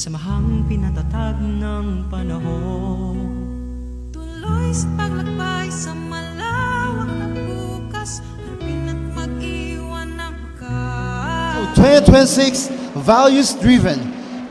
Samahang pinatatag ng panahon. Tuloy sa paglakbay sa malawak na bukas, harapin at mag-iwan ng wakas. 2026 Values-Driven,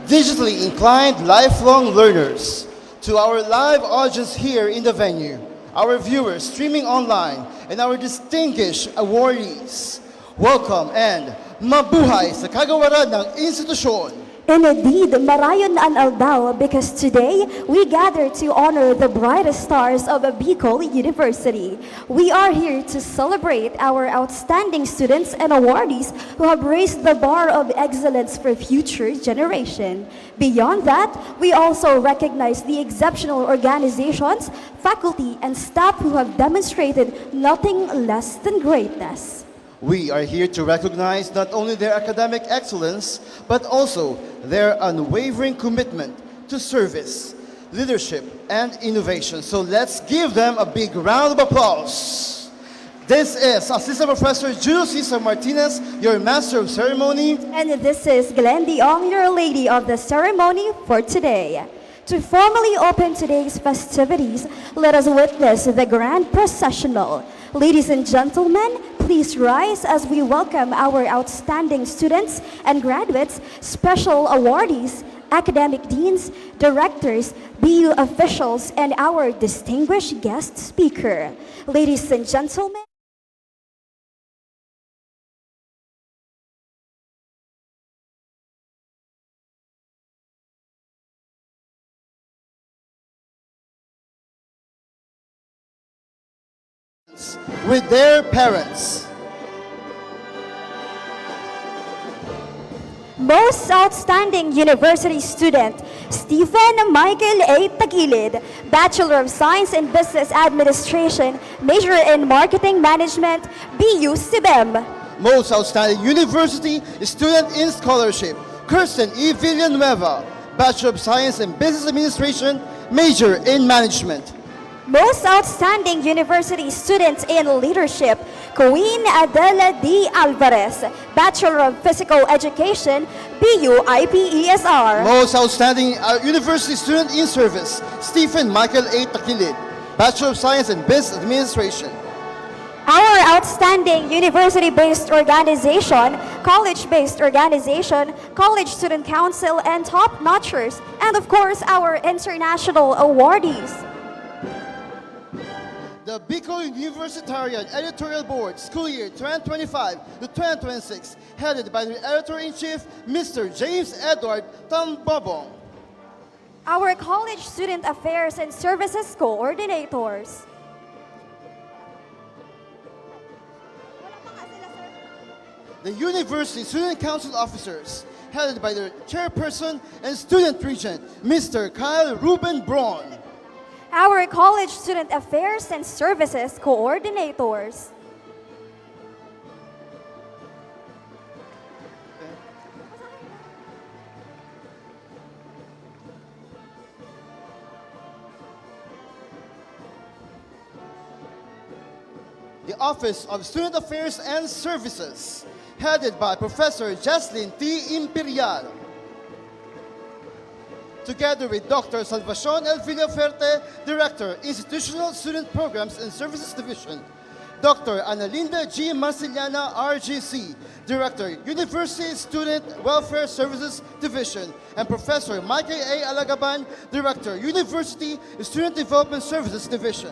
Digitally Inclined Lifelong Learners. To our live audience here in the venue, our viewers streaming online, and our distinguished awardees, welcome and mabuhay sa kagawaran ng institusyon. And indeed, marayon na ang aldaw because today we gather to honor the brightest stars of Bicol University. We are here to celebrate our outstanding students and awardees who have raised the bar of excellence for future generation. Beyond that, we also recognize the exceptional organizations, faculty, and staff who have demonstrated nothing less than greatness. We are here to recognize not only their academic excellence, but also their unwavering commitment to service, leadership, and innovation. So let's give them a big round of applause. This is Assistant Professor Julio Cesar Martinez, your Master of Ceremony. And this is Glenn Diong, your Lady of the Ceremony for today. To formally open today's festivities, let us witness the grand processional. Ladies and gentlemen, please rise as we welcome our outstanding students and graduates, special awardees, academic deans, directors, BU officials, and our distinguished guest speaker. Ladies and gentlemen, With their parents. most outstanding university student, Stephen Michael A. Tagilid, Bachelor of Science in Business Administration, major in Marketing Management, BU CBEM. Most outstanding university student in scholarship, Kirsten E. Villanueva, Bachelor of Science in Business Administration, major in Management. Most outstanding university student in leadership, Queen Adela D. Alvarez, Bachelor of Physical Education, BU IPESR. Most outstanding university student in service, Stephen Michael A. Takilid, Bachelor of Science in Business Administration. Our outstanding university-based organization, college-based organization, college student council, and top-notchers, and of course, our international awardees. The Bicol Universitarian Editorial Board, school year 2025 to 2026, headed by the Editor-in-Chief, Mr. James Edward Tambabong. Our college student affairs and services coordinators. The University Student Council officers, headed by their chairperson and student regent, Mr. Kyle Ruben Braun. Our college student affairs and services coordinators. The Office of Student Affairs and Services, headed by Professor Jaslyn T. Imperial. Together with Dr. Salvacion L. Villaferte, Director, Institutional Student Programs and Services Division. Dr. Analinda G. Masiliana, RGC, Director, University Student Welfare Services Division. And Professor Michael A. Alagaban, Director, University Student Development Services Division.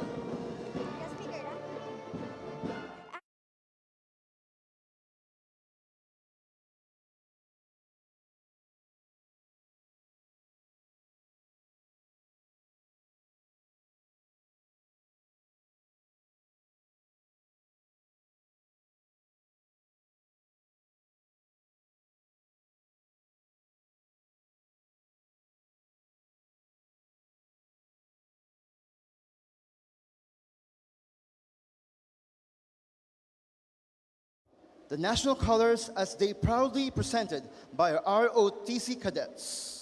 The national colors as they proudly presented by our ROTC cadets.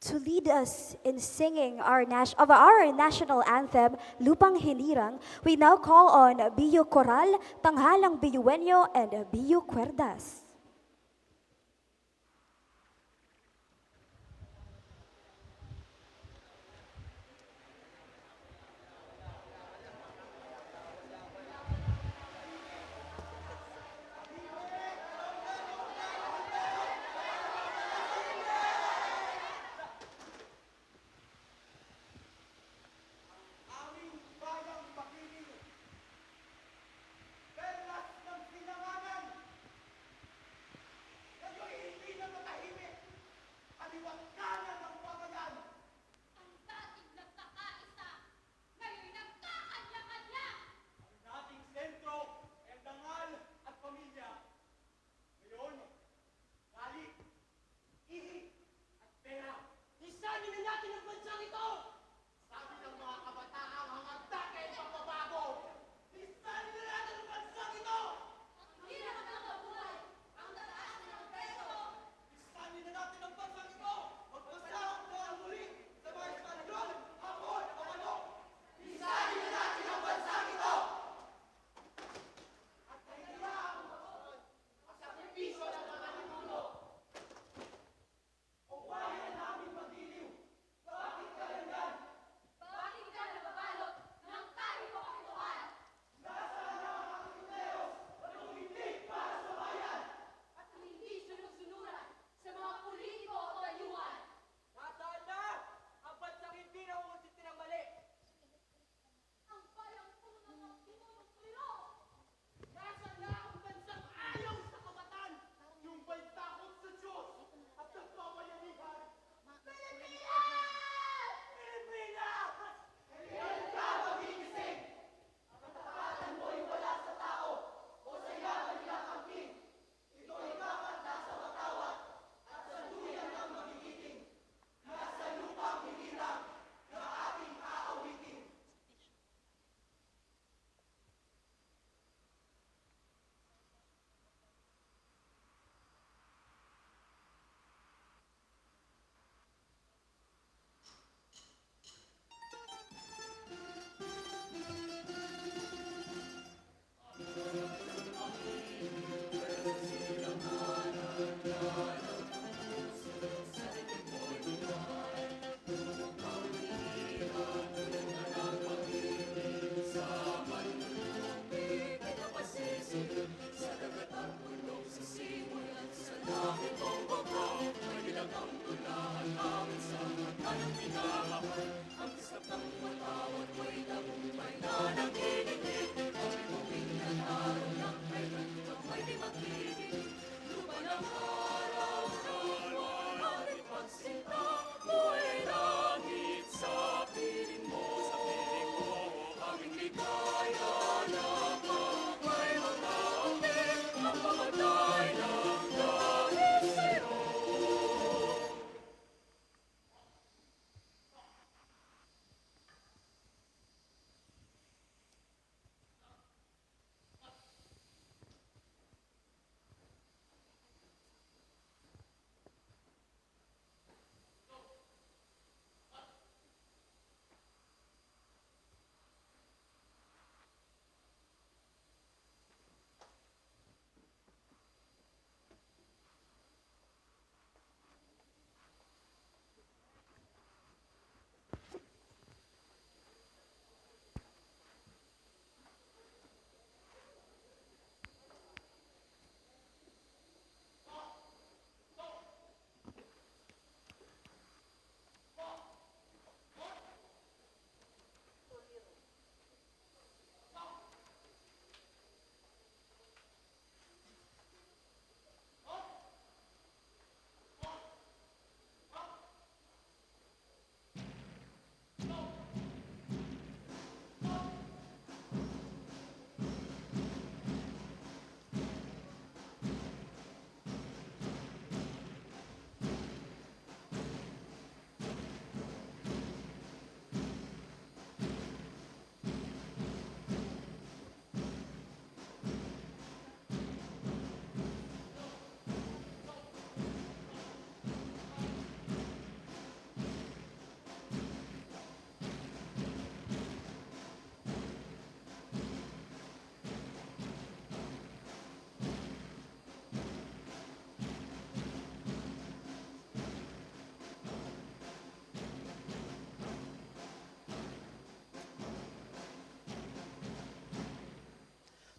To lead us in singing our national anthem, Lupang Hinirang, we now call on Biyo Coral, Tanghalang Biyuenyo, and Biyo Cuerdas.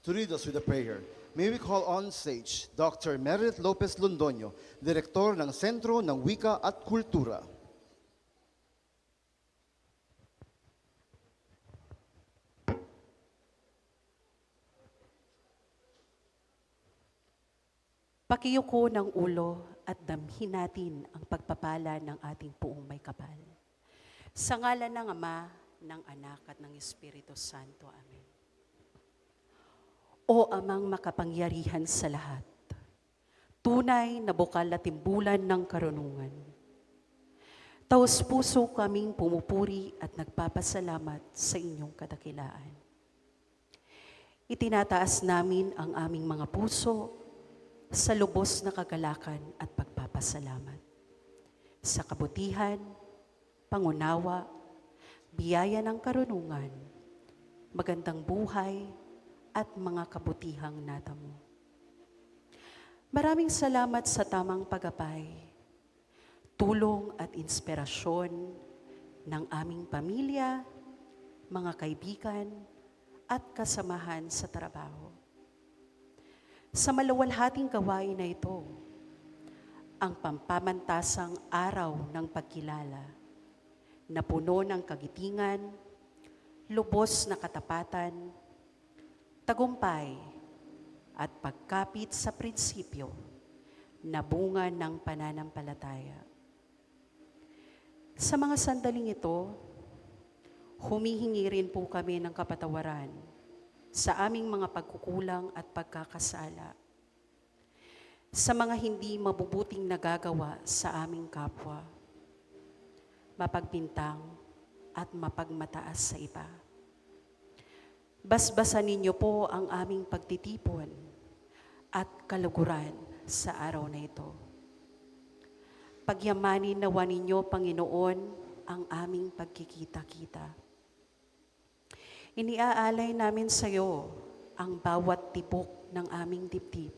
to read us with a prayer. May we call on stage Dr. Meredith Lopez Londoño, Direktor ng Sentro ng Wika at Kultura. Pakiyuko ng ulo at damhin natin ang pagpapala ng ating puong may kapal. Sa ngalan ng Ama, ng Anak at ng Espiritu Santo. Amen. O Amang makapangyarihan sa lahat, tunay na bukal at timbulan ng karunungan, taos puso kaming pumupuri at nagpapasalamat sa inyong kadakilaan. Itinataas namin ang aming mga puso sa lubos na kagalakan at pagpapasalamat. Sa kabutihan, pangunawa, biyaya ng karunungan, magandang buhay, at mga kabutihang natamo. Maraming salamat sa tamang paggabay, tulong at inspirasyon ng aming pamilya, mga kaibigan, at kasamahan sa trabaho. Sa maluwalhating gawain na ito, ang pampamantasang araw ng pagkilala na puno ng kagitingan, lubos na katapatan, tagumpay at pagkapit sa prinsipyo na bunga ng pananampalataya. Sa mga sandaling ito, humihingi rin po kami ng kapatawaran sa aming mga pagkukulang at pagkakasala, sa mga hindi mabubuting nagagawa sa aming kapwa, mapagpintang at mapagmataas sa iba. Basbasan ninyo po ang aming pagtitipon at kaluguran sa araw na ito. Pagyamanin nawa ninyo, Panginoon, ang aming pagkikita-kita. Iniaalay namin sa iyo ang bawat tibok ng aming dibdib.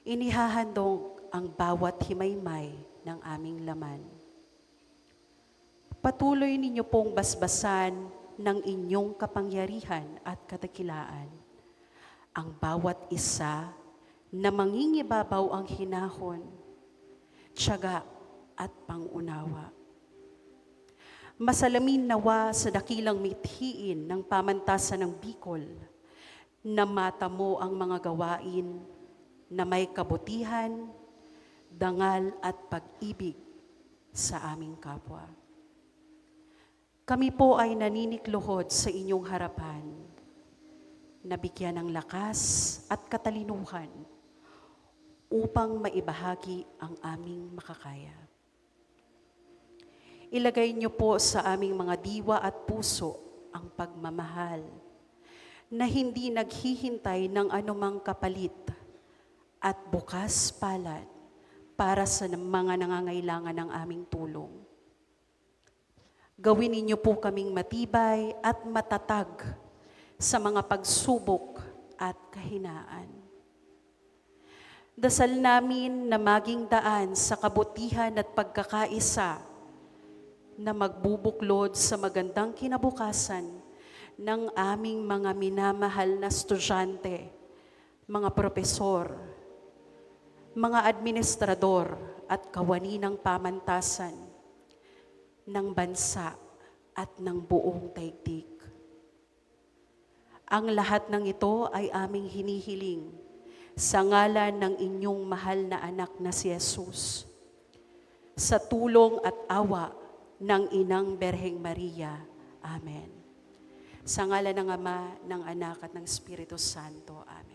Inihahandog ang bawat himaymay ng aming laman. Patuloy ninyo pong basbasan ng inyong kapangyarihan at kadakilaan ang bawat isa na mangingibabaw ang hinahon, tiyaga at pangunawa. Masalamin nawa sa dakilang mithiin ng pamantasan ng Bicol na matamo ang mga gawain na may kabutihan, dangal at pag-ibig sa aming kapwa. Kami po ay naninikluhod sa inyong harapan, nabigyan ng lakas at katalinuhan upang maibahagi ang aming makakaya. Ilagay niyo po sa aming mga diwa at puso ang pagmamahal na hindi naghihintay ng anumang kapalit at bukas palad para sa mga nangangailangan ng aming tulong. Gawin ninyo po kaming matibay at matatag sa mga pagsubok at kahinaan. Dasal namin na maging daan sa kabutihan at pagkakaisa na magbubuklod sa magandang kinabukasan ng aming mga minamahal na estudyante, mga propesor, mga administrador at kawani ng pamantasan ng bansa at ng buong daigdig. Ang lahat ng ito ay aming hinihiling sa ngalan ng inyong mahal na anak na si Jesus, sa tulong at awa ng Inang Berheng Maria. Amen. Sa ngalan ng Ama, ng Anak at ng Espiritu Santo. Amen.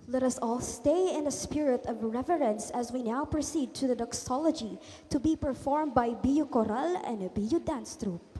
Let us all stay in a spirit of reverence as we now proceed to the doxology to be performed by BU Choral and BU Dance Troupe.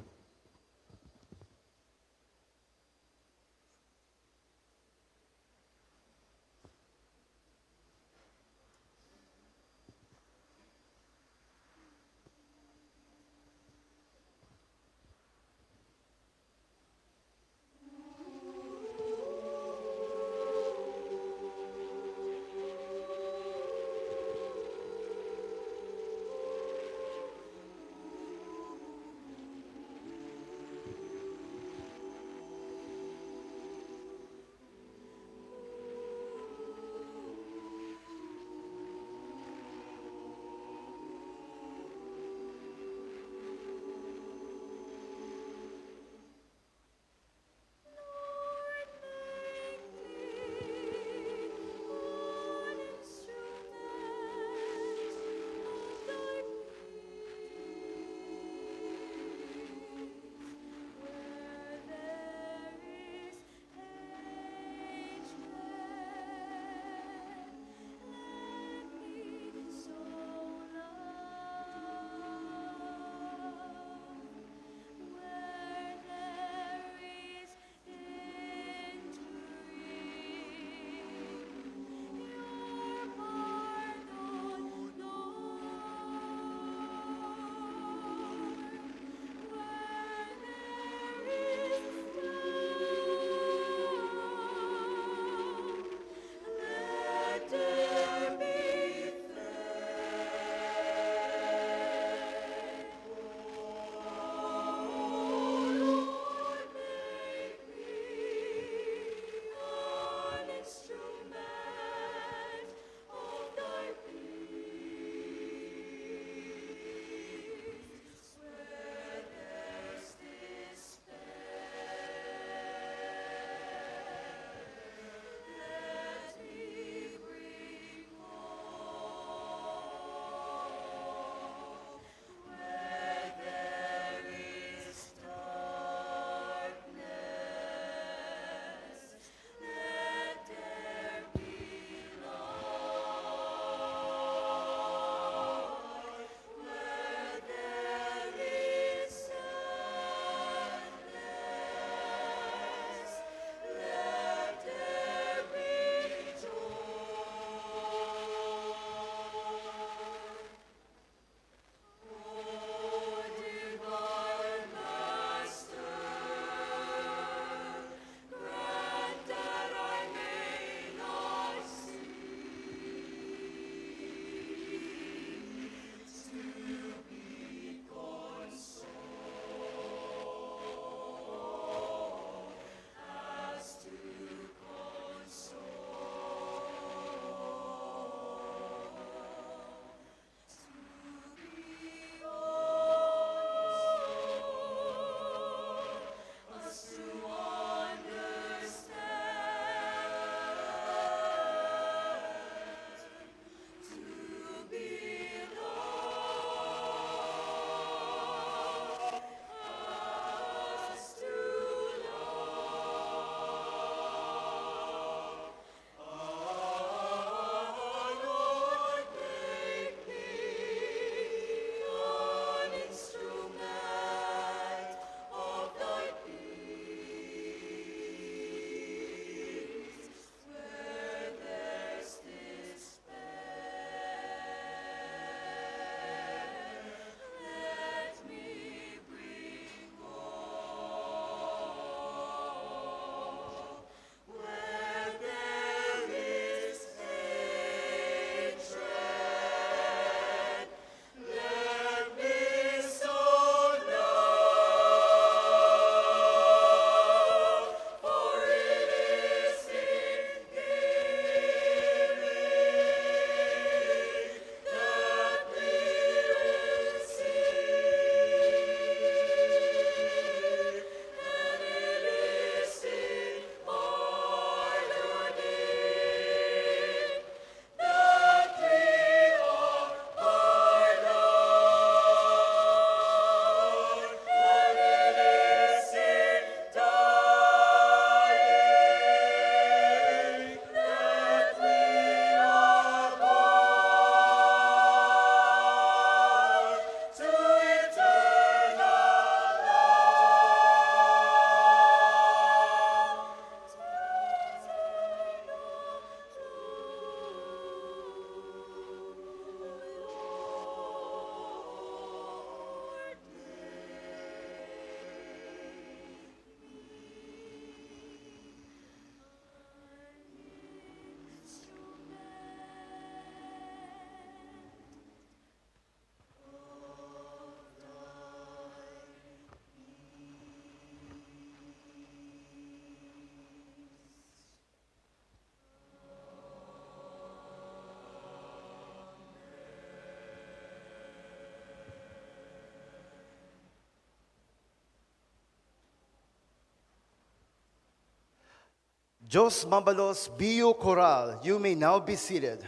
Jos Mambalos BU Coral, you may now be seated.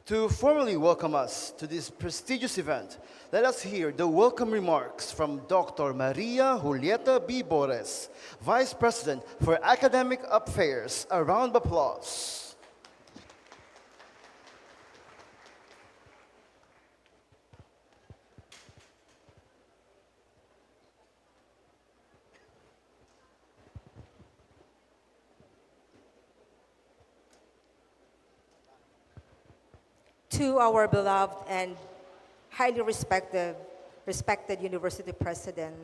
To formally welcome us to this prestigious event, let us hear the welcome remarks from Dr. Maria Julieta B. Bores, Vice President for Academic Affairs. A round of applause. To our beloved and highly respected University President,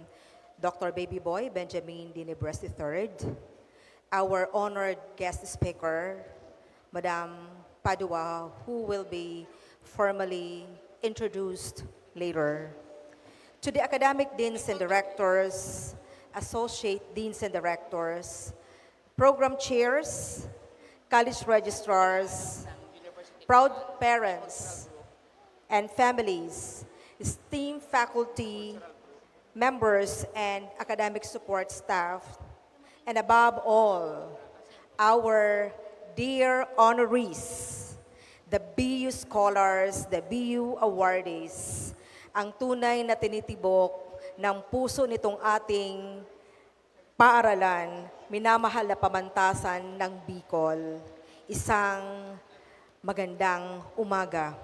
Dr. Baby Boy Benjamin Dinebres III, our honored guest speaker, Madam Padua, who will be formally introduced later, to the academic deans and directors, associate deans and directors, program chairs, college registrars, proud parents and families, esteemed faculty, members, and academic support staff, and above all, our dear honorees, the BU scholars, the BU awardees, ang tunay na tinitibok ng puso nitong ating paaralan, minamahal na pamantasan ng Bicol. Isang magandang umaga.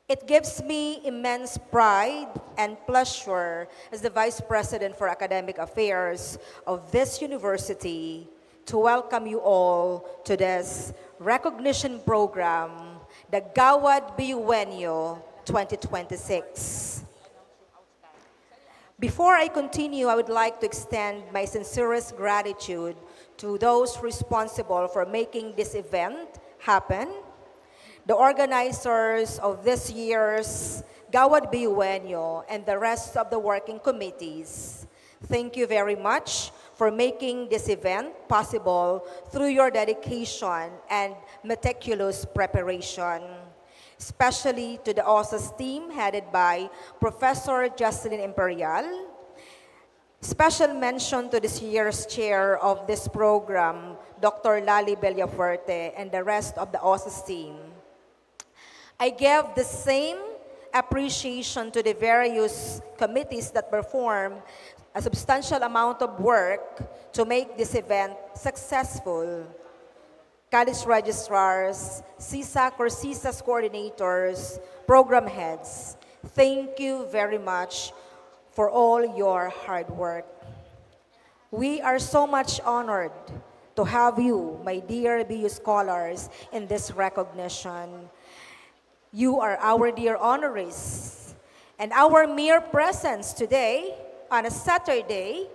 It gives me immense pride and pleasure as the Vice President for Academic Affairs of this university to welcome you all to this recognition program, the Gawad Biuenyo 2026. Before I continue, I would like to extend my sincerest gratitude to those responsible for making this event happen, the organizers of this year's Gawad Biuenyo, and the rest of the working committees. Thank you very much for making this event possible through your dedication and meticulous preparation, especially to the OSAS team headed by Professor Jocelyn Imperial. Special mention to this year's chair of this program, Dr. Lali Bellafuerte, and the rest of the OSAS team. I give the same appreciation to the various committees that perform a substantial amount of work to make this event successful. College registrars, CSAC or CSAS coordinators, program heads, thank you very much for all your hard work. We are so much honored to have you, my dear BU scholars, in this recognition. You are our dear honorees, and our mere presence today on a Saturday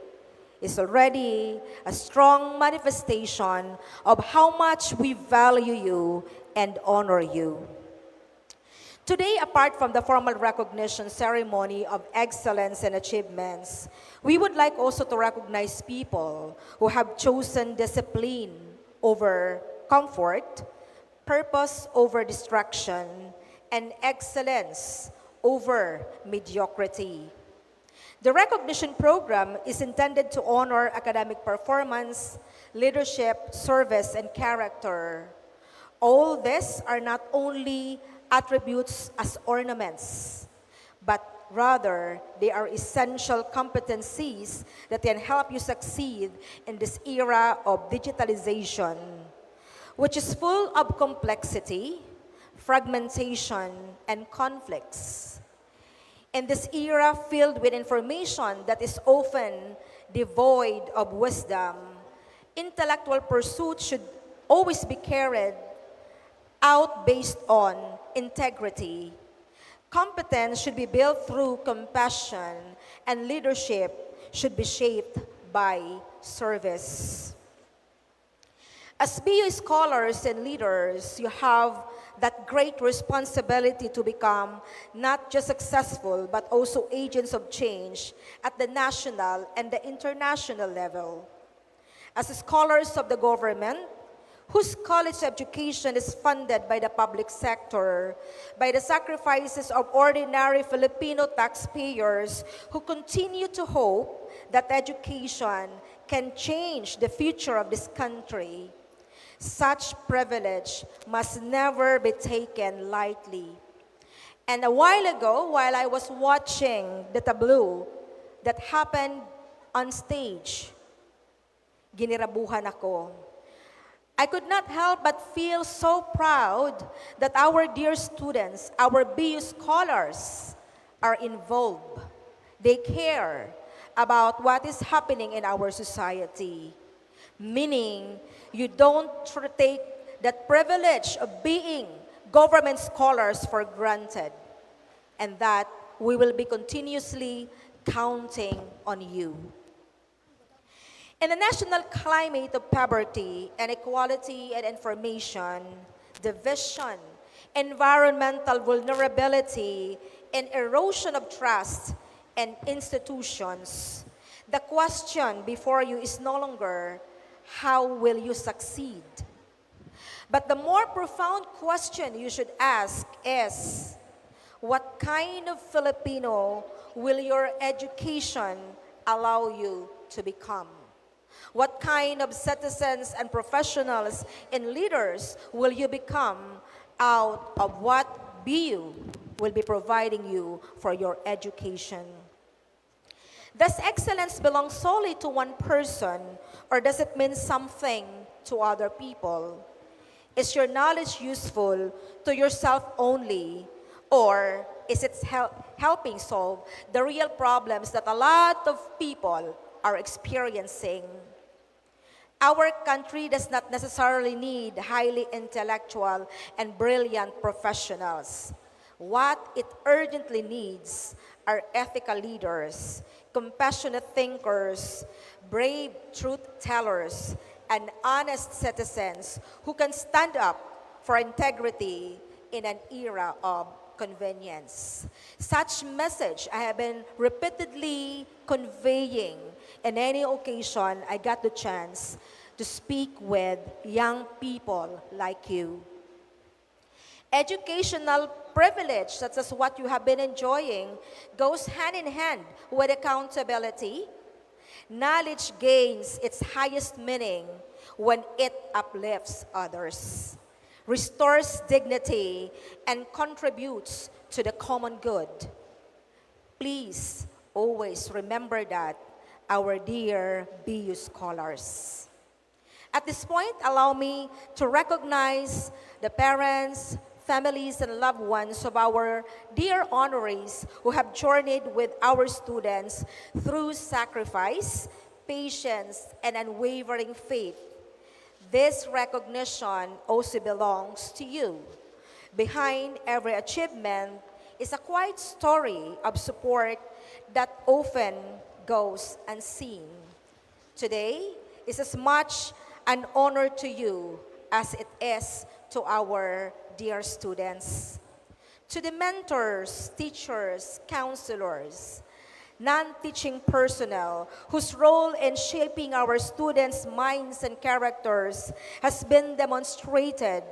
is already a strong manifestation of how much we value you and honor you. Today, apart from the formal recognition ceremony of excellence and achievements, we would like also to recognize people who have chosen discipline over comfort, purpose over distraction, and excellence over mediocrity. The recognition program is intended to honor academic performance, leadership, service, and character. All these are not only attributes as ornaments, but rather they are essential competencies that can help you succeed in this era of digitalization, which is full of complexity, fragmentation, and conflicts. In this era filled with information that is often devoid of wisdom, intellectual pursuit should always be carried out based on integrity. Competence should be built through compassion, and leadership should be shaped by service. As BU scholars and leaders, you have that great responsibility to become not just successful, but also agents of change at the national and the international level. As scholars of the government, whose college education is funded by the public sector, by the sacrifices of ordinary Filipino taxpayers who continue to hope that education can change the future of this country. Such privilege must never be taken lightly. And a while ago, while I was watching the tableau that happened on stage, ginirabuhan ako. I could not help but feel so proud that our dear students, our BU scholars, are involved. They care about what is happening in our society. Meaning, you don't take that privilege of being government scholars for granted, and that we will be continuously counting on you. In the national climate of poverty, inequality, and information, division, environmental vulnerability, and erosion of trust and institutions, the question before you is no longer, how will you succeed? But the more profound question you should ask is, what kind of Filipino will your education allow you to become? What kind of citizens and professionals and leaders will you become out of what BU will be providing you for your education? Does excellence belong solely to one person, or does it mean something to other people? Is your knowledge useful to yourself only, or is it helping solve the real problems that a lot of people are experiencing? Our country does not necessarily need highly intellectual and brilliant professionals. What it urgently needs are ethical leaders, compassionate thinkers, brave truth tellers, and honest citizens who can stand up for integrity in an era of convenience. Such message I have been repeatedly conveying in any occasion I got the chance to speak with young people like you. Educational privilege, such as what you have been enjoying, goes hand in hand with accountability. Knowledge gains its highest meaning when it uplifts others, restores dignity, and contributes to the common good. Please always remember that, our dear BU scholars. At this point, allow me to recognize the parents, families, and loved ones of our dear honorees who have journeyed with our students through sacrifice, patience, and unwavering faith. This recognition also belongs to you. Behind every achievement is a quiet story of support that often goes unseen. Today is as much an honor to you as it is to our dear students. To the mentors, teachers, counselors, non-teaching personnel whose role in shaping our students' minds and characters has been demonstrated,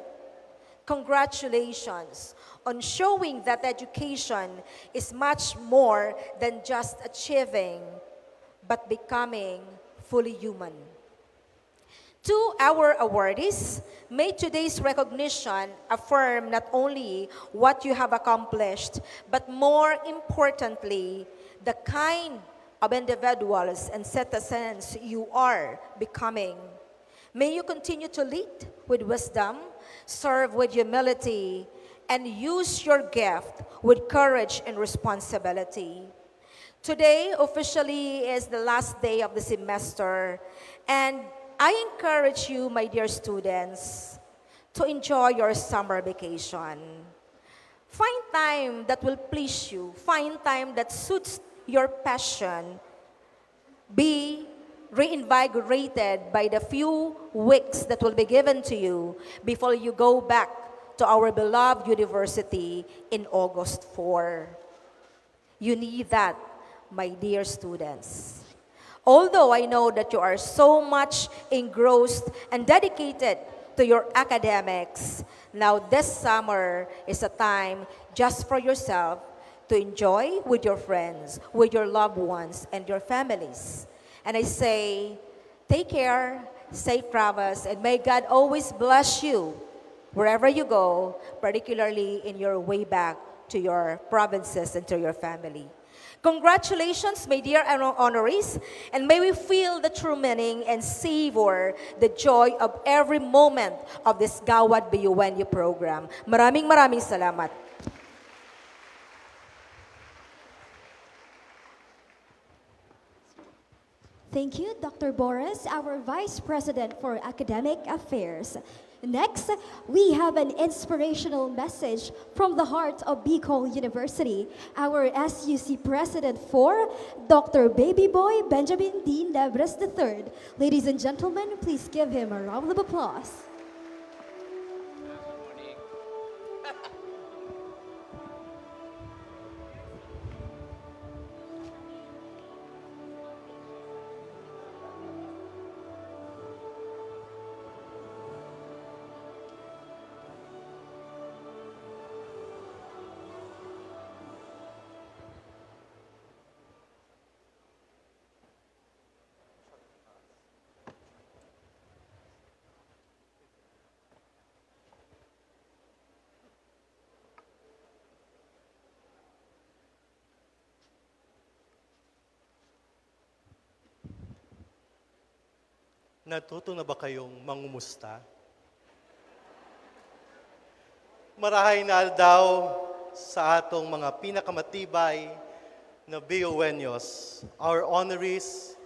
congratulations on showing that education is much more than just achieving, but becoming fully human. To our awardees, may today's recognition affirm not only what you have accomplished, but more importantly, the kind of individuals and citizens you are becoming. May you continue to lead with wisdom, serve with humility, and use your gift with courage and responsibility. Today officially is the last day of the semester, and I encourage you, my dear students, to enjoy your summer vacation. Find time that will please you. Find time that suits your passion. Be reinvigorated by the few weeks that will be given to you before you go back to our beloved university in August 4. You need that, my dear students. Although I know that you are so much engrossed and dedicated to your academics. Now, this summer is a time just for yourself to enjoy with your friends, with your loved ones, and your families. And I say, take care, safe travels, and may God always bless you wherever you go, particularly in your way back to your provinces and to your family. Congratulations, my dear honorees, and may we feel the true meaning and savor the joy of every moment of this Gawad Biyuwenyo program. Maraming salamat. Thank you, Dr. Boris, our Vice President for Academic Affairs. Next, we have an inspirational message from the heart of Bicol University. Our SUC President for Dr. Baby Boy Benjamin D. Nebres III. Ladies and gentlemen, please give him a round of applause. Natuto na ba kayong mangumusta? Marahay na daw sa atong mga pinakamatibay na BONyos, our honorees,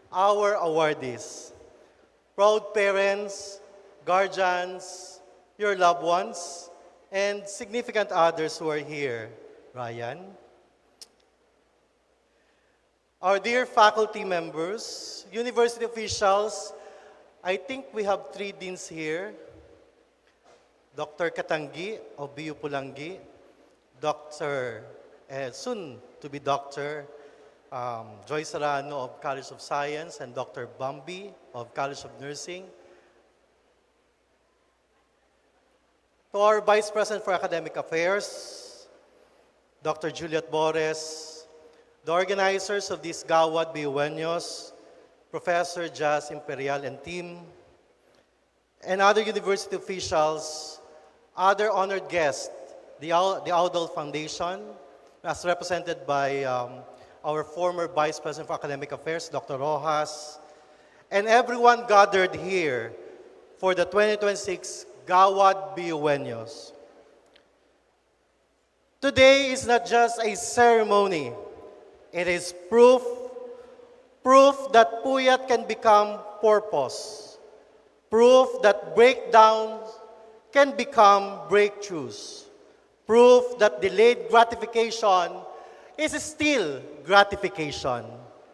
our awardees, proud parents, guardians, your loved ones, and significant others who are here. Ryan, our dear faculty members, university officials, I think we have 3 deans here. Dr. Katangi of BU Pulangi, Dr. soon to be Dr. Joy Serrano of College of Science, and Dr. Bambi of College of Nursing. To our Vice President for Academic Affairs, Dr. Juliet Bores, the organizers of this Gawad Biyuwenyos, Professor Jazz Imperial and team, and other university officials, other honored guests, the Audol Foundation, as represented by our former Vice President for Academic Affairs, Dr. Rojas, and everyone gathered here for the 2026 Gawad Biyuwenyos. Today is not just a ceremony, it is proof that puyat can become purpose, proof that breakdowns can become breakthroughs, proof that delayed gratification is still gratification,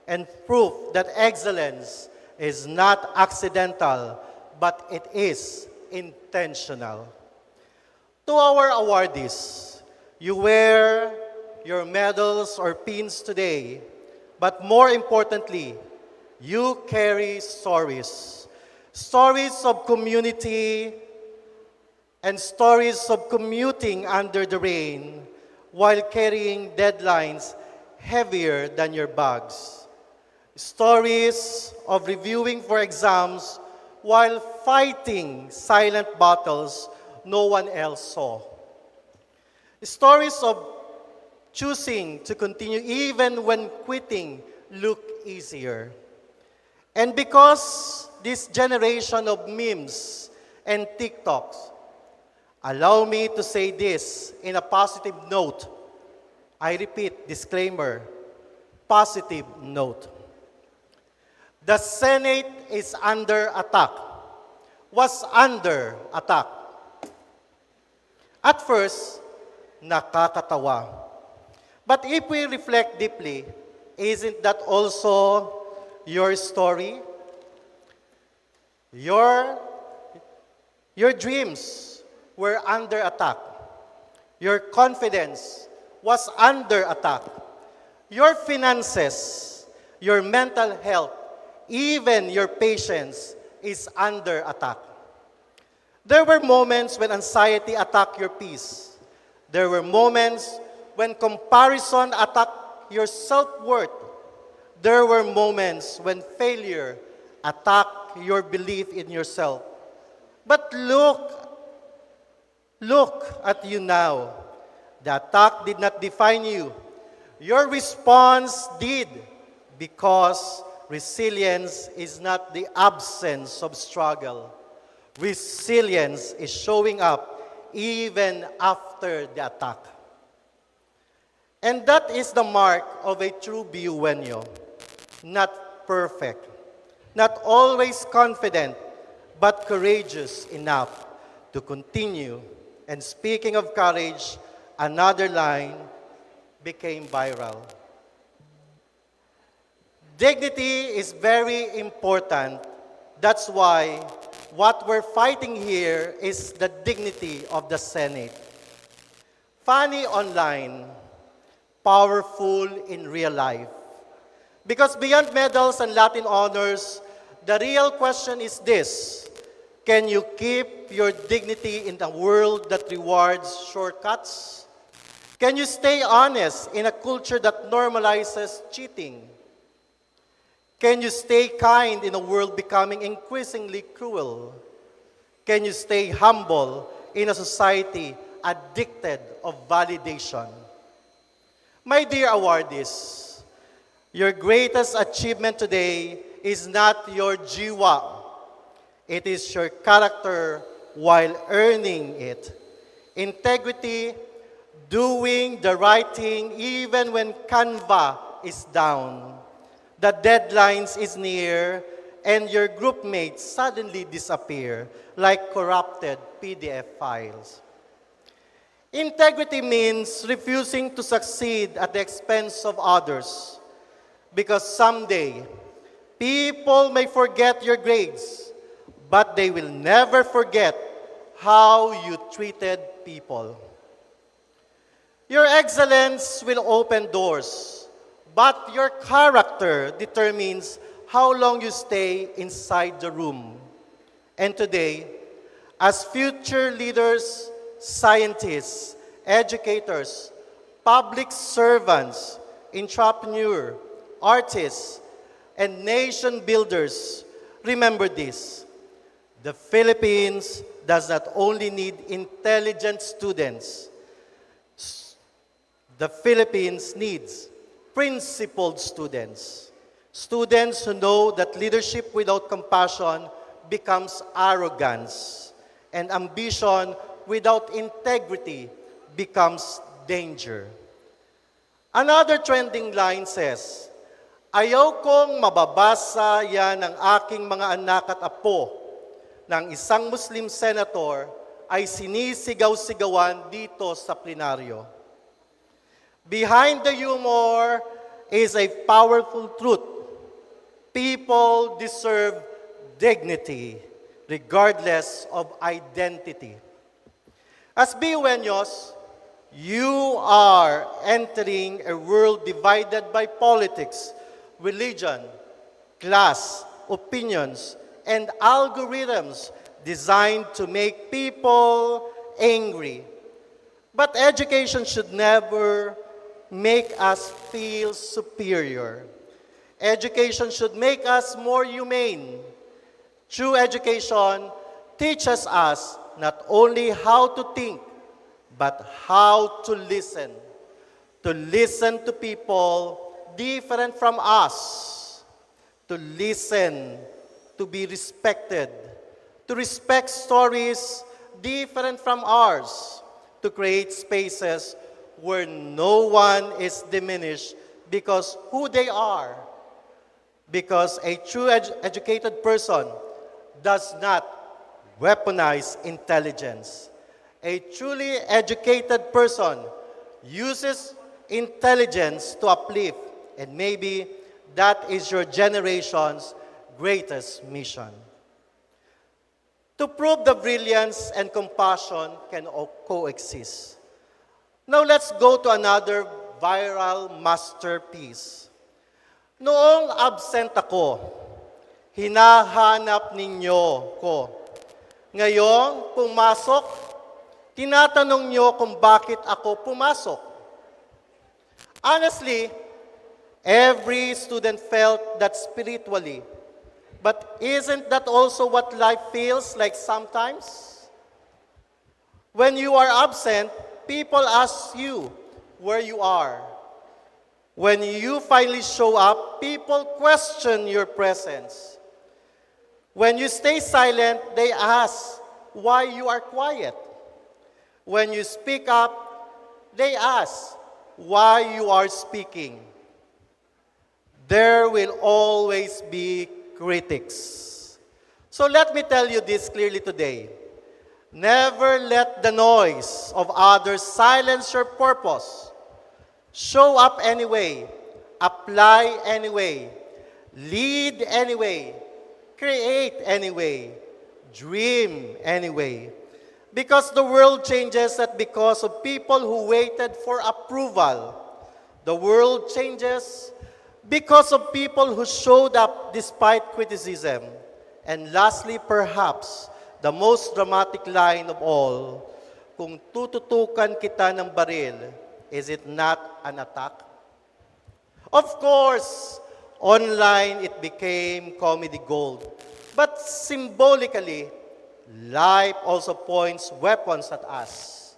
and proof that excellence is not accidental, but it is intentional. To our awardees, you wear your medals or pins today, but more importantly, you carry stories. Stories of community and stories of commuting under the rain while carrying deadlines heavier than your bags. Stories of reviewing for exams while fighting silent battles no one else saw. Stories of choosing to continue even when quitting looked easier. And because this generation of memes and TikToks, allow me to say this in a positive note. I repeat, disclaimer, positive note. The Senate is under attack, was under attack. At first, nakakatawa. But if we reflect deeply, isn't that also your story? Your dreams were under attack. Your confidence was under attack. Your finances, your mental health, even your patience is under attack. There were moments when anxiety attacked your peace. There were moments when comparison attacked your self-worth. There were moments when failure attacked your belief in yourself. But look at you now. The attack did not define you. Your response did, because resilience is not the absence of struggle. Resilience is showing up even after the attack. And that is the mark of a true Biuenyo. Not perfect, not always confident, but courageous enough to continue. And speaking of courage, another line became viral. Dignity is very important. That's why what we're fighting here is the dignity of the Senate. Funny online, powerful in real life. Because beyond medals and Latin honors, the real question is this: can you keep your dignity in a world that rewards shortcuts? Can you stay honest in a culture that normalizes cheating? Can you stay kind in a world becoming increasingly cruel? Can you stay humble in a society addicted of validation? My dear awardees, your greatest achievement today is not your jiwa. It is your character while earning it. Integrity, doing the right thing even when Canva is down. The deadlines is near and your group mates suddenly disappear like corrupted PDF files. Integrity means refusing to succeed at the expense of others, because someday people may forget your grades, but they will never forget how you treated people. Your excellence will open doors, but your character determines how long you stay inside the room. And today, as future leaders, scientists, educators, public servants, entrepreneurs, artists, and nation builders, remember this: the Philippines does not only need intelligent students. The Philippines needs principled students. Students who know that leadership without compassion becomes arrogance, and ambition without integrity becomes danger. Another trending line says, "Ayaw kong mababasa yan ng aking mga anak at apo ng isang Muslim senator ay sinisigaw-sigawan dito sa plenaryo." Behind the humor is a powerful truth. People deserve dignity, regardless of identity. As Biuenos, you are entering a world divided by politics, religion, class, opinions, and algorithms designed to make people angry. But education should never make us feel superior. Education should make us more humane. True education teaches us not only how to think, but how to listen. To listen to people different from us. To listen, to be respected. To respect stories different from ours. To create spaces where no one is diminished because who they are. Because a true educated person does not weaponize intelligence. A truly educated person uses intelligence to uplift, and maybe that is your generation's greatest mission. To prove the brilliance and compassion can coexist. Now let's go to another viral masterpiece. Noong absent ako, hinahanap ninyo ko. Ngayong pumasok, tinatanong nyo kung bakit ako pumasok. Honestly, every student felt that spiritually. But isn't that also what life feels like sometimes? When you are absent, people ask you where you are. When you finally show up, people question your presence. When you stay silent, they ask why you are quiet. When you speak up, they ask why you are speaking. There will always be critics. So let me tell you this clearly today. Never let the noise of others silence your purpose. Show up anyway. Apply anyway. Lead anyway. Create anyway. Dream anyway. Because the world changes not because of people who waited for approval. The world changes because of people who showed up despite criticism. And lastly, perhaps, the most dramatic line of all, kung tututukan kita ng baril, is it not an attack? Of course, online it became comedy gold. But symbolically, life also points weapons at us.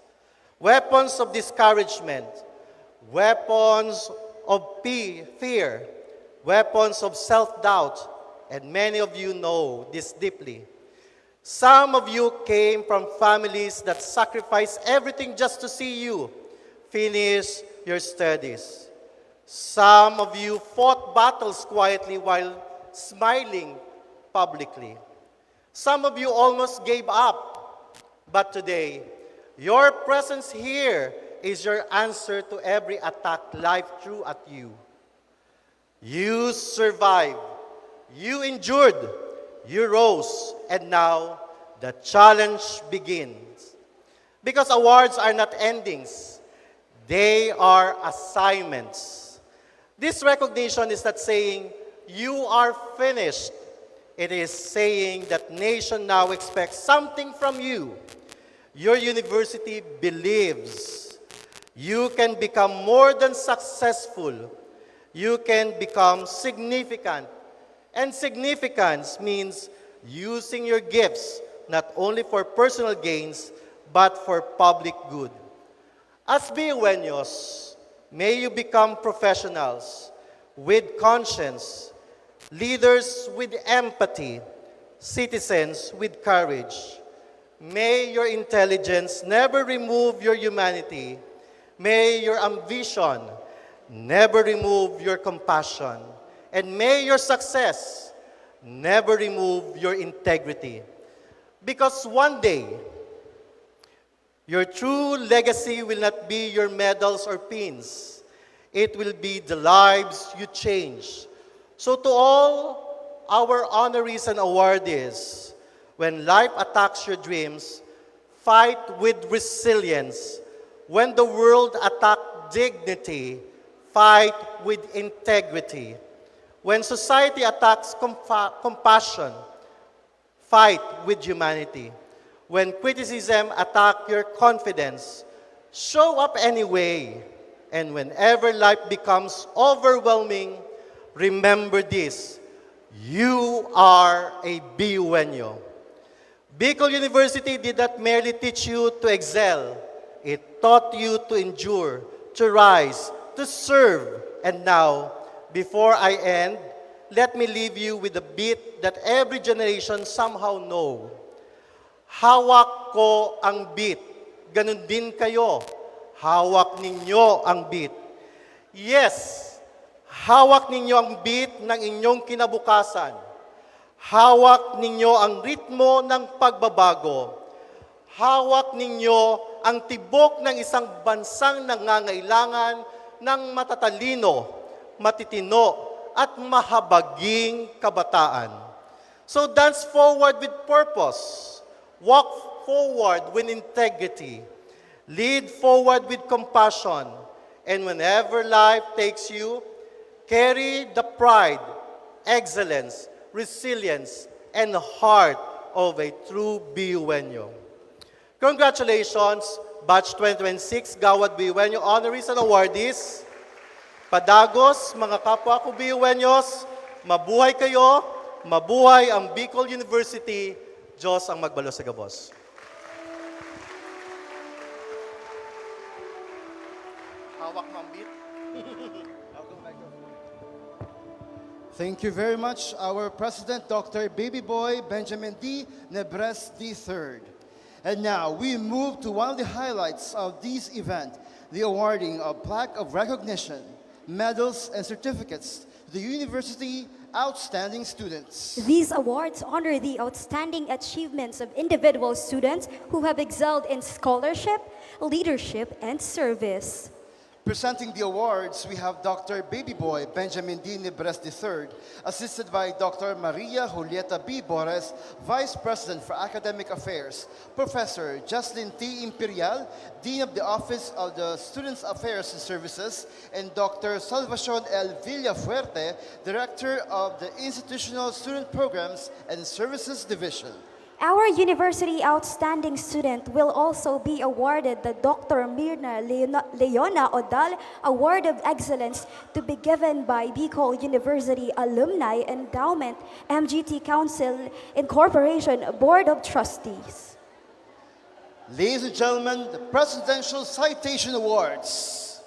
Weapons of discouragement, weapons of fear, weapons of self-doubt, and many of you know this deeply. Some of you came from families that sacrificed everything just to see you finish your studies. Some of you fought battles quietly while smiling publicly. Some of you almost gave up. But today, your presence here is your answer to every attack life threw at you. You survived. You endured. You rose, and now the challenge begins. Because awards are not endings, they are assignments. This recognition is not saying, you are finished. It is saying that nation now expects something from you. Your university believes you can become more than successful. You can become significant. And significance means using your gifts not only for personal gains, but for public good. As BUenos, may you become professionals with conscience, leaders with empathy, citizens with courage. May your intelligence never remove your humanity. May your ambition never remove your compassion. And may your success never remove your integrity. Because one day, your true legacy will not be your medals or pins. It will be the lives you change. So to all our honorees and awardees, when life attacks your dreams, fight with resilience. When the world attacks dignity, fight with integrity. When society attacks compassion, fight with humanity. When criticism attacks your confidence, show up anyway. And whenever life becomes overwhelming, remember this: you are a BUenyo. Bicol University did not merely teach you to excel. It taught you to endure, to rise, to serve. And now, before I end, let me leave you with a beat that every generation somehow know. Hawak ko ang beat. Ganun din kayo. Hawak ninyo ang beat. Yes, hawak ninyo ang beat ng inyong kinabukasan. Hawak ninyo ang ritmo ng pagbabago. Hawak ninyo ang tibok ng isang bansang nangangailangan ng matatalino, matitino, at mahabaging kabataan. So dance forward with purpose. Walk forward with integrity. Lead forward with compassion. And whenever life takes you, carry the pride, excellence, resilience, and heart of a true BUenyo. Congratulations, Batch 2026, Gawad BUenyo honorees and awardees. Padagos, mga kapwa ko BUenyos, mabuhay kayo, mabuhay ang Bicol University, Diyos ang magbalo sa gabos. Hawak mo ang beat. Thank you very much, our President, Dr. Baby Boy Benjamin D. Nebres III. And now we move to one of the highlights of this event, the awarding of plaque of recognition, medals, and certificates to the university outstanding students. These awards honor the outstanding achievements of individual students who have excelled in scholarship, leadership, and service. Presenting the awards, we have Dr. Baby Boy Benjamin D. Nebres III, assisted by Dr. Maria Julieta B. Bores, Vice President for Academic Affairs, Professor Jocelyn T. Imperial, Dean of the Office of the Students' Affairs and Services, and Dr. Salvacion L. Villafuerte, Director of the Institutional Student Programs and Services Division. Our university outstanding student will also be awarded the Dr. Mirna Leona Odal Award of Excellence to be given by Bicol University Alumni Endowment MGT Council Incorporation Board of Trustees. Ladies and gentlemen, the Presidential Citation Awards.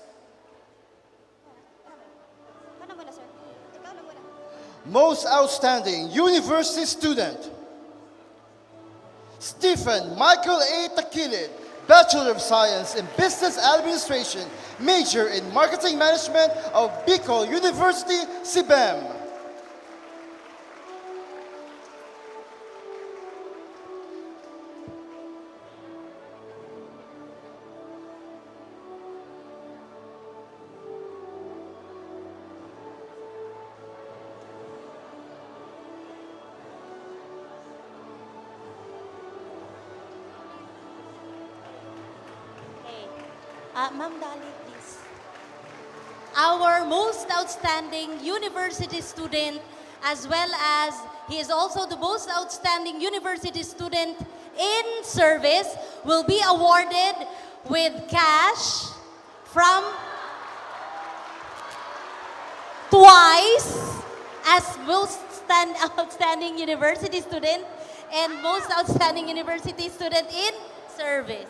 Most Outstanding University Student, Stephen Michael A. Takilid, Bachelor of Science in Business Administration, major in Marketing Management of Bicol University, CBEM. Ma'am Dali, please. Our most outstanding university student, as well as he is also the most outstanding university student in service, will be awarded with cash from twice as most outstanding university student and most outstanding university student in service.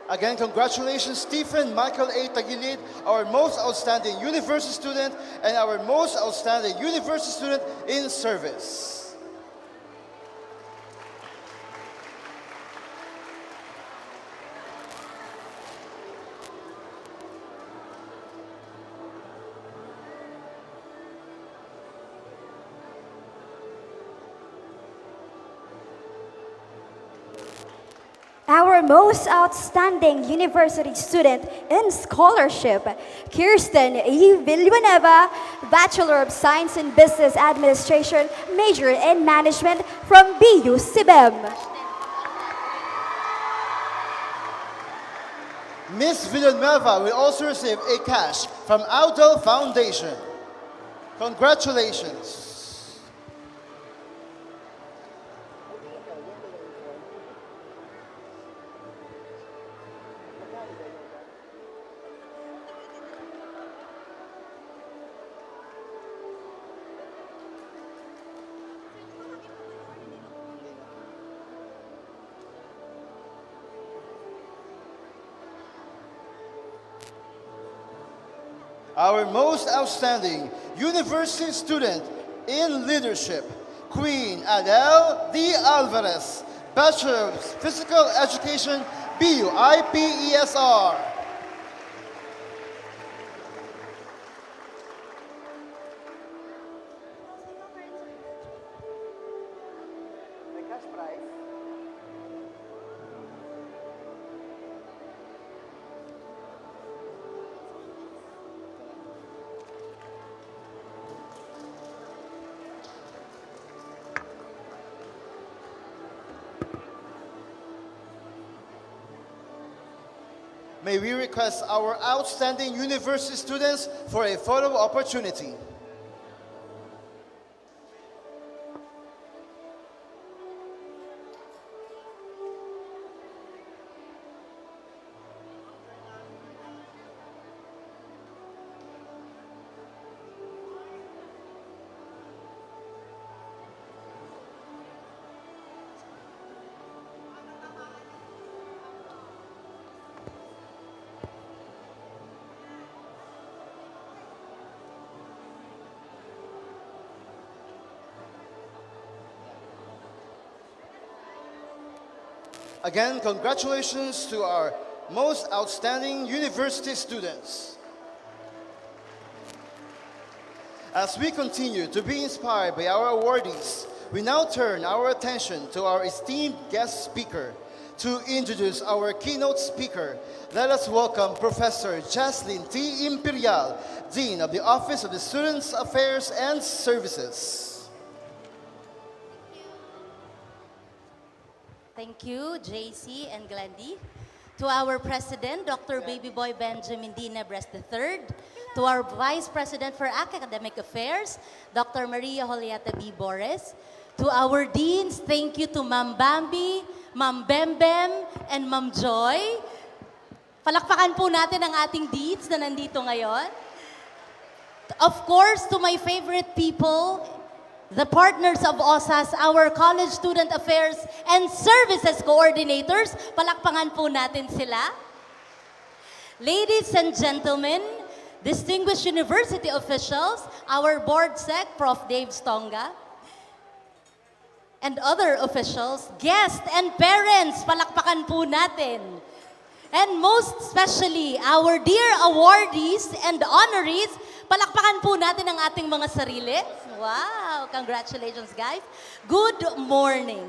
Again, congratulations, Stephen Michael A. Tagilid, our most outstanding university student and our most outstanding university student in service. Our most outstanding university student in scholarship, Kirsten E. Villanueva, Bachelor of Science in Business Administration, major in Management from BU CBEM. Ms. Villanueva will also receive a cash from Audel Foundation. Congratulations. Our most outstanding university student in leadership, Queen Adele D. Alvarez, Bachelor of Physical Education, BU IPESR. May we request our outstanding university students for a photo opportunity. Again, congratulations to our most outstanding university students. As we continue to be inspired by our awardees, we now turn our attention to our esteemed guest speaker. To introduce our keynote speaker, let us welcome Professor Jaslyn T. Imperial, Dean of the Office of the Students' Affairs and Services. Thank you, JC and Glendy. To our President, Dr. Babyboy Benjamin D. Nebres III. To our Vice President for Academic Affairs, Dr. Maria Julieta B. Boris. To our Deans, thank you to Ma'am Bambi, Ma'am Bembem, and Ma'am Joy. Palakpakan po natin ang ating Deans na nandito ngayon. Of course, to my favorite people, the partners of OSAS, our College Student Affairs and Services Coordinators, palakpakan po natin sila. Ladies and gentlemen, distinguished university officials, our board sec, Prof. Dave Stonga, and other officials, guests and parents, palakpakan po natin. And most especially, our dear awardees and honorees, palakpakan po natin ang ating mga sarili. Wow, congratulations guys. Good morning.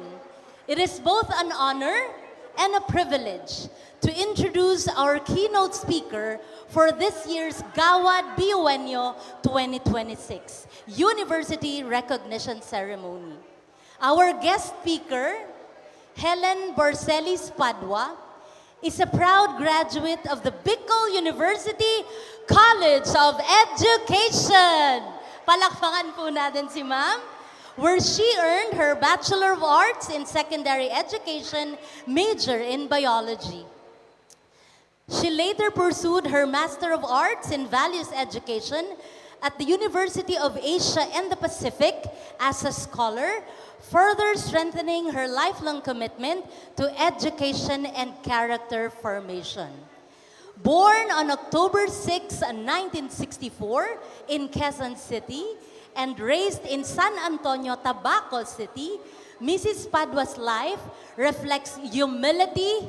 It is both an honor and a privilege to introduce our keynote speaker for this year's Gawad Biuenyo 2026 University Recognition Ceremony. Our guest speaker, Helen Borcelis Padua, is a proud graduate of the Bicol University College of Education. Palakpakan po natin si Ma'am, where she earned her Bachelor of Arts in Secondary Education, major in Biology. She later pursued her Master of Arts in Values Education at the University of Asia and the Pacific as a scholar, further strengthening her lifelong commitment to education and character formation. Born on October 6, 1964 in Quezon City and raised in San Antonio, Tabaco City, Mrs. Padua's life reflects humility,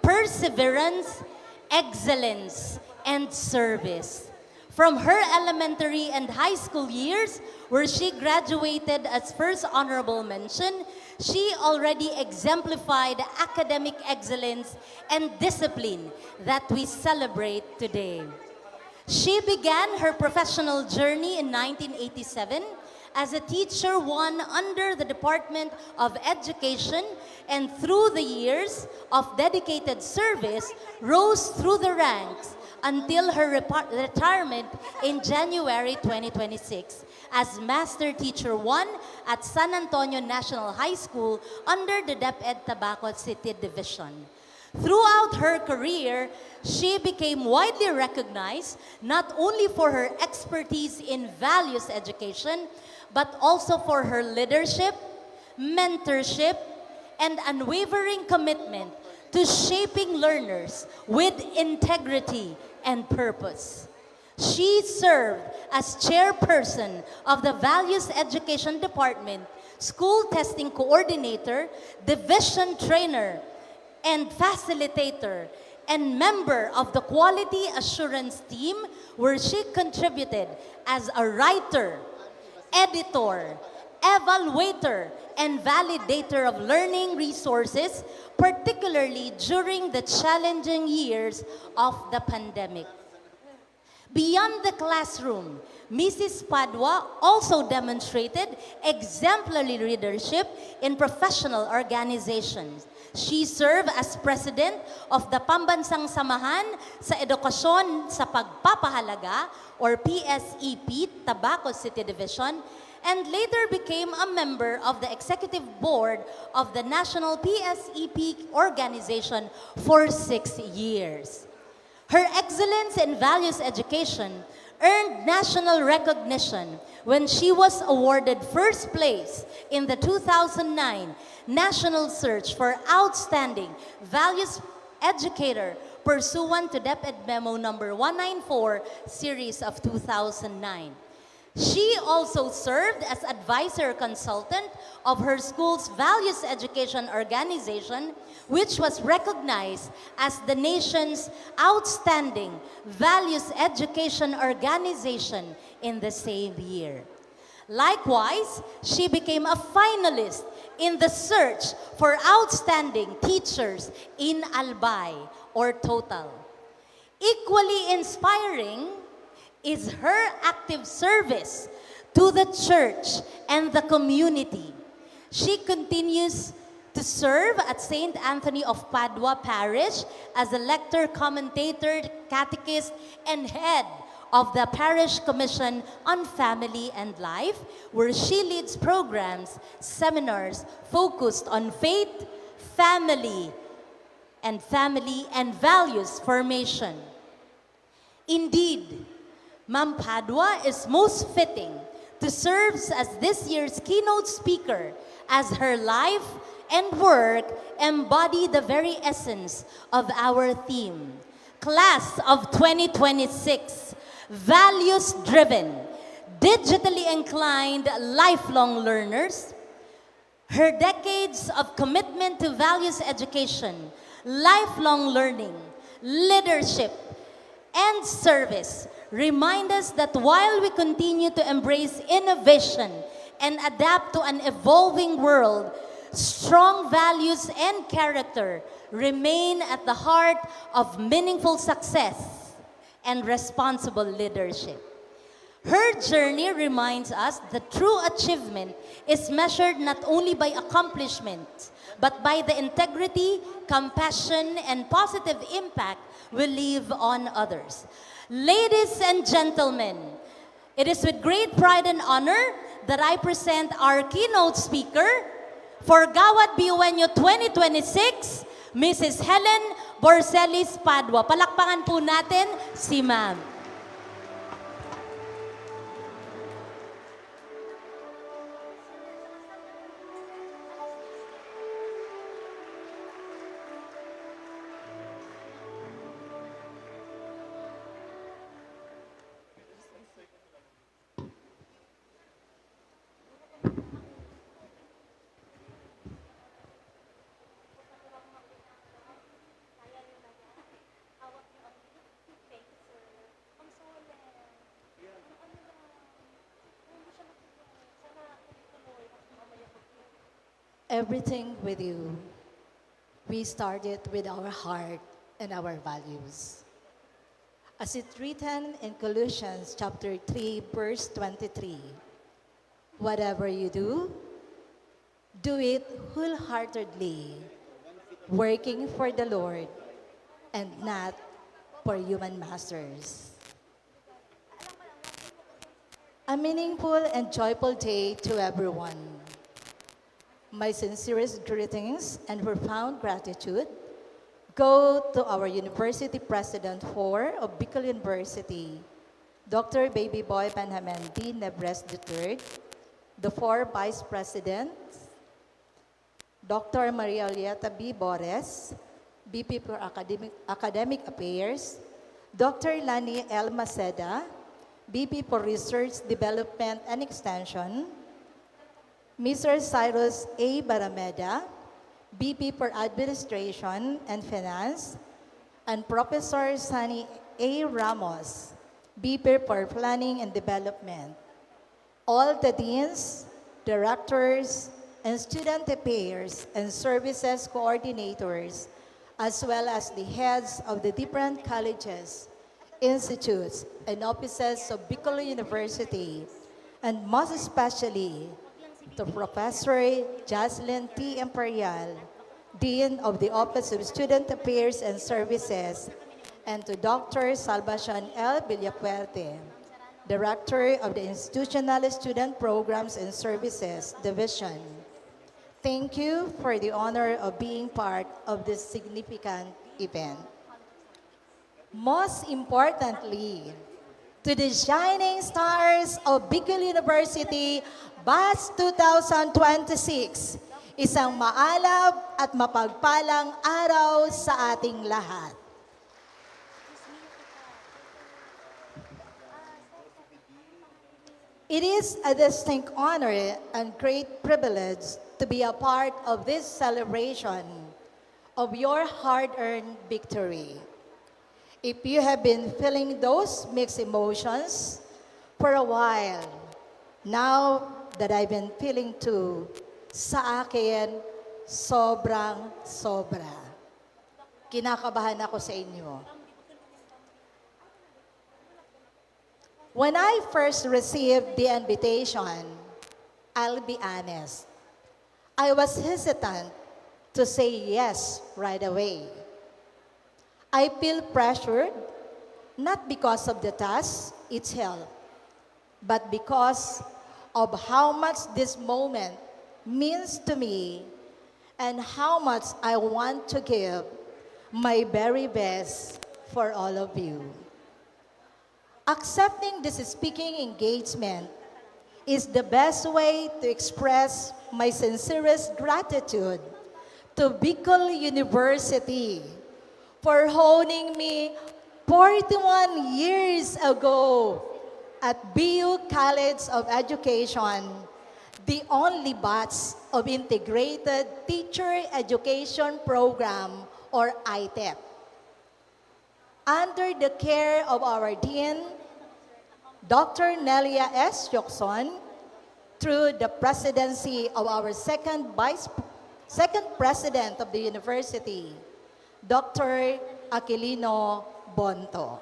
perseverance, excellence, and service. From her elementary and high school years, where she graduated as first honorable mention, she already exemplified academic excellence and discipline that we celebrate today. She began her professional journey in 1987 as a teacher one under the Department of Education, and through the years of dedicated service, rose through the ranks until her retirement in January 2026 as Master Teacher 1 at San Antonio National High School under the DepEd Tabaco City Division. Throughout her career, she became widely recognized not only for her expertise in values education, but also for her leadership, mentorship, and unwavering commitment to shaping learners with integrity and purpose. She served as chairperson of the Values Education Department, school testing coordinator, division trainer, and facilitator, and member of the Quality Assurance Team, where she contributed as a writer, editor, evaluator, and validator of learning resources, particularly during the challenging years of the pandemic. Beyond the classroom, Mrs. Padua also demonstrated exemplary leadership in professional organizations. She served as president of the Pambansang Samahan sa Edukasyon sa Pagpapahalaga or PSEP, Tabaco City Division, and later became a member of the executive board of the National PSEP organization for 6 years. Her excellence in values education earned national recognition when she was awarded first place in the 2009 National Search for Outstanding Values Educator pursuant to DepEd Memo number 194 series of 2009. She also served as advisor consultant of her school's values education organization, which was recognized as the nation's outstanding values education organization in the same year. Likewise, she became a finalist in the search for outstanding teachers in Albay or Total. Equally inspiring is her active service to the church and the community. She continues to serve at St. Anthony of Padua Parish as a lector, commentator, catechist, and head of the Parish Commission on Family and Life, where she leads programs, seminars focused on faith, family, and values formation. Indeed, Ma'am Padua is most fitting to serve as this year's keynote speaker, as her life and work embody the very essence of our theme. Class of 2026, values-driven, digitally inclined, lifelong learners. Her decades of commitment to values education, lifelong learning, leadership, and service remind us that while we continue to embrace innovation and adapt to an evolving world, strong values and character remain at the heart of meaningful success and responsible leadership. Her journey reminds us that true achievement is measured not only by accomplishments, but by the integrity, compassion, and positive impact we leave on others. Ladies and gentlemen, it is with great pride and honor that I present our keynote speaker for Gawad Biueño 2026, Mrs. Helen Borselis Padua. Palakpakan po natin si Ma'am. Everything with you. We started with our heart and our values. As it's written in Colossians chapter 3, verse 23, whatever you do, do it wholeheartedly, working for the Lord and not for human masters. A meaningful and joyful day to everyone. My sincerest greetings and profound gratitude go to our University President of Bicol University, Dr. Baby Boy Benjamin D. Nebres III, the 4 Vice Presidents, Dr. Maria Julieta B. Bores, VP for Academic Affairs, Dr. Lani L. Maceda, VP for Research, Development, and Extension, Mr. Cyrus A. Barameda, VP for Administration and Finance, and Professor Sunny A. Ramos, VP for Planning and Development. All the deans, directors, and student affairs and services coordinators, as well as the heads of the different colleges institutes, and offices of Bicol University, and most especially to Professor Jocelyn T. Imperial, Dean of the Office of Student Affairs and Services, and to Dr. Salvacion L. Villafuerte, Director of the Institutional Student Programs and Services Division. Thank you for the honor of being part of this significant event. Most importantly, to the shining stars of Bicol University, Batch 2026, isang maalab at mapagpalang araw sa ating lahat. It is a distinct honor and great privilege to be a part of this celebration of your hard-earned victory. If you have been feeling those mixed emotions for a while, now that I've been feeling too, sa akin, sobrang sobra. Kinakabahan ako sa inyo. When I first received the invitation, I'll be honest, I was hesitant to say yes right away. I feel pressured, not because of the task itself, but because of how much this moment means to me and how much I want to give my very best for all of you. Accepting this speaking engagement is the best way to express my sincerest gratitude to Bicol University for holding me 41 years ago at BU College of Education, the only batch of Integrated Teacher Education Program, or ITEP. Under the care of our Dean, Dr. Nelia S. Yocson, through the presidency of our second president of the university, Dr. Aquilino Bonto.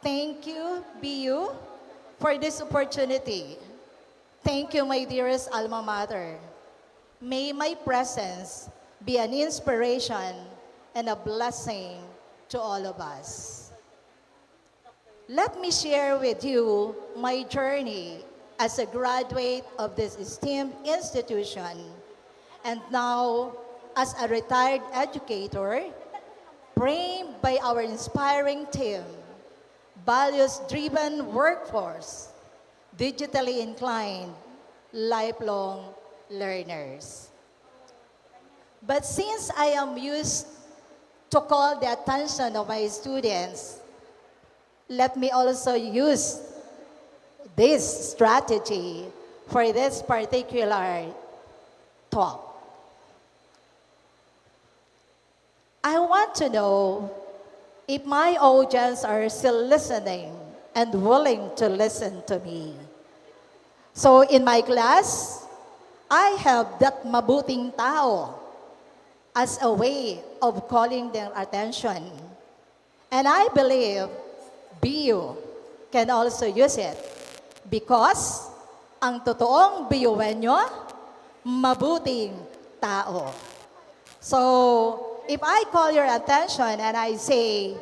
Thank you, BU, for this opportunity. Thank you, my dearest alma mater. May my presence be an inspiration and a blessing to all of us. Let me share with you my journey as a graduate of this esteemed institution and now as a retired educator, framed by our inspiring team, values-driven workforce, digitally inclined, lifelong learners. But since I am used to call the attention of my students, let me also use this strategy for this particular talk. I want to know if my audience are still listening and willing to listen to me. So in my class, I have that mabuting tao as a way of calling their attention. And I believe BU can also use it because ang totoong BUenyo, mabuting tao. So, if I call your attention and I say,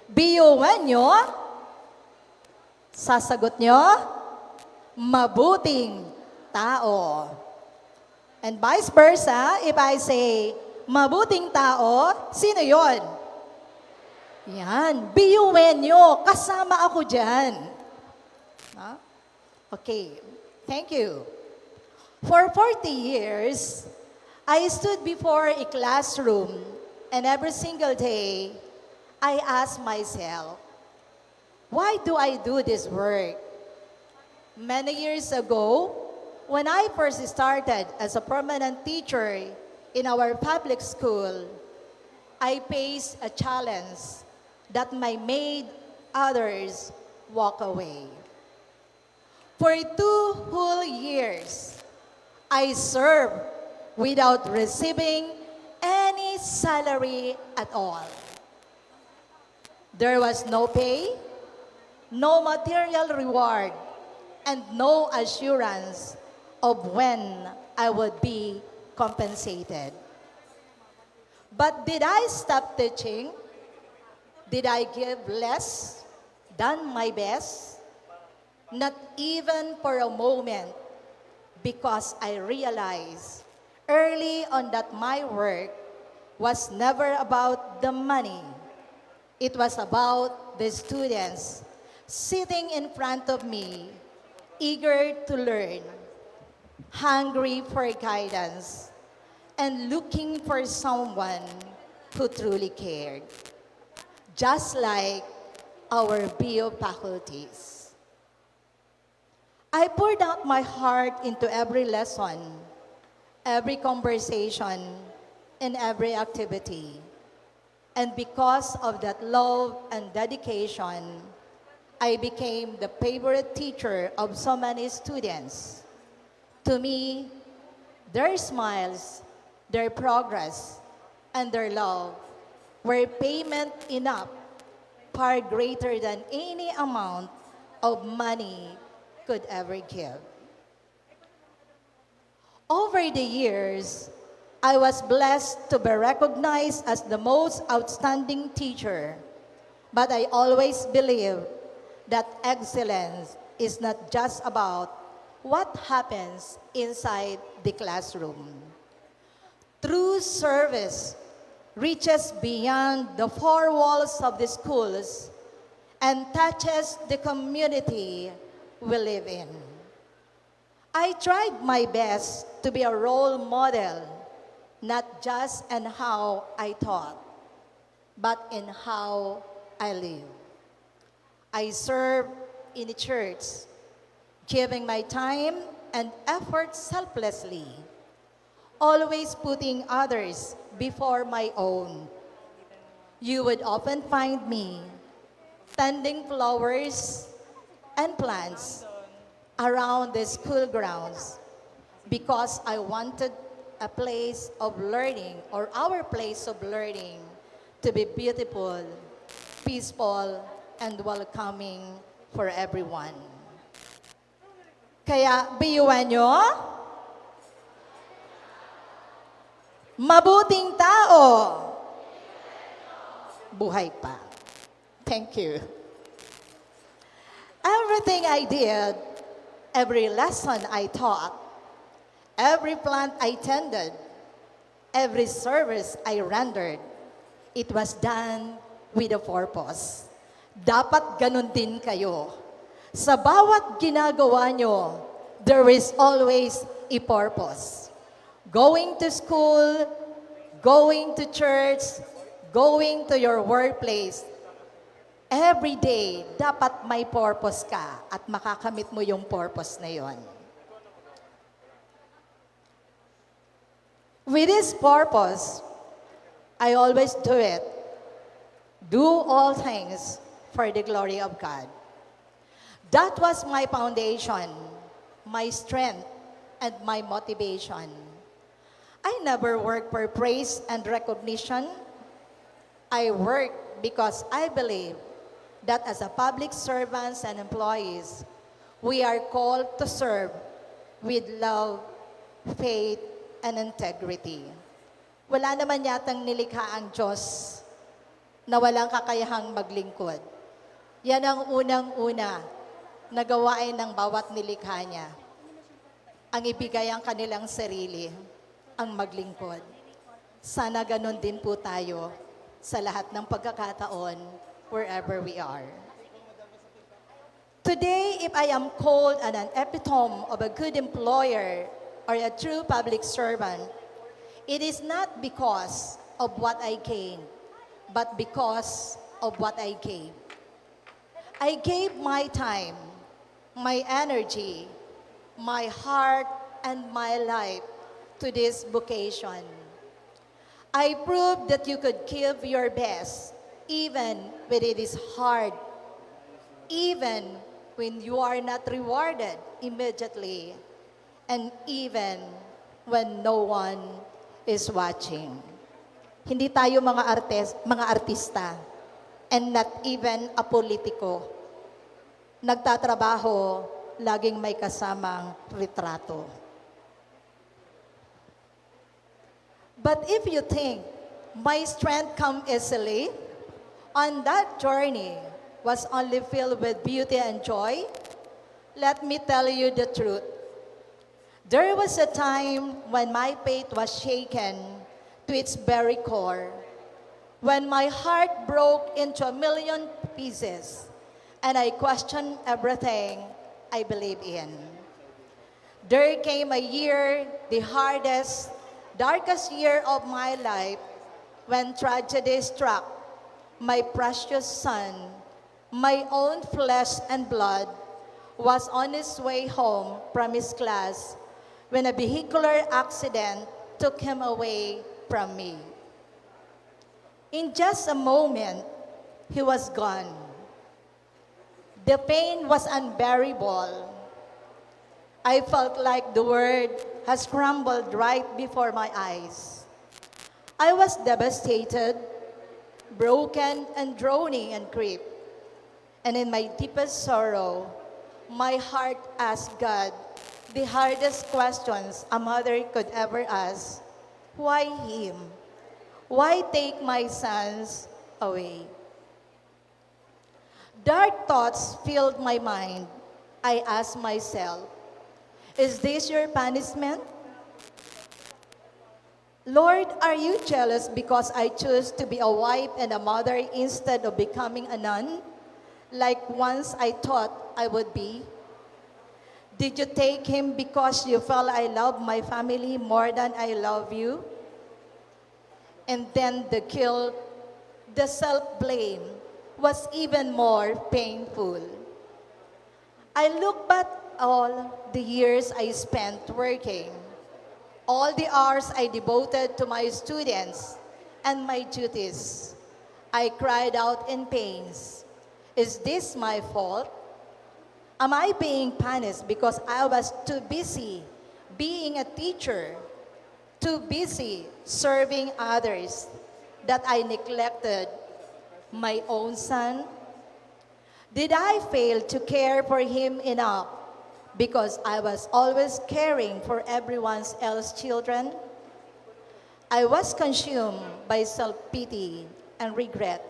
BUenyo, sasagot nyo, mabuting tao. And vice versa, if I say, mabuting tao, sino yon? Yan, BUenyo, kasama ako dyan. Huh? Okay, thank you. For 40 years, I stood before a classroom and every single day, I ask myself, why do I do this work? Many years ago, when I first started as a permanent teacher in our public school, I faced a challenge that made others walk away. For 2 whole years, I served without receiving any salary at all. There was no pay, no material reward, and no assurance of when I would be compensated. But did I stop teaching? Did I give less than my best? Not even for a moment, because I realized early on that my work was never about the money. It was about the students sitting in front of me, eager to learn, hungry for guidance, and looking for someone who truly cared. Just like our bio faculties. I poured out my heart into every lesson, every conversation, and every activity. And because of that love and dedication, I became the favorite teacher of so many students. To me, their smiles, their progress, and their love were payment enough, far greater than any amount of money could ever give. Over the years, I was blessed to be recognized as the most outstanding teacher, but I always believed that excellence is not just about what happens inside the classroom. True service reaches beyond the four walls of the schools and touches the community we live in. I tried my best to be a role model, not just in how I taught, but in how I live. I serve in the church, giving my time and effort selflessly, always putting others before my own. You would often find me tending flowers and plants around the school grounds because I wanted a place of learning, or our place of learning, to be beautiful, peaceful, and welcoming for everyone. Kaya, biyuan nyo, mabuting tao, buhay pa. Thank you. Everything I did, every lesson I taught, every plant I tended, every service I rendered, it was done with a purpose. Dapat ganun din kayo. Sa bawat ginagawa nyo, there is always a purpose. Going to school, going to church, going to your workplace, every day, dapat may purpose ka at makakamit mo yung purpose na yon. With this purpose, I always do it. Do all things for the glory of God. That was my foundation, my strength, and my motivation. I never worked for praise and recognition. I work because I believe that as a public servants and employees, we are called to serve with love, faith, and integrity. Wala naman yatang nilikha ang Diyos na walang kakayahang maglingkod. Yan ang unang-una na gawain ng bawat nilikha niya. Ang ibigay ang kanilang sarili, ang maglingkod. Sana ganun din po tayo sa lahat ng pagkakataon wherever we are. Today, if I am called an epitome of a good employer or a true public servant, it is not because of what I gained, but because of what I gave. I gave my time, my energy, my heart, and my life to this vocation. I proved that you could give your best even when it is hard, even when you are not rewarded immediately, and even when no one is watching. Hindi tayo mga artista, and not even a politiko. Nagtatrabaho, laging may kasamang retrato. But if you think my strength come easily, on that journey was only filled with beauty and joy, let me tell you the truth. There was a time when my faith was shaken to its very core, when my heart broke into a million pieces, and I questioned everything I believe in. There came a year, the hardest, darkest year of my life, when tragedy struck my precious son, my own flesh and blood, was on his way home from his class when a vehicular accident took him away from me. In just a moment, he was gone. The pain was unbearable. I felt like the world has crumbled right before my eyes. I was devastated, broken, and droning in grief. And in my deepest sorrow, my heart asked God the hardest questions a mother could ever ask. Why him? Why take my sons away? Dark thoughts filled my mind. I asked myself, is this your punishment? Lord, are you jealous because I choose to be a wife and a mother instead of becoming a nun, like once I thought I would be? Did you take him because you felt I love my family more than I love you? And then the guilt, the self-blame was even more painful. I look back all the years I spent working, all the hours I devoted to my students and my duties. I cried out in pains. Is this my fault? Am I being punished because I was too busy being a teacher, too busy serving others, that I neglected my own son? Did I fail to care for him enough because I was always caring for everyone else's children? I was consumed by self-pity and regret,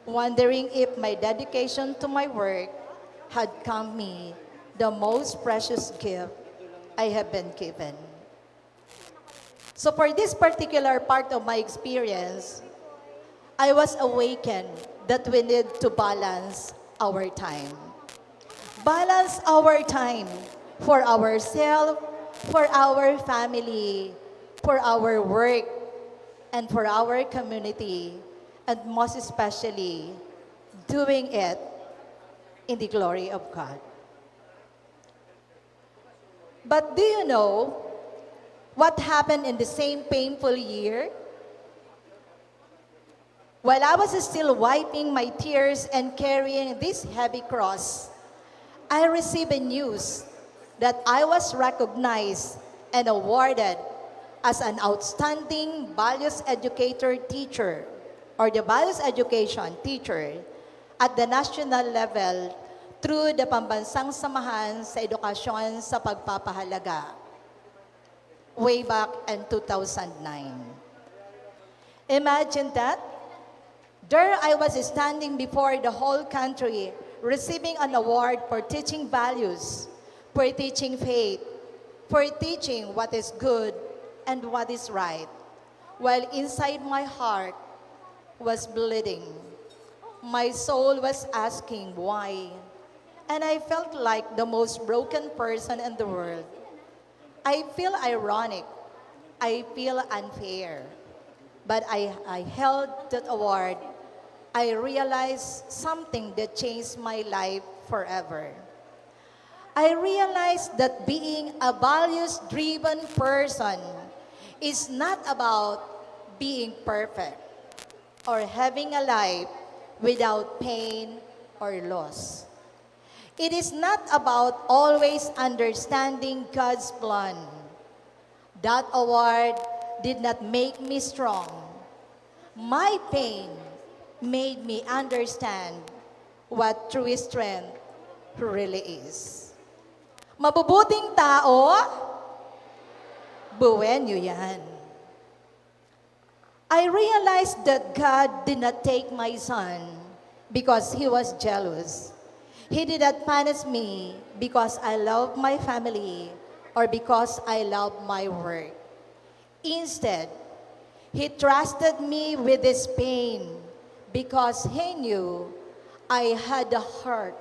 wondering if my dedication to my work had come me the most precious gift I have been given. So for this particular part of my experience, I was awakened that we need to balance our time. Balance our time for ourselves, for our family, for our work, and for our community, and most especially, doing it in the glory of God. But do you know what happened in the same painful year? While I was still wiping my tears and carrying this heavy cross, I received a news that I was recognized and awarded as an outstanding values educator teacher, or the values education teacher at the national level through the Pambansang Samahan sa Edukasyon sa Pagpapahalaga, way back in 2009. Imagine that. There I was standing before the whole country, receiving an award for teaching values, for teaching faith, for teaching what is good and what is right, while inside my heart was bleeding. My soul was asking why, and I felt like the most broken person in the world. I feel ironic. I feel unfair. But I held that award. I realized something that changed my life forever. I realized that being a values-driven person is not about being perfect or having a life without pain or loss. It is not about always understanding God's plan. That award did not make me strong. My pain made me understand what true strength really is. Mabubuting tao, buwenyo yan. I realized that God did not take my son because he was jealous. He did not punish me because I love my family or because I love my work. Instead, he trusted me with his pain because he knew I had a heart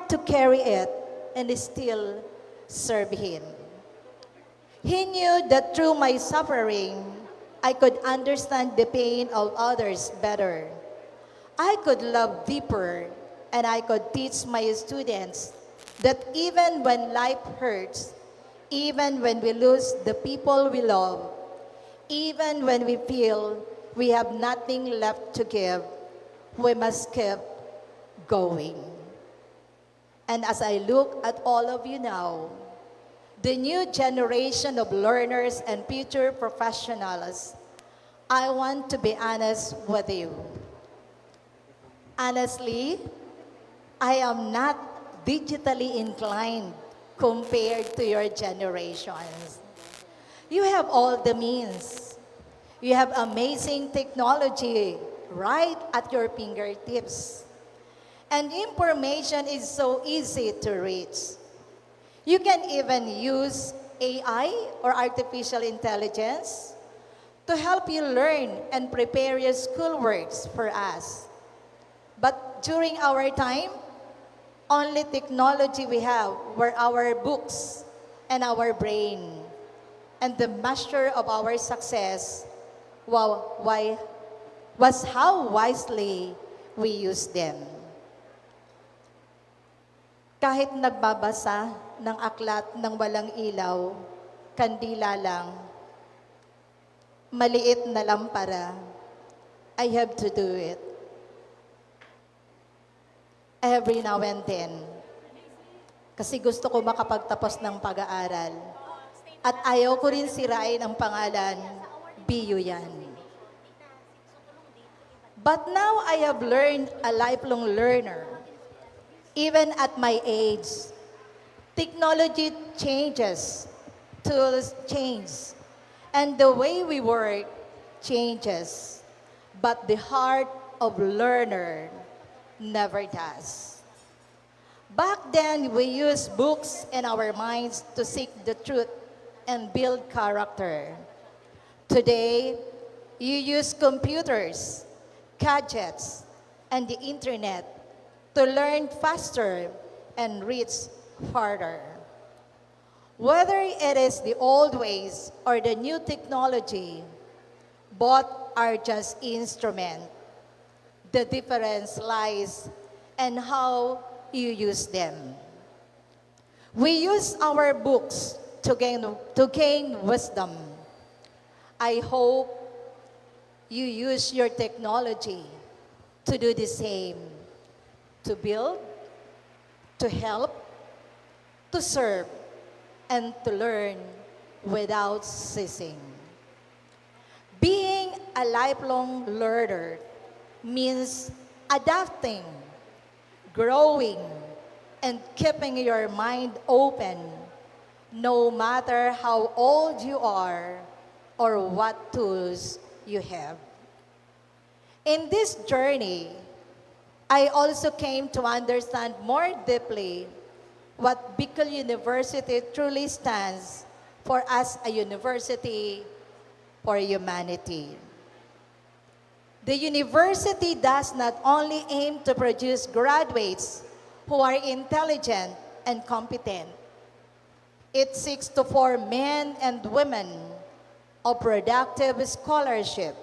to carry it and still serve him. He knew that through my suffering, I could understand the pain of others better. I could love deeper, and I could teach my students that even when life hurts, even when we lose the people we love, even when we feel we have nothing left to give, we must keep going. And as I look at all of you now, the new generation of learners and future professionals, I want to be honest with you. Honestly, I am not digitally inclined compared to your generations. You have all the means. You have amazing technology right at your fingertips. And information is so easy to reach. You can even use AI or artificial intelligence to help you learn and prepare your schoolworks for us. But during our time, only technology we have were our books and our brain. And the measure of our success was how wisely we use them. Kahit nagbabasa ng aklat ng walang ilaw, kandila lang, maliit na lampara, I have to do it. Every now and then. Kasi gusto ko makapagtapos ng pag-aaral. At ayaw ko rin sirain ang pangalan, BU yan. But now I have learned a lifelong learner. Even at my age, technology changes, tools change, and the way we work changes. But the heart of learner never does. Back then, we used books and our minds to seek the truth and build character. Today, you use computers, gadgets, and the internet to learn faster and reach farther. Whether it is the old ways or the new technology, both are just instruments. The difference lies in how you use them. We use our books to gain wisdom. I hope you use your technology to do the same, to build, to help, to serve, and to learn without ceasing. Being a lifelong learner means adapting, growing, and keeping your mind open, no matter how old you are or what tools you have. In this journey, I also came to understand more deeply what Bicol University truly stands for as a university for humanity. The university does not only aim to produce graduates who are intelligent and competent. It seeks to form men and women of productive scholarship,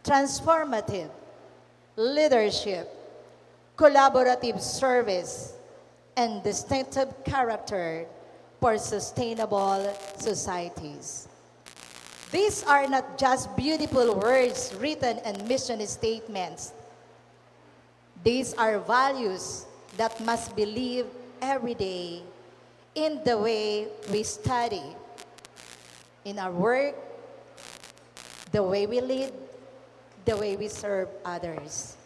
transformative leadership, collaborative service, and distinctive character for sustainable societies. These are not just beautiful words written in mission statements. These are values that must be lived every day in the way we study, in our work, the way we lead, the way we serve others.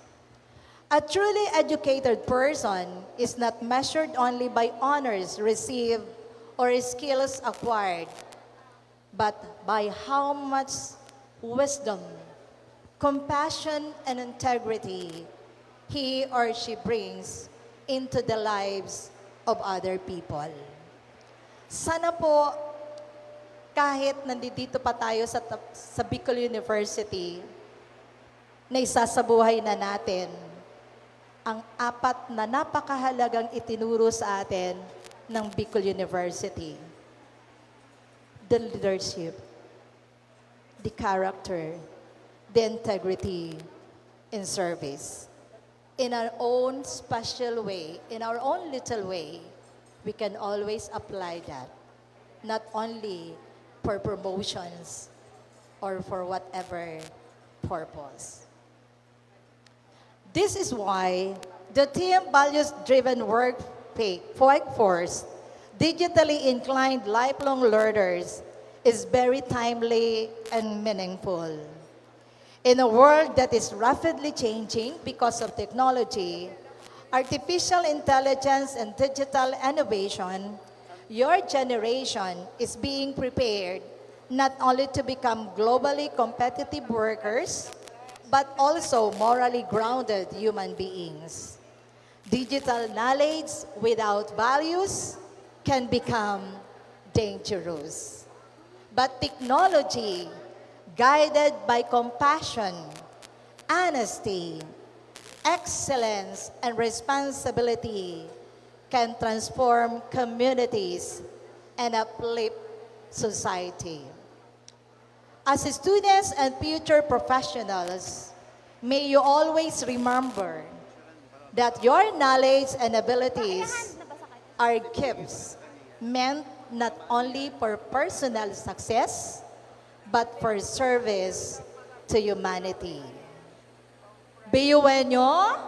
A truly educated person is not measured only by honors received or skills acquired, but by how much wisdom, compassion, and integrity he or she brings into the lives of other people. Sana po, kahit nandito pa tayo sa Bicol University, na isasabuhay na natin ang apat na napakahalagang itinuro sa atin ng Bicol University. The leadership, the character, the integrity, and service. In our own special way, in our own little way, we can always apply that. Not only for promotions or for whatever purpose. This is why the team values-driven workforce, digitally inclined lifelong learners, is very timely and meaningful. In a world that is rapidly changing because of technology, artificial intelligence, and digital innovation, your generation is being prepared not only to become globally competitive workers, but also morally grounded human beings. Digital knowledge without values can become dangerous. But technology, guided by compassion, honesty, excellence, and responsibility, can transform communities and uplift society. As students and future professionals, may you always remember that your knowledge and abilities are gifts meant not only for personal success, but for service to humanity. Biyuwenyo,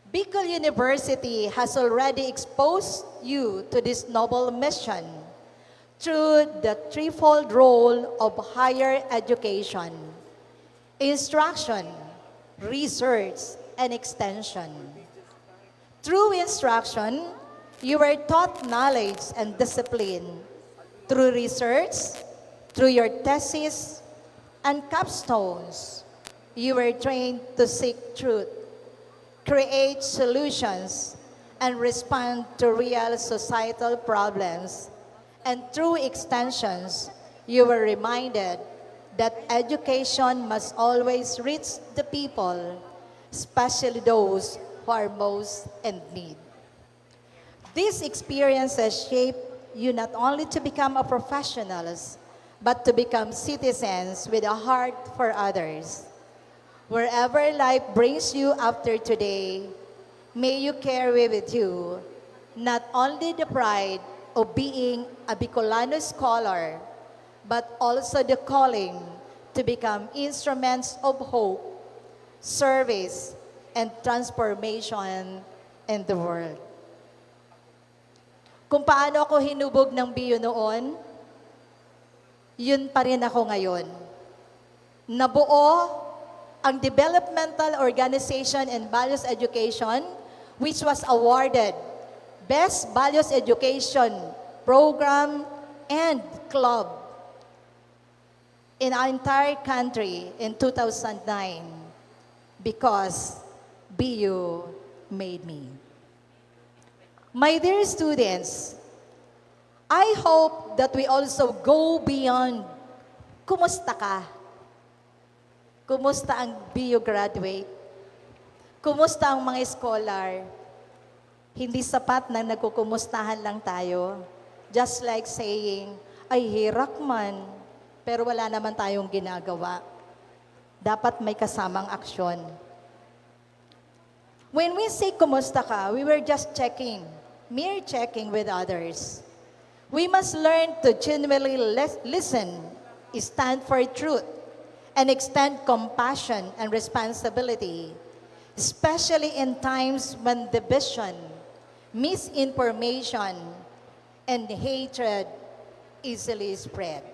Bicol University has already exposed you to this noble mission through the threefold role of higher education, instruction, research, and extension. Through instruction, you were taught knowledge and discipline. Through research, through your thesis and capstones, you were trained to seek truth, create solutions, and respond to real societal problems. And through extensions, you were reminded that education must always reach the people, especially those who are most in need. These experiences shape you not only to become a professionals, but to become citizens with a heart for others. Wherever life brings you after today, may you carry with you not only the pride of being a Bicolano scholar, but also the calling to become instruments of hope, service, and transformation in the world. Kung paano ako hinubog ng BU noon, yun pa rin ako ngayon. Nabuo ang Developmental Organization and Values Education, which was awarded Best Values Education Program and Club in our entire country in 2009 because BU made me. My dear students, I hope that we also go beyond kumusta ka? Kumusta ang BU graduate? Kumusta ang mga scholar? Hindi sapat na nagkukumustahan lang tayo. Just like saying, ay hirak man, pero wala naman tayong ginagawa. Dapat may kasamang aksyon. When we say kumusta ka, we were just checking, mere checking with others. We must learn to genuinely listen, stand for truth, and extend compassion and responsibility, especially in times when division, misinformation, and hatred easily spread.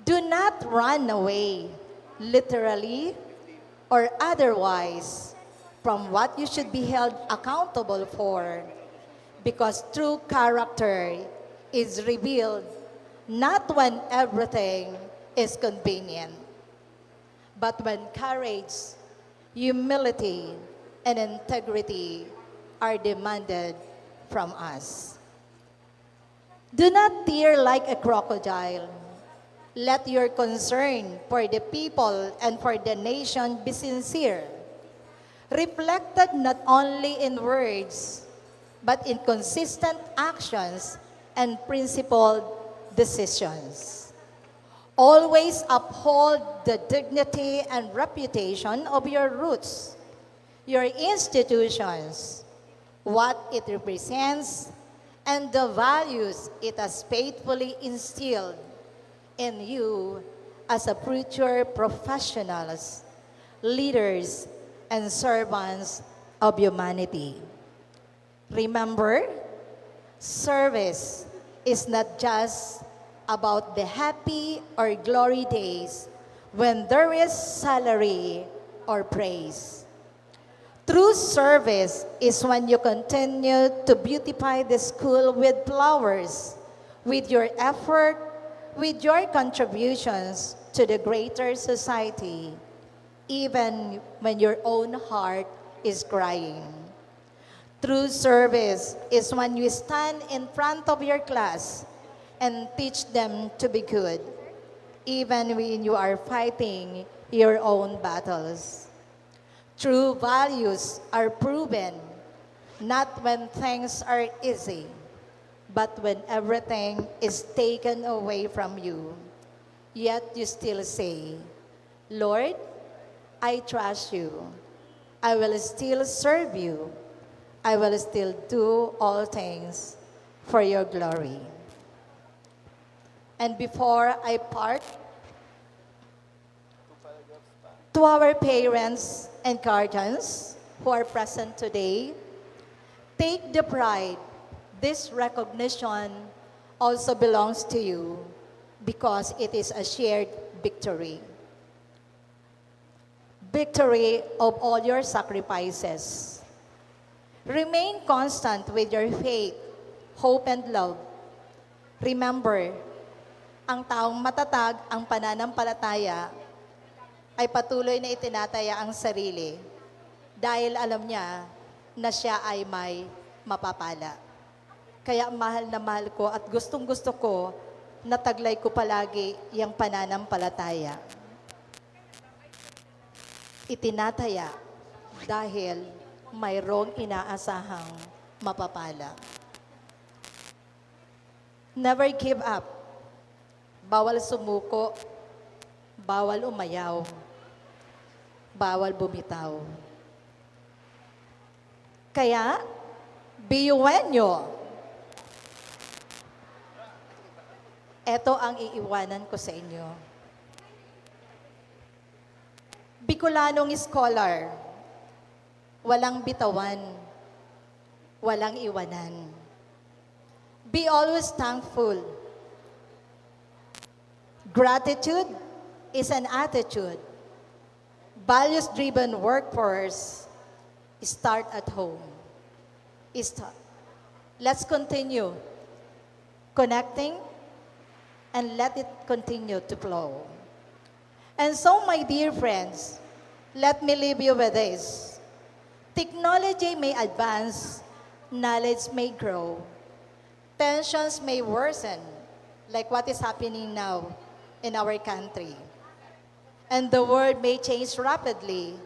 Do not run away, literally or otherwise, from what you should be held accountable for, because true character is revealed not when everything is convenient, but when courage, humility, and integrity are demanded from us. Do not tear like a crocodile. Let your concern for the people and for the nation be sincere, reflected not only in words, but in consistent actions and principled decisions. Always uphold the dignity and reputation of your roots, your institutions, what it represents, and the values it has faithfully instilled in you as a future professionals, leaders, and servants of humanity. Remember, service is not just about the happy or glory days when there is salary or praise. True service is when you continue to beautify the school with flowers, with your effort, with your contributions to the greater society, even when your own heart is crying. True service is when you stand in front of your class and teach them to be good, even when you are fighting your own battles. True values are proven not when things are easy, but when everything is taken away from you. Yet you still say, Lord, I trust you. I will still serve you. I will still do all things for your glory. And before I part, to our parents and guardians who are present today, take the pride. This recognition also belongs to you because it is a shared victory. Victory of all your sacrifices. Remain constant with your faith, hope, and love. Remember, ang taong matatag ang pananampalataya ay patuloy na itinataya ang sarili dahil alam niya na siya ay may mapapala. Kaya mahal na mahal ko at gustong-gusto ko na taglay ko palagi yung pananampalataya. Itinataya dahil mayroong inaasahang mapapala. Never give up. Bawal sumuko, bawal umayaw, bawal bumitaw. Kaya, biyuwenyo. Ito ang iiwanan ko sa inyo. Bicolanong scholar, walang bitawan, walang iwanan. Be always thankful. Gratitude is an attitude. Values-driven workforce start at home. Let's continue connecting and let it continue to flow. And so, my dear friends, let me leave you with this. Technology may advance, knowledge may grow, tensions may worsen, like what is happening now in our country. And the world may change rapidly,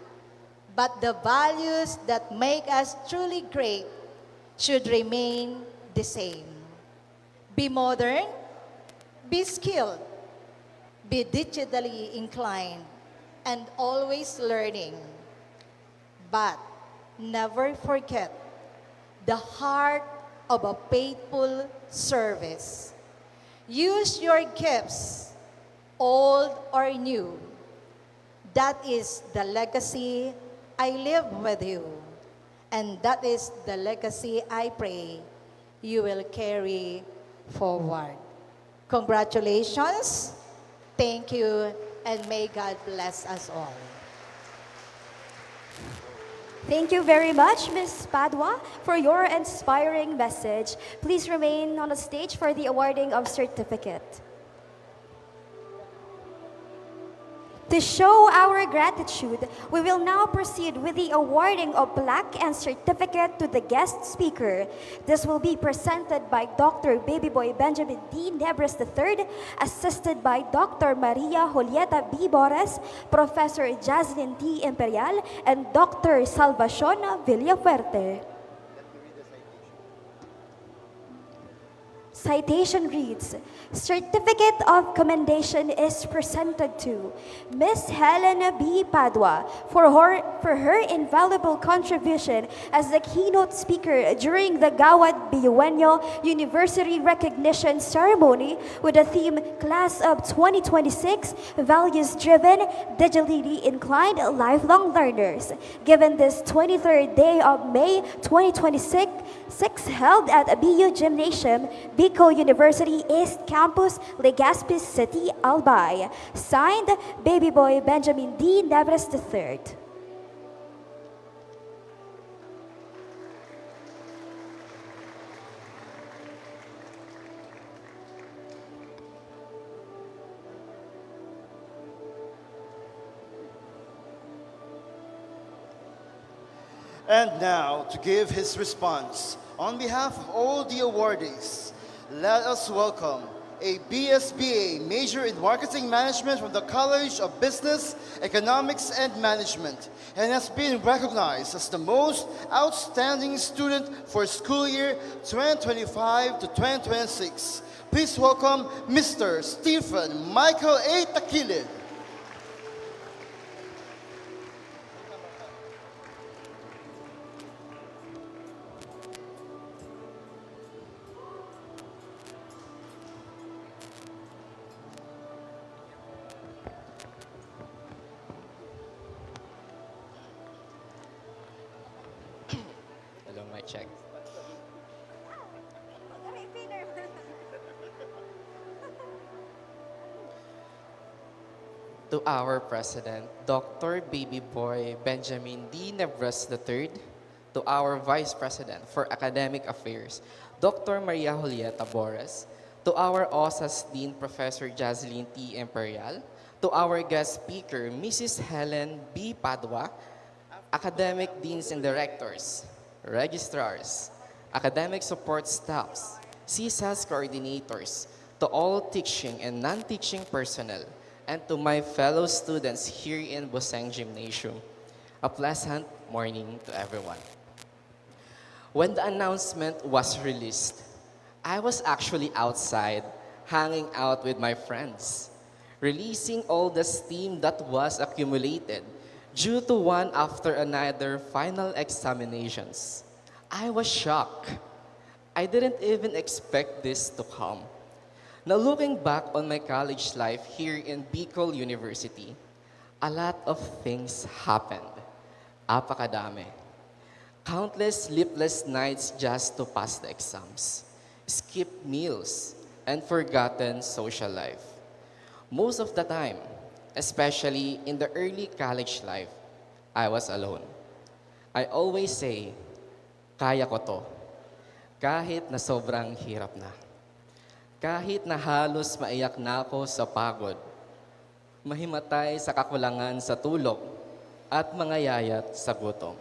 but the values that make us truly great should remain the same. Be modern, be skilled, be digitally inclined, and always learning. But never forget the heart of a faithful service. Use your gifts, old or new. That is the legacy I live with you. And that is the legacy I pray you will carry forward. Congratulations. Thank you, and may God bless us all. Thank you very much, Ms. Padua, for your inspiring message. Please remain on the stage for the awarding of certificate. To show our gratitude, we will now proceed with the awarding of plaque and certificate to the guest speaker. This will be presented by Dr. Babyboy Benjamin D. Nebres III, assisted by Dr. Maria Julieta B. Bores, Professor Jaslyn T. Imperial, and Dr. Salvacion Villafuerte. Citation reads, Certificate of Commendation is presented to Ms. Helena B. Padua for her invaluable contribution as the keynote speaker during the Gawad Biuenyo University Recognition Ceremony with the theme Class of 2026 Values-Driven, Digitally Inclined Lifelong Learners, given this 23rd day of May 2026, held at BU Gymnasium, Bicol University East Campus, Legazpi City, Albay. Signed, Babyboy Benjamin D. Nebres III. And now, to give his response, on behalf of all the awardees, let us welcome a BSBA major in Marketing Management from the College of Business, Economics, and Management, and has been recognized as the most outstanding student for school year 2025 to 2026. Please welcome Mr. Stephen Michael A. Takilid. Hello, mic check. To our President, Dr. Babyboy Benjamin D. Nebres III, to our Vice President for Academic Affairs, Dr. Maria Julieta Bores, to our OSAS Dean, Professor Jaslyn T. Imperial, to our guest speaker, Mrs. Helen B. Padua, academic deans and directors, registrars, academic support staffs, CSAS coordinators, to all teaching and non-teaching personnel, and to my fellow students here in Buseng Gymnasium. A pleasant morning to everyone. When the announcement was released, I was actually outside, hanging out with my friends, releasing all the steam that was accumulated due to one after another final examinations. I was shocked. I didn't even expect this to come. Now looking back on my college life here in Bicol University, a lot of things happened. Apakadami. Countless sleepless nights just to pass the exams, skipped meals, and forgotten social life. Most of the time, especially in the early college life, I was alone. I always say, kaya ko to, kahit na sobrang hirap na. Kahit na halos maiyak na ako sa pagod, mahimatay sa kakulangan sa tulog, at mangayayat sa gutom.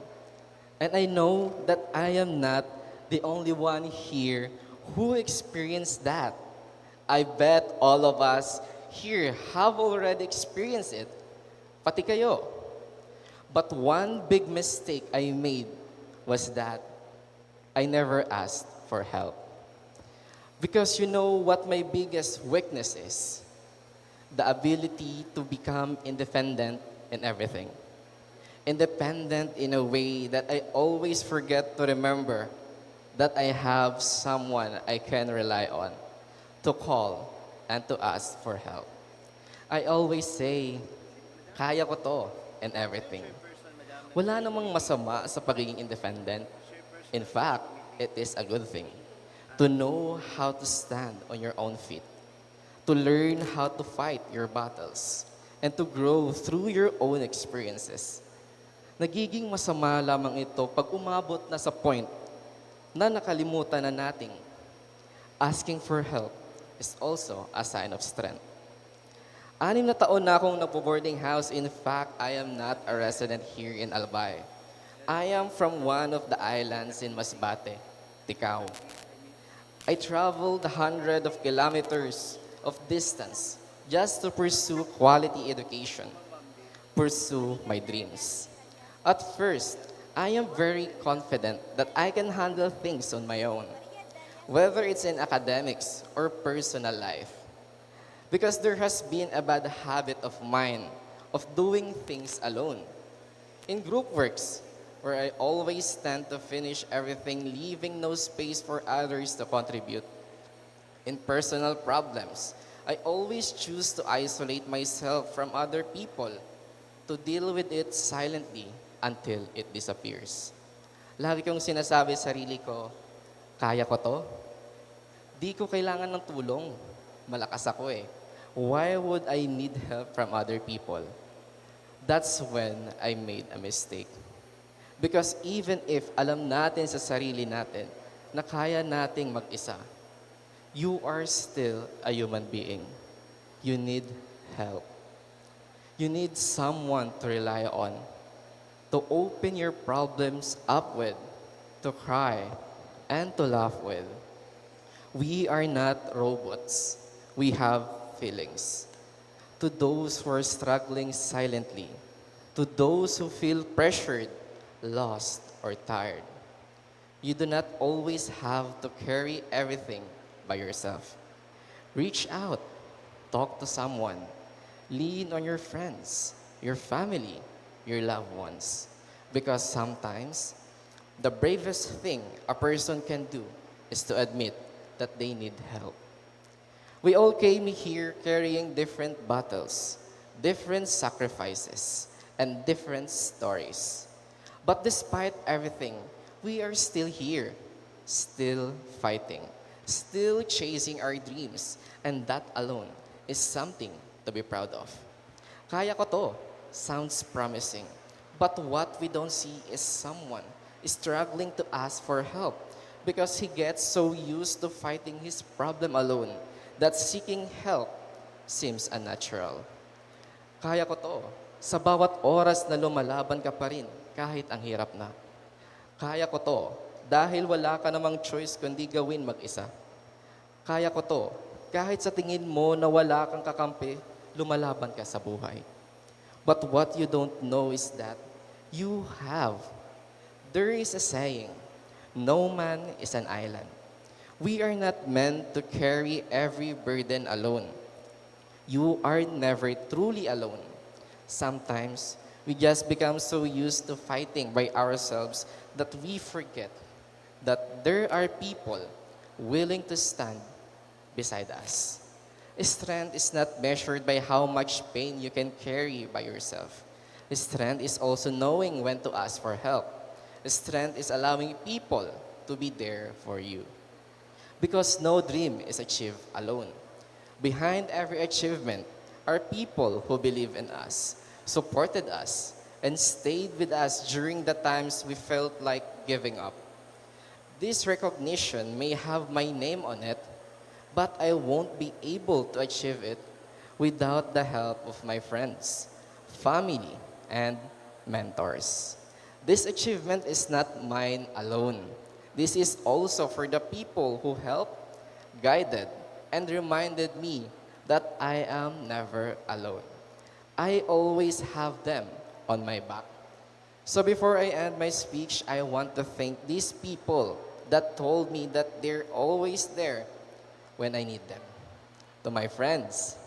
And I know that I am not the only one here who experienced that. I bet all of us here have already experienced it. Pati kayo. But one big mistake I made was that I never asked for help. Because you know what my biggest weakness is? The ability to become independent in everything. Independent in a way that I always forget to remember that I have someone I can rely on, to call and to ask for help. I always say, kaya ko to and everything. Wala namang masama sa pagiging independent. In fact, it is a good thing to know how to stand on your own feet, to learn how to fight your battles, and to grow through your own experiences. Nagiging masama lamang ito pag umabot na sa point na nakalimutan na nating asking for help is also a sign of strength. 6 na taon na akong nagpo-boarding house. In fact, I am not a resident here in Albay. I am from one of the islands in Masbate, Ticao. I traveled hundreds of kilometers of distance just to pursue quality education, pursue my dreams. At first, I am very confident that I can handle things on my own, whether it's in academics or personal life. Because there has been a bad habit of mine of doing things alone. In group works, where I always tend to finish everything, leaving no space for others to contribute. In personal problems, I always choose to isolate myself from other people, to deal with it silently until it disappears. Lagi kong sinasabi sa sarili ko, kaya ko to? Di ko kailangan ng tulong. Malakas ako eh. Why would I need help from other people? That's when I made a mistake. Because even if alam natin sa sarili natin na kaya nating mag-isa, you are still a human being. You need help. You need someone to rely on, to open your problems up with, to cry, and to laugh with. We are not robots. We have feelings. To those who are struggling silently, to those who feel pressured, lost, or tired, you do not always have to carry everything by yourself. Reach out, talk to someone, lean on your friends, your family, your loved ones. Because sometimes, the bravest thing a person can do is to admit that they need help. We all came here carrying different battles, different sacrifices, and different stories. But despite everything, we are still here, still fighting, still chasing our dreams, and that alone is something to be proud of. Kaya ko to sounds promising, but what we don't see is someone struggling to ask for help because he gets so used to fighting his problem alone that seeking help seems unnatural. Kaya ko to sa bawat oras na lumalaban ka pa rin kahit ang hirap na. Kaya ko to dahil wala ka namang choice kundi gawin mag-isa. Kaya ko to kahit sa tingin mo na wala kang kakampi, lumalaban ka sa buhay. But what you don't know is that you have. There is a saying, no man is an island. We are not meant to carry every burden alone. You are never truly alone. Sometimes, we just become so used to fighting by ourselves that we forget that there are people willing to stand beside us. Strength is not measured by how much pain you can carry by yourself. Strength is also knowing when to ask for help. Strength is allowing people to be there for you. Because no dream is achieved alone. Behind every achievement are people who believe in us, supported us, and stayed with us during the times we felt like giving up. This recognition may have my name on it, but I won't be able to achieve it without the help of my friends, family, and mentors. This achievement is not mine alone. This is also for the people who helped, guided, and reminded me that I am never alone. I always have them on my back. So before I end my speech, I want to thank these people that told me that they're always there when I need them. To my friends,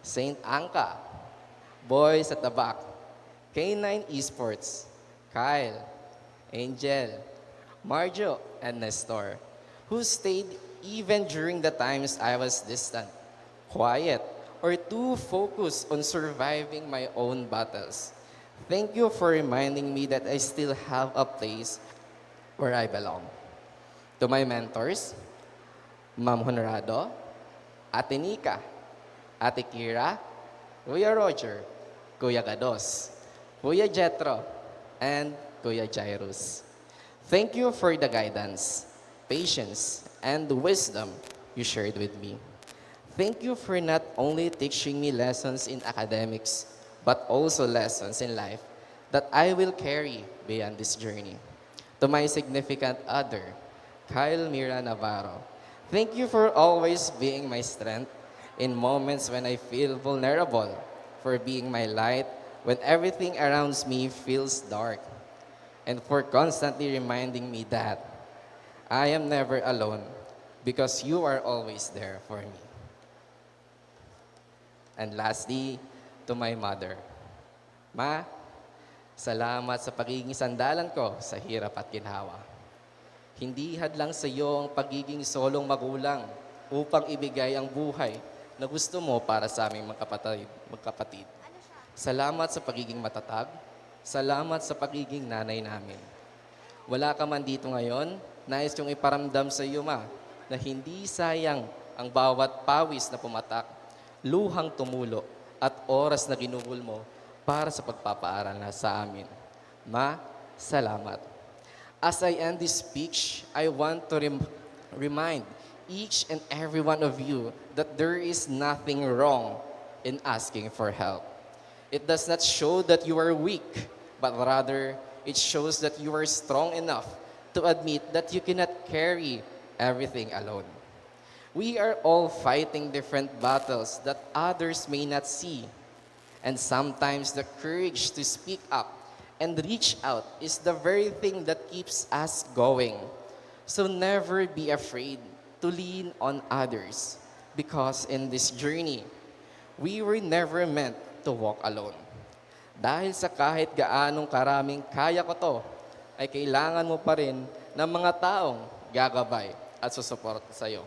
Saint Anka, Boys at the Back, K9 Esports, Kyle, Angel, Marjo, and Nestor, who stayed even during the times I was distant, quiet, or too focused on surviving my own battles. Thank you for reminding me that I still have a place where I belong. To my mentors, Ma'am Honorado, Ate Nika, Ate Kira, Kuya Roger, Kuya Gados, Kuya Jetro, and Kuya Jairus. Thank you for the guidance, patience, and wisdom you shared with me. Thank you for not only teaching me lessons in academics, but also lessons in life that I will carry beyond this journey. To my significant other, Kyle Mira Navarro, thank you for always being my strength in moments when I feel vulnerable, for being my light when everything around me feels dark, and for constantly reminding me that I am never alone because you are always there for me. And lastly, to my mother. Ma, salamat sa pagiging sandalan ko sa hirap at ginhawa. Hindi hadlang sa iyo ang pagiging solong magulang upang ibigay ang buhay na gusto mo para sa aming magkapatid. Salamat sa pagiging matatag. Salamat sa pagiging nanay namin. Wala ka man dito ngayon, nais kong iparamdam sa iyo, Ma, na hindi sayang ang bawat pawis na pumatak, luhang tumulo, at oras na ginugol mo para sa pagpapaaral na sa amin. Ma, salamat. As I end this speech, I want to remind each and every one of you that there is nothing wrong in asking for help. It does not show that you are weak, but rather it shows that you are strong enough to admit that you cannot carry everything alone. We are all fighting different battles that others may not see. And sometimes the courage to speak up and reach out is the very thing that keeps us going. So never be afraid to lean on others, because in this journey, we were never meant to walk alone. Dahil sa kahit gaanong karaming kaya ko to, ay kailangan mo pa rin ng mga taong gagabay at susuporta sa iyo.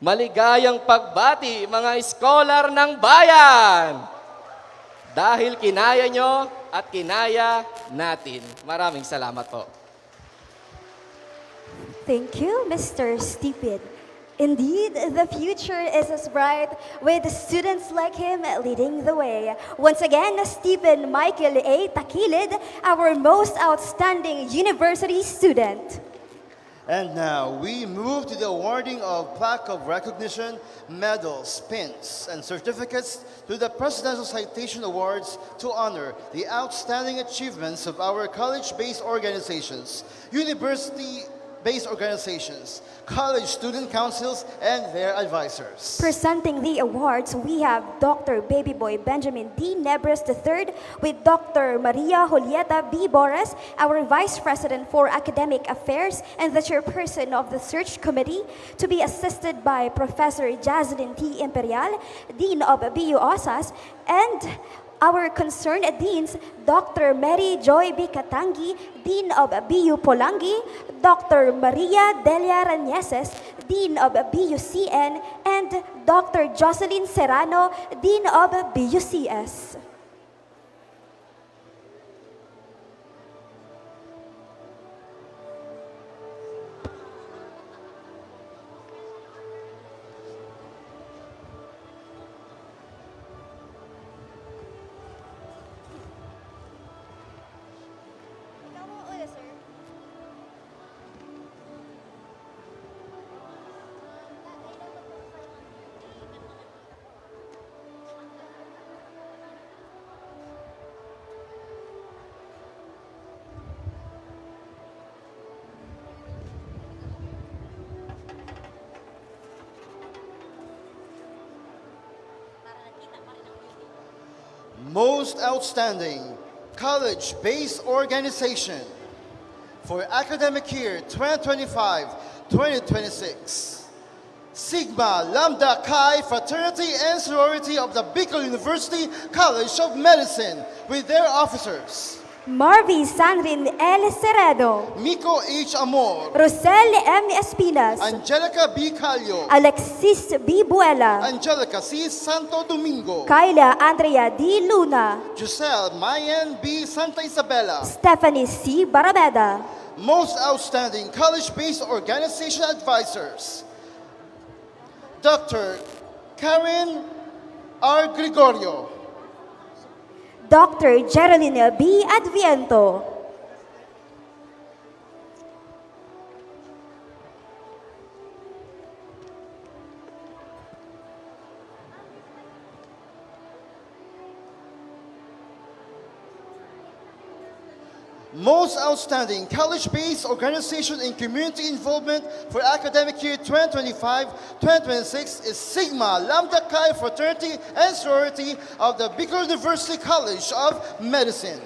Maligayang pagbati, mga scholar ng bayan! Dahil kinaya nyo at kinaya natin. Maraming salamat po. Thank you, Mr. Stupid. Indeed, the future is as bright with students like him leading the way. Once again, Stephen Michael A. Takilid, our most outstanding university student. And now we move to the awarding of plaque of recognition, medals, pins, and certificates to the Presidential Citation Awards to honor the outstanding achievements of our college-based organizations, university-based organizations, college student councils, and their advisors. Presenting the awards, we have Dr. Babyboy Benjamin D. Nebres III with Dr. Maria Julieta B. Boras, our Vice President for Academic Affairs and the Chairperson of the Search Committee, to be assisted by Professor Jaslyn T. Imperial, Dean of BU Osas, and our concerned deans, Dr. Mary Joy B. Katangi, Dean of BU Polangi, Dr. Maria Delia Ranieses, Dean of BUCN, and Dr. Jocelyn Serrano, Dean of BUCS. Most Outstanding College-Based Organization for academic year 2025-2026. Sigma Lambda Chi Fraternity and Sorority of the Bicol University College of Medicine with their officers. Marvy Sandrin L. Ceredo, Miko H. Amor, Rosel M. Espinas, Angelica B. Calio, Alexis B. Buela, Angelica C. Santo Domingo, Kyla Andrea D. Luna, Giselle Mayan B. Santa Isabela. Stephanie C. Barabeda. Most Outstanding College-Based Organization Advisors. Dr. Karen R. Gregorio. Dr. Geraldine B. Adviento. Most outstanding college-based organization in community involvement for academic year 2025-2026 is Sigma Lambda Chi Fraternity and Sorority of the Bicol University College of Medicine.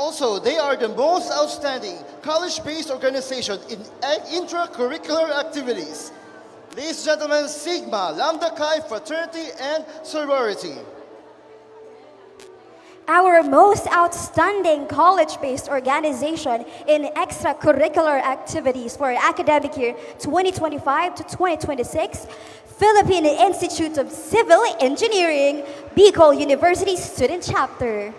Also, they are the most outstanding college-based organization in intracurricular activities. Ladies and gentlemen, Sigma Lambda Chi Fraternity and Sorority. Our most outstanding college-based organization in extracurricular activities for academic year 2025 to 2026, Philippine Institute of Civil Engineering, Bicol University Student Chapter.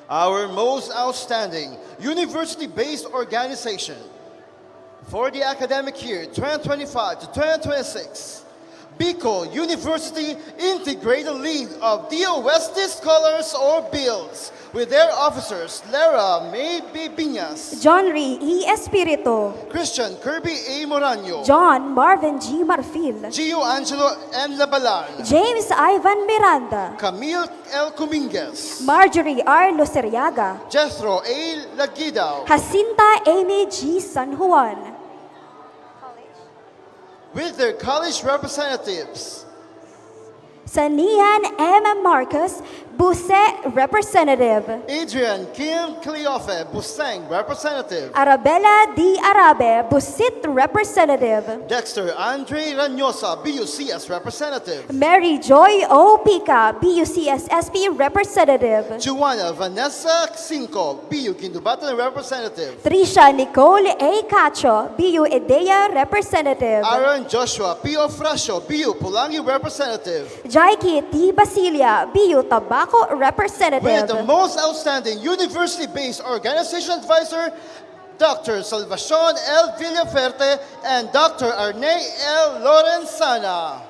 Our most outstanding university-based organization for the academic year 2025 to 2026, Bicol University Integrated League of DOST Scholars or BILS, with their officers Lara May B. Biñas, John Ree E. Espiritu, Christian Kirby A. Moraño, John Marvin G. Marfil, Gio Angelo M. Labalan, James Ivan Miranda, Camille L. Cominguez, Marjorie R. Luceriaga, Jethro A. Lagidao, Jacinta Amy G. San Juan, with their college representatives Sanihan M. Marcos, Buse Representative, Adrian Kim Cleofe, Busang Representative, Arabella D. Arabe, Busit Representative, Dexter Andre Ranyosa, BUCS Representative, Mary Joy O. Pica, BUCS SP Representative, Juana Vanessa Cinco, BU Guindubatan Representative, Trisha Nicole A. Cacho, BU Edea Representative, Aaron Joshua P. Ofracio, BU Pulangi Representative, Jaiki T. Basilia, BU Tabaco Representative, with the most outstanding university-based organization advisor, Dr. Salvacion L. Villaferte and Dr. Arne L. Lorenzana.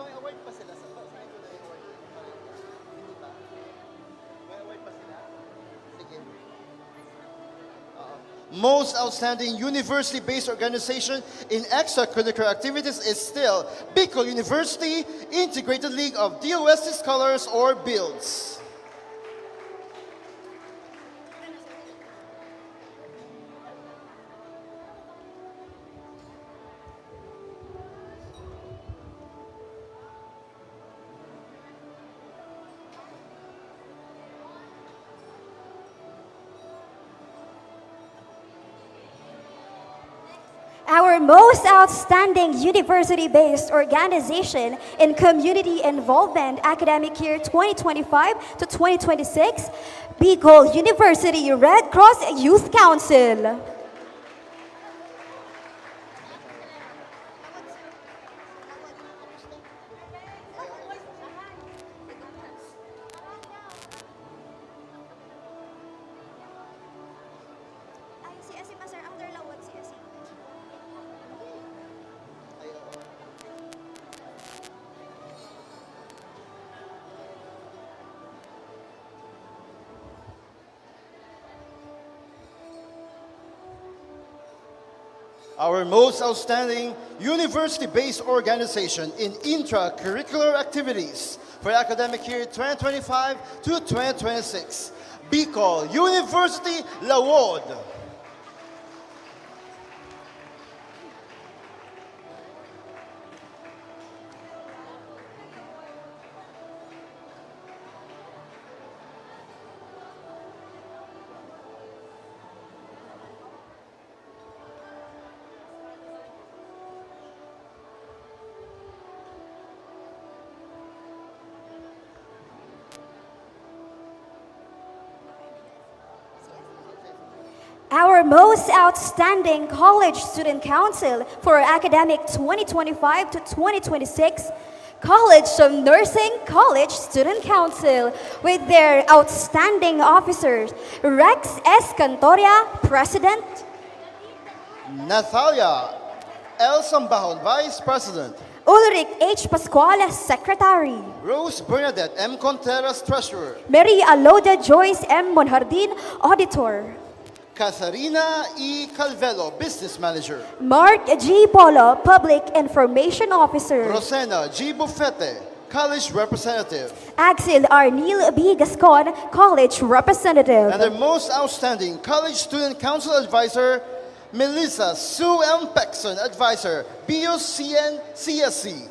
May award pa sila sa award. Hindi ba? May award pa sila? Sige. Most outstanding university-based organization in extracurricular activities is still Bicol University Integrated League of DOST Scholars or BILS. Our most outstanding university-based organization in community involvement academic year 2025 to 2026, Bicol University Red Cross Youth Council. Our most outstanding university-based organization in intra-curricular activities for academic year 2025 to 2026. Bicol University Lawod. Our most outstanding College Student Council for academic 2025 to 2026, College of Nursing College Student Council, with their outstanding officers, Rex S. Cantoria, President, Natalia L. Sambahon, Vice President. Ulrich H. Pascual, Secretary, Rose Bernadette M. Contreras, Treasurer. Mary Aloda Joyce M. Monjardin, Auditor, Catharina E. Calvelo, Business Manager. Mark G. Polo, Public Information Officer, Rosena G. Bufete, College Representative. Axel R. Neil B. Gascon, College Representative, And the most outstanding College Student Council Advisor, Melissa Sue M. Pexon, Advisor, BUCN CSC.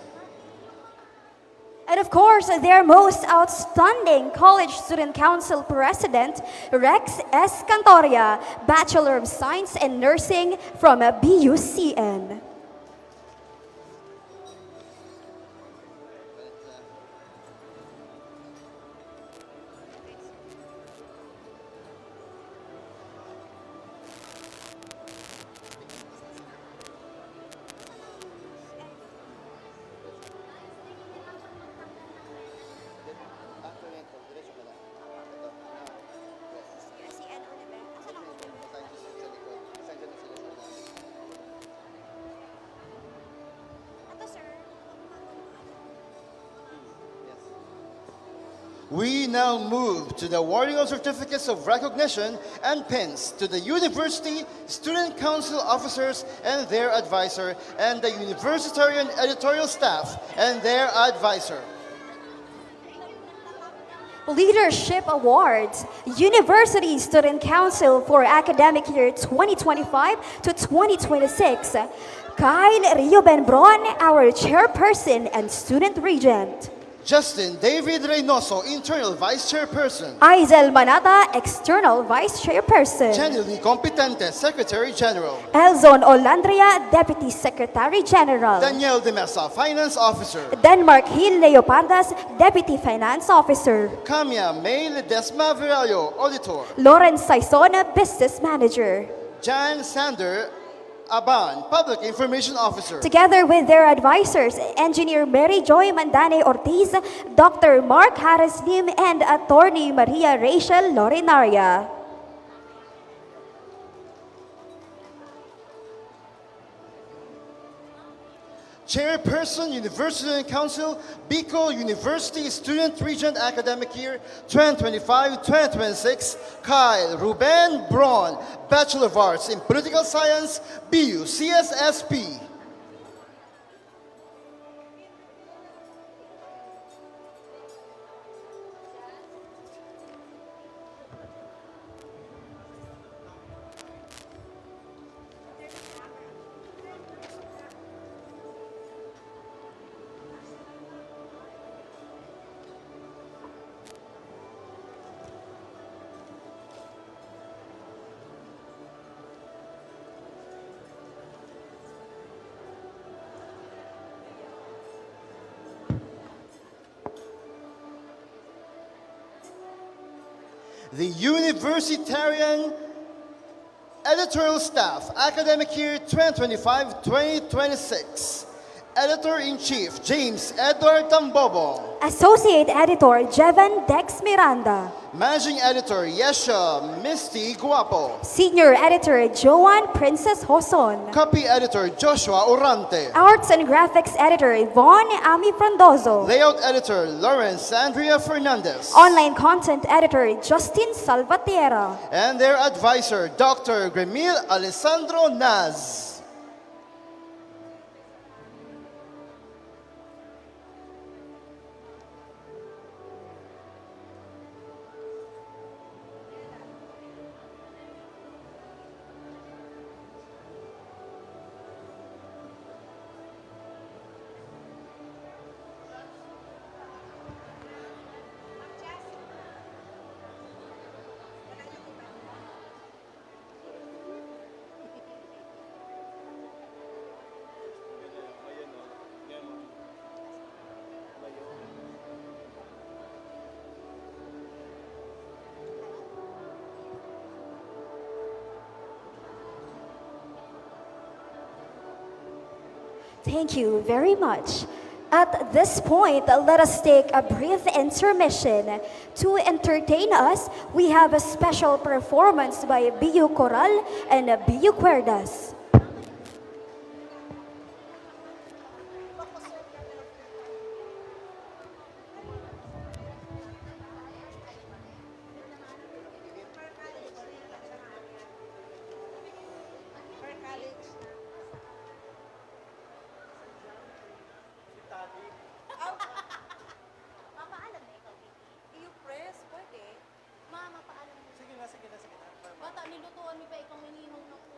and of course, their most outstanding College Student Council President, Rex S. Cantoria, Bachelor of Science in Nursing from BUCN. We now move to the awarding of certificates of recognition and pins to the University Student Council officers and their advisor, and the Universitarian editorial staff and their advisor. Leadership Awards, University Student Council for academic year 2025 to 2026. Kyle Rio Benbron, our chairperson and student regent. Justin David Reynoso, Internal Vice Chairperson. Aizel Manata, external vice chairperson. Jenny Lee Competente, Secretary General. Elzon Olandria, deputy secretary general. Daniel De Mesa, Finance Officer. Denmark Hill Leopardas, deputy finance officer. Camia May Ledesma Virallo, Auditor. Lawrence Saison, business manager. Jan Sander Aban, Public Information Officer. Together with their advisors, Engineer Mary Joy Mandane Ortiz, Dr. Mark Harris Lim, and Attorney Maria Rachel Lorinaria. Chairperson, University and Council, Bicol University Student Regent Academic Year 2025-2026, Kyle Ruben Braun, Bachelor of Arts in Political Science, BU CSSP. The Universitarian Editorial Staff, Academic Year 2025-2026. Editor-in-Chief, James Edward Tambobo. Associate Editor, Jevan Dex Miranda. Managing Editor, Yesha Misty Guapo. Senior Editor, Joan Princess Hoson. Copy Editor, Joshua Orante. Arts and Graphics Editor, Yvonne Ami Frondozo. Layout Editor, Lawrence Andrea Fernandez. Online Content Editor, Justin Salvatierra. And their advisor, Dr. Gremil Alessandro Naz. Thank you very much. At this point, let us take a brief intermission. To entertain us, we have a special performance by BU Coral and BU Cuerdas. Mama, paalam mo. Sige na. Bata, nilutuan mi pa ikaw minihong na po.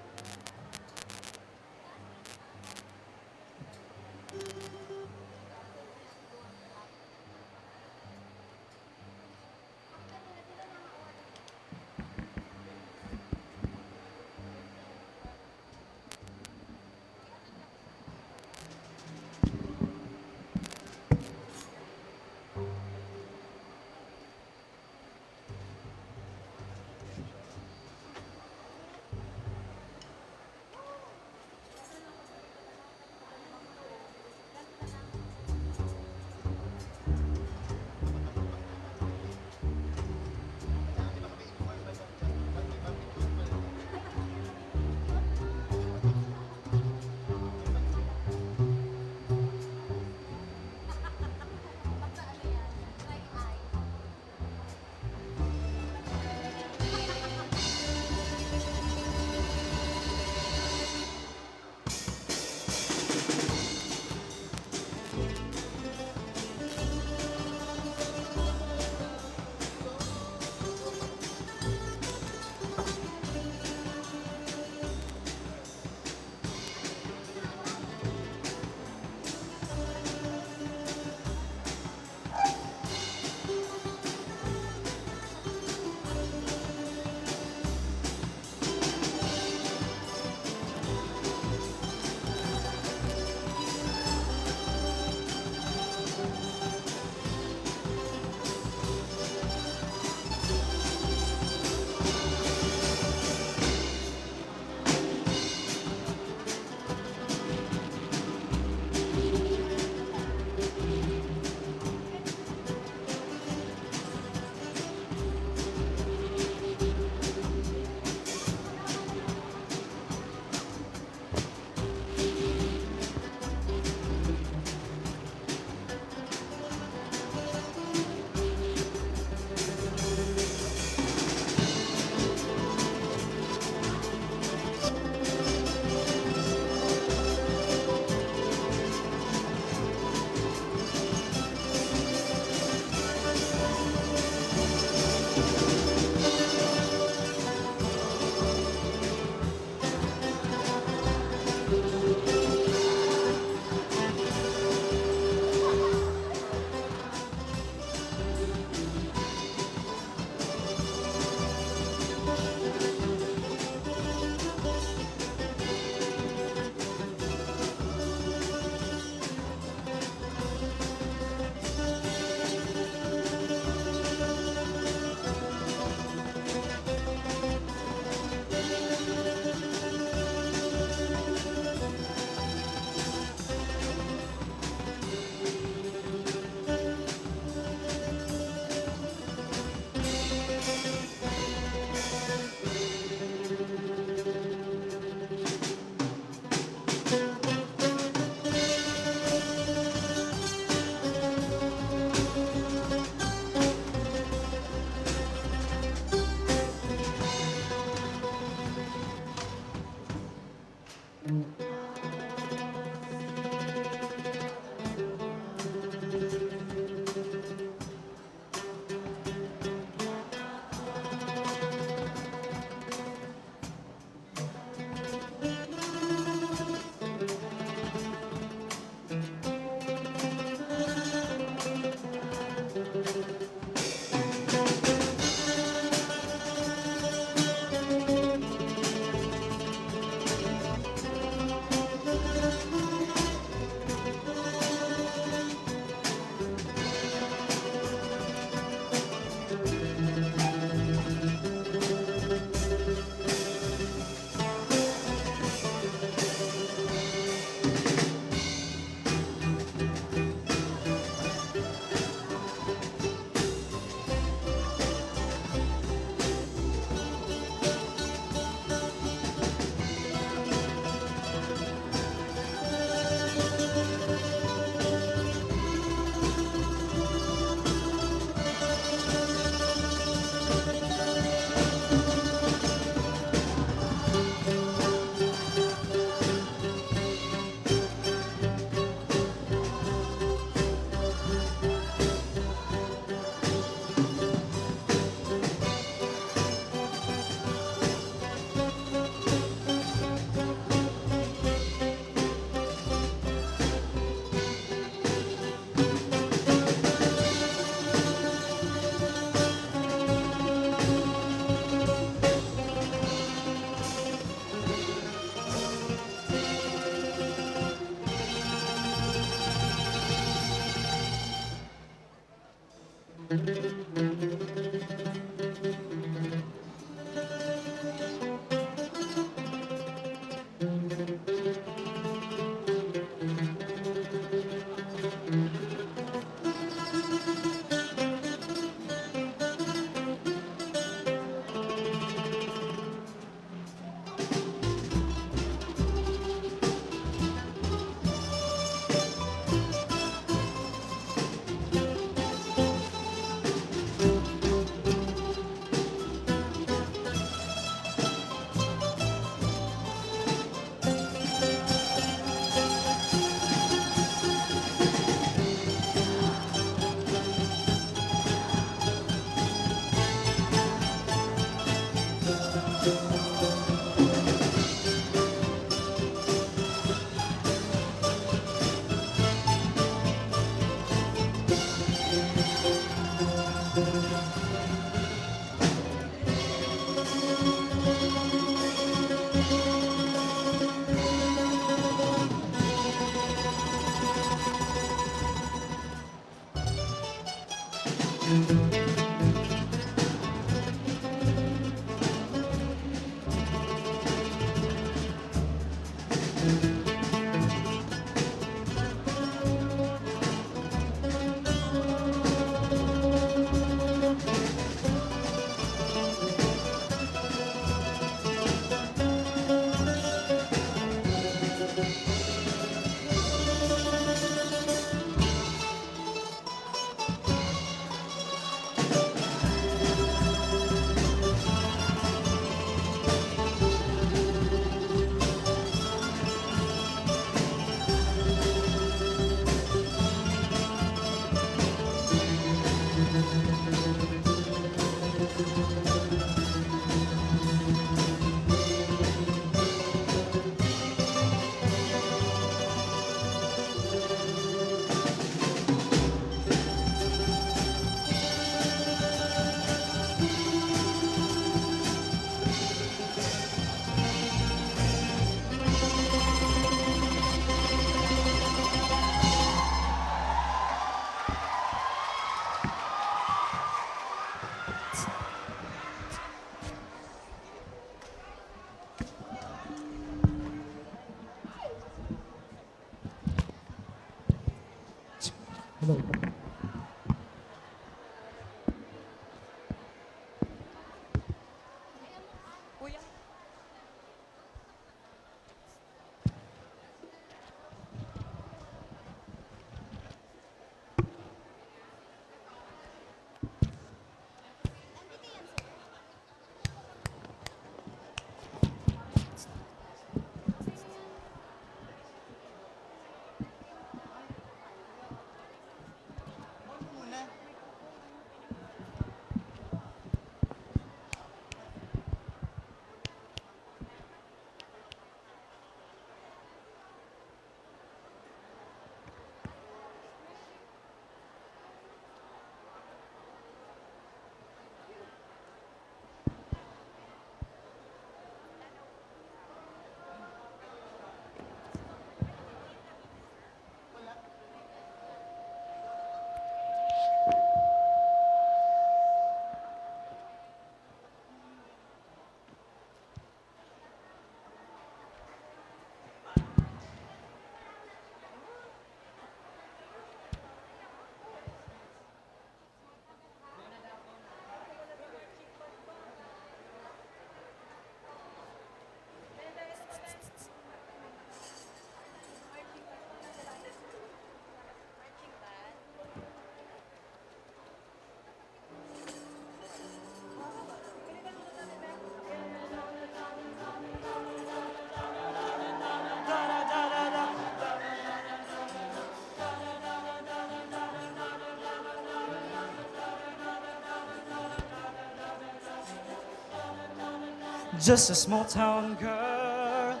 Just a small town girl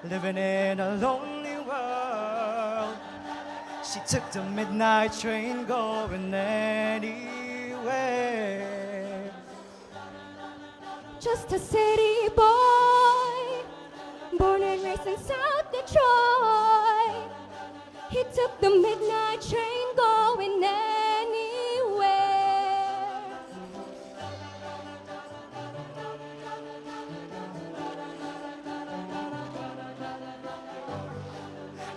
living in a lonely world. She took the midnight train going anywhere. Just a city boy, born and raised in South Detroit. He took the midnight train going anywhere.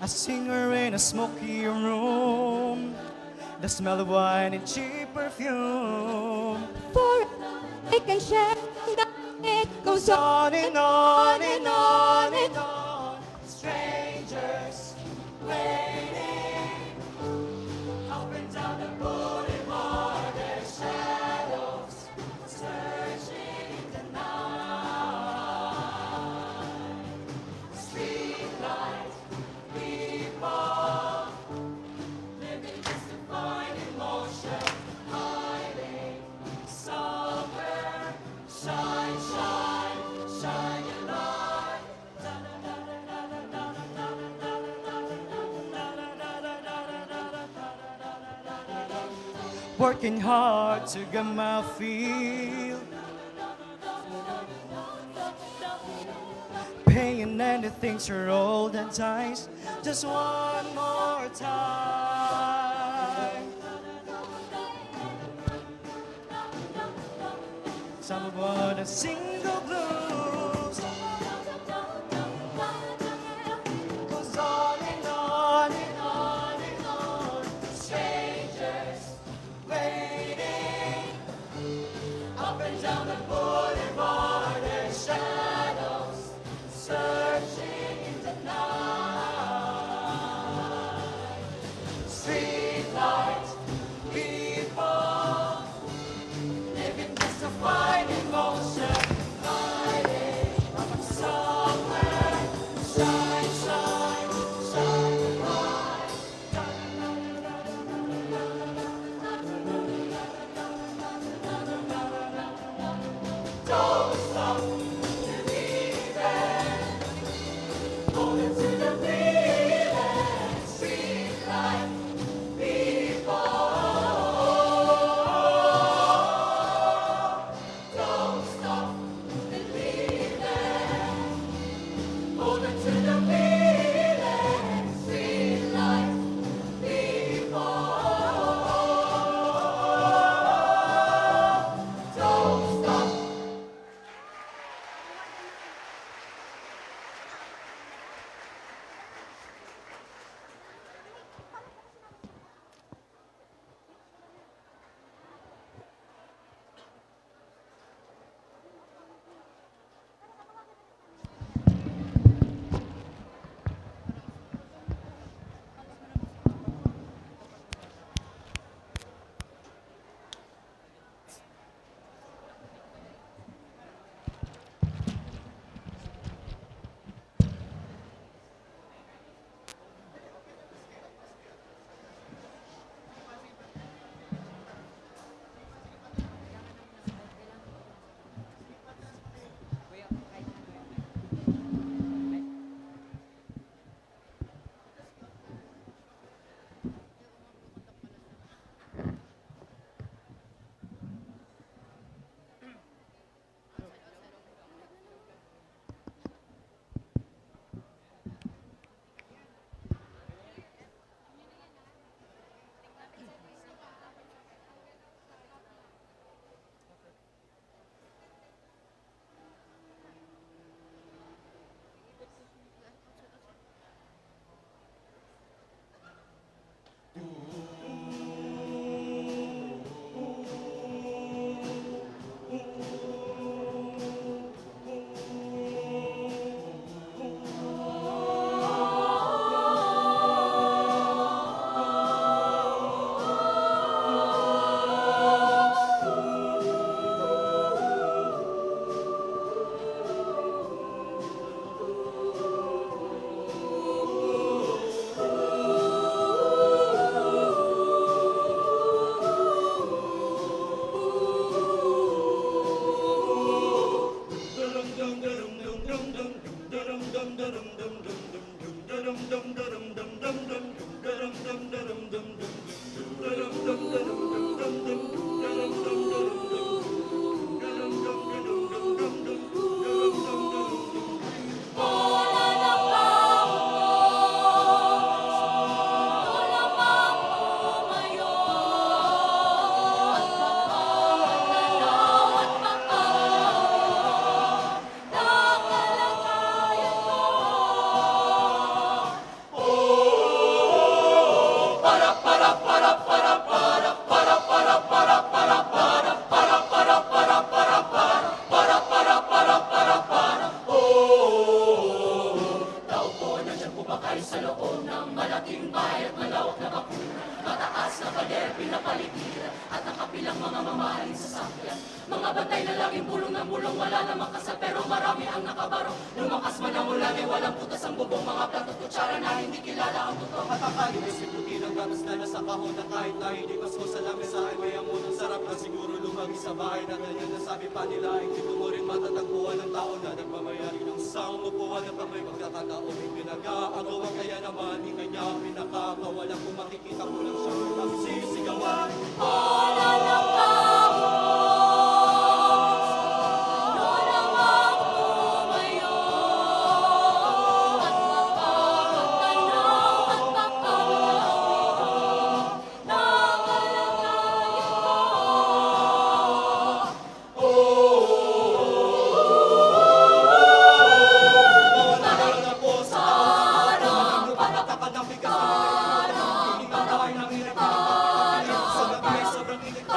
A singer in a smoky room, the smell of wine and cheap perfume. For I can share, it goes on and on and on and on. Strangers waiting up and down the boulevard, their shadows searching the night. Streetlight people living just to find emotion, hiding somewhere. Shine, shine. working hard to get my feel. Paying anything to roll the dice just one more time. Some want a single blues goes on and on and on and on. Strangers waiting up and down the boulevard. Their shadows searching in the night. Streetlight people living just to find emotion. Hiding somewhere. Shine, shine, shine bright. Don't stop believing. Hold it to the feeling. Streetlight people. Don't stop believing. Hold it to the feeling. Streetlight people. Don't stop. Sa bahay na ganyan, nasabi pa nila ay dito mo rin matatagpuan ng tao na nagmamayari ng isang upuan ng kamay pagkakataon ay pinag-aagawan. Kaya naman di kanya pinakakawalan. Kung makikita ko lang siya nagsisigawan. Sobrang init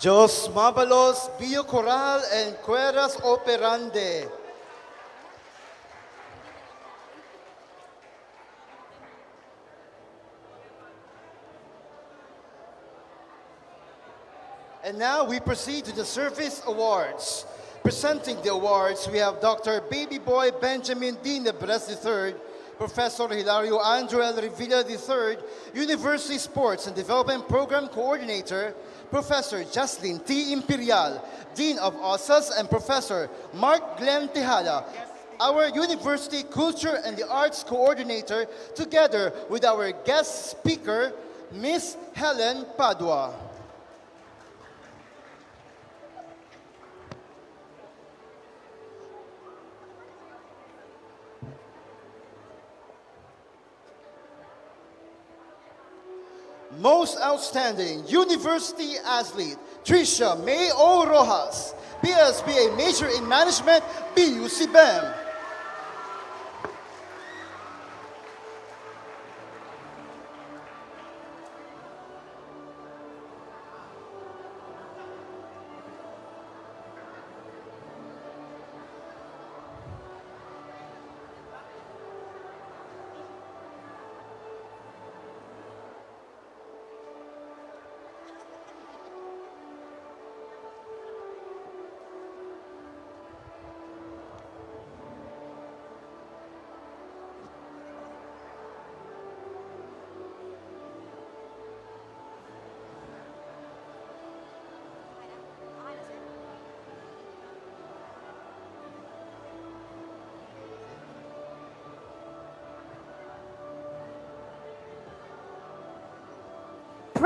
Jos Mabalos, Bio Coral, and Cueras Operande. And now we proceed to the Service Awards. Presenting the awards, we have Dr. Baby Boy Benjamin D. Nebres III, Professor Hilario Andrel Revilla III, University Sports and Development Program Coordinator, Professor Jocelyn T. Imperial, Dean of OSAS, and Professor Mark Glenn Tejada, our University Culture and the Arts Coordinator, together with our guest speaker, Miss Helen Padua. Most Outstanding University Athlete, Tricia May O. Rojas, BSBA Major in Management, BUCBEM.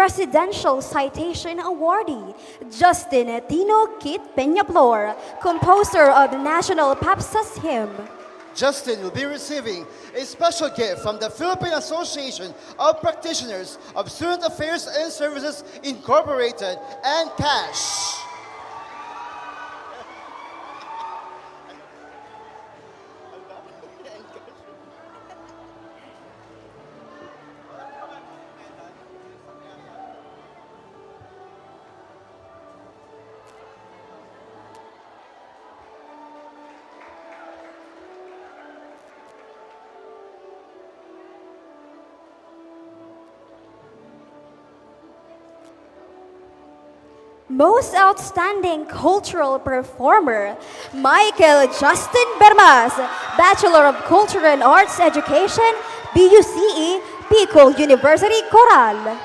Presidential Citation Awardee, Justin Tino Kit Peñaplor, composer of the National Papsas Hymn. Justin will be receiving a special gift from the Philippine Association of Practitioners of Student Affairs and Services Incorporated and cash. Most Outstanding Cultural Performer, Michael Justin Bermas, Bachelor of Culture and Arts Education, BUCE, Pico University, Coral.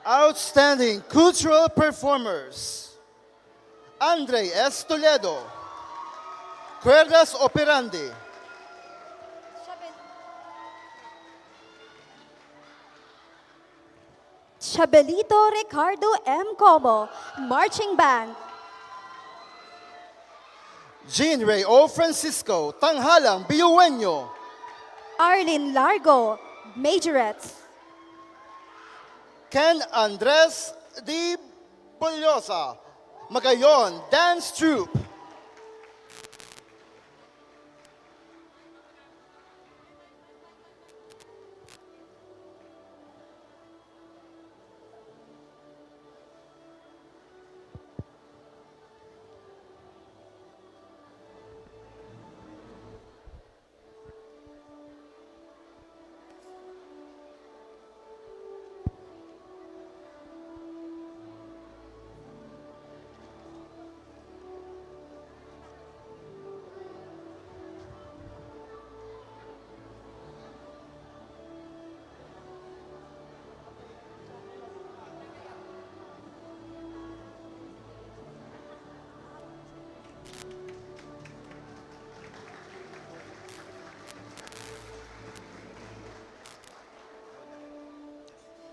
Outstanding Cultural Performers, Andre S. Toledo, Cuerdas Operandi, Chabelito Ricardo M. Como, Marching Band. Jean Ray O. Francisco, Tanghalang Biueño, Arlene Largo, Majorettes. Ken Andres D. Bollosa, Magayon Dance Troupe,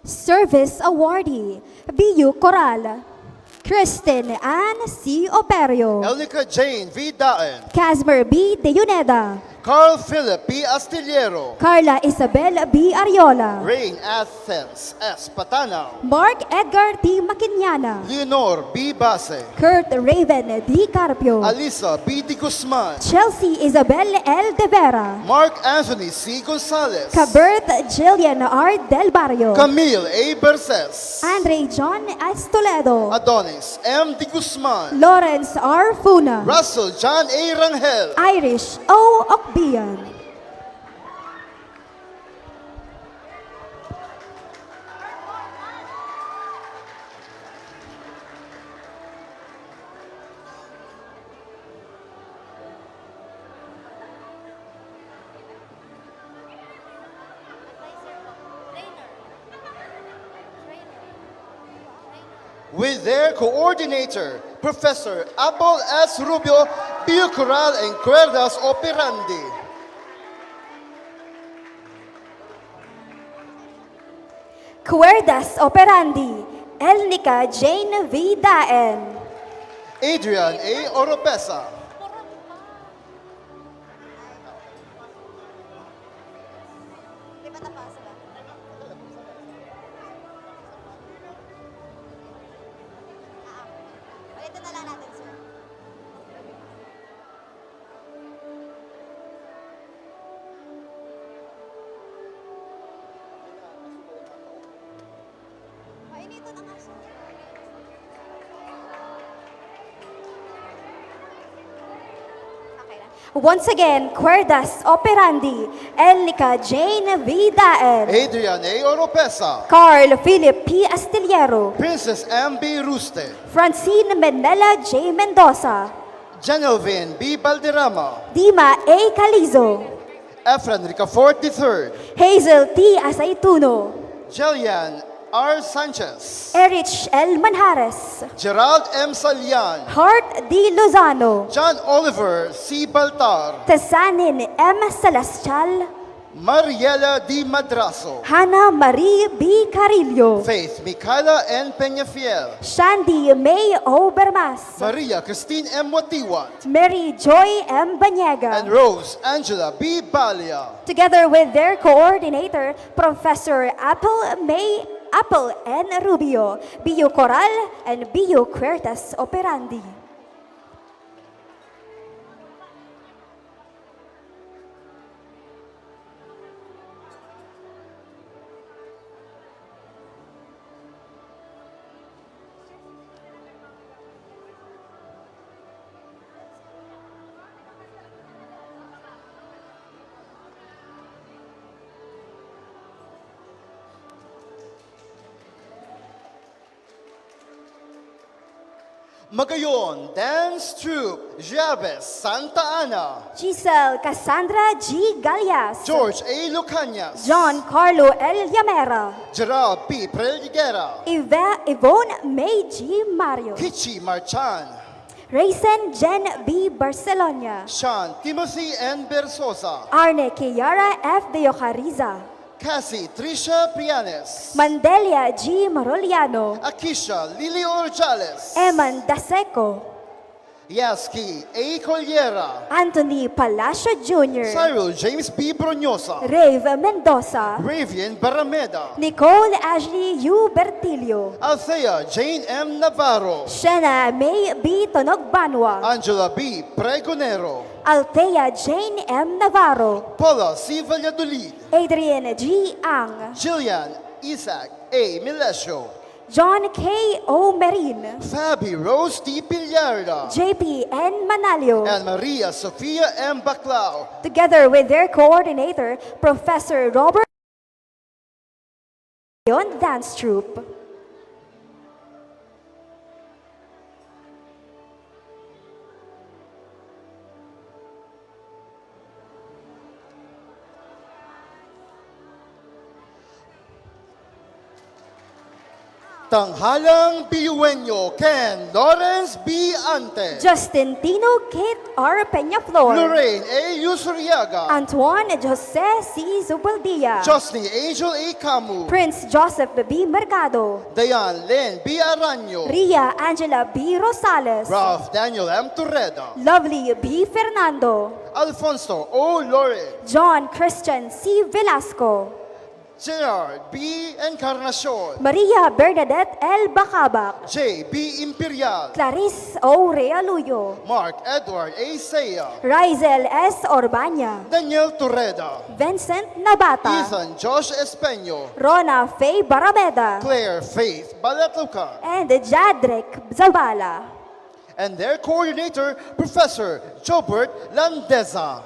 Service Awardee, BU Coral, Kristen Ann C. Operio, Elnica Jane V. Daen, Casmer B. De Yuneda, Carl Philip P. Astillero, Carla Isabel B. Ariola, Rain Athens S. Patanaw, Mark Edgar D. Maquiniana, Leonor B. Base, Kurt Raven D. Carpio, Alisa B. De Guzman, Chelsea Isabel L. De Vera, Mark Anthony C. Gonzalez, Cabert Jillian R. Del Barrio, Camille A. Berces, Andre John S. Toledo, Adonis M. De Guzman, Lawrence R. Funa, Russell John A. Rangel, Irish O. Okbian. with their coordinator, Professor Apple S. Rubio, Biocoral and Cuerdas Operandi. Cuerdas Operandi, Elnica Jane V. Daen, Adrian A. Oropesa, Once again, Cuerdas Operandi, Elnica Jane V. Daen, Adrian A. Oropesa, Carl Philip P. Astillero, Princess M. B. Ruste, Francine Menela J. Mendoza, Janelvin B. Balderrama, Dima A. Calizo, Efren Ricafort III, Hazel T. Asaituno, Jelian R. Sanchez, Erich L. Manjares, Gerald M. Salian, Hart D. Lozano, John Oliver C. Baltar, Tesanin M. Celestial, Mariela D. Madraso, Hannah Marie B. Carillo, Faith Micaela N. Peñafiel, Shandy May O. Bermas, Maria Christine M. Watiwat, Mary Joy M. and Banyega, Rose Angela B. Balia. together with their coordinator, Professor Apple N. Rubio, BU Coral, and BU Cuertas Operandi. Magayon Dance Troupe, Jabez Santa Ana, Giselle Cassandra G. Galias, George A. Lucanias, John Carlo L. Yamera, Gerald P. Preliguera, Yvonne May G. Mario, Kichi Marchan, Raisin Jen B. Barcelona, Sean Timothy N. Bersosa, Arne Kiara F. De Yocariza, Cassie Trisha Prianes, Mandelia G. Maroliano, Akisha Lily Orjales, Eman Daseco, Yaski A. Colliera, Anthony Palacio Jr., Cyril James B. Bronyosa, Rave Mendoza, Ravian Barameda, Nicole Ashley U. Bertilio, Althea Jane M. Navarro, Shena May B. Tonogbanwa, Angela B. Pregonero, Althea Jane M. Navarro, Paula C. Valladolid, Adrian G. Ang, Jillian Isaac A. Milesio, John K. O. Merin, Fabi Rose T. Pillarda, JP N. Manalio, and Maria Sofia M. Baclao. together with their coordinator, Professor Robert Dance Troupe. Tanghalang Biueño, Ken Lawrence B. Ante. Justin Tino Kate R. Peñaflor, Lorraine A. Yusuriaga. Antoine Jose C. Zubaldilla, Josny Angel A. Camu. Prince Joseph B. Mercado, Dayan Len B. Aranyo. Ria Angela B. Rosales, Ralph Daniel M. Turreda. Lovely B. Fernando, Alfonso O. Lore. John Christian C. Velasco, Gerard B. Encarnacion. Maria Bernadette L. Bacabac, J. B. Imperial. Clarice O. Realuyo, Mark Edward A. Saya. Rizel S. Orbanya, Daniel Turreda. Vincent Nabata, Ethan Josh Espeño. Rona Faye Barameda, Claire Faith Balatluca. and Jadrick Zavala. And their coordinator, Professor Jobert Landeza.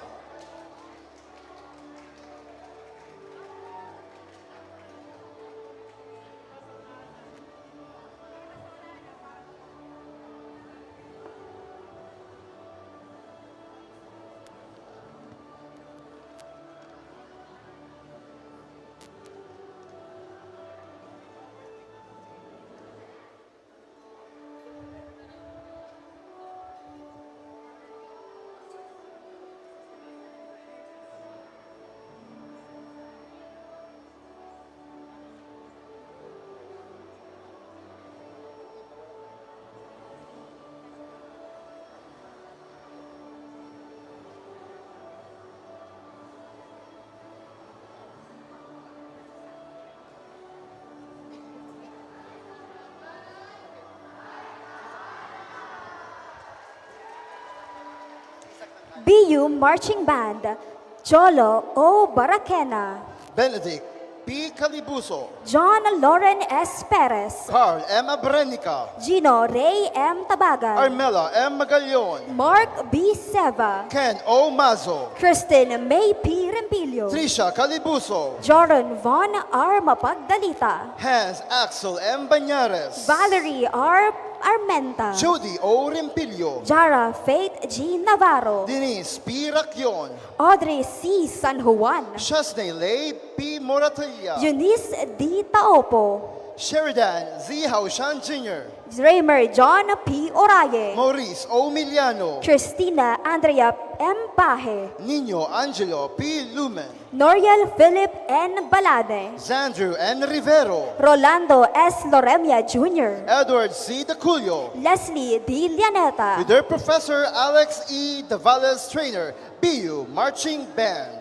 BU Marching Band, Cholo O. Barakena, Benedict P. Calibuso. John Lauren S. Perez, Carl M. Abrenica. Gino Ray M. Tabagan, Armela M. Magallon. Mark B. Seva, Ken O. Mazo. Kristen May P. Rempilio, Trisha Calibuso. Jordan Von R. Mapagdalita, Hans Axel M. Bañares. Valerie R. Armenta, Judy O. Rimpilio. Jara Faith G. Navarro, Denise P. Racion. Audrey C. San Juan, Shasney Lay P. Moratilla. Eunice D. Taopo, Sheridan Z. Haushan Jr. Raymer John P. Oraye, Maurice O. Miliano. Christina Andrea M. Paje, Nino Angelo P. Lumen. Noriel Philip N. Balade, Xandru N. Rivero. Rolando S. Loremia Jr., Edward C. Daculio. Leslie D. Lianeta, With their professor Alex E. Davales Trainer, BU Marching Band.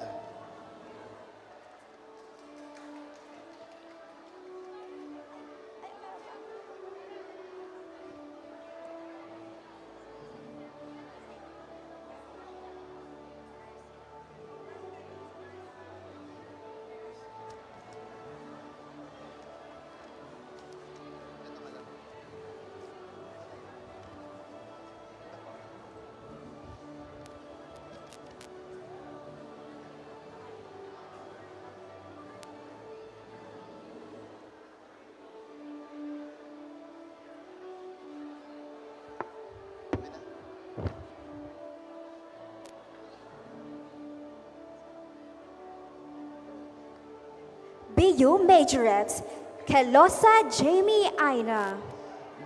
BU Majorettes, Kelosa Jamie Aina,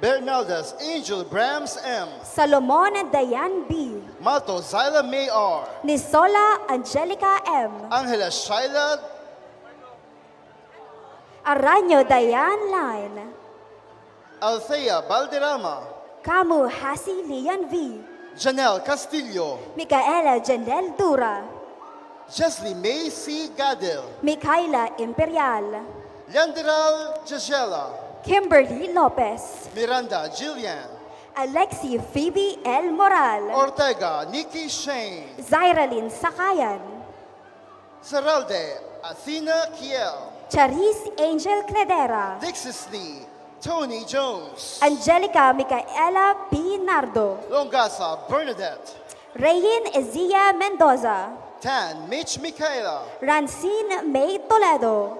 Bernaldas Angel Brahms M. Salomon Dayan B, Mato Zyla May R. Nisola Angelica M, Angela Shaila Aranyo Dayan Line, Althea Balderrama. Kamu Hasi Lian V, Janelle Castillo. Micaela Janel Dura, Jesly May C. Gadil. Micaela Imperial, Yanderal Gisela. Kimberly Lopez, Miranda Jillian. Alexi Phoebe L. Moral, Ortega Nikki Shane. Zyralyn Sakayan, Seralde Athena Kiel. Charis Angel Credera, Dixis Lee. Tony Jones. Angelica Micaela P. Nardo, Longasa Bernadette. Rayin Ezia Mendoza, Tan Mitch Michaela. Rancine May Toledo,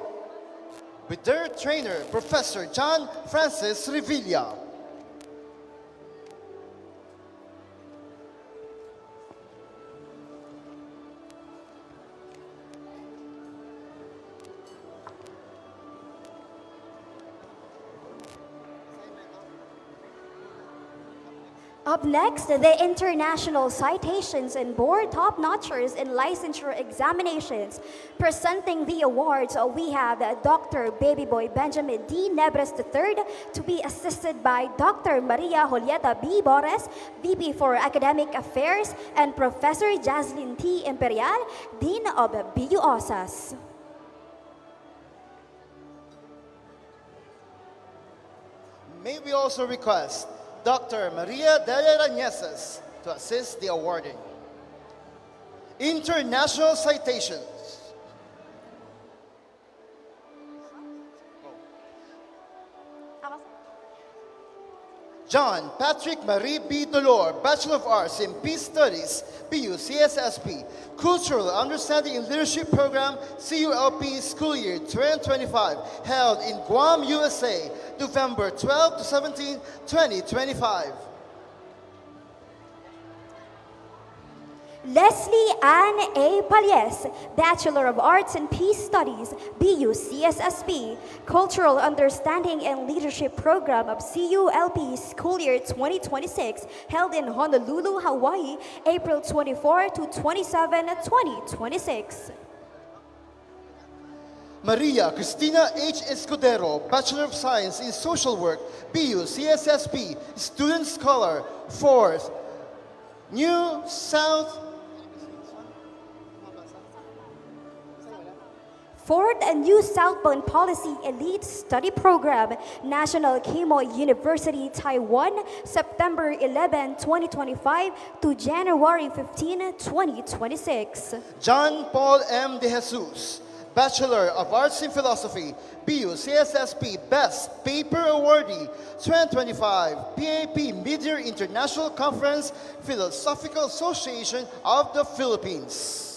With their trainer, Professor John Francis Revilla. Up next, the international citations and board top-notchers in licensure examinations. Presenting the awards, we have Dr. Babyboy Benjamin D. Nebres III to be assisted by Dr. Maria Julieta B. Bores, VP for Academic Affairs, and Professor Jaslyn T. Imperial, Dean of BU OSAS. May we also request Dr. Maria Delia Rañeses to assist the awarding. International citations. John Patrick Marie B. Dolor, Bachelor of Arts in Peace Studies, BU CSSP, Cultural Understanding in Leadership Program, CULP School Year 2025, held in Guam, USA, November 12 to 17, 2025. Leslie Ann A. Palles, Bachelor of Arts in Peace Studies, BU CSSP, Cultural Understanding and Leadership Program of CULP School Year 2026, held in Honolulu, Hawaii, April 24 to 27, 2026. Maria Cristina H. Escudero, Bachelor of Science in Social Work, BU CSSP, Student Scholar, 4th, New South. Fourth, a new Southbound Policy Elite Study Program, National Quemoy University, Taiwan, September 11, 2025 to January 15, 2026. John Paul M. De Jesus, Bachelor of Arts in Philosophy, BU CSSP Best Paper Awardee 2025, PAP Mid-Year International Conference, Philosophical Association of the Philippines.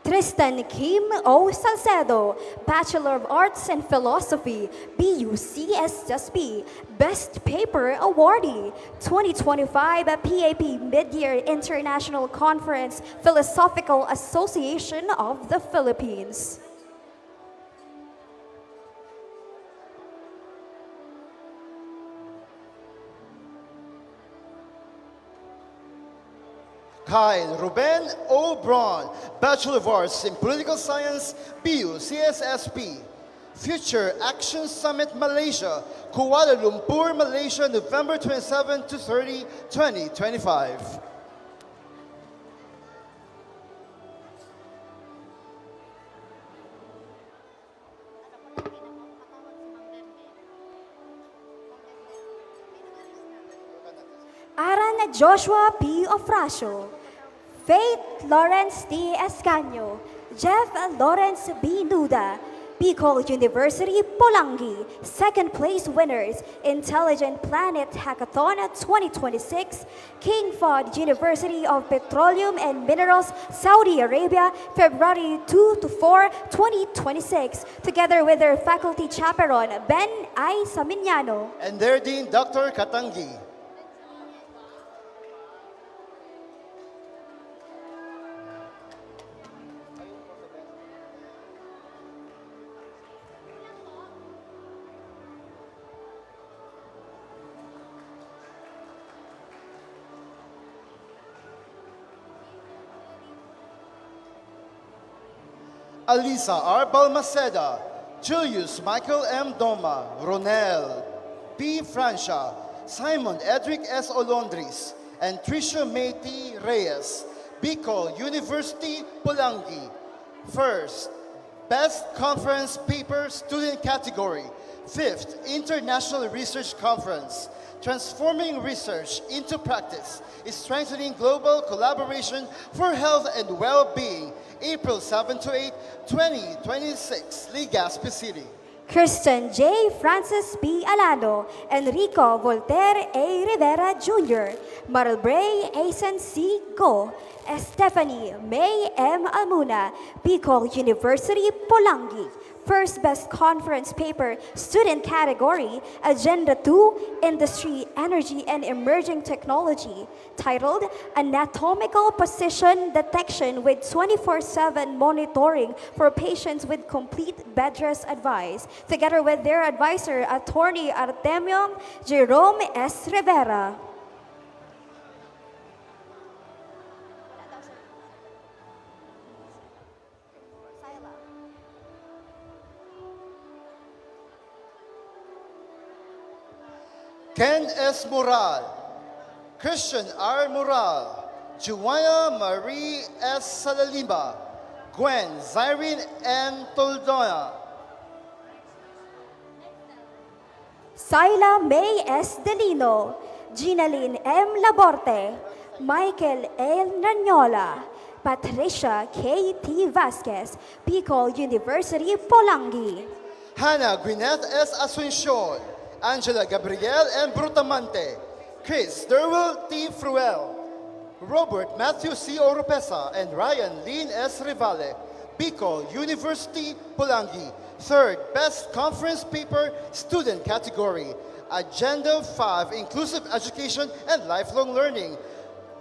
Tristan Kim O. Salcedo, Bachelor of Arts in Philosophy, BU CSSP, Best Paper Awardee, 2025 PAP Mid-Year International Conference, Philosophical Association of the Philippines. Kyle Ruben O. Braun, Bachelor of Arts in Political Science, BU CSSP. Future Action Summit Malaysia, Kuala Lumpur, Malaysia, November 27 to 30, 2025. Aran Joshua P. Ofracio, Faith Lawrence D. Escaño, Jeff Lawrence B. Nuda, Bicol University, Polangi, second place winners, Intelligent Planet Hackathon 2026, King Fahd University of Petroleum and Minerals, Saudi Arabia, February 2 to 4, 2026, together with their faculty chaperone, Ben I. Samiñano. And their Dean, Dr. Katangi. Alisa R. Balmaceda, Julius Michael M. Doma, Ronel P. Francia, Simon Edric S. Olondris, and Tricia Meiti Reyes, Bicol University, Polangi. First, Best Conference Paper Student Category, 5th International Research Conference, Transforming Research into Practice is Strengthening Global Collaboration for Health and Well-Being, April 7 to 8, 2026, Legazpi City. Kirsten J. Francis P. Alano, Enrico Voltaire A. Rivera Jr., Marlbray Asen C. Go, Stephanie May M. Almuna, Bicol University, Polangi. First Best Conference Paper, Student Category, Agenda 2, Industry, Energy, and Emerging Technology, titled Anatomical Position Detection with 24/7 Monitoring for Patients with Complete Bed Rest Advice, together with their advisor, Attorney Artemio Jerome S. Rivera. Ken S. Moral, Christian R. Moral, Juana Marie S. Salalima, Gwen Zyrene N. Toldona, Syla May S. Delino, Ginaline M. Laborte, Michael L. Nanyola, Patricia K. T. Vasquez, Bicol University, Polangi. Hannah Gwyneth S. Asuncion, Angela Gabriel M. Brutamante, Chris Derwell T. Fruel, Robert Matthew C. Oropesa, and Ryan Lynn S. Rivale, Bicol University, Polangi. Third Best Conference Paper, Student Category, Agenda 5, Inclusive Education and Lifelong Learning.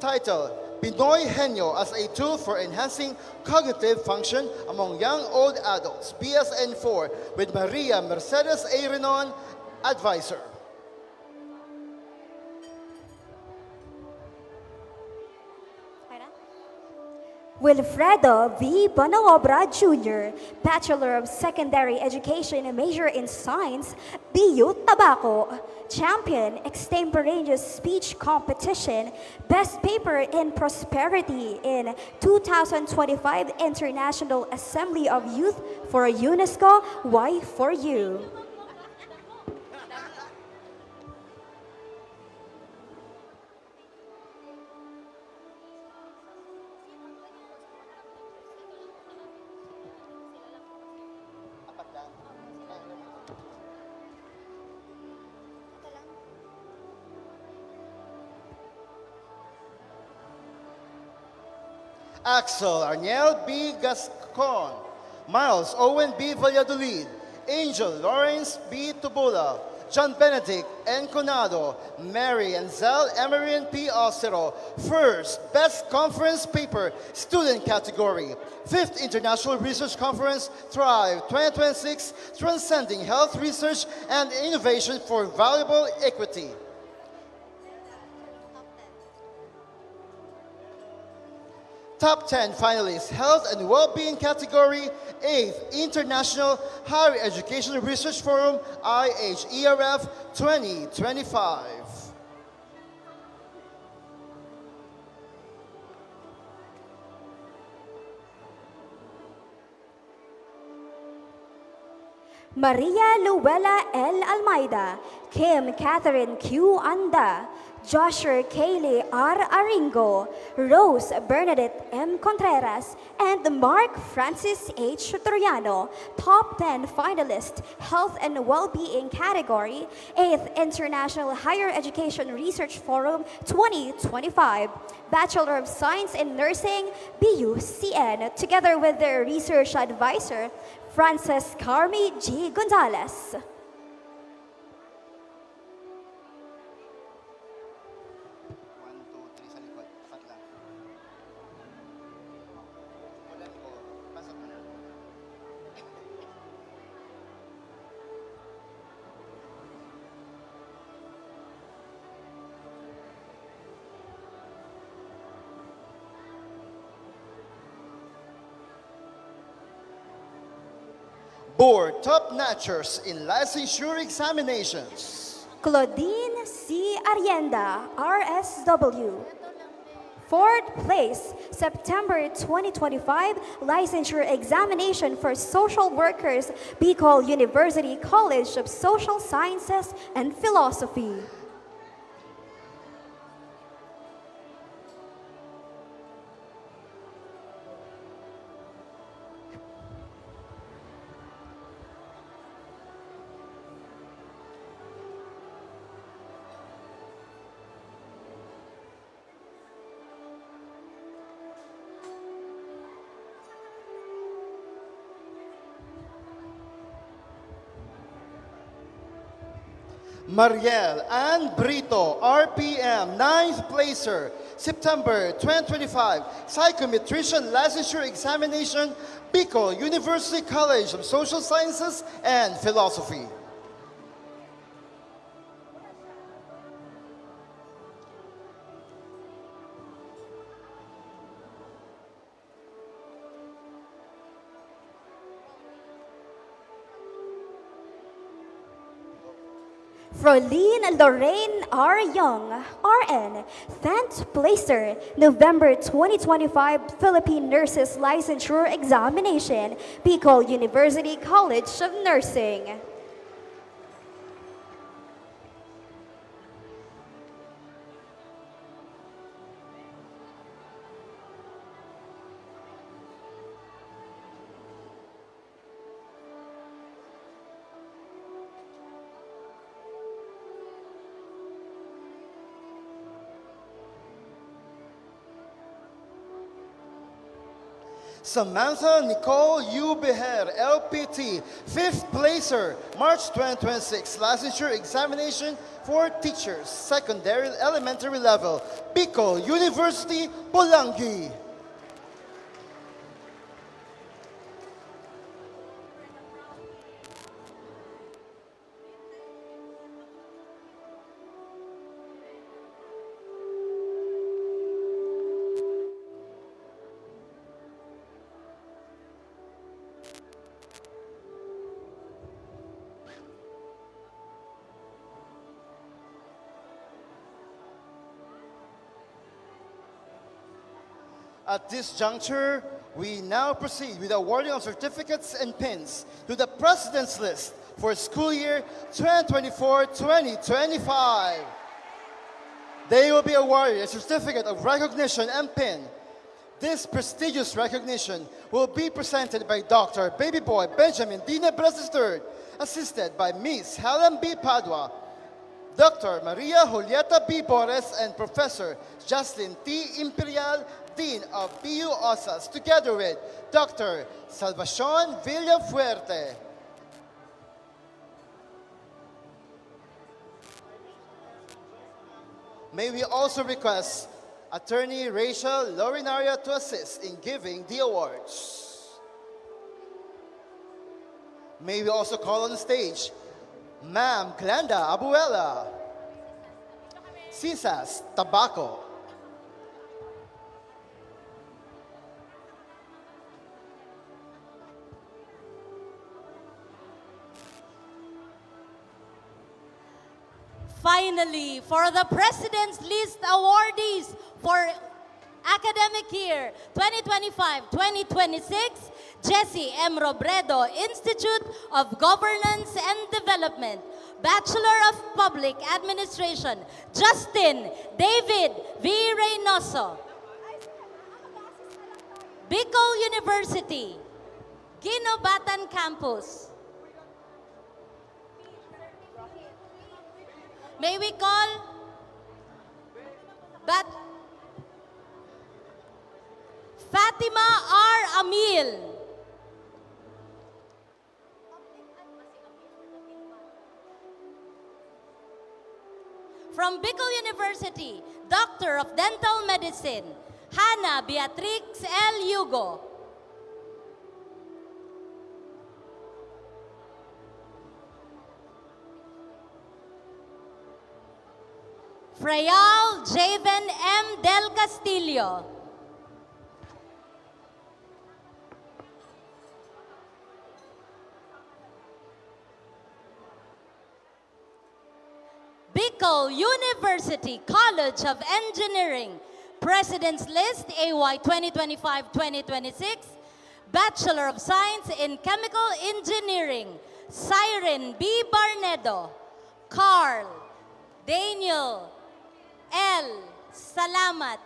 Title, Pinoy Henyo as a Tool for Enhancing Cognitive Function Among Young Old Adults, BSN 4, with Maria Mercedes A. Renon, Advisor. Wilfredo V. Bonaobra Jr., Bachelor of Secondary Education, major in Science, BU Tabaco, Champion Extemporaneous Speech Competition, Best Paper in Prosperity in 2025 International Assembly of Youth for UNESCO, Y for You. Axel Arniel B. Gascon, Miles Owen B. Valladolid, Angel Lawrence B. Tubula, John Benedict N. Conado, Mary Anzel Emerin P. Ocero. First, Best Conference Paper, Student Category. 5th International Research Conference, Thrive 2026, Transcending Health Research and Innovation for Valuable Equity. Top 10 finalists, Health and Wellbeing Category, 8th International Higher Education Research Forum, IHERF 2025. Maria Luella L. Almeida, Kim Catherine Q. Anda, Joshua Kaylee R. Aringo, Rose Bernadette M. Contreras, and Mark Francis H. Toriano. Top 10 finalists, Health and Wellbeing category, 8th International Higher Education Research Forum 2025. Bachelor of Science in Nursing, BUCN, together with their research advisor, Frances Carmi G. Gonzalez. Board Top Notchers in Licensure Examinations. Claudine C. Arienda, RSW. Fourth place, September 2025 licensure examination for social workers, Bicol University College of Social Sciences and Philosophy. Mariel Ann Brito, RPM, 9th placer, September 2025, Psychometrician Licensure Examination, Bicol University College of Social Sciences and Philosophy. Frolene Lorraine R. Young, RN, 10th placer, November 2025 Philippine Nurses Licensure Examination, Bicol University College of Nursing. Samantha Nicole U. Beher, LPT, 5th placer, March 2026, Licensure Examination for Teachers, Secondary Elementary Level, Bicol University, Pulangi. At this juncture, we now proceed with the awarding of certificates and pins to the President's List for school year 2024-2025. They will be awarded a certificate of recognition and pin. This prestigious recognition will be presented by Dr. Baby Boy Benjamin D. Nebres III, assisted by Ms. Helen B. Padua, Dr. Maria Julieta B. Bores, and Professor Jocelyn T. Imperial, Dean of BU OSAS, together with Dr. Salvacion Villafuerte. May we also request Attorney Rachel Lorinaria to assist in giving the awards. May we also call on the stage Ma'am Glenda Abuela, Cisas Tabaco, Finally, for the President's List awardees for academic year 2025-2026, Jesse M. Robredo, Institute of Governance and Development, Bachelor of Public Administration, Justin David V. Reynoso, Bicol University, Ginobatan Campus. May we call Fatima R. Amil. From Bicol University, Doctor of Dental Medicine, Hannah Beatrix L. Yugo. Freyal Javen M. Del Castillo. Bicol University College of Engineering, President's List AY 2025-2026, Bachelor of Science in Chemical Engineering, Siren B. Barnedo, Carl Daniel L. Salamat.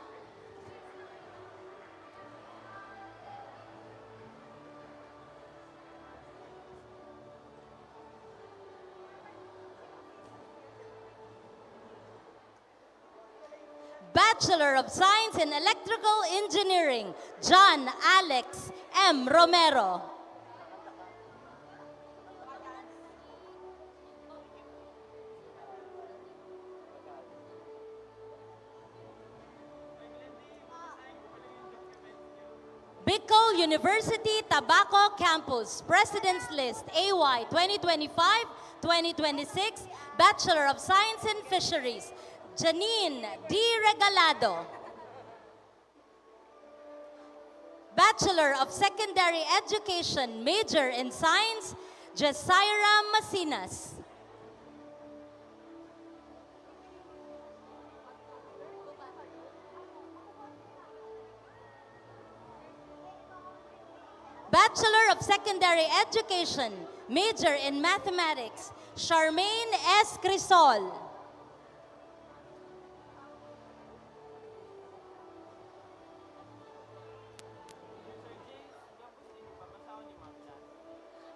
Bachelor of Science in Electrical Engineering, John Alex M. Romero. Bicol University Tabaco Campus, President's List, AY 2025-2026, Bachelor of Science in Fisheries, Janine D. Regalado. Bachelor of Secondary Education, major in Science, Jesaira Masinas. Bachelor of Secondary Education, major in Mathematics, Charmaine S. Crisol.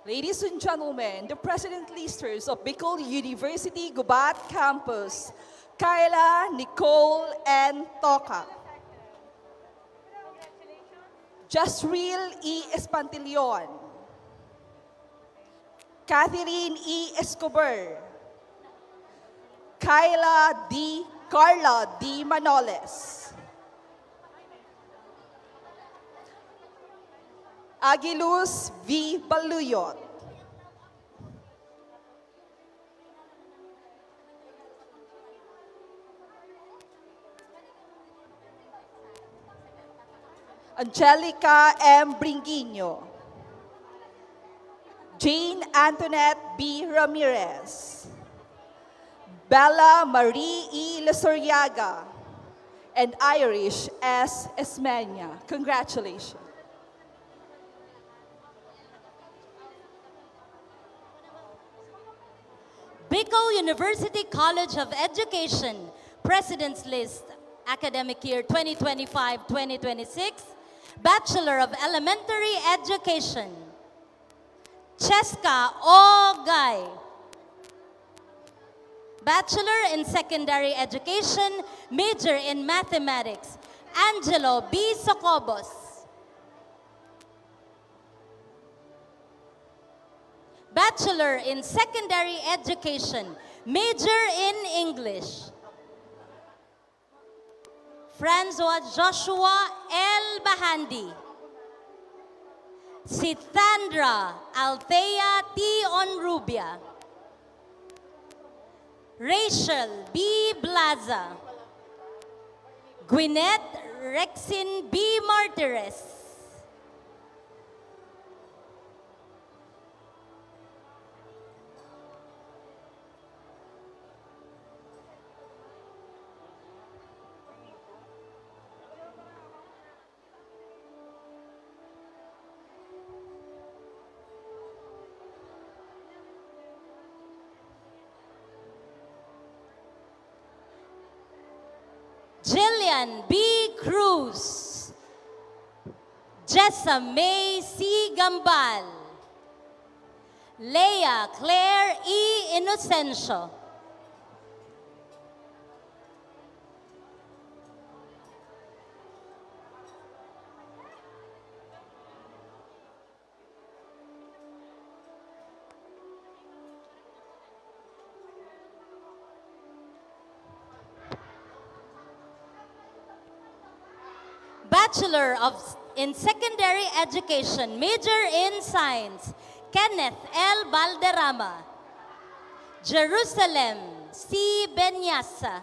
Ladies and gentlemen, the President Listers of Bicol University Gubat Campus, Kyla Nicole N. Toca. Jasril E. Espantillon. Catherine E. Escobar. Carla D. Manoles. Agilus V. Baluyot. Angelica M. Bringuino. Jane Antoinette B. Ramirez. Bella Marie E. Lesoriaga. And Irish S. Esmenia. Congratulations. Bicol University College of Education, President's List, academic year 2025-2026, Bachelor of Elementary Education, Cheska O. Guy. Bachelor in Secondary Education, major in Mathematics, Angelo B. Socobos. Bachelor in Secondary Education, major in English, Francois Joshua L. Bahandi. Sithandra Althea T. Onrubia. Rachel B. Blaza. Gwyneth Rexin B. Martires. Jillian B. Cruz. Jessa May C. Gambal. Leah Claire E. Inocencio. Bachelor in Secondary Education, major in Science, Kenneth L. Balderrama. Jerusalem C. Benyasa.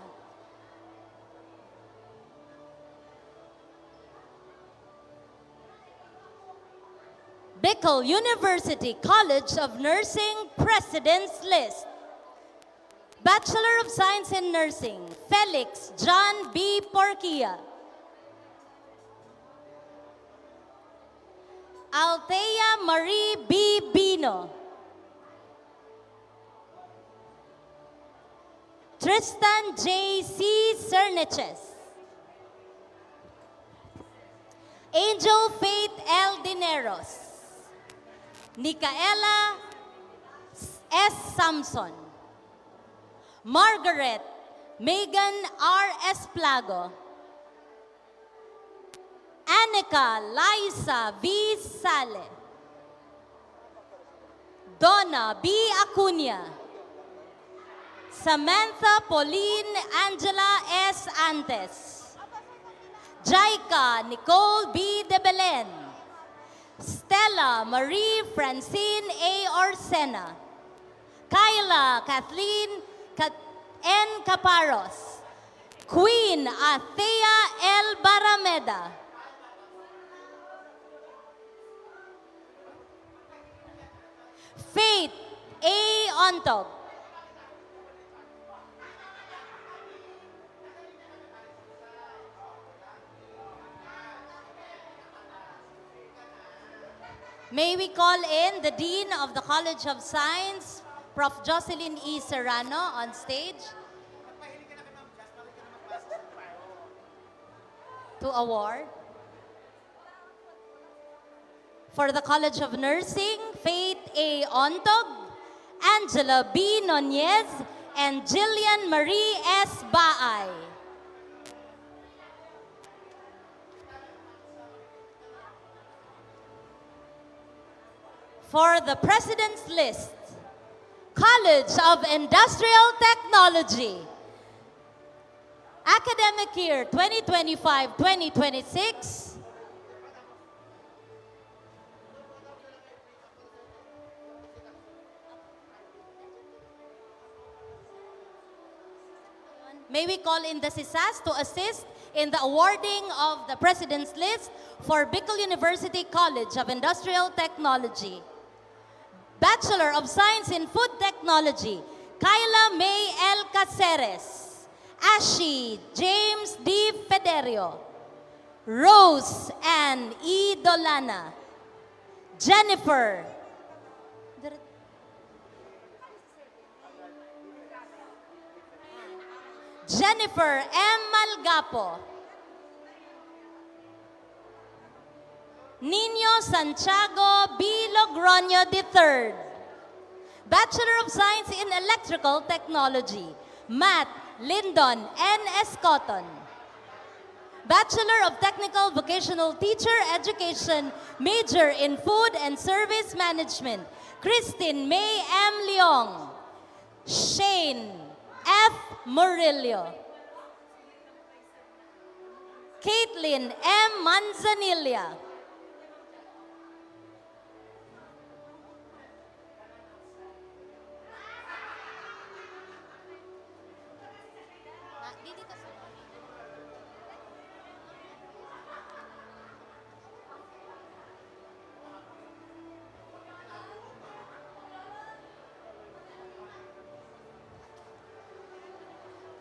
Bicol University College of Nursing, President's List. Bachelor of Science in Nursing, Felix John B. Porquia. Althea Marie B. Bino. Tristan J. C. Cerniches. Angel Faith L. Dineros. Nicaela S. Samson. Margaret Megan R. Esplago. Anika Liza V. Sale. Donna B. Acuña. Samantha Pauline Angela S. Antes. Jaika Nicole B. De Belen. Stella Marie Francine A. Orsena, Kyla Kathleen N. Caparos, Queen Athea L. Barameda, Faith A. Ontog, may we call in the Dean of the College of Science, Prof. Jocelyn E. Serrano, on stage to award. For the College of Nursing, Faith A. Ontog, Angela B. Nunez, and Jillian Marie S. Baay. For the President's List, College of Industrial Technology, academic year 2025-2026, may we call in the CISAS to assist in the awarding of the President's List for Bicol University College of Industrial Technology. Bachelor of Science in Food Technology, Kyla May L. Caceres, Ashi James D. Federio, Rose Ann E. Dolana, Jennifer M. Malgapo, Nino Santiago B. Logroño III, Bachelor of Science in Electrical Technology, Matt Lyndon N. Escoton, Bachelor of Technical Vocational Teacher Education, major in Food and Service Management, Christine May M. Leong, Shane F. Murillo, Caitlin M. Manzanilla,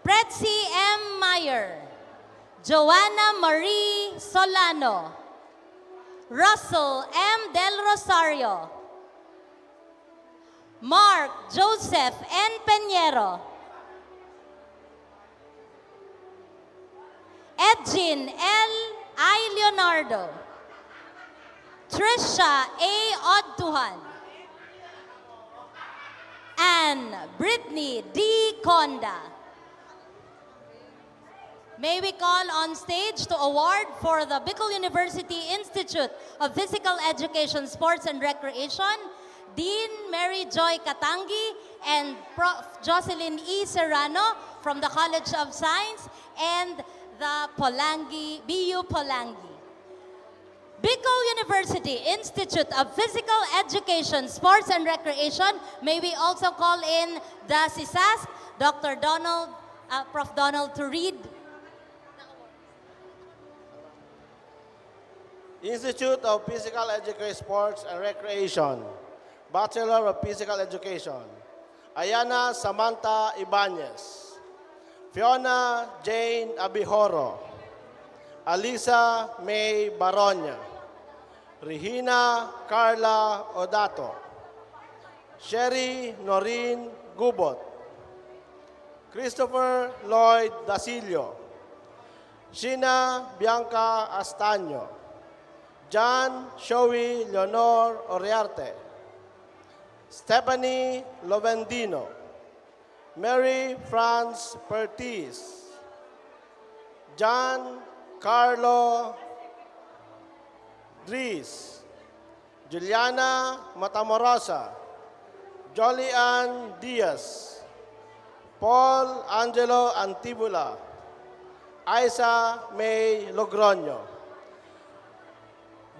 Betsy M. Meyer, Joanna Marie Solano, Russell M. Del Rosario, Mark Joseph N. Peñero, Edgin L. I. Leonardo, Trisha A. Odtuhan, and Brittany D. Conda. May we call on stage to award for the Bicol University Institute of Physical Education, Sports and Recreation, Dean Mary Joy Katangi and Prof. Jocelyn E. Serrano from the College of Science and the BU Polangi. Bicol University Institute of Physical Education, Sports and Recreation, may we also call in the CISAS, Prof. Donald to read. Institute of Physical Education, Sports and Recreation, Bachelor of Physical Education, Ayana Samantha Ibanez, Fiona Jane Abihoro, Alisa May Baronia, Regina Carla Odato, Sherry Noreen Gubot, Christopher Lloyd Dasilio, Sheena Bianca Astaño, John Shoei Leonor Oriarte, Stephanie Lovendino, Mary France Pertis, John Carlo Dries, Juliana Matamorosa, Jolian Diaz, Paul Angelo Antibula, Isa May Logroño,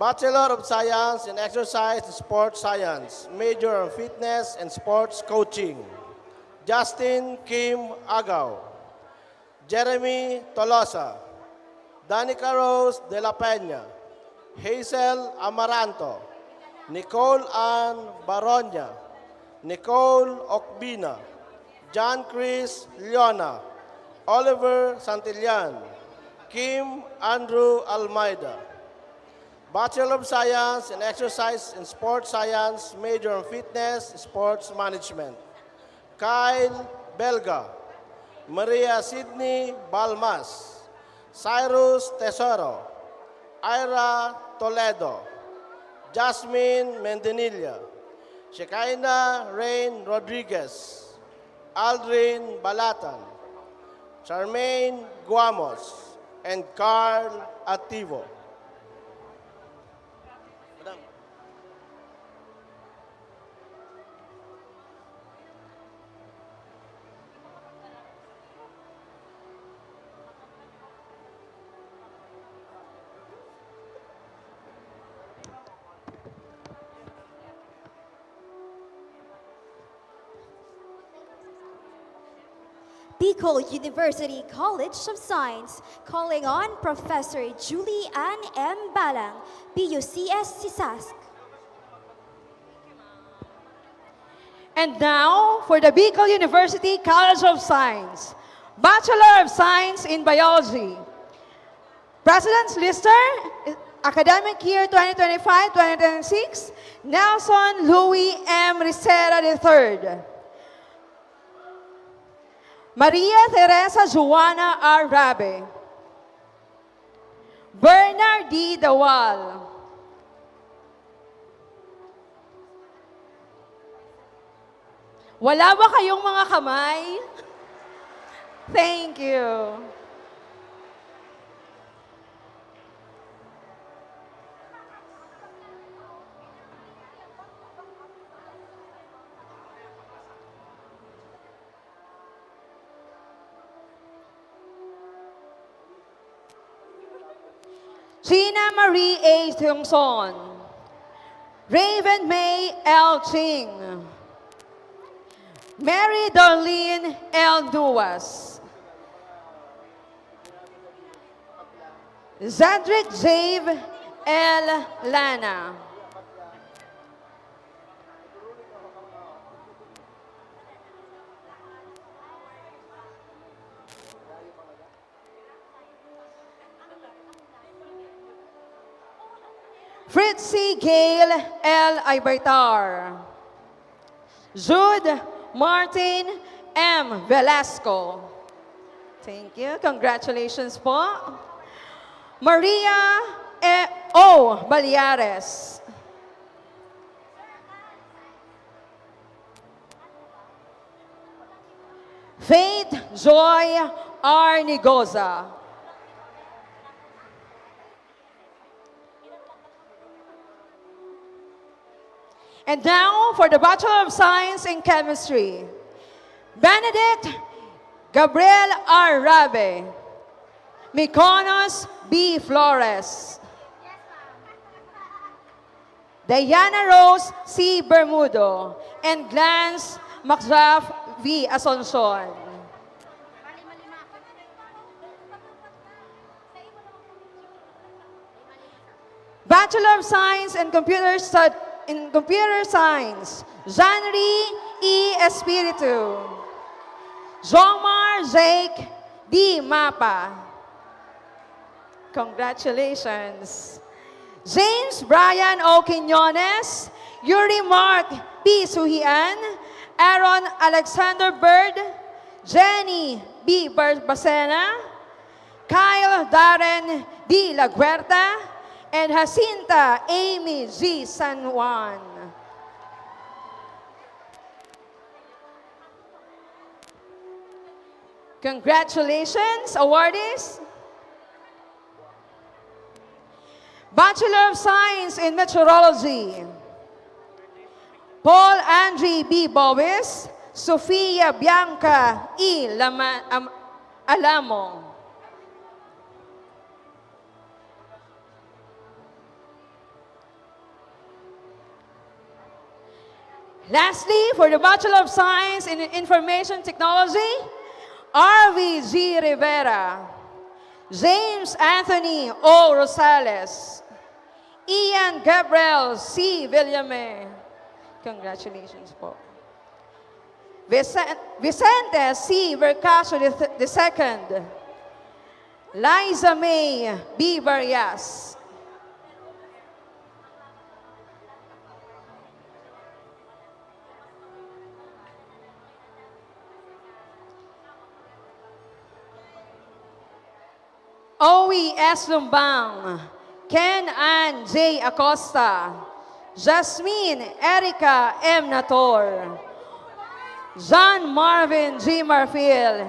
Bachelor of Science in Exercise and Sports Science, major in Fitness and Sports Coaching. Justin Kim Agaw. Jeremy Tolosa. Danica Rose de la Peña. Hazel Amaranto. Nicole Ann Baronia. Nicole Okbina. John Chris Leona. Oliver Santillan. Kim Andrew Almeida. Bachelor of Science in Exercise and Sports Science, major in Fitness, Sports Management. Kyle Belga. Maria Sidney Balmas. Cyrus Tesoro. Ira Toledo. Jasmine Mendenilla. Shekinah Rain Rodriguez. Aldrin Balatan. Charmaine Guamos. And Carl Ativo. Madam. Bicol University College of Science, calling on Professor Julie Ann M. Balang, BUCS Sisask. And now for the Bicol University College of Science, Bachelor of Science in Biology. President's Lister, academic year 2025-2026, Nelson Louis M. Ricera III. Maria Teresa Juana R. Rabe. Bernard D. Dawal. Wala ba kayong mga kamay? Thank you. Gina Marie A. Tiongson. Raven May L. Ching. Mary Darlene L. Duas. Zedric Jave L. Lana. Fritzy Gail L. Ibertar. Jude Martin M. Velasco. Thank you. Congratulations po. Maria O. Baliares. Faith Joy R. Nigoza. And now for the Bachelor of Science in Chemistry, Benedict Gabriel R. Rabe, Mykonos B. Flores, Diana Rose C. Bermudo, and Glance Macjaf V. Asuncion. Bachelor of Science in Computer Science, Janry E. Espiritu, Jomar Jake D. Mapa. Congratulations. James Brian O. Quiñones, Yuri Mark P. Suhian, Aaron Alexander Bird, Jenny B. Barbacena, Kyle Darren D. La Guerta, and Jacinta Amy G. San Juan. Congratulations, awardees. Bachelor of Science in Meteorology, Paul Andre B. Bowis, Sofia Bianca E. Alamo. Lastly, for the Bachelor of Science in Information Technology, RVG Rivera, James Anthony O. Rosales, Ian Gabriel C. Villame. Congratulations po. Vicente C. Vercasio II, Liza May B. Varias, Owie S. Lumbang, Ken Ann J. Acosta, Jasmine Erica M. Nator, John Marvin G. Marfil,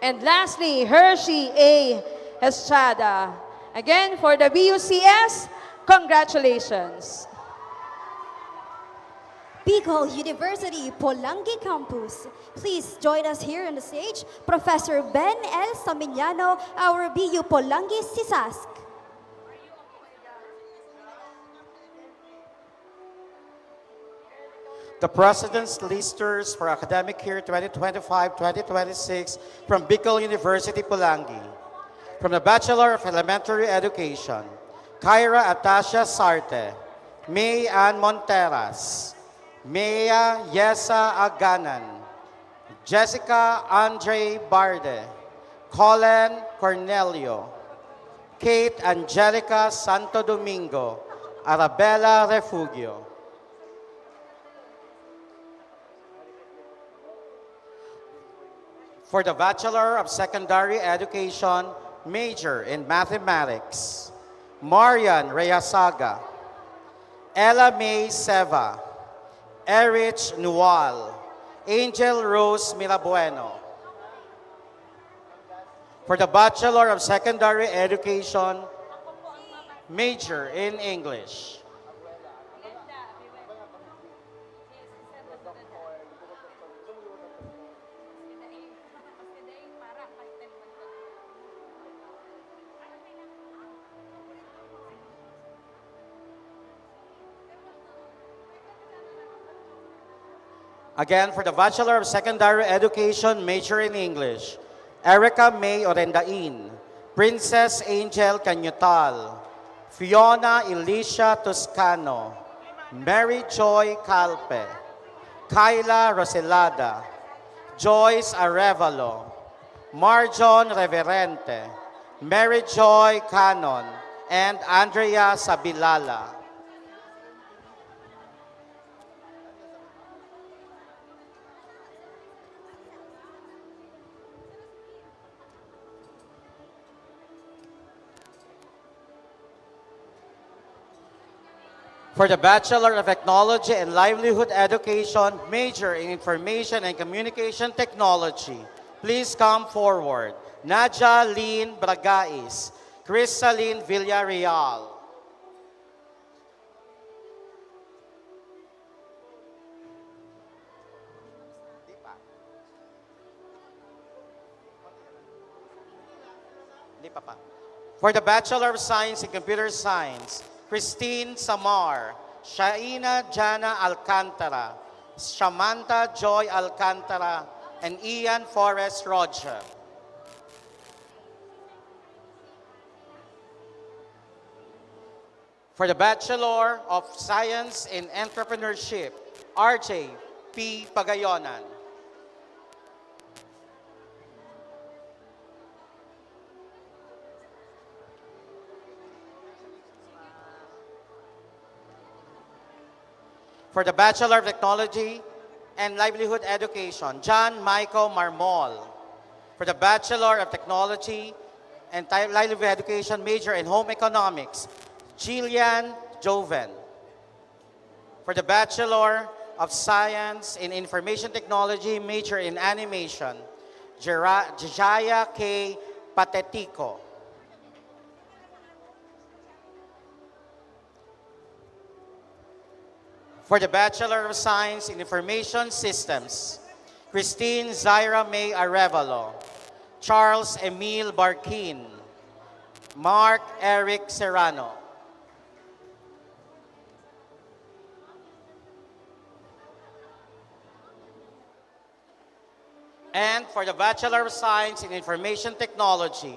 and lastly, Hershey A. Estrada. Again, for the BUCS, congratulations. Bicol University Polangi Campus. Please join us here on the stage, Professor Ben L. Saminiano, our BU Polangi Sisask. The President's Listers for academic year 2025-2026 from Bicol University Pulangi. From the Bachelor of Elementary Education, Kyra Atasha Sarte, May Ann Monteras, Maya Yesa Aganan, Jessica Andre Barde, Colin Cornelio, Kate Angelica Santo Domingo, Arabella Refugio. For the Bachelor of Secondary Education, major in Mathematics, Marian Reyasaga, Ella May Seva, Erich Nual, Angel Rose Mirabueno. For the Bachelor of Secondary Education, major in English, again, for the Bachelor of Secondary Education, major in English, Erica May Orendain, Princess Angel Canyutal, Fiona Alicia Toscano, Mary Joy Calpe, Kyla Roselada, Joyce Arevalo, Marjon Reverente, Mary Joy Canon, and Andrea Sabilala. For the Bachelor of Technology and Livelihood Education, major in Information and Communication Technology, please come forward. Nadia Lynn Bragais, Crisaline Villarreal. For the Bachelor of Science in Computer Science, Christine Samar, Shaina Jana Alcantara, Samantha Joy Alcantara, and Ian Forrest Roger. For the Bachelor of Science in Entrepreneurship, RJ P. Pagayonan. For the Bachelor of Technology and Livelihood Education, John Michael Marmol. For the Bachelor of Technology and Livelihood Education, major in Home Economics, Jillian Joven. For the Bachelor of Science in Information Technology, major in Animation, Jaya K. Patetico. For the Bachelor of Science in Information Systems, Christine Zaira May Arevalo, Charles Emil Barkin, Mark Eric Serrano. And for the Bachelor of Science in Information Technology,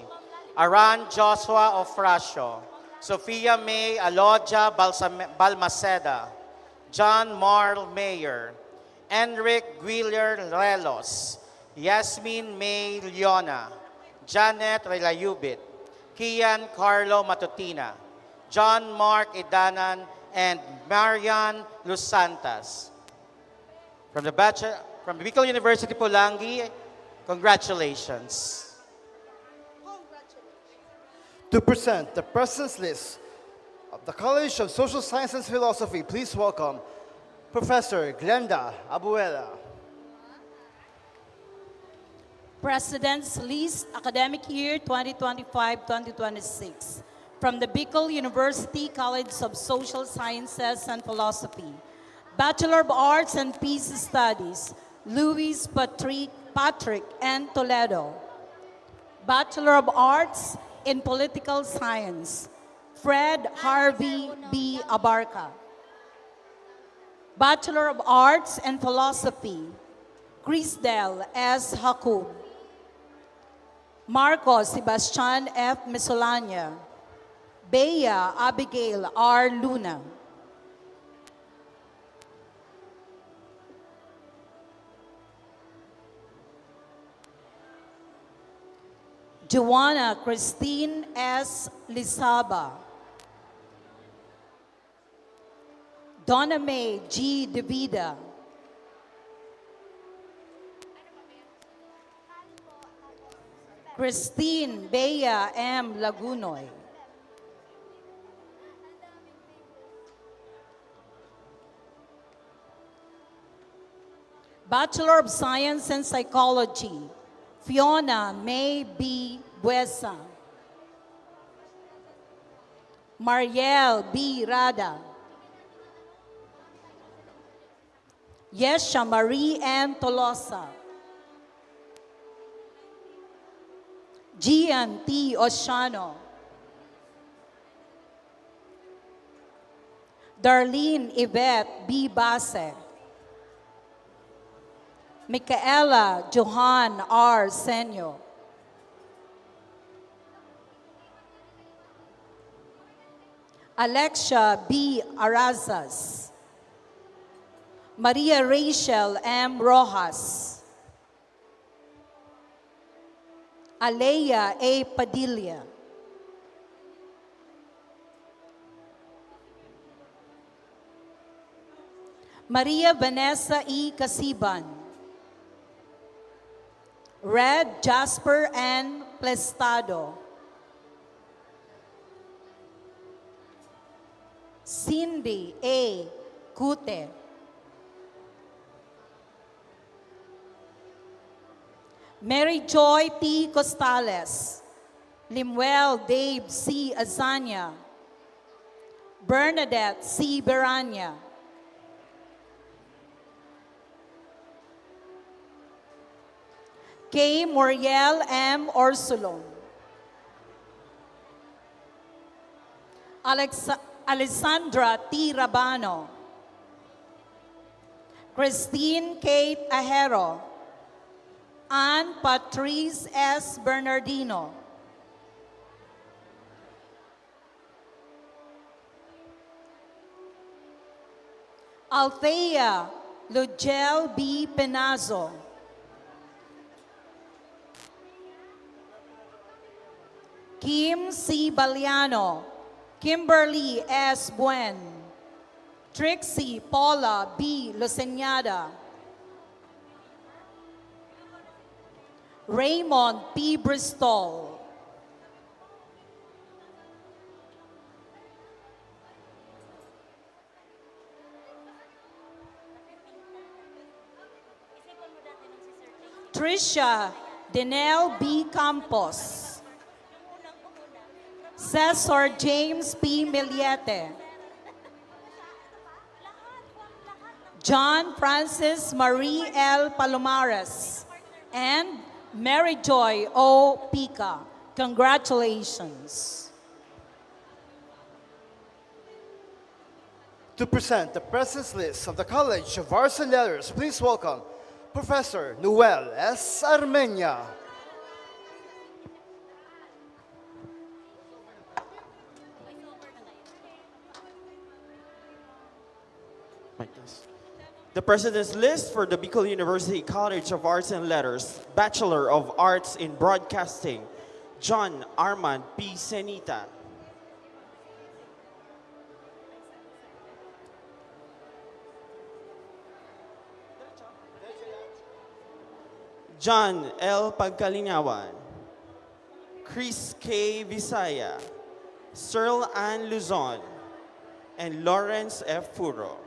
Aran Joshua Ofracio, Sofia May Alodia Balmaceda, John Marl Mayer, Enric Guiller Relos, Yasmin May Leona, Janet Relayubit, Kian Carlo Matutina, John Mark Idanan, and Marian Los Santas. From Bicol University Pulangi, congratulations. To present the President's List of the College of Social Science and Philosophy, please welcome Professor Glenda Abuela. President's List, academic year 2025-2026. From the Bicol University College of Social Sciences and Philosophy. Bachelor of Arts and Peace Studies, Luis Patrick N. Toledo. Bachelor of Arts in Political Science, Fred Harvey B. Abarca. Bachelor of Arts and Philosophy, Crisdel S. Hakoub. Marcos Sebastian F. Mesolania. Bea Abigail R. Luna. Joanna Christine S. Lizaba. Donna May G. DeVida. Christine Bea M. Lagunoy. Bachelor of Science in Psychology, Fiona May B. Buesa. Mariel B. Rada. Yesha Marie M. Tolosa. Gian T. Oshano. Darlene Yvette B. Base. Micaela Johan R. Senyo. Alexia B. Arazas. Maria Rachel M. Rojas. Alea A. Padilla. Maria Vanessa E. Casiban. Red Jasper N. Plestado. Cindy A. Cute. Mary Joy T. Costales. Limuel Dave C. Azania. Bernadette C. Berania. Kay Moriel M. Orsulon. Alessandra T. Rabano. Christine Kate Ajero. Anne Patrice S. Bernardino. Althea Lugel B. Penazo. Kim C. Baliano. Kimberly S. Buen. Trixie Paula B. Luceñada. Raymond P. Bristol. Tricia Denel B. Campos. Cesar James P. Miliete. John Francis Marie L. Palomares. And Mary Joy O. Pica. Congratulations. To present the President's List of the College of Arts and Letters, please welcome Professor Noel S. Armenia. The President's list for the Bicol University College of Arts and Letters, Bachelor of Arts in Broadcasting, John Armand P. Senita. John L. Pagkalinawan, Chris K. Visaya, Cyril Ann Luzon, and Lawrence F. Furo.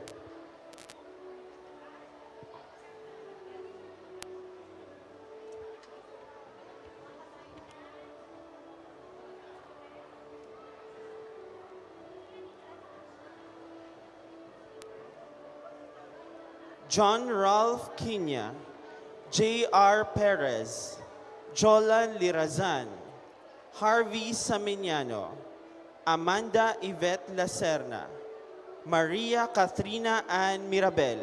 John Ralph Quina, J.R. Perez, Jolan Lirazan, Harvey Saminiano, Amanda Yvette Lacerna, Maria Katrina Ann Mirabel.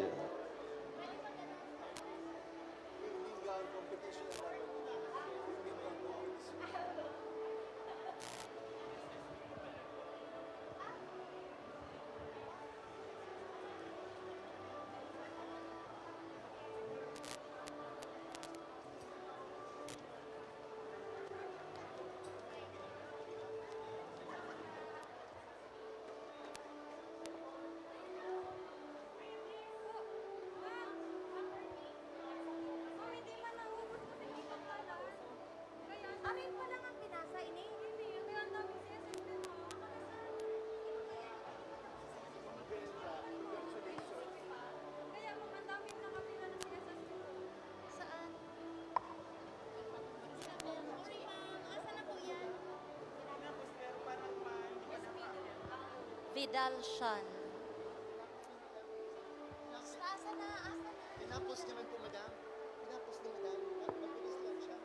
Vidal Shan. Tinapos naman po, madam. Tinapos ni madam. Mabilis lang siya.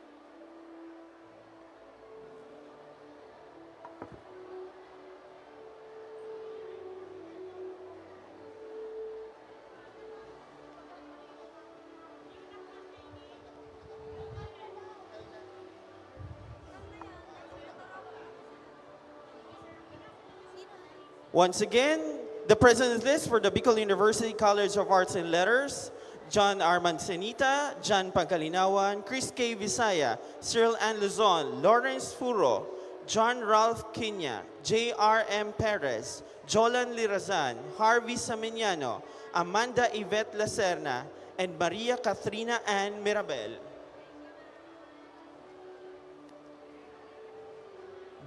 Once again, the President's list for the Bicol University College of Arts and Letters, John Armand Senita, John Pagkalinawan, Chris K. Visaya, Cyril Ann Luzon, Lawrence Furo, John Ralph Quina, J.R.M. Perez, Jolan Lirazan, Harvey Saminiano, Amanda Yvette Lacerna, and Maria Katrina Ann Mirabel.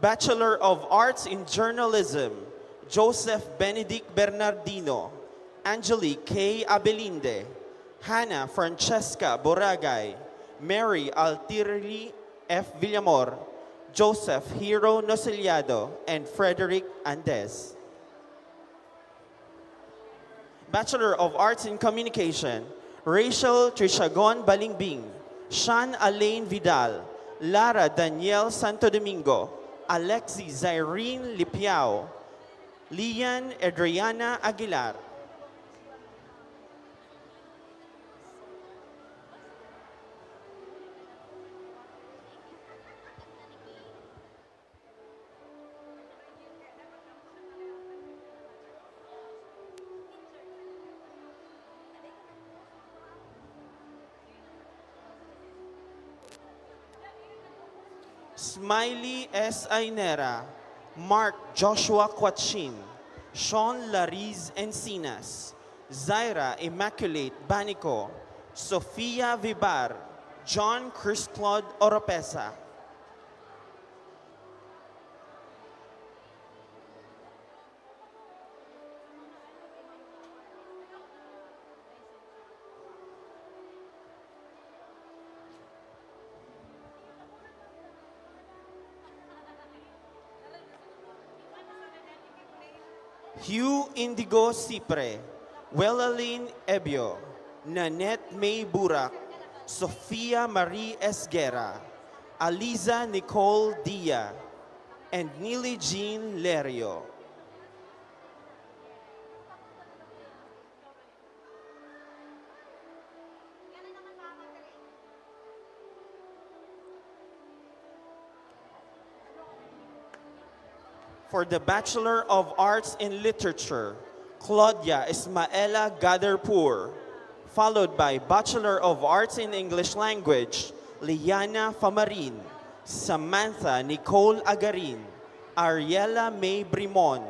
Bachelor of Arts in Journalism, Joseph Benedict Bernardino, Angelique K. Abelinde, Hannah Francesca Boragay, Mary Altirli F. Villamor, Joseph Hero Noseliado, and Frederick Andes. Bachelor of Arts in Communication, Rachel Trishagon Balingbing, Sean Alain Vidal, Lara Danielle Santo Domingo, Alexi Zyrene Lipiao, Lian Adriana Aguilar. Smiley S. Ainera, Mark Joshua Quachin, Sean Lariz Encinas, Zaira Immaculate Banico, Sofia Vibar, John Chris Claude Oropesa. Hugh Indigo Cipre, Welaline Ebio, Nanette May Burak, Sofia Marie Esguera, Aliza Nicole Dia, and Nili Jean Lerio. For the Bachelor of Arts in Literature, Claudia Ismaela Gaderpur. Followed by Bachelor of Arts in English Language, Liana Famarin, Samantha Nicole Agarin, Ariela May Brimon,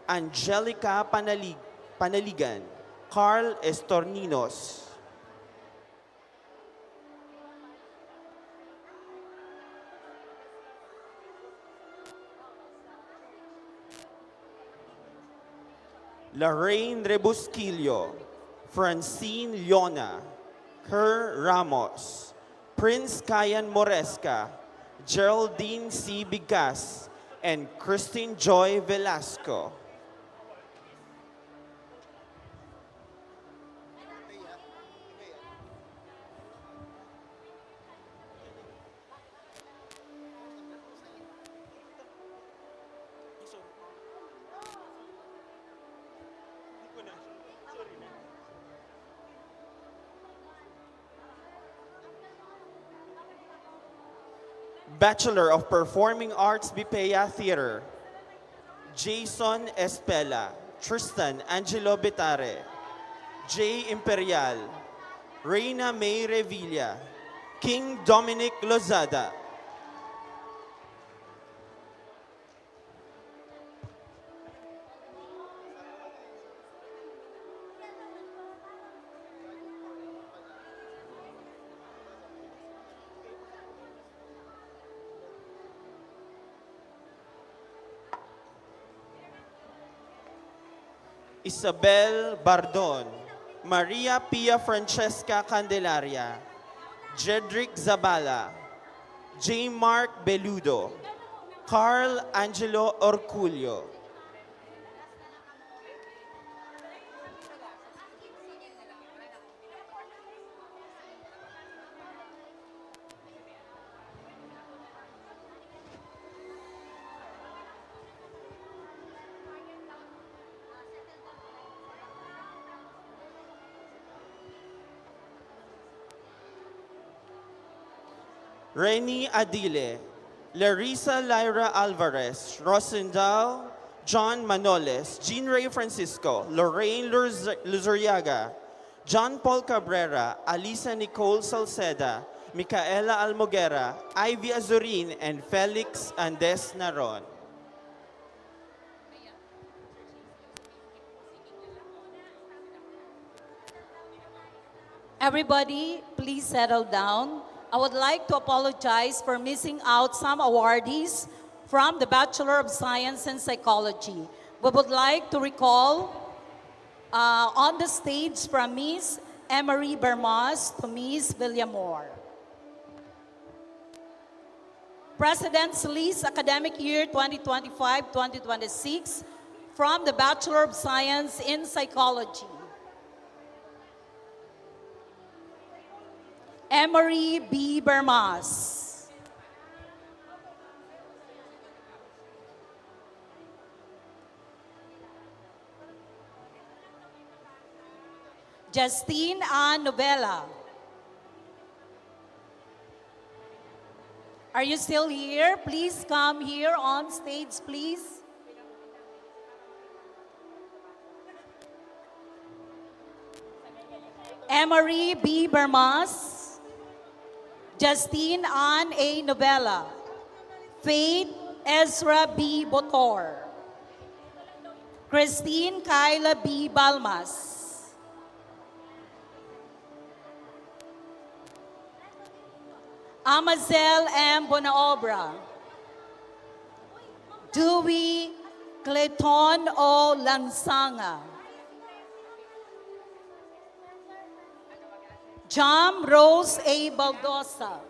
Angelica Panaligan, Carl Estorninos. Lorraine Rebusquillo, Francine Leona, Her Ramos, Prince Kayan Moresca, Geraldine C. Bigas, and Christine Joy Velasco. Bachelor of Performing Arts, BPEA Theater, Jason Espela, Tristan Angelo Betare, Jay Imperial, Reina May Revilla, King Dominic Lozada. Isabel Bardon, Maria Pia Francesca Candelaria, Jedrick Zabala, J. Mark Beludo, Carl Angelo Orculio. Reni Adile, Larissa Lyra Alvarez, Rosendal, John Manoles, Jean Ray Francisco, Lorraine Luzuriaga, John Paul Cabrera, Alisa Nicole Salceda, Micaela Almoguera, Ivy Azurin, and Felix Andes Naron. Everybody, please settle down. I would like to apologize for missing out some awardees from the Bachelor of Science in Psychology. We would like to recall on the stage from Miss Emery Bermas to Miss Villamor. President's List Academic Year 2025-2026 from the Bachelor of Science in Psychology. Emery B. Bermas. Justine Ann Novella. Are you still here? Please come here on stage, please. Emery B. Bermas. Justine Ann A. Novella, Faith Ezra B. Botor, Christine Kyla B. Balmas, Amazel M. Bonaobra, Dewey Clayton O. Lansanga, Jam Rose A. Baldosa,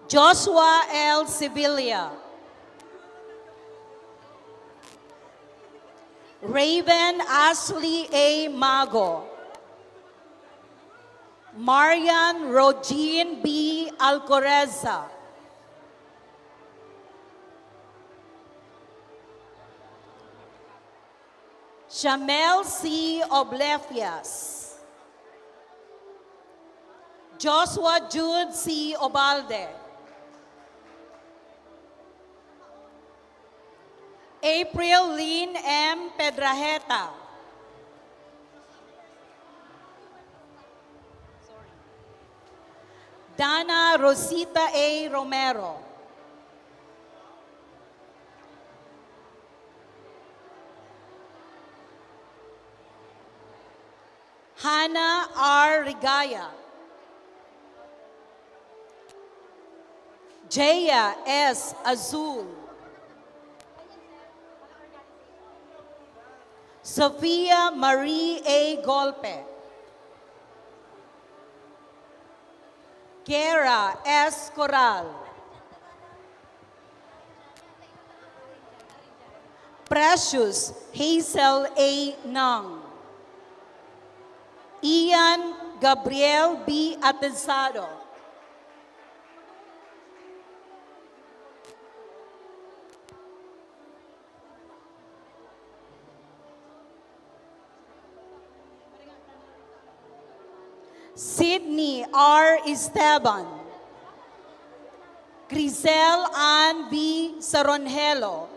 Joshua L. Sevilla, Raven Ashley A. Mago, Marian Rogine B. Alcoreza, Shamel C. Oblefias, Joshua Jude C. Obalde, April Lynn M. Pedrajeta. Dana Rosita A. Romero. Hannah R. Rigaya. Jaya S. Azul. Sophia Marie A. Golpe. Kara S. Coral. Precious Hazel A. Nang. Ian Gabriel B. Atensado. Sydney R. Esteban. Grisel Ann B. Saronjelo.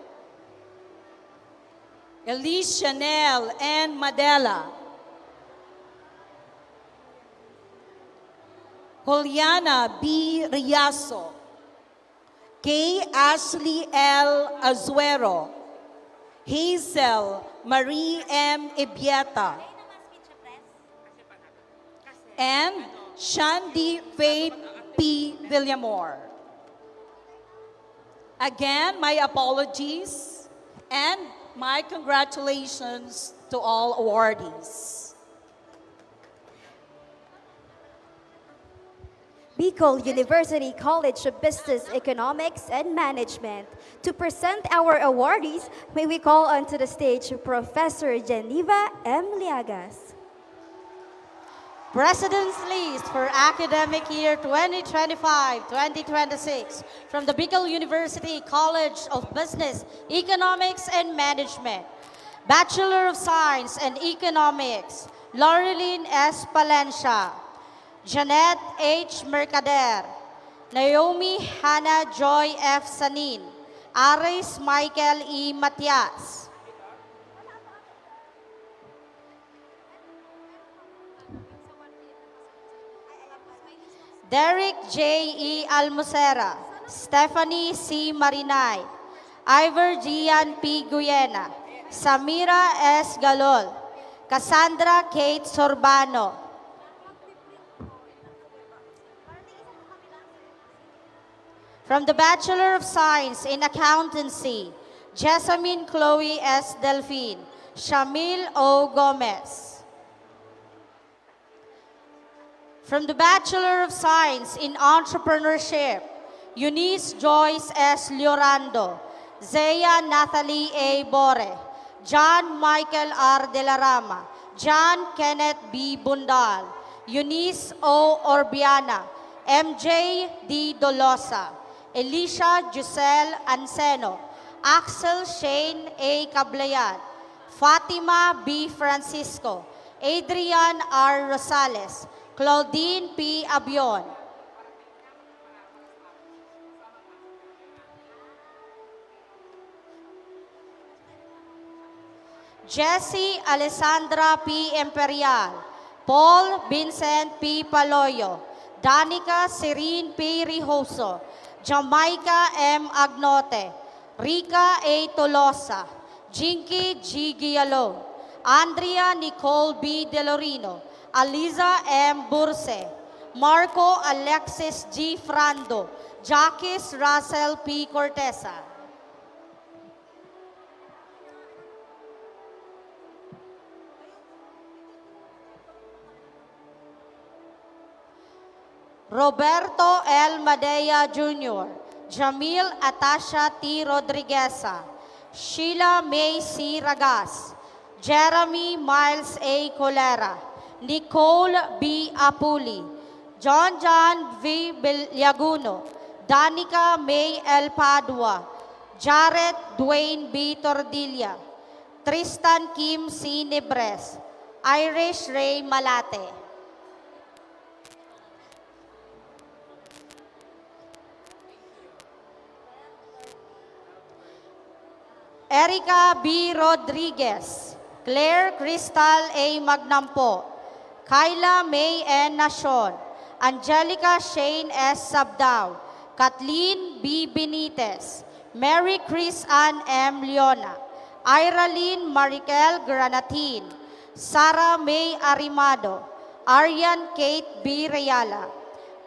Elise Chanel N. Madela. Juliana B. Riaso. Kay Ashley L. Azuero. Hazel Marie M. Ibieta. And Shandy Faith P. Villamor. Again, my apologies and my congratulations to all awardees. Bicol University College of Business, Economics, and Management. To present our awardees, may we call onto the stage Professor Geneva M. Liagas. President's List for academic year 2025-2026 from the Bicol University College of Business, Economics, and Management. Bachelor of Science in Economics, Laureline S. Palencia. Janet H. Mercader, Naomi Hannah Joy F. Sanin, Aris Michael E. Matias. Derek J. E. Almocera, Stephanie C. Marinay, Ivor Gian P. Guyena, Samira S. Galol, Cassandra Kate Sorbano. From the Bachelor of Science in Accountancy, Jessamine Chloe S. Delphine, Shamil O. Gomez. From the Bachelor of Science in Entrepreneurship, Eunice Joyce S. Llorando, Zaya Nathalie A. Bore, John Michael R. De la Rama, John Kenneth B. Bundal, Eunice O. Orbiana, MJ D. Dolosa, Elisha Giselle Anseno, Axel Shane A. Cablayan, Fatima B. Francisco, Adrian R. Rosales, Claudine P. Abion. Jessie Alessandra P. Imperial, Paul Vincent P. Paloyo, Danica Serene P. Rijoso, Jamaica M. Agnote, Rica A. Tolosa, Jinky G. Gialong, Andrea Nicole B. Delorino, Aliza M. Burse, Marco Alexis G. Frando, Jacques Russell P. Cortesa. Roberto L. Madea Jr., Jamil Atasha T. Rodrigueza, Sheila May C. Ragas, Jeremy Miles A. Colera, Nicole B. Apuli, John V. Villaguno, Danica May L. Padua, Jared Dwayne B. Tordilla, Tristan Kim C. Nibres, Irish Ray Malate. Erica B. Rodriguez, Claire Crystal A. Magnampo, Kyla May N. Nacion, Angelica Shane S. Sabdao, Kathleen B. Benitez, Mary Chris Ann M. Leona, Iralyn Marikel Granatin, Sarah May Arimado, Arian Kate B. Rayala,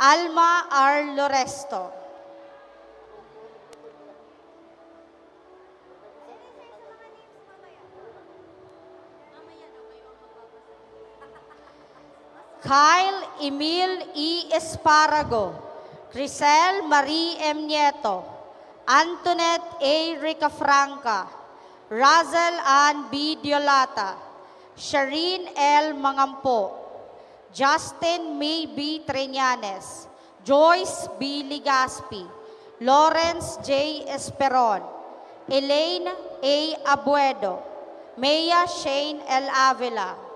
Alma R. Loresto. Kyle Emil E. Esparago, Crisel Marie M. Nieto, Antoinette A. Ricafranca, Razel Ann B. Diolata, Shireen L. Mangampo, Justin May B. Treñanes, Joyce B. Ligaspi, Lawrence J. Esperon, Elaine A. Abuedo, Maya Shane L. Avila,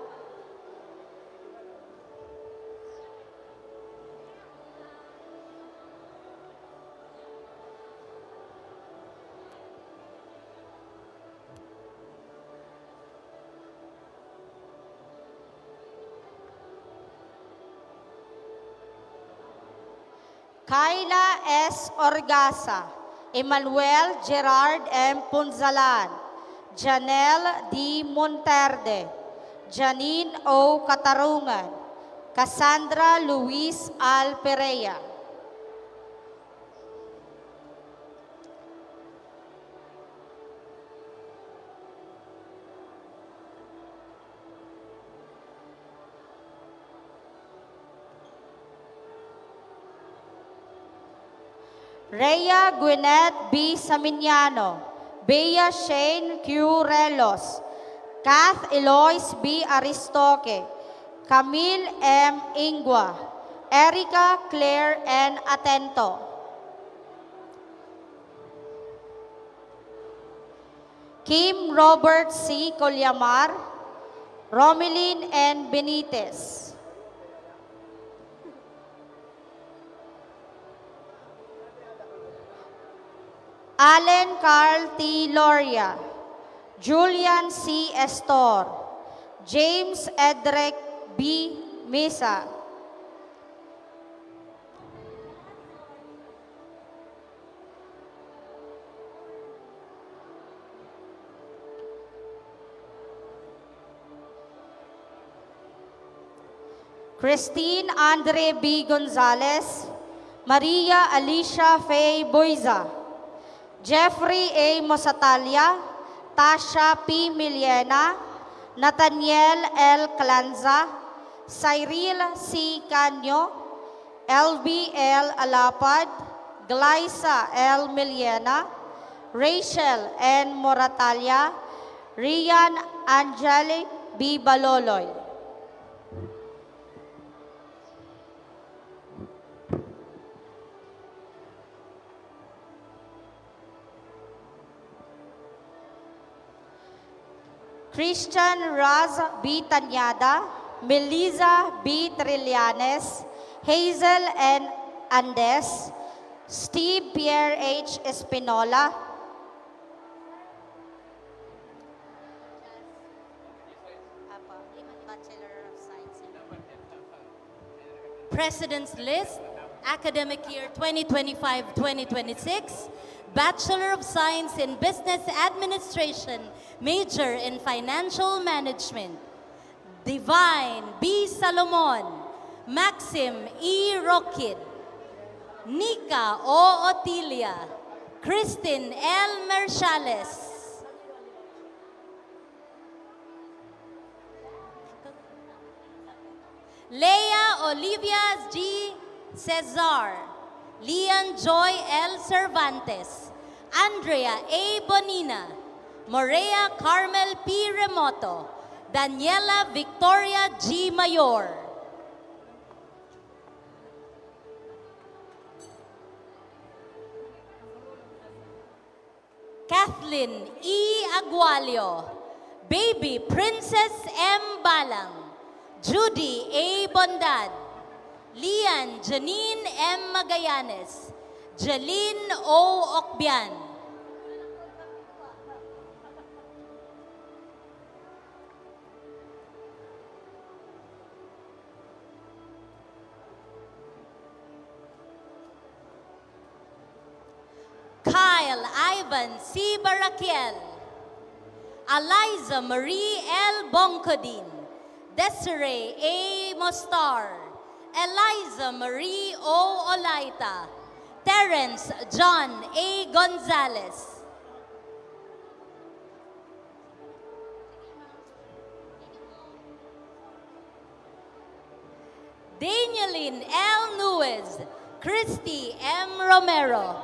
Kyla S. Orgasa, Emmanuel Gerard M. Punzalan, Janelle D. Monterde, Janine O. Katarungan, Cassandra Luis Al Perea. Rhea Gwyneth B. Saminiano, Bea Shane Q. Relos, Kath Eloise B. Aristoque, Camille M. Ingua, Erica Claire N. Atento, Kim Robert C. Colyamar, Romeline N. Benitez, Allen Carl T. Loria, Julian C. Estor, James Edric B. Misa, Christine Andre B. Gonzalez, Maria Alicia Faye Boiza, Jeffrey A. Mosatalia, Tasha P. Miliena, Nathaniel L. Clanza, Cyril C. Canyo, LB L. Alapad, Glyza L. Miliena, Rachel N. Moratalia, Rian Angelic B. Baloloy. Christian Raz B. Tanyada, Melissa B. Trillanes, Hazel N. Andes, Steve Pierre H. Espinola, President's List, Academic Year 2025-2026, Bachelor of Science in Business Administration, Major in Financial Management, Divine B. Salomon, Maxim E. Roquid, Nika O. Otilia, Christine L. Merciales, Leia Olivia G. Cesar, Leon Joy L. Cervantes, Andrea A. Bonina, Morea Carmel P. Remoto, Daniela Victoria G. Mayor, Kathleen E. Agualio, Baby Princess M. Balang, Judy A. Bondad, Lian Janine M. Magallanes, Jeline O. Okbian, Kyle Ivan C. Barakiel, Eliza Marie L. Bongkodin, Desiree A. Mostar, Eliza Marie O. Olaita, Terence John A. Gonzalez, Danielin L. Nuez, Christy M. Romero,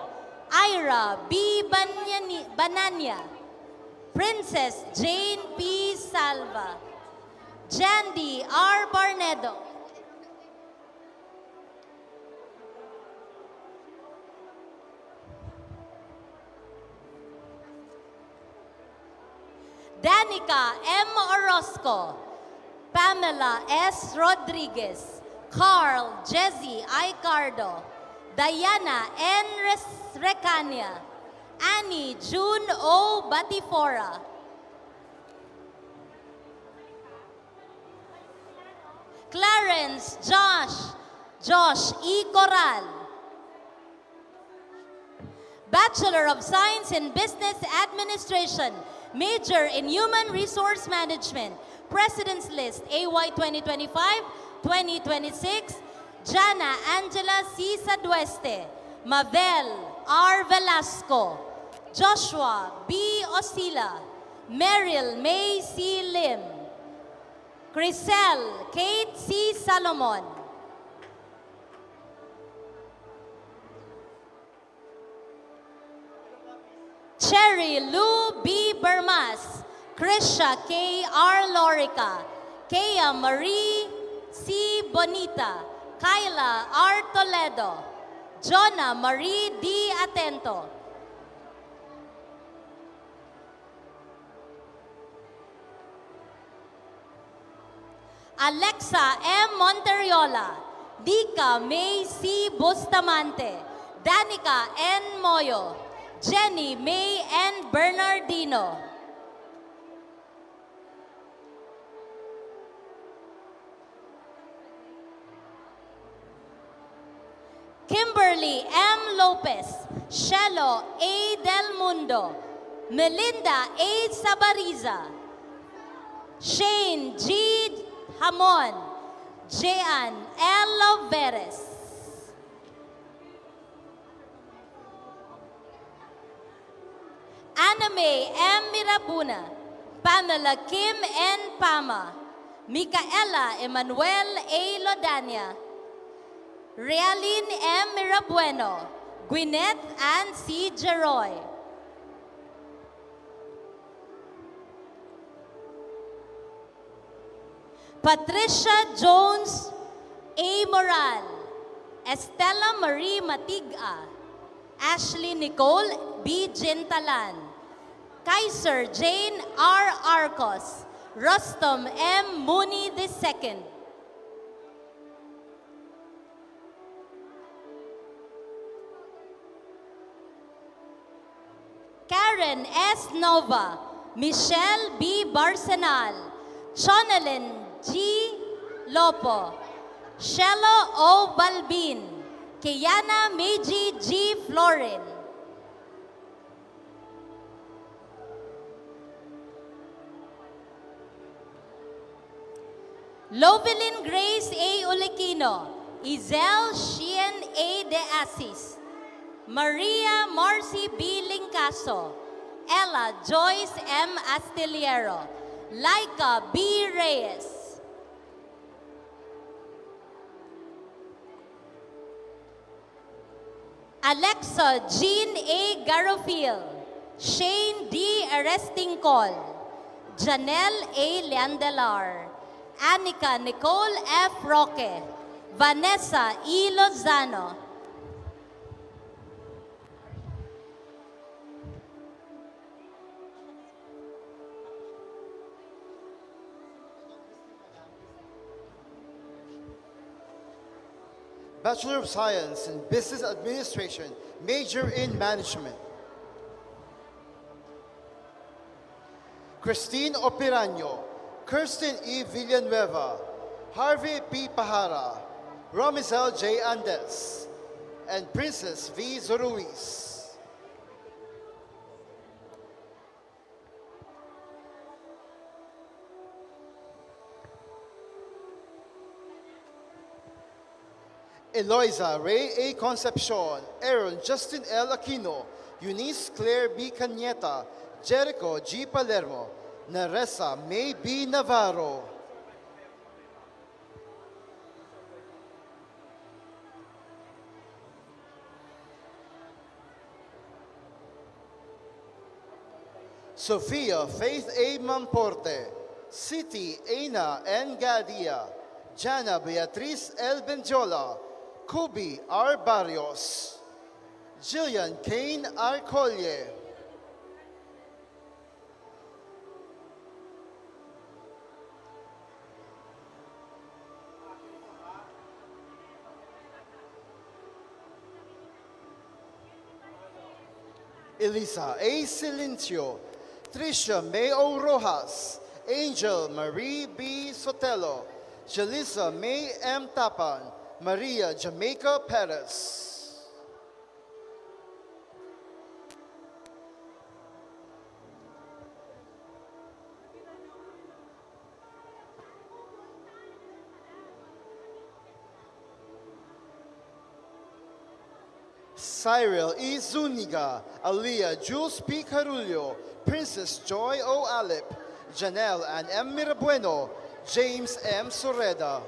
Ira B. Bananya, Princess Jane P. Salva, Jandy R. Barnedo, Danica M. Orozco, Pamela S. Rodriguez, Carl Jesse I. Cardo, Diana N. Recania, Annie June O. Batifora, Clarence Josh E. Corral, Bachelor of Science in Business Administration, Major in Human Resource Management, President's List AY 2025-2026, Jana Angela C. Sadueste, Mabel R. Velasco, Joshua B. Osila, Meryl May C. Lim, Crisel Kate C. Salomon, Cherry Lou B. Bermas, Krisha K. R. Lorica, Kea Marie C. Bonita, Kyla R. Toledo, Jonah Marie D. Atento, Alexa M. Monteriola, Dika May C. Bustamante, Danica N. Moyo, Jenny May N. Bernardino, Kimberly M. Lopez, Shelo A. Del Mundo, Melinda A. Sabariza, Shane G. Hamon, Jean L. Loveres, Aname M. Mirabuna, Pamela Kim N. Pama, Micaela Emanuel A. Lodania, Realin M. Mirabueno, Gwyneth Ann C. Jeroy, Patricia Jones A. Moral, Estela Marie Matiga, Ashley Nicole B. Jintalan, Kaiser Jane R. Arcos, Rustom M. Mooney II, Karen S. Nova, Michelle B. Barsenal, Chonelyn G. Lopo, Shelo O. Balbin, Kiana Meiji G. Florin, Lovelyn Grace A. Uliquino, Izel Sheehan A. De Assis, Maria Marcy B. Lincaso, Ella Joyce M. Astillero, Laika B. Reyes, Alexa Jean A. Garofil, Shane D. Arestingcol, Janelle A. Leandelar, Anika Nicole F. Roque, Vanessa E. Lozano, Bachelor of Science in Business Administration, Major in Management. Christine Opiraño, Kirsten E. Villanueva, Harvey P. Pahara, Romizel, J. Andes, and Princess V. Zoruiz. Lovelyn Grace A. Uliquino, Izel Sheehan A. De Assis, Maria Marcy B. Lincaso, Ella Joyce M. Astillero, Laika B. Reyes, Alexa Jean A. Garofil, Shane D. Arestingcol, Janelle A. Leandelar, Anika Nicole F. Roque, Vanessa E. Lozano, Bachelor of Science in Business Administration, Major in Management. Eloisa Ray A. Concepcion, Aaron Justin L. Aquino, Eunice Claire B. Cañeta, Jericho G. Palermo, Neressa May B. Navarro. Sofia Faith A. Mamporte, City Aina N. Gadia, Jana Beatriz L. Benjola, Kubi R. Barrios, Jillian Kane R. Collier, Elisa A. Silencio, Tricia May O. Rojas, Angel Marie B. Sotelo, Jalissa May M. Tapan, Maria Jamaica Perez. Cyril E. Zuniga, Aliyah Jules P. Carullo, Princess Joy O. Alip, Janelle and M. Mirabueno, James M. Soreda.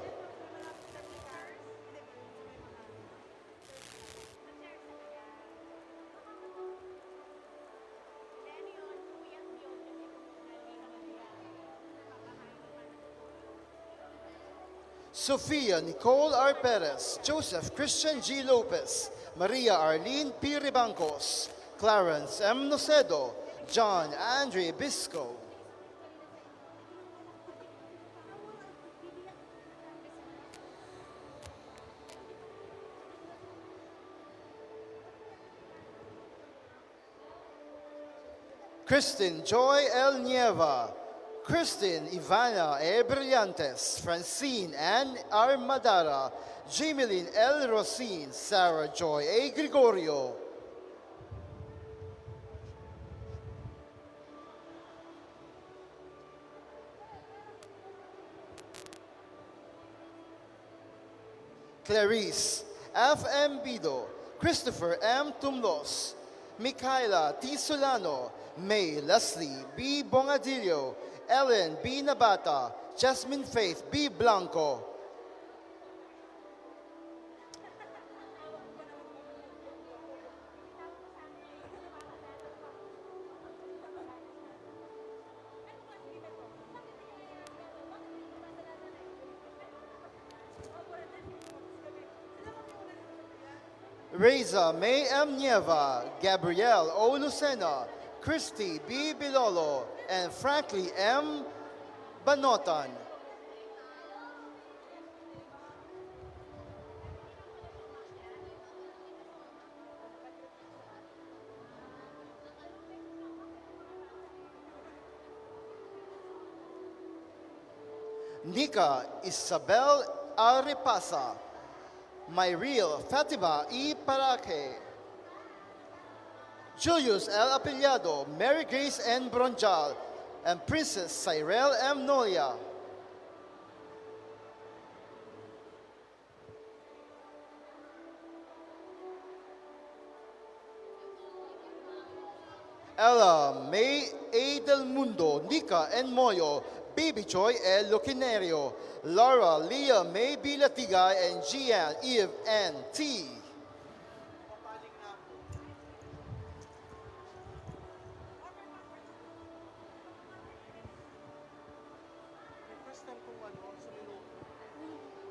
Sofia Nicole R. Perez, Joseph Christian G. Lopez, Maria Arlene P. Ribancos, Clarence M. Nocedo, John Andre Bisco. Kristen Joy L. Nieva, Kristen Ivana E. Brillantes, Francine Ann R. Madara, Jameline L. Rosin, Sarah Joy A. Gregorio. Clarice F. M. Bido, Christopher M. Tumlos, Micaela T. Solano, May Leslie B. Bongadillo, Ellen B. Nabata, Jasmine Faith B. Blanco. Reza May M. Nieva, Gabrielle O. Lucena, Christy B. Bilolo, and Franklin M. Banotan. Nika Isabel Aripasa, Myreal Fatima E. Paraque, Julius L. Apellado, Mary Grace N. Bronjal, and Princess Cyril M. Nolia. Ella May A. Del Mundo, Nika N. Moyo, Baby Joy L. Loquinerio, Laura Leah May B. Latigay, and Gian Eve N. T.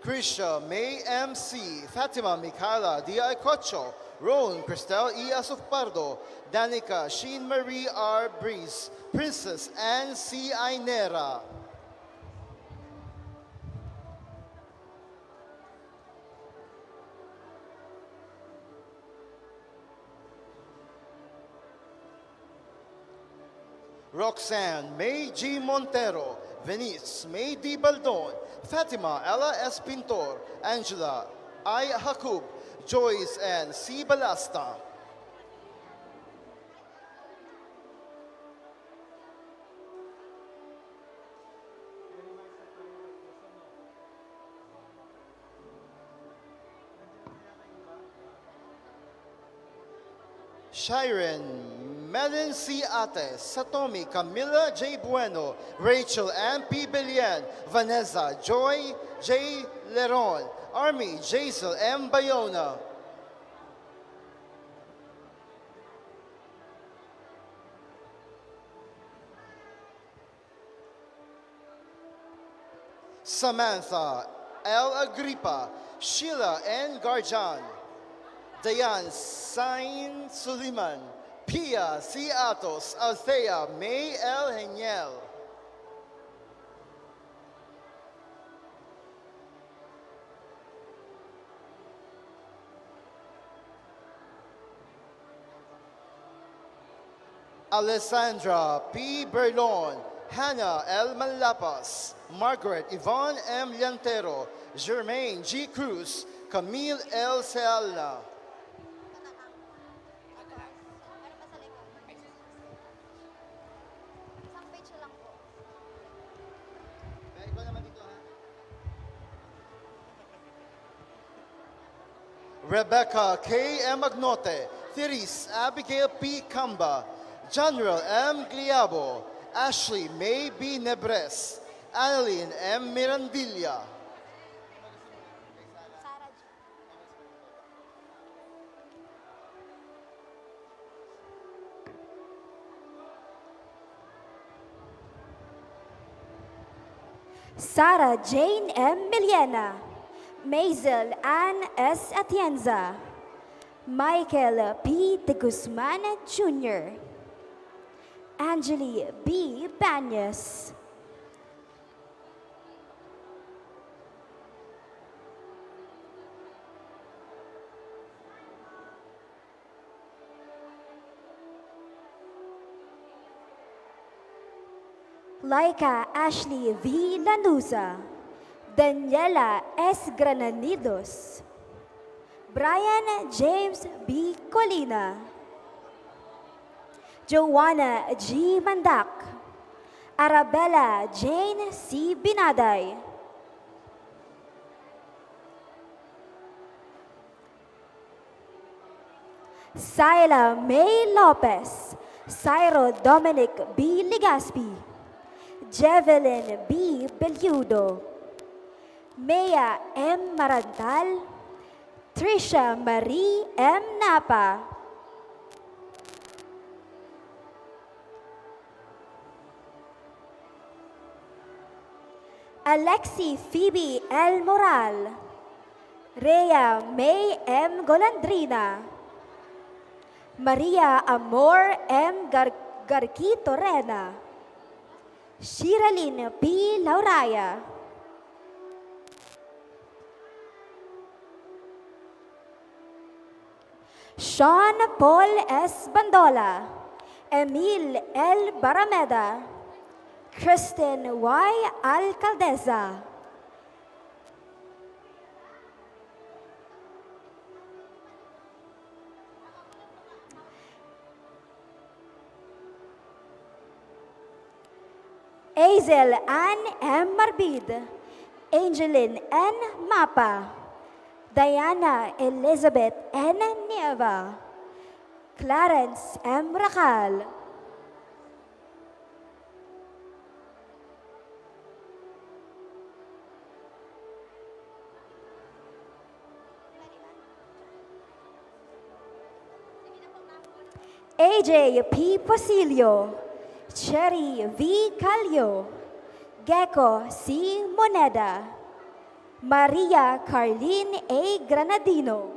Krisha May M.C., Fatima Micaela D. Icocho, Roan Cristel E. Asufpardo, Danica Sheen Marie R. Breeze, Princess Anne C. Ainera. Roxanne May G. Montero, Venice May D. Baldon, Fatima Ella S. Pintor, Angela I. Hakub, Joyce N. C. Balasta. Shiren Melin C. Ates, Satomi Camila J. Bueno, Rachel M. P. Belian, Vanessa Joy J. Leron, Army Jaisel M. Bayona. Samantha L. Agripa, Sheila N. Garjan, Dayan Sain Suliman, Pia C. Atos, Althea May L. Heniel. Alessandra P. Berlon, Hannah L. Malapas, Margaret Yvonne M. Llantero, Jermaine G. Cruz, Camille L. Sealna. Rebecca K. M. Agnote, Therese Abigail P. Camba, General M. Gliabo, Ashley May B. Nebres, Annalyn M. Mirandilla. Sarah Jane M. Miliena, Maisel Ann S. Atienza, Michael P. De Guzman Jr., Angeli B. Banyas, Laika Ashley V. Lanuza, Daniela S. Grananidos, Brian James B. Colina, Joanna G. Mandak, Arabella Jane C. Binaday, Syla May Lopez, Cyro Dominic B. Ligaspi, Jevelyn B. Belludo, Mea M. Marantal, Trisha Marie M. Napa, Alexi Phoebe L. Moral, Rhea May M. Golandrina, Maria Amor M. Garquito Rena, Shiralyn P. Lauraya, Sean Paul S. Bandola, Emil L. Barameda, Kristen Y. Alcaldeza, Azel Ann M. Marbid, Angeline N. Mapa, Diana Elizabeth N. Nieva, Clarence M. Racal, AJ P. Posilio, Cherry V. Calio, Gecko C. Moneda, Maria Carlene A. Granadino,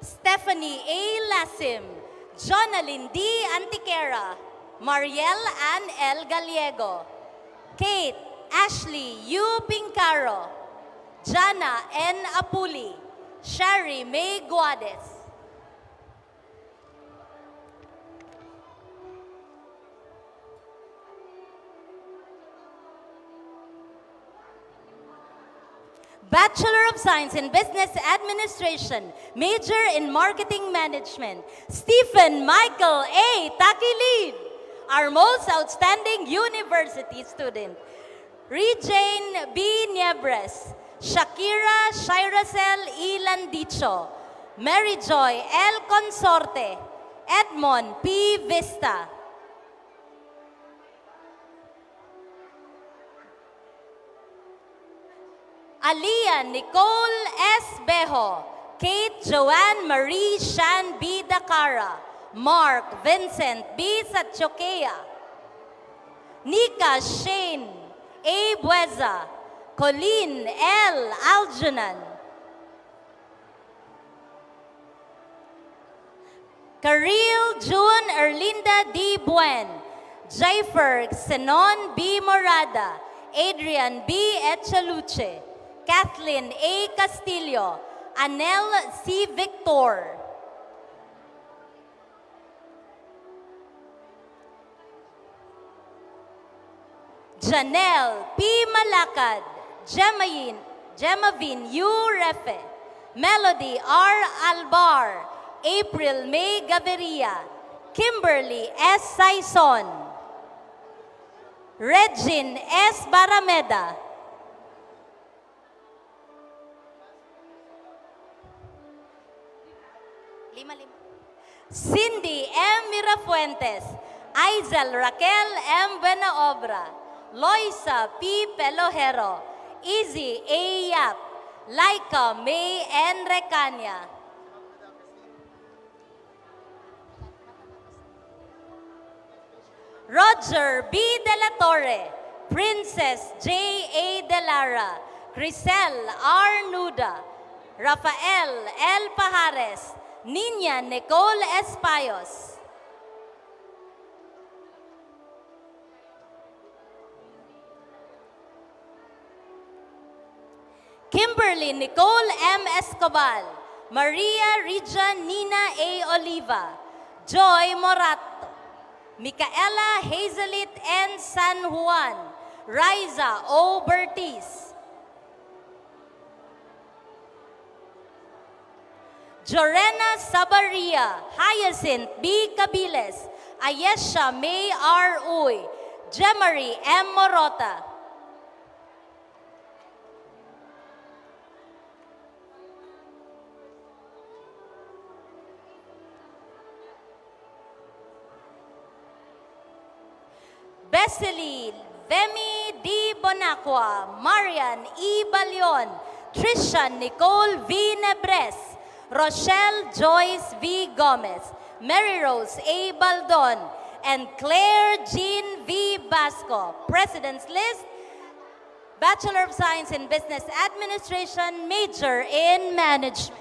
Stephanie A. Lasim, Jonalyn D. Antiquera, Mariel Ann L. Gallego, Kate Ashley U. Pincaro, Jana N. Apuli, Sherry May Guades, Bachelor of Science in Business Administration, major in Marketing Management, Stephen Michael A. Takilid, our most outstanding university student. Regine B. Niebres, Shakira Shiracel E. Landicho, Mary Joy L. Consorte, Edmond P. Vista. Aliyah Nicole S. Bejo, Kate Joanne Marie Shan B. Dacara, Mark Vincent B. Satchokea, Nika Shane A. Bueza, Colleen L. Aljunan, Karil June Erlinda D. Buen, Jaifer Senon B. Morada, Adrian B. Echaluche, Kathleen A. Castillo, Anel C. Victor, Janelle P. Malakad, Gemavin U. Refe, Melody R. Albar, April May Gaviria, Kimberly S. Saison, Regine S. Barameda, Cindy M. Mirafuentes, Aizel Raquel M. Buenaobra, Loisa P. Pelojero, Izzy A. Yap, Laika May N. Recania, Roger B. De La Torre, Princess J. A. Delara, Crisel R. Nuda, Rafael L. Pajares, Nina Nicole Espayos, Kimberly Nicole M. Escobar, Maria Rija Nina A. Oliva, Joy Morato, Micaela Hazelit N. San Juan, Riza O. Bertiz, Jorena Sabaria, Hyacinth B. Cabiles, Ayesha May R. Uy, Jemery M. Morota, Besely Vemi D. Bonacqua, Marian E. Balion, Trishan Nicole V. Nebres, Rochelle Joyce V. Gomez, Mary Rose A. Baldon, and Claire Jean V. Basco. President's List, Bachelor of Science in Business Administration, major in Management.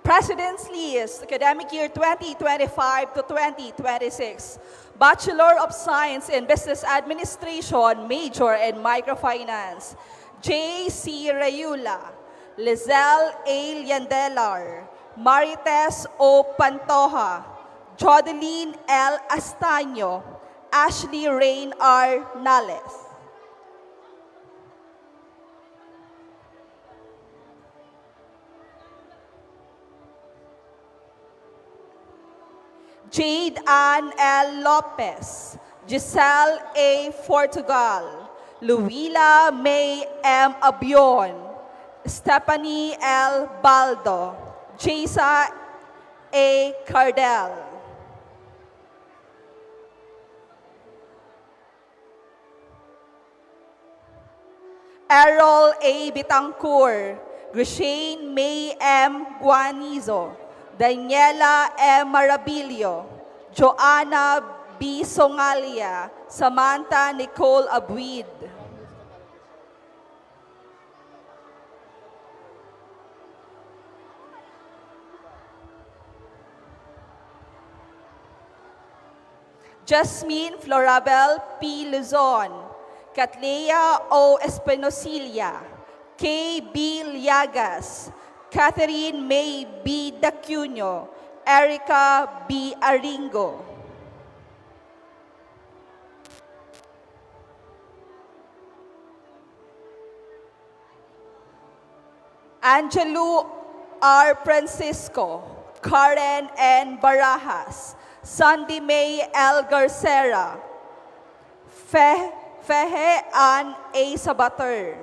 President's List, academic year 2025 to 2026. Bachelor of Science in Business Administration, major in Microfinance. J.C. Rayula, Lizelle A. Yandelar, Marites O. Pantoja, Jodeline L. Astaño, Ashley Rain R. Nales. Jade Ann L. Lopez, Giselle A. Fortugal, Luila May M. Abion, Stephanie L. Baldo, Jasa A. Cardell. Errol A. Bitangcourt, Grishane May M. Guanizo, Daniela M. Marabilio, Joanna B. Songalia, Samantha Nicole Abuid. Jasmine Florabel P. Luzon, Catlea O. Espinosilla, K. B. Liagas, Catherine May B. Dacuño, Erica B. Aringo. Angelo R. Francisco, Karen N. Barajas, Sandy May L. Garcera, Fehe Ann A. Sabater.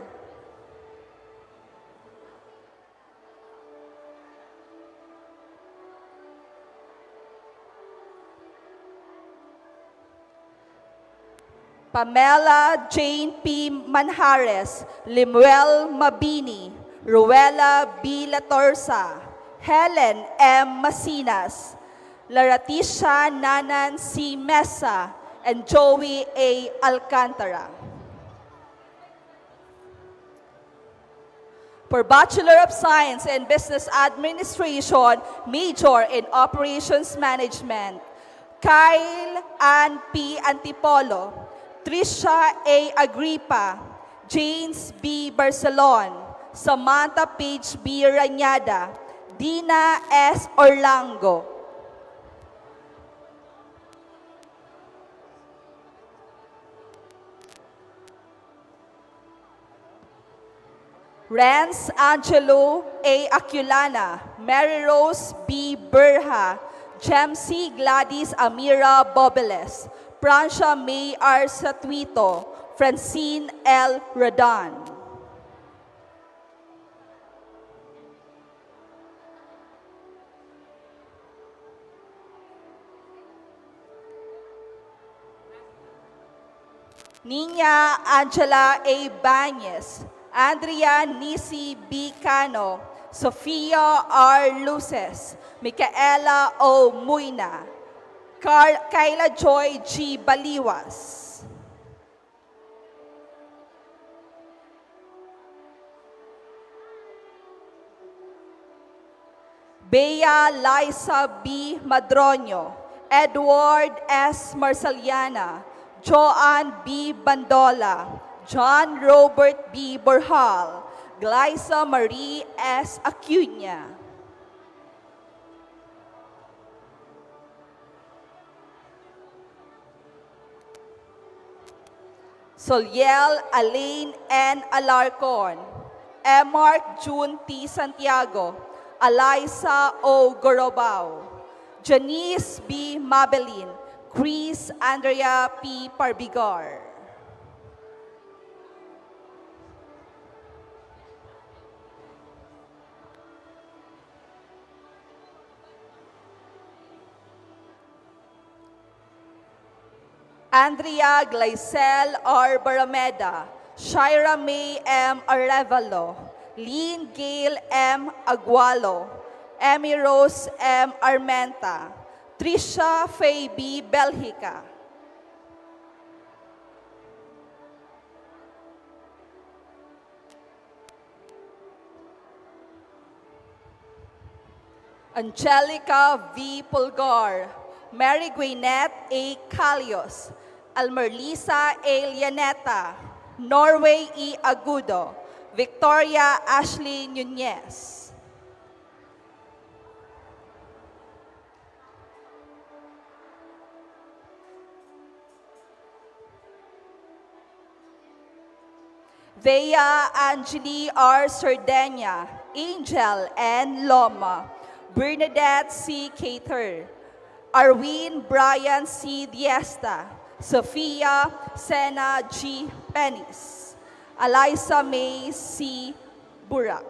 Pamela Jane P. Manjares, Limuel Mabini, Ruela B. Latorsa, Helen M. Masinas, Laratisha Nanan C. Mesa, and Joey A. Alcantara. For Bachelor of Science in Business Administration, major in Operations Management, Kyle Ann P. Antipolo, Trisha A. Agripa, James B. Barcelon, Samantha Page B. Ranyada, Dina S. Orlango. Renz Angelo A. Aculana, Mary Rose B. Berha, Gemcy Gladys Amira Bobeles, Pransha May R. Satuito, Francine L. Radan. Nina Angela A. Banyes, Andrea Nisi B. Cano, Sofia R. Luces, Micaela O. Muyna, Kayla Joy G. Baliwas. Bea Liza B. Madroño, Edward S. Marsaliana, Joanne B. Bandola, John Robert B. Borjal, Glyza Marie S. Acuña. Soliel Alain N. Alarcon, Emark June T. Santiago, Eliza O. Gorobao, Janice B. Mabelin, Chris Andrea P. Parbigar. Andrea Glycel R. Barameda, Shira May M. Arevalo, Lynn Gail M. Agualo, Emmy Rose M. Armenta, Trisha Faye B. Belhica. Angelica V. Pulgar, Mary Gwyneth A. Calios, Almerlisa A. Llaneta, Norway E. Agudo, Victoria Ashley Nunez. Vea Angeli R. Sardenya, Angel N. Loma, Bernadette C. Cater, Arwin Brian C. Diesta, Sophia Sena G. Penis, Eliza May C. Burak.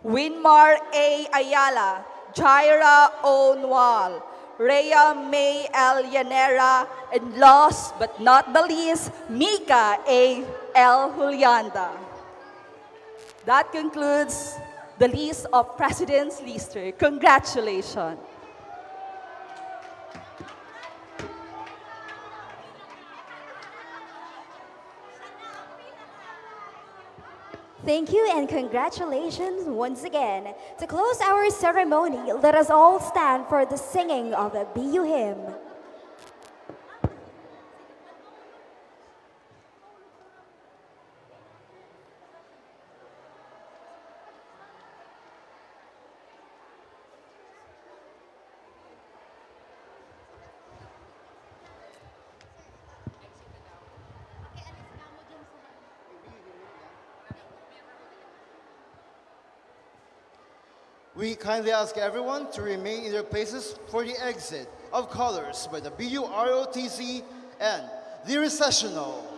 Winmar A. Ayala, Jaira O. Nual, Rhea May L. Llanera, and last but not the least, Mika A. L. Julianda. That concludes the list of President's Lister. Congratulations. Thank you and congratulations once again. To close our ceremony, let us all stand for the singing of the BU hymn. We kindly ask everyone to remain in their places for the exit of colors by the BUROTC and the recessional.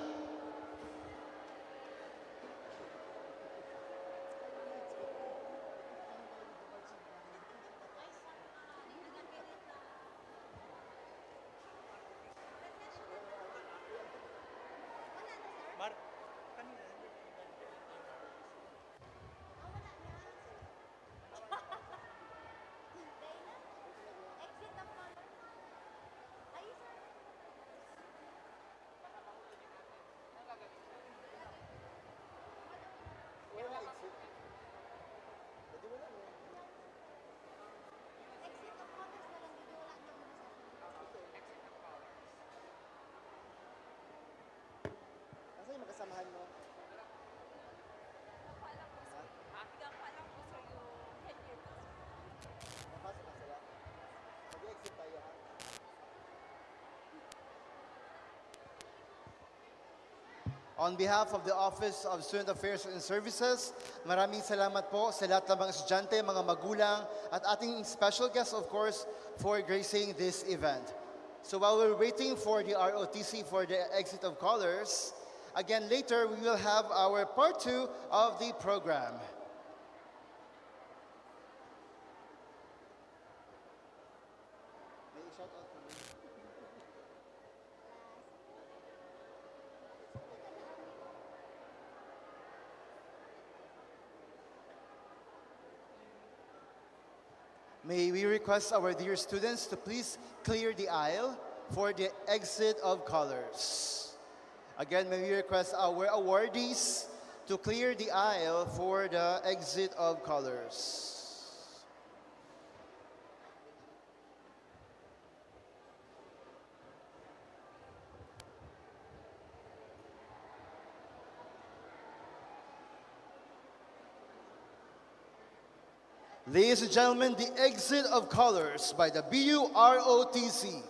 On behalf of the Office of Student Affairs and Services, maraming salamat po sa lahat ng mga estudyante, mga magulang, at ating special guest, of course, for gracing this event. So while we're waiting for the ROTC for the exit of colors, again later we will have our part 2 of the program. May we request our dear students to please clear the aisle for the exit of colors. Again, may we request our awardees to clear the aisle for the exit of colors. Ladies and gentlemen, the exit of colors by the BUROTC.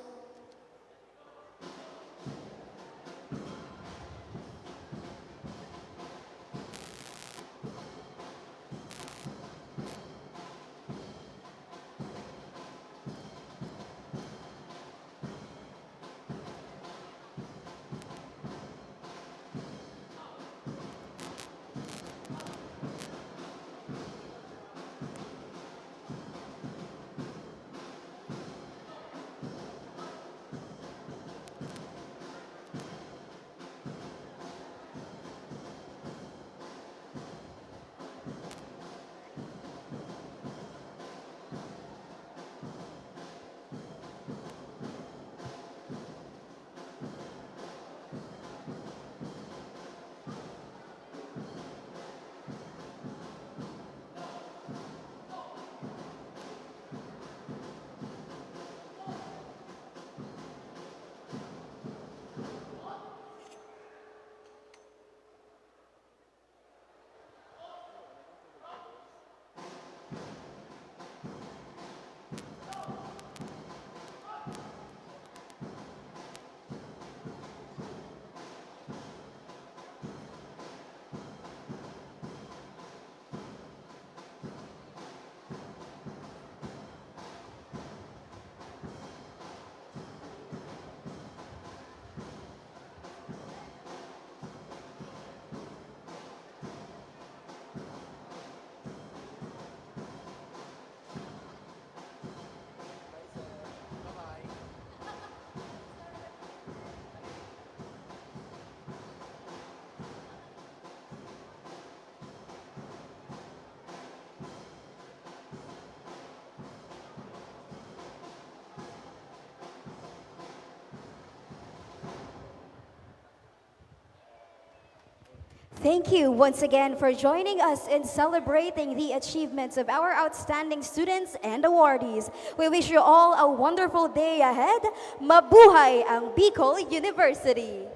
Thank you once again for joining us in celebrating the achievements of our outstanding students and awardees. We wish you all a wonderful day ahead. Mabuhay ang Bicol University!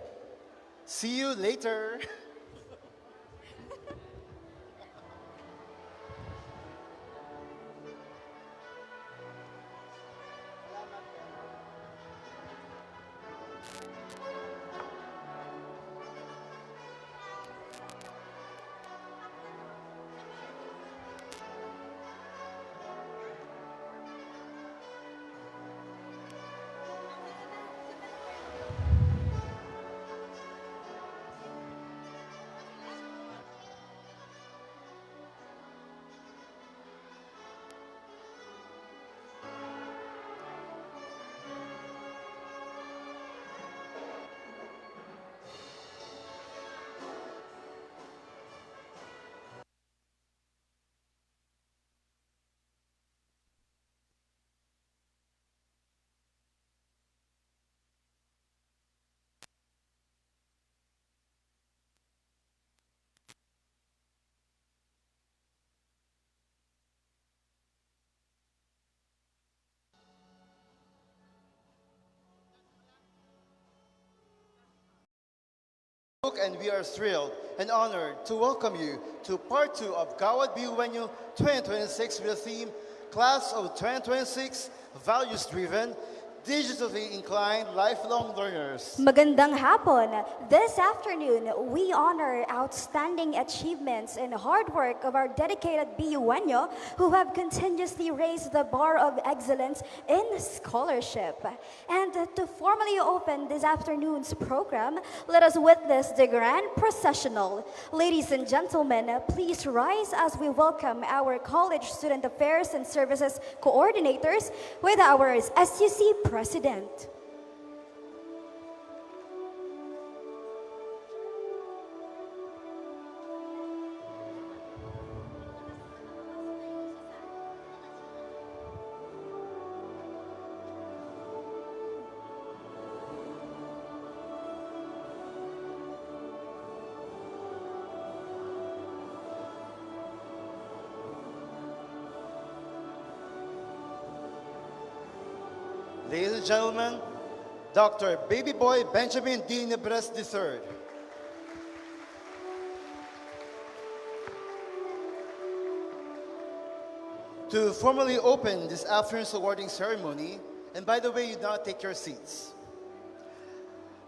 See you later. And we are thrilled and honored to welcome you to part 2 of Gawad BUNU 2026 with the theme Class of 2026 Values Driven, Digitally Inclined Lifelong Learners. Magandang hapon. This afternoon, we honor outstanding achievements and hard work of our dedicated BUNyo who have continuously raised the bar of excellence in scholarship. And to formally open this afternoon's program, let us witness the grand processional. Ladies and gentlemen, please rise as we welcome our College Student Affairs and Services coordinators with our SUC President. Ladies and gentlemen, Dr. Baby Boy Benjamin D. Nebres III. To formally open this afternoon's awarding ceremony, and by the way, you now take your seats.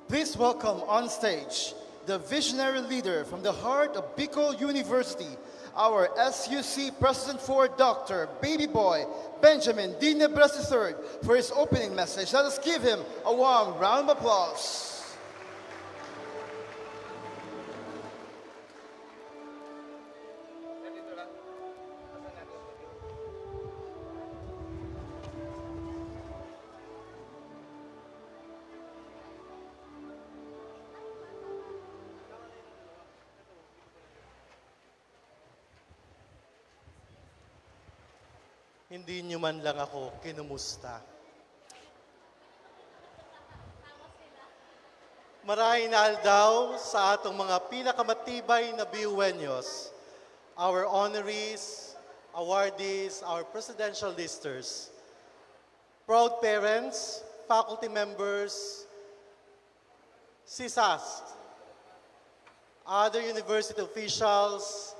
Please welcome on stage the visionary leader from the heart of Bicol University, our SUC President for Dr. Baby Boy Benjamin D. Nebres III for his opening message. Let us give him a warm round of applause. Hindi nyo man lang ako kinumusta. Marahinal daw sa atong mga pinakamatibay na BUNyos, our honorees, awardees, our presidential listers, proud parents, faculty members, CSAS, other university officials,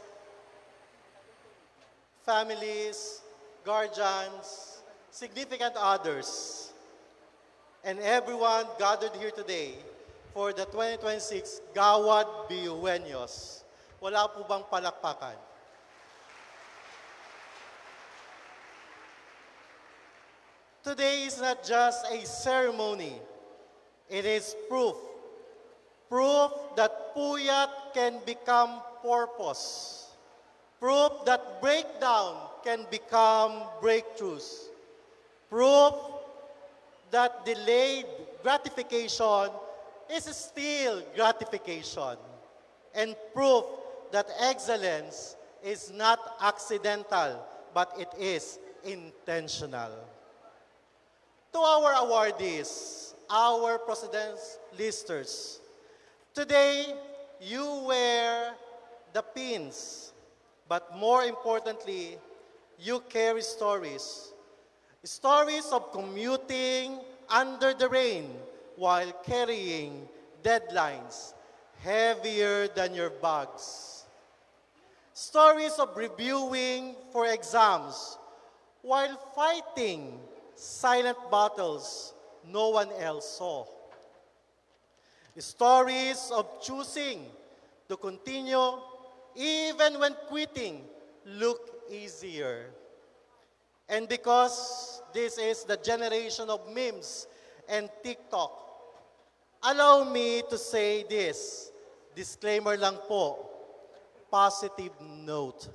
families, guardians, significant others, and everyone gathered here today for the 2026 Gawad BUNyos. Wala po bang palakpakan? Today is not just a ceremony. It is proof. Proof that puyat can become purpose. Proof that breakdown can become breakthroughs. Proof that delayed gratification is still gratification. And proof that excellence is not accidental, but it is intentional. To our awardees, our president's listers, today you wear the pins, but more importantly, you carry stories. Stories of commuting under the rain while carrying deadlines heavier than your bags. Stories of reviewing for exams while fighting silent battles no one else saw. Stories of choosing to continue even when quitting looked easier. And because this is the generation of memes and TikTok, allow me to say this, disclaimer lang po, positive note.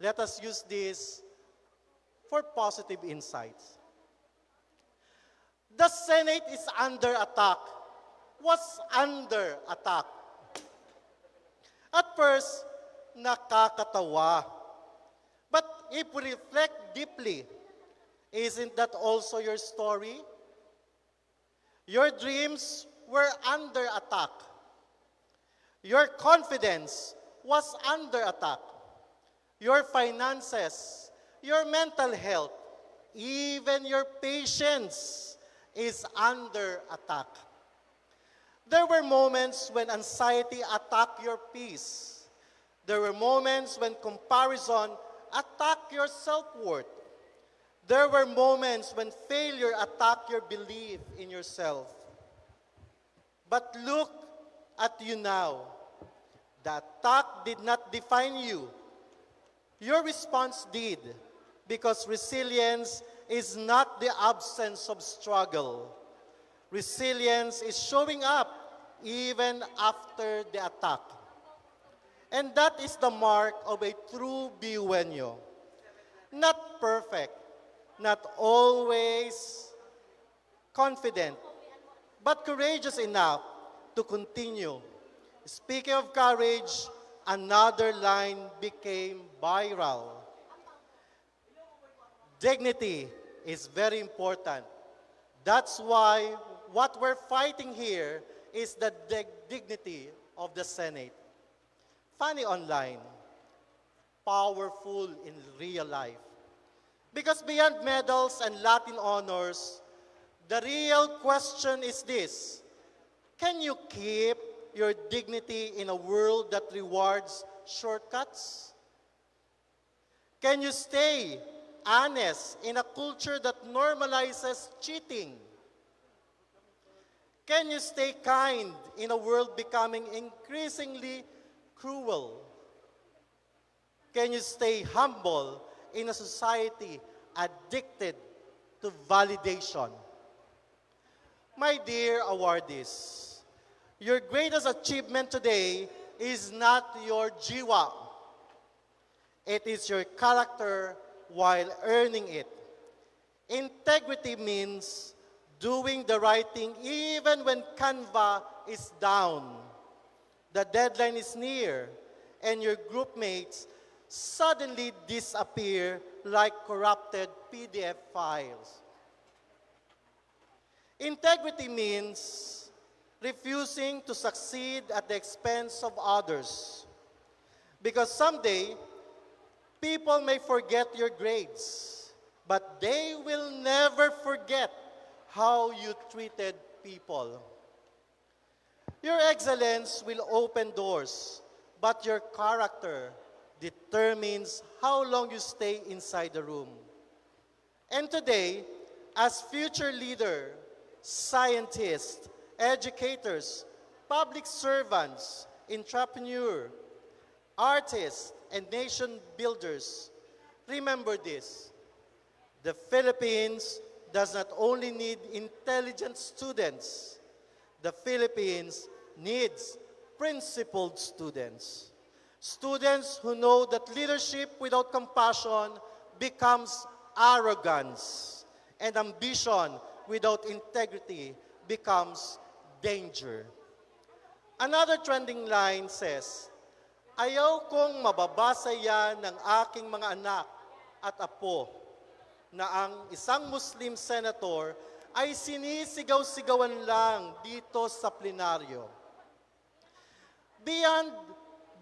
Let us use this for positive insights. The Senate is under attack, was under attack. At first, nakakatawa. But if we reflect deeply, isn't that also your story? Your dreams were under attack. Your confidence was under attack. Your finances, your mental health, even your patience is under attack. There were moments when anxiety attacked your peace. There were moments when comparison attacked your self-worth. There were moments when failure attacked your belief in yourself. But look at you now. The attack did not define you. Your response did, because resilience is not the absence of struggle. Resilience is showing up even after the attack. And that is the mark of a true Biueño. Not perfect, not always confident, but courageous enough to continue. Speaking of courage, another line became viral. Dignity is very important. That's why what we're fighting here is the dignity of the Senate. Funny online, powerful in real life. Because beyond medals and Latin honors, the real question is this: can you keep your dignity in a world that rewards shortcuts? Can you stay honest in a culture that normalizes cheating? Can you stay kind in a world becoming increasingly cruel? Can you stay humble in a society addicted to validation? My dear awardees, your greatest achievement today is not your jiwa. It is your character while earning it. Integrity means doing the right thing even when Canva is down, the deadline is near, and your group mates suddenly disappear like corrupted PDF files. Integrity means refusing to succeed at the expense of others. Because someday, people may forget your grades, but they will never forget how you treated people. Your excellence will open doors, but your character determines how long you stay inside the room. And today, as future leader, scientists, educators, public servants, entrepreneurs, artists, and nation builders, remember this: the Philippines does not only need intelligent students, the Philippines needs principled students. Students who know that leadership without compassion becomes arrogance, and ambition without integrity becomes danger. Another trending line says, "Ayaw kong mababasa yan ng aking mga anak at apo na ang isang Muslim senator ay sinisigaw-sigawan lang dito sa plenaryo." Beyond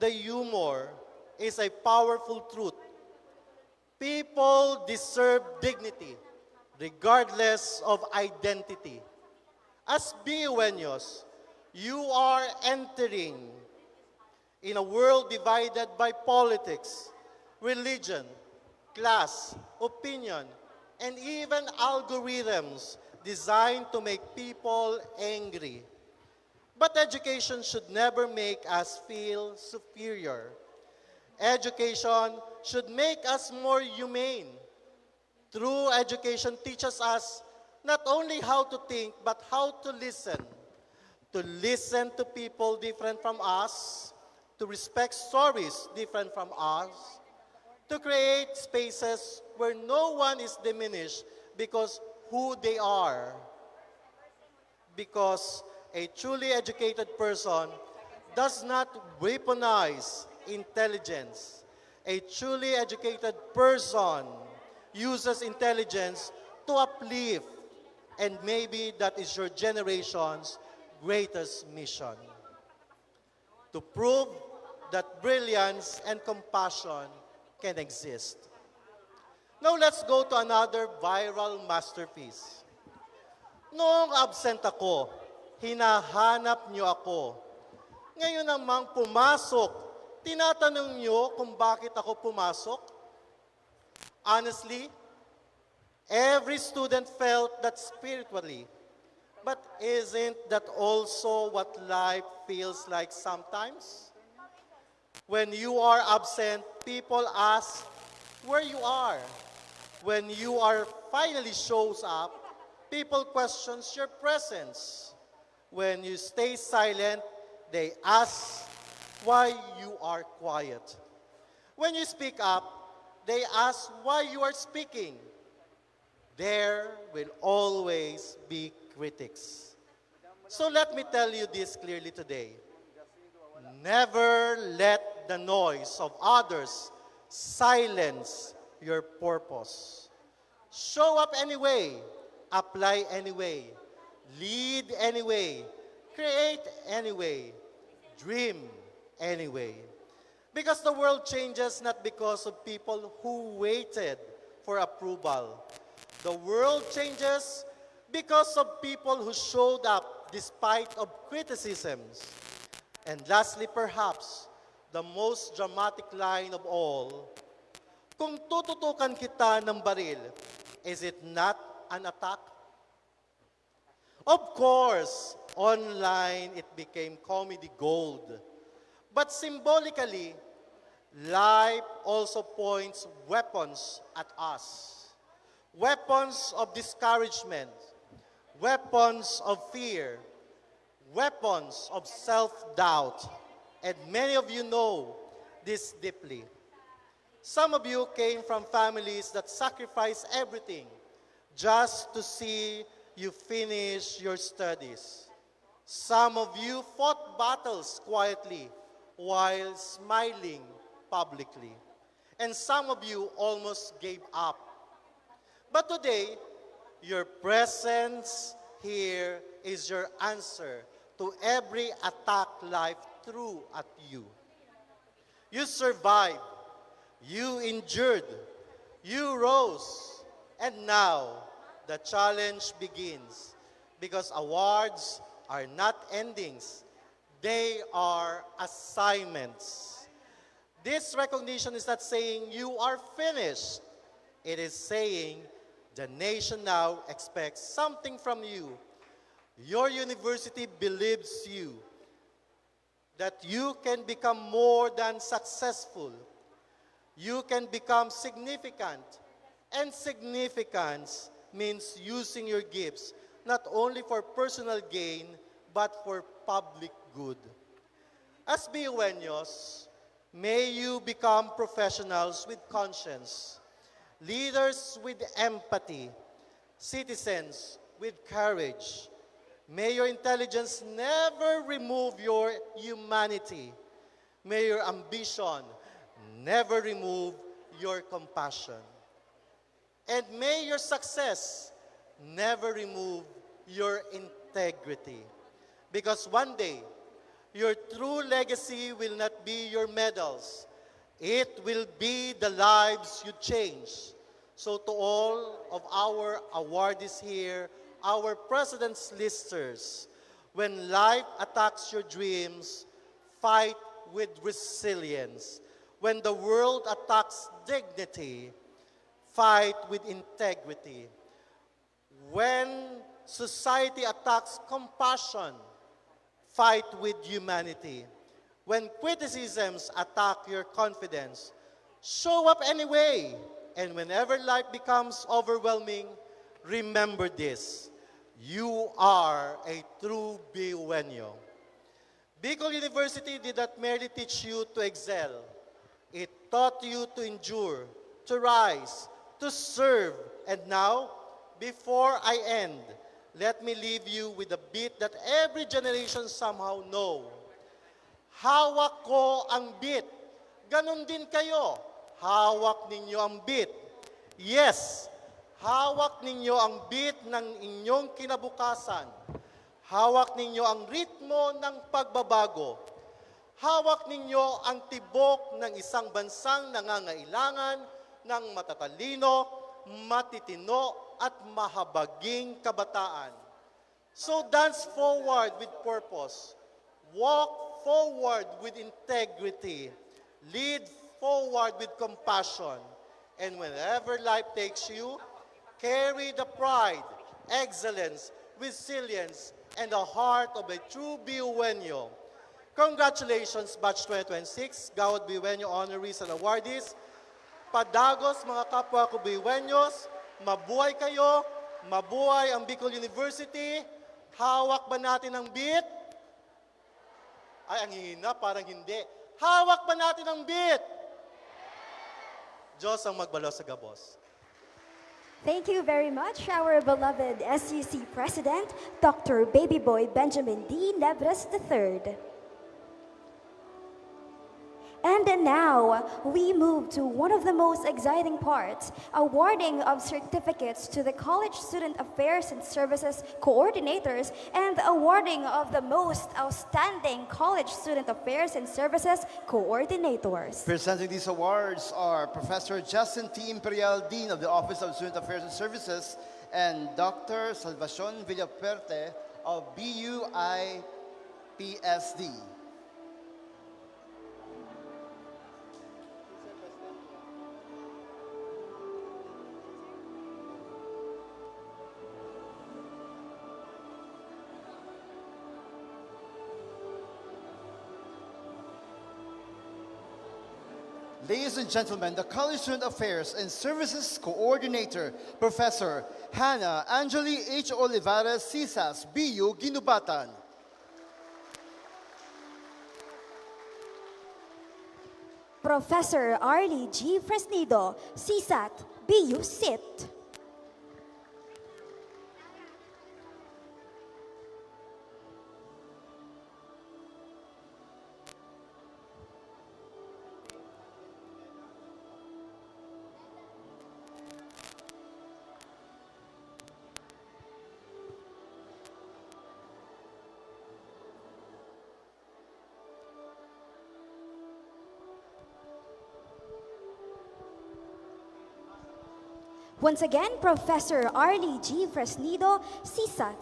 the humor is a powerful truth. People deserve dignity regardless of identity. As Biueños, you are entering in a world divided by politics, religion, class, opinion, and even algorithms designed to make people angry. But education should never make us feel superior. Education should make us more humane. True education teaches us not only how to think, but how to listen. To listen to people different from us, to respect stories different from us, to create spaces where no one is diminished because who they are. Because a truly educated person does not weaponize intelligence. A truly educated person uses intelligence to uplift, and maybe that is your generation's greatest mission. To prove that brilliance and compassion can exist. Now let's go to another viral masterpiece. Noong absent ako, hinahanap niyo ako. Ngayon namang pumasok, tinatanong niyo kung bakit ako pumasok? Honestly, every student felt that spiritually. But isn't that also what life feels like sometimes? When you are absent, people ask where you are. When you are finally shows up, people questions your presence. When you stay silent, they ask why you are quiet. When you speak up, they ask why you are speaking. There will always be critics. So let me tell you this clearly today. Never let the noise of others silence your purpose. Show up anyway, apply anyway, lead anyway, create anyway, dream anyway. Because the world changes not because of people who waited for approval. The world changes because of people who showed up despite of criticisms. And lastly, perhaps, the most dramatic line of all, kung tututukan kita ng baril, is it not an attack? Of course, online it became comedy gold. But symbolically, life also points weapons at us. Weapons of discouragement, weapons of fear, weapons of self-doubt. And many of you know this deeply. Some of you came from families that sacrificed everything just to see you finish your studies. Some of you fought battles quietly while smiling publicly. And some of you almost gave up. But today, your presence here is your answer to every attack life threw at you. You survived, you endured, you rose, and now the challenge begins because awards are not endings, they are assignments. This recognition is not saying you are finished. It is saying the nation now expects something from you. Your university believes you that you can become more than successful. You can become significant. And significance means using your gifts not only for personal gain, but for public good. As BUenos, may you become professionals with conscience, leaders with empathy, citizens with courage. May your intelligence never remove your humanity. May your ambition never remove your compassion. And may your success never remove your integrity. Because one day, your true legacy will not be your medals. It will be the lives you change. So to all of our awardees here, our president's listers, when life attacks your dreams, fight with resilience. When the world attacks dignity, fight with integrity. When society attacks compassion, fight with humanity. When criticisms attack your confidence, show up anyway. And whenever life becomes overwhelming, remember this: you are a true BUenyo. Bicol University did not merely teach you to excel. It taught you to endure, to rise, to serve. And now, before I end, let me leave you with a beat that every generation somehow know. Hawak ko ang beat. Ganon din kayo. Hawak ninyo ang beat. Yes, hawak ninyo ang beat ng inyong kinabukasan. Hawak ninyo ang ritmo ng pagbabago. Hawak ninyo ang tibok ng isang bansang nangangailangan ng matatalino, matitino at mahabaging kabataan. So dance forward with purpose. Walk forward with integrity. Lead forward with compassion. And wherever life takes you, carry the pride, excellence, resilience, and the heart of a true Biuenyo. Congratulations, Batch 2026, Gawad Biuenyo honorees and awardees. Padagos mga kapwa ko Biuenyos, mabuhay kayo, mabuhay ang Bicol University. Hawak ba natin ang beat? Ay, ang hina, parang hindi. Hawak ba natin ang beat? Diyos ang magbalo sa gabos. Thank you very much, our beloved SUC President, Dr. Babyboy Benjamin D. Nebres III. And now, we move to one of the most exciting parts, awarding of certificates to the College Student Affairs and Services Coordinators and the awarding of the most outstanding College Student Affairs and Services Coordinators. Presenting these awards are Professor Justin T. Imperial, Dean of the Office of Student Affairs and Services, and Dr. Salvacion Villaperte of BUIPSD. Ladies and gentlemen, the College Student Affairs and Services Coordinator, Professor Hannah Angeli H. Olivares, CSAS, BU, Ginubatan. Professor Arlie G. Fresnido, CSAT, BU, SIT. Once again, Professor Arlie G. Fresnido, CSAT,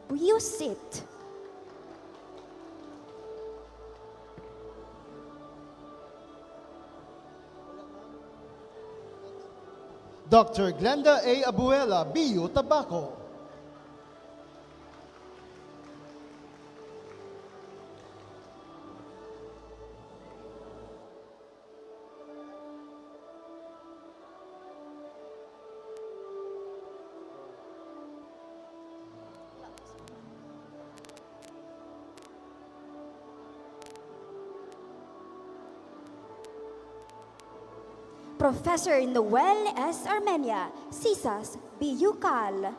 BU, SIT. Dr. Glenda A. Abuela, BU, Tabaco. Professor Noel S. Armenia, CSAS, BU, Cal.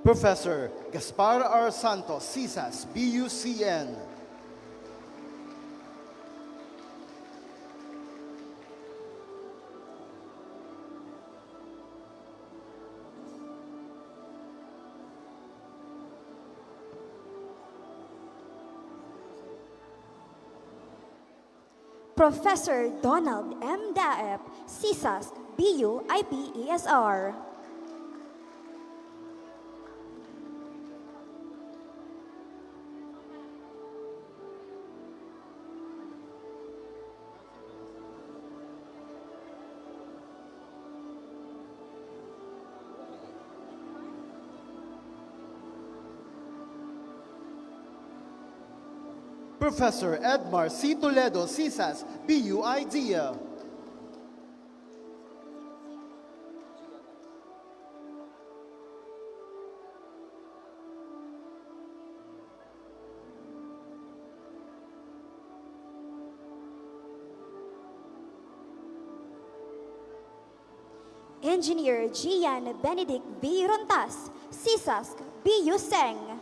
Professor Gaspar R. Santos, CSAS, BUCN. Professor Donald M. Daep, CSAS, BU, IPESR. Professor Edmar C. Toledo, CSAS, BU, IDEA. Engineer Gian Benedict V. Rontas, CSAS, BU, Seng.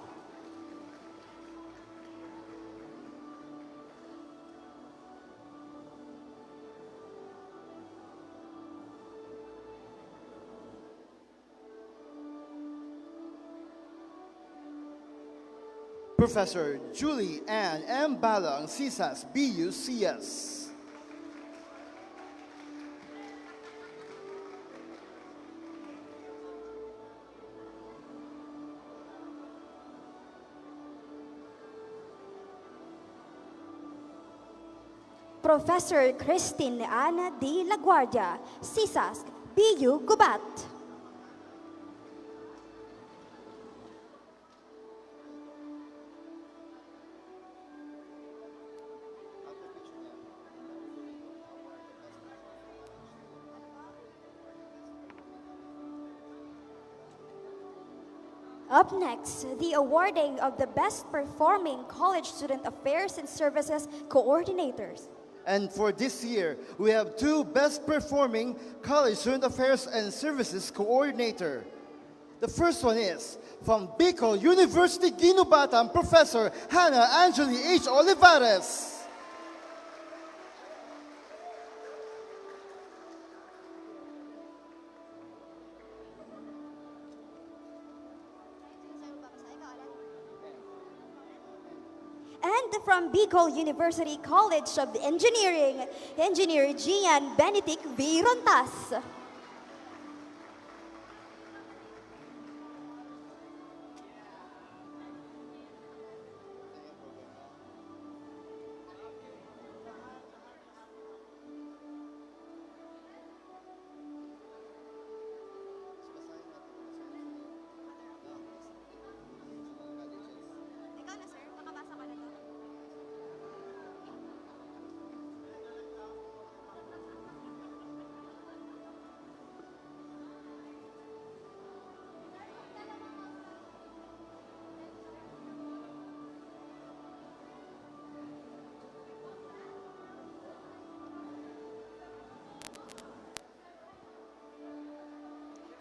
Professor Julie Ann M. Balang, CSAS BUCS. Professor Christine Ana D. Laguardia, CSAS BU Gubat. Up next, the awarding of the Best Performing College Student Affairs and Services Coordinators. And for this year, we have 2 Best Performing College Student Affairs and Services Coordinator. The first one is from Bicol University Ginubatan, Professor Hannah Angeli H. Olivares. And from Bicol University College of Engineering, Engineer Gian Benedict V. Rontas.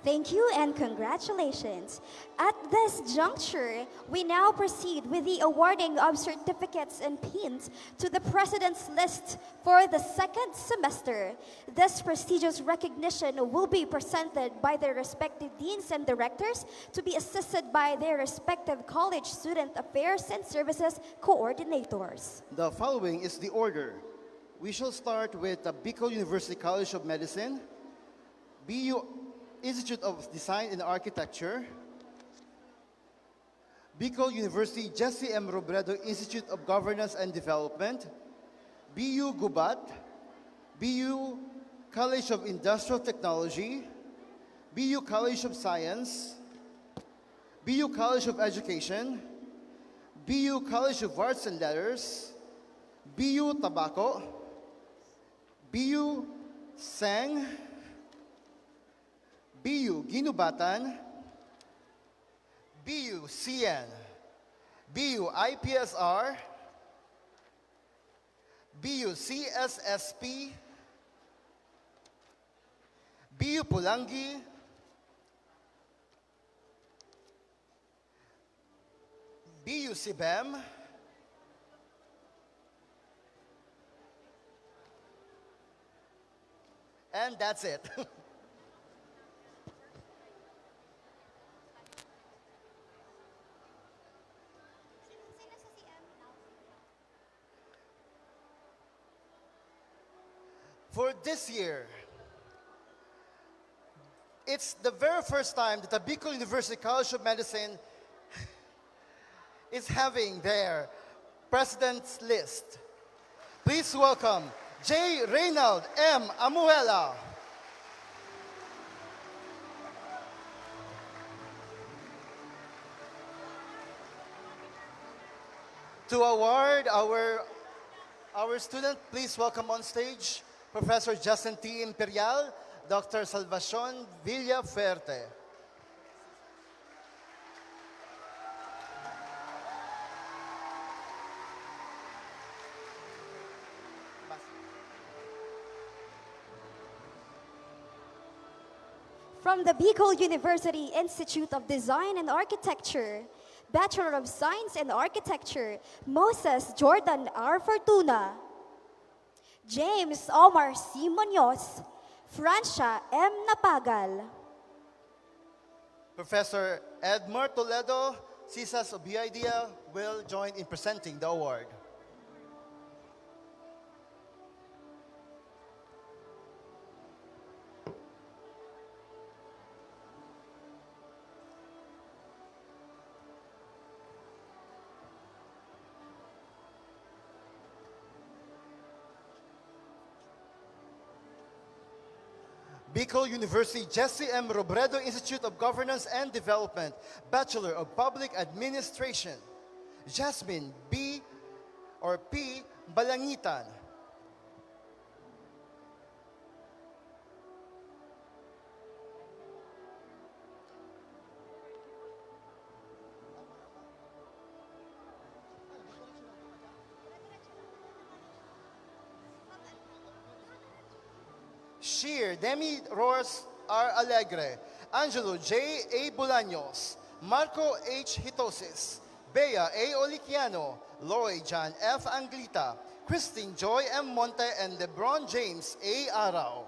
Thank you and congratulations. At this juncture, we now proceed with the awarding of certificates and pins to the President's List for the second semester. This prestigious recognition will be presented by their respective deans and directors to be assisted by their respective College Student Affairs and Services coordinators. The following is the order. We shall start with the Bicol University College of Medicine, BU Institute of Design and Architecture, Bicol University Jesse M. Robredo Institute of Governance and Development, BU Gubat, BU College of Industrial Technology, BU College of Science, BU College of Education, BU College of Arts and Letters, BU Tabaco, BU Sang, BU Ginubatan, BU CN, BU IPSR, BU CSSP, BU Pulangi, BU CBEM, and that's it. For this year, it's the very first time that the Bicol University College of Medicine is having their President's List. Please welcome J. Reynald M. Amuela. To award our student, please welcome on stage Professor Justin T. Imperial, Dr. Salvacion Villafuerte. From the Bicol University Institute of Design and Architecture, Bachelor of Science in Architecture, Moses Jordan R. Fortuna. James Omar C. Munoz, Francia M. Napagal. Professor Edmar Toledo, Cisas Obiidea will join in presenting the award. Bicol University Jesse M. Robredo Institute of Governance and Development, Bachelor of Public Administration, Jasmine B. or P. Balangitan. Sheer Demi Roars R. Alegre, Angelo J. A. Bolaños, Marco H. Hitosis, Bea A. Oliciano, Loy John F. Anglita, Christine Joy M. Monte, and Lebron James A. Arao.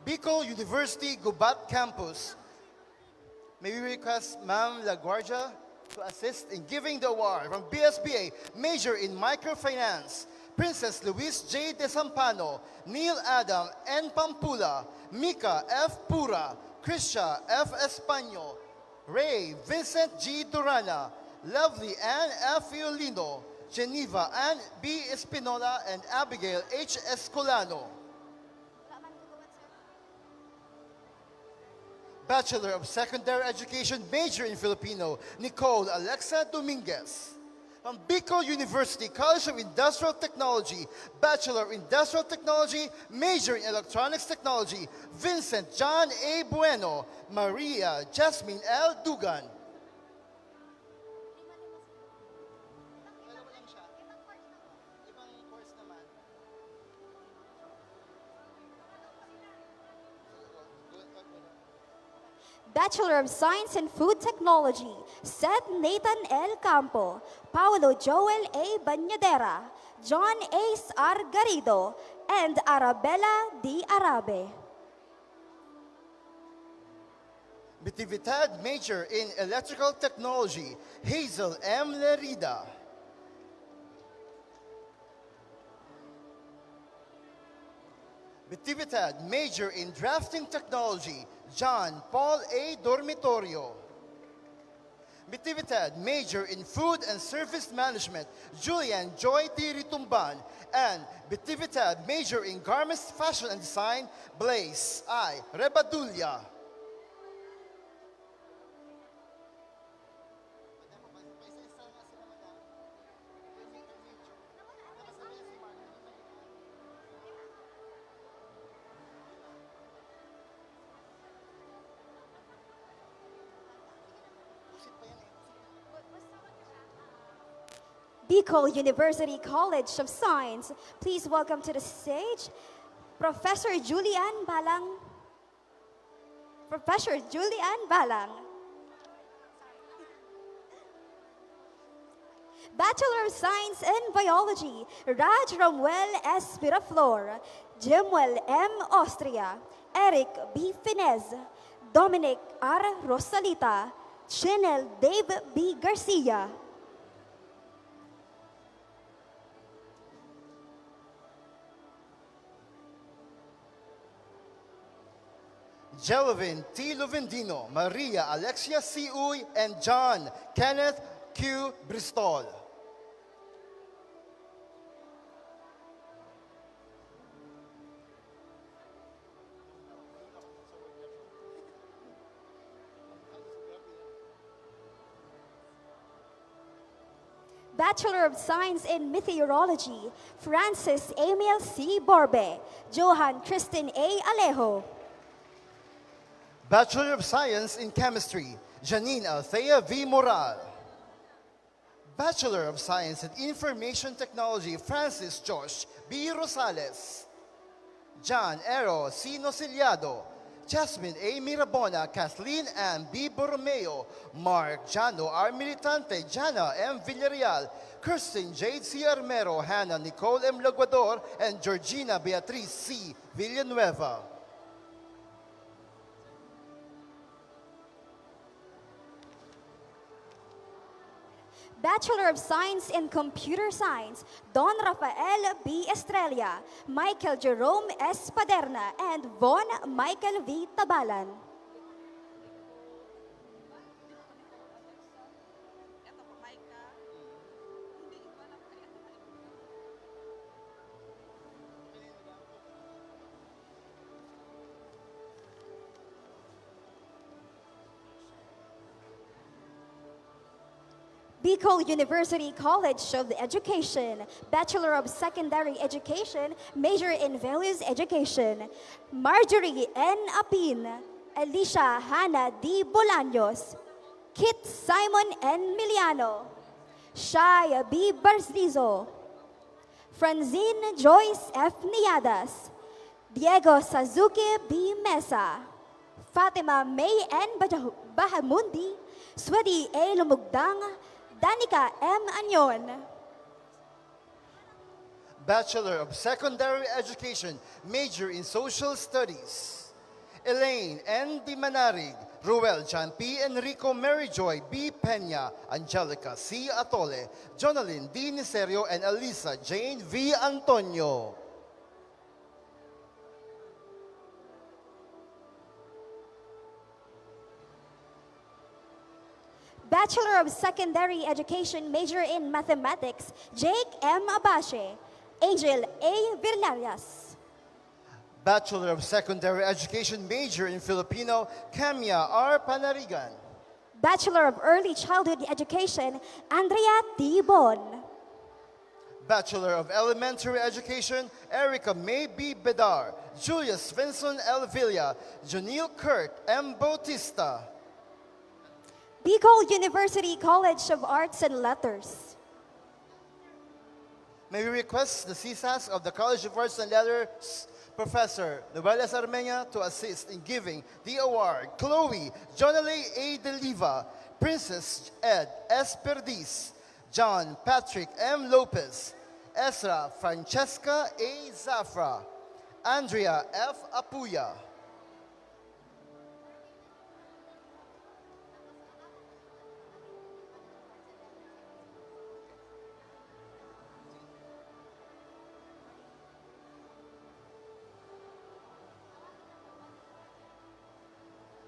Bicol University Gubat Campus. May we request Ma'am LaGuardia to assist in giving the award from BSBA, Major in Microfinance, Princess Luis J. Desampano, Neil Adam N. Pampula, Mika F. Pura, Krisha F. Españo, Ray Vincent G. Durana, Lovely Ann F. Violino, Geneva Ann B. Espinola, and Abigail H. Escolano. Bachelor of Secondary Education, Major in Filipino, Nicole Alexa Dominguez. From Bicol University College of Industrial Technology, Bachelor of Industrial Technology, Major in Electronics Technology, Vincent John A. Bueno, Maria Jasmine L. Dugan. Bachelor of Science in Food Technology, Seth Nathan L. Campo, Paulo Joel A. Bañadera, John Ace R. Garrido, and Arabella D. Arabe. Bitividad Major in Electrical Technology, Hazel M. Lerida. Bitividad Major in Drafting Technology, John Paul A. Dormitorio. Bitividad Major in Food and Service Management, Julian Joy T. Ritumban. And Bitividad Major in Garments, Fashion and Design, Blaze I. Rebadulia. Bicol University College of Science, please welcome to the stage Professor Julian Balang. Professor Julian Balang. Bachelor of Science in Biology, Raj Romuel S. Miraflor, Jemuel M. Austria, Eric B. Finez, Dominic R. Rosalita, Chinel Dave B. Garcia. Jelvin T. Luvendino, Maria Alexia C. Uy, and John Kenneth Q. Bristol. Bachelor of Science in Meteorology, Francis Emil C. Borbe, Johan Kristin A. Alejo. Bachelor of Science in Chemistry, Janine Althea V. Moral. Bachelor of Science in Information Technology, Francis Josh B. Rosales. John Ero C. Nosiliado, Jasmine A. Mirabona, Kathleen Ann B. Borromeo, Mark Jano R. Militante, Jana M. Villarreal, Kirsten Jade C. Armero, Hannah Nicole M. Laguador, and Georgina Beatriz C. Villanueva. Bachelor of Science in Computer Science, Don Rafael B. Estrella, Michael Jerome S. Paderna, and Von Michael V. Tabalan. Bicol University College of Education, Bachelor of Secondary Education, major in Values Education. Marjorie N. Apin, Alicia Hannah D. Bolaños, Kit Simon N. Miliano, Shai B. Barzlizo, Franzine Joyce F. Niadas, Diego Sazuki B. Mesa, Fatima May N. Bahamundi, Swedi A. Lumugdang, Danica M. Anyon. Bachelor of Secondary Education, major in Social Studies. Elaine N. Di Manarig, Ruel John P. Enrico Maryjoy B. Peña, Angelica C. Atole, Jonalyn D. Niserio, and Elisa Jane V. Antonio. Bachelor of Secondary Education, major in Mathematics, Jake M. Abashe, Angel A. Vilarias. Bachelor of Secondary Education, major in Filipino, Camia R. Panarigan. Bachelor of Early Childhood Education, Andrea T. Bon. Bachelor of Elementary Education, Erica May B. Bedar, Julius Vinson L. Villa, Janil Kurt M. Bautista. Bicol University College of Arts and Letters. May we request the CSAS of the College of Arts and Letters, Professor Novelas Armenia, to assist in giving the award. Chloe Jonale A. Deliva, Princess Ed S. Perdiz, John Patrick M. Lopez, Ezra Francesca A. Zafra, Andrea F. Apuya.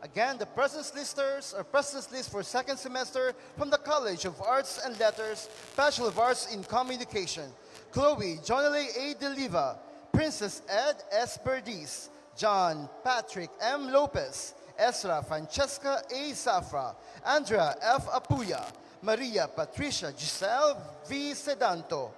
Again, the presence listers are presence list for second semester from the College of Arts and Letters, Bachelor of Arts in Communication. Chloe Jonale A. Deliva, Princess Ed S. Perdiz, John Patrick M. Lopez, Ezra Francesca A. Safra, Andrea F. Apuya, Maria Patricia Giselle V. Sedanto,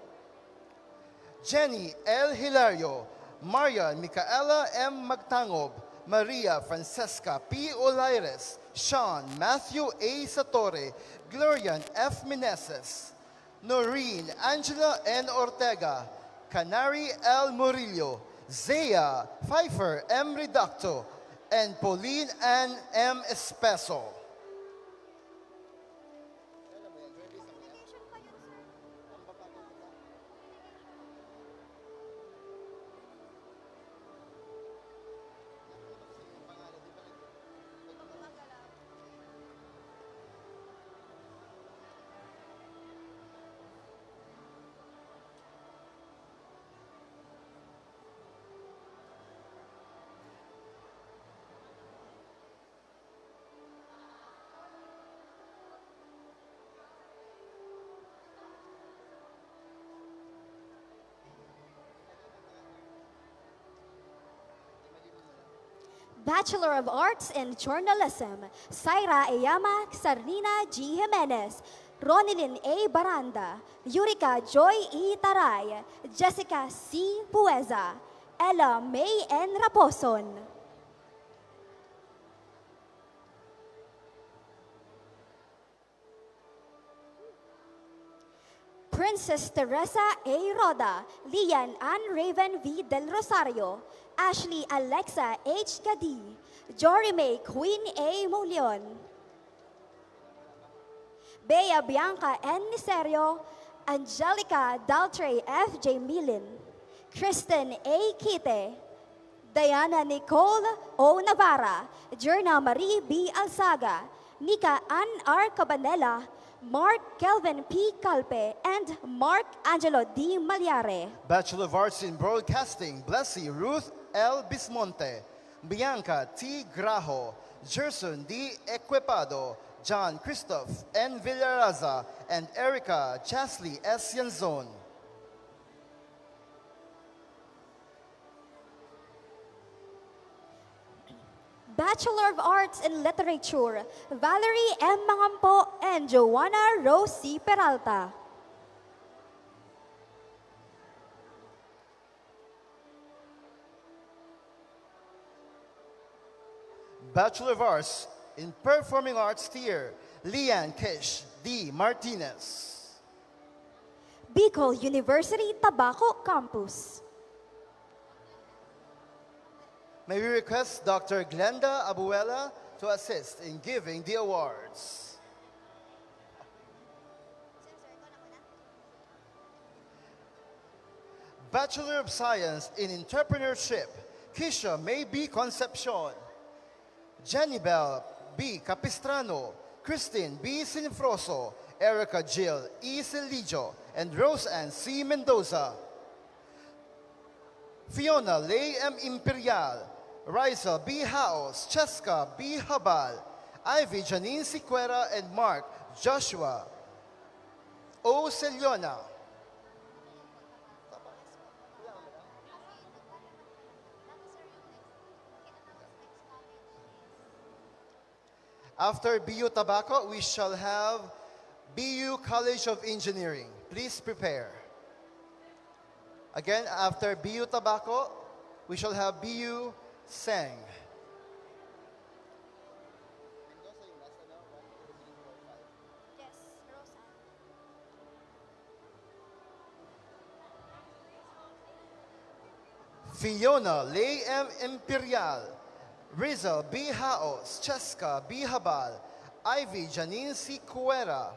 Jenny L. Hilario, Maria Micaela M. Magtangob, Maria Francesca P. Olaires, Sean Matthew A. Satore, Glorian F. Meneses, Noreen Angela N. Ortega, Canary L. Murillo, Zea Pfeiffer M. Reducto, and Pauline Ann M. Espeso. Bachelor of Arts in Journalism, Saira Ayama Sarnina G. Jimenez, Ronilyn A. Baranda, Yurika Joy E. Taray, Jessica C. Pueza, Ella May N. Raposon. Princess Teresa A. Roda, Lian Ann Raven V. Del Rosario, Ashley Alexa H. Gadi, Jory May Queen A. Molion, Bea Bianca N. Niserio, Angelica Daltre F. J. Milin, Kristen A. Kite, Diana Nicole O. Navarra, Jerna Marie B. Alsaga, Nika Ann R. Cabanela, Mark Kelvin P. Calpe, and Mark Angelo D. Malyare. Bachelor of Arts in Broadcasting, Blessy Ruth L. Bismonte, Bianca T. Grajo, Gerson D. Equipado, John Christoph N. Villaraza, and Erica Chasley S. Yanzon. Bachelor of Arts in Literature, Valerie M. Mangampo and Joanna Rose C. Peralta. Bachelor of Arts in Performing Arts tier, Lian Kish D. Martinez. Bicol University Tabaco Campus. May we request Dr. Glenda Abuela to assist in giving the awards. Bachelor of Science in Entrepreneurship, Kisha May B. Concepcion, Jenibel B. Capistrano, Christine B. Sinfroso, Erica Jill E. Silijo, and Rose Ann C. Mendoza. Fiona Lay M. Imperial, Riza B. Haos, Cheska B. Habal, Ivy Janine Siquera, and Mark Joshua O. Celiona. After BU Tabaco, we shall have BU College of Engineering. Please prepare. Again, after BU Tabaco, we shall have BU Seng. Fiona Lay M. Imperial, Rizal B. Haos, Cheska B. Habal, Ivy Janine C. Cuera,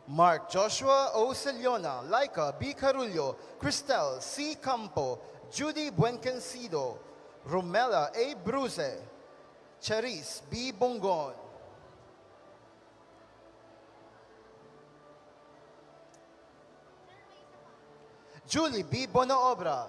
Mark Joshua O. Celiona, Laika B. Carullo, Cristel C. Campo, Judy Buencancido, Romela A. Bruce, Charis B. Bongon. Julie B. Bonaobra,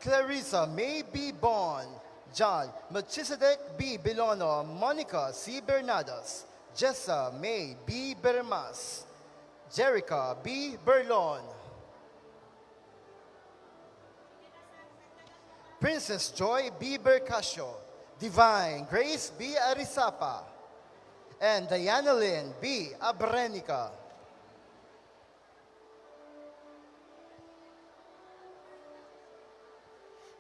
Clarissa May B. Bon, John Melchizedek B. Bilono, Monica C. Bernadas, Jessa May B. Bermas, Jerica B. Berlon, Princess Joy B. Bercasio, Divine Grace B. Arisapa, and Diana Lynn B. Abrenica.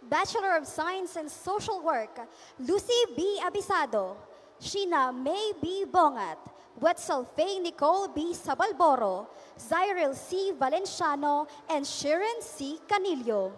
Bachelor of Science in Social Work, Lucy B. Abisado, Sheena May B. Bongat, Wetzel Faye Nicole B. Sabalboro, Zyril C. Valenciano, and Sharon C. Canillo.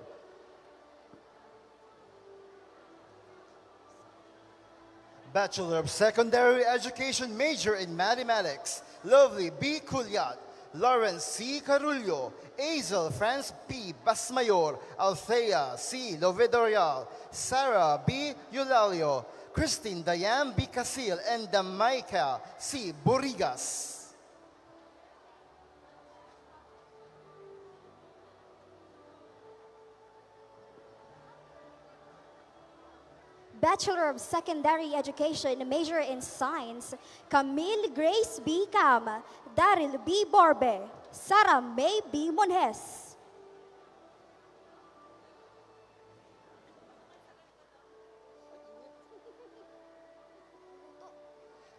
Bachelor of Secondary Education major in Mathematics, Lovely B. Culyat, Lawrence C. Carullo, Azel France P. Basmayor, Althea C. Lovedorial, Sarah B. Eulalio, Christine Diane B. Casil, and Damaika C. Borigas. Bachelor of Secondary Education major in Science, Camille Grace B. Cam, Daryl B. Borbe, Sarah May B. Monjes.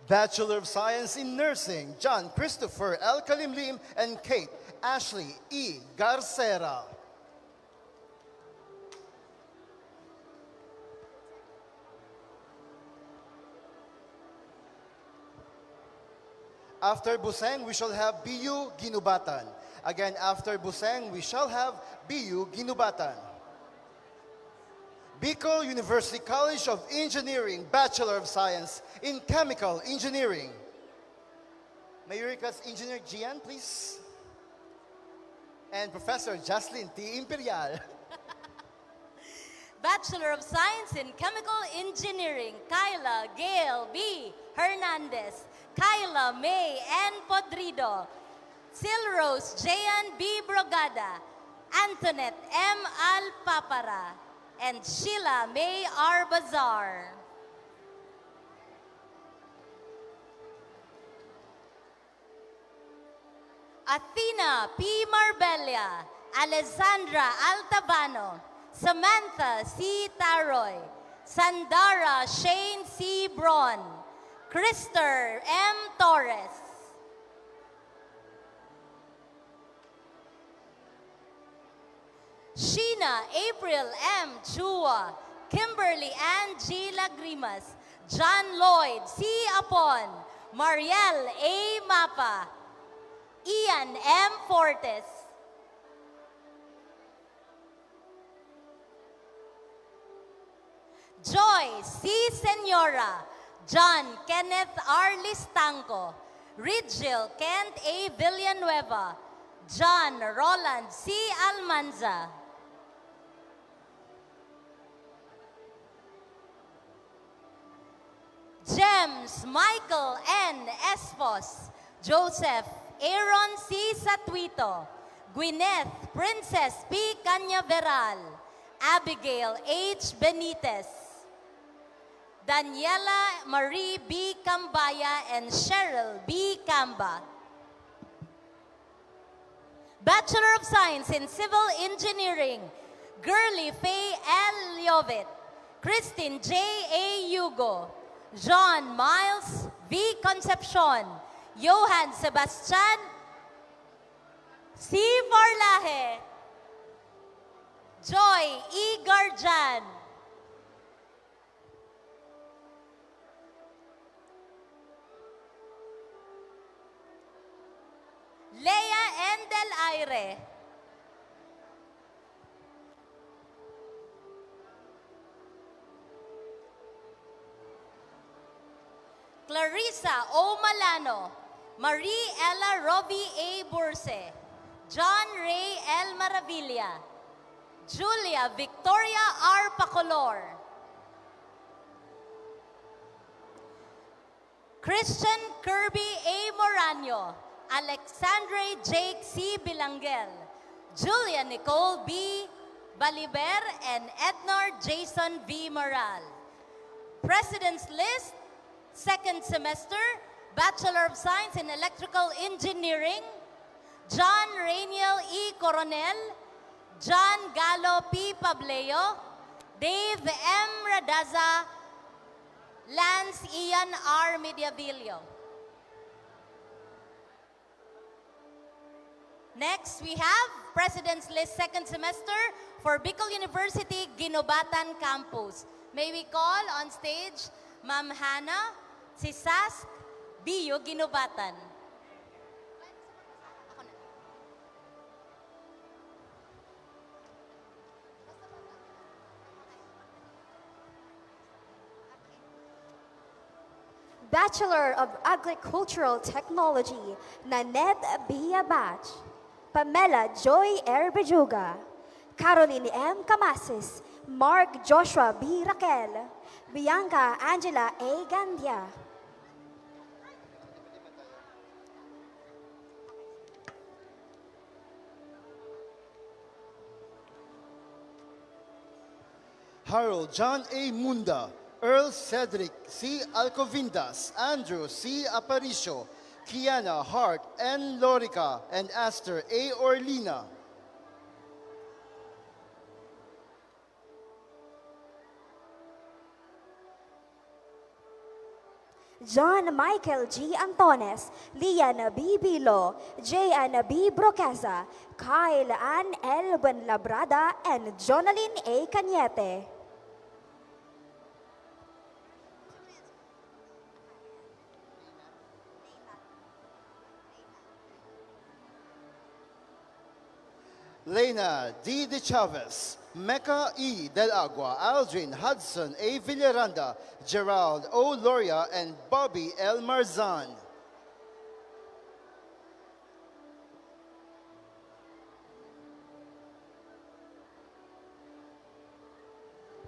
Bachelor of Science in Nursing, John Christopher L. Kalimlim and Kate Ashley E. Garcera. After Buseng, we shall have BU Ginubatan. Again, after Buseng, we shall have BU Ginubatan. Bicol University College of Engineering, Bachelor of Science in Chemical Engineering. May you request Engineer Gian, please? And Professor Jocelyn T. Imperial. Bachelor of Science in Chemical Engineering, Kyla Gail B. Hernandez, Kyla May N. Podrido, Silrose Jayan B. Brogada, Antoinette M. Alpapara, and Sheila May R. Bazar. Athena P. Marbella, Alessandra Altabano, Samantha C. Taroy, Sandara Shane C. Braun, Krister M. Torres, Sheena April M. Chua, Kimberly Ann G. Lagrimas, John Lloyd C. Apon, Mariel A. Mapa, Ian M. Fortes, Joy C. Senora, John Kenneth R. Listanco, Ridgel Kent A. Villanueva, John Roland C. Almanza, James Michael N. Espos, Joseph Aaron C. Satuito, Gwyneth Princess P. Canyaveral, Abigail H. Benitez, Daniela Marie B. Cambaya, and Cheryl B. Camba. Bachelor of Science in Civil Engineering, Gurley Faye L. Liovit, Christine J. A. Yugo, John Miles V. Concepcion, Johan Sebastian C. Forlaje, Joy E. Garjan, Leia N. Del Aire, Clarissa O. Malano, Marie Ella Robbie A. Burse, John Ray L. Maravilla, Julia Victoria R. Pacolor, Christian Kirby A. Moraño, Alexandre Jake C. Bilangel, Julia Nicole B. Baliber, and Ednar Jason V. Moral. President's List, second semester, Bachelor of Science in Electrical Engineering, John Rainiel E. Coronel, John Gallo P. Pableo, Dave M. Radaza, Lance Ian R. Mediavillo. Next, we have President's List second semester for Bicol University Ginobatan Campus. May we call on stage Ma'am Hannah, si Sask, BU Ginobatan. Bachelor of Agricultural Technology, Nanette B. Abach, Pamela Joy R. Bejuga, Caroline M. Camasis, Mark Joshua B. Raquel, Bianca Angela A. Gandia. Harold John A. Munda, Earl Cedric C. Alcovindas, Andrew C. Aparicio, Kiana Hart N. Lorica, and Aster A. Orlina. John Michael G. Antones, Lian B. Bilo, J. B. Broqueza, Kyle Ann L. Buenlabrada, and Jonalyn A. Cañete. Lena D. De Chavez, Mecca E. Del Agua, Aldrin Hudson A. Villaranda, Gerald O. Loria, and Bobby L. Marzan.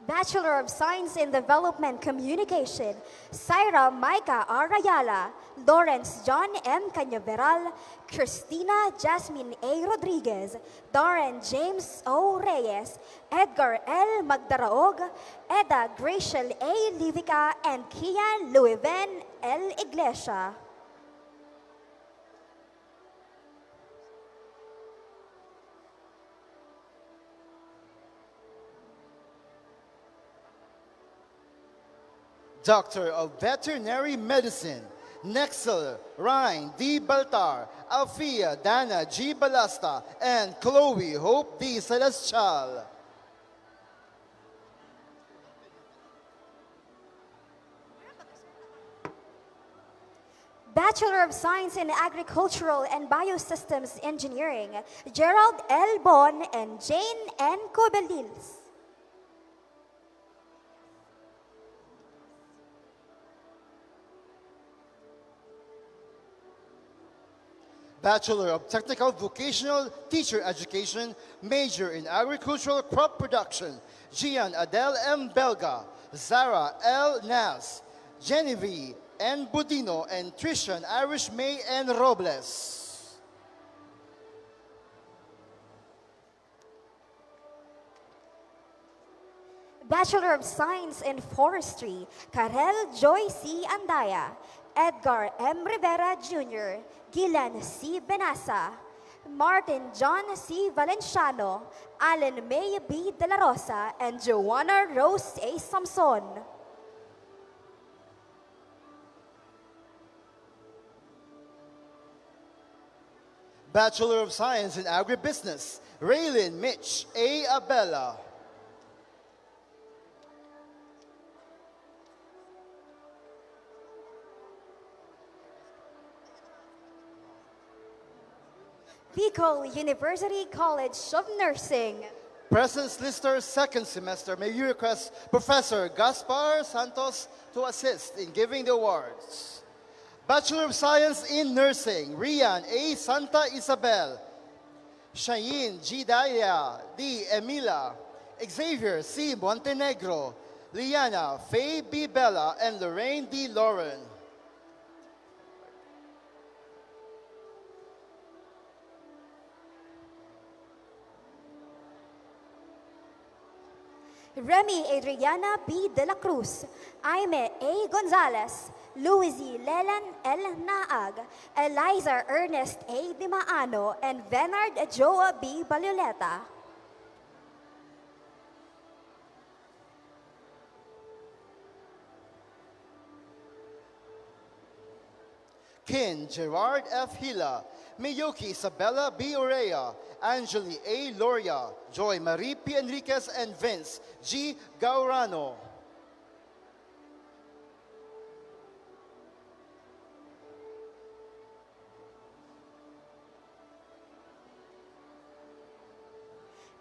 Bachelor of Science in Development Communication, Syra Micah R. Ayala, Lawrence John M. Cañaveral, Christina Jasmine A. Rodriguez, Darren James O. Reyes, Edgar L. Magdaraog, Eda Graciel A. Livica, and Kian Louiven L. Iglesia. Doctor of Veterinary Medicine, Nexel Ryan D. Baltar, Alfia Dana G. Balasta, and Chloe Hope D. Celestial. Bachelor of Science in Agricultural and Biosystems Engineering, Gerald L. Bon and Jane N. Cobelils. Bachelor of Technical Vocational Teacher Education, major in Agricultural Crop Production, Gian Adele M. Belga, Zara L. Nas, Genevieve N. Budino, and Trishan Irish May N. Robles. Bachelor of Science in Forestry, Karel Joy C. Andaya, Edgar M. Rivera Jr., Gilan C. Benasa, Martin John C. Valenciano, Alan May B. De La Rosa, and Joanna Rose A. Samson. Bachelor of Science in Agribusiness, Raylin Mitch A. Abella. Bicol University College of Nursing. Presence Lister second semester, may you request Professor Gaspar Santos to assist in giving the awards. Bachelor of Science in Nursing, Rian A. Santa Isabel, Shayin G. Daya D. Emila, Xavier C. Montenegro, Liana Faye B. Bella, and Lorraine D. Lauren. Remy Adriana B. De La Cruz, Aime A. Gonzalez, Louisie Lelan L. Naag, Eliza Ernest A. Di Maano, and Venard Joa B. Balioleta. Kin Gerard F. Hila, Miyoki Isabella B. Orea, Angeli A. Loria, Joy Marie P. Enriquez, and Vince G. Gaurano.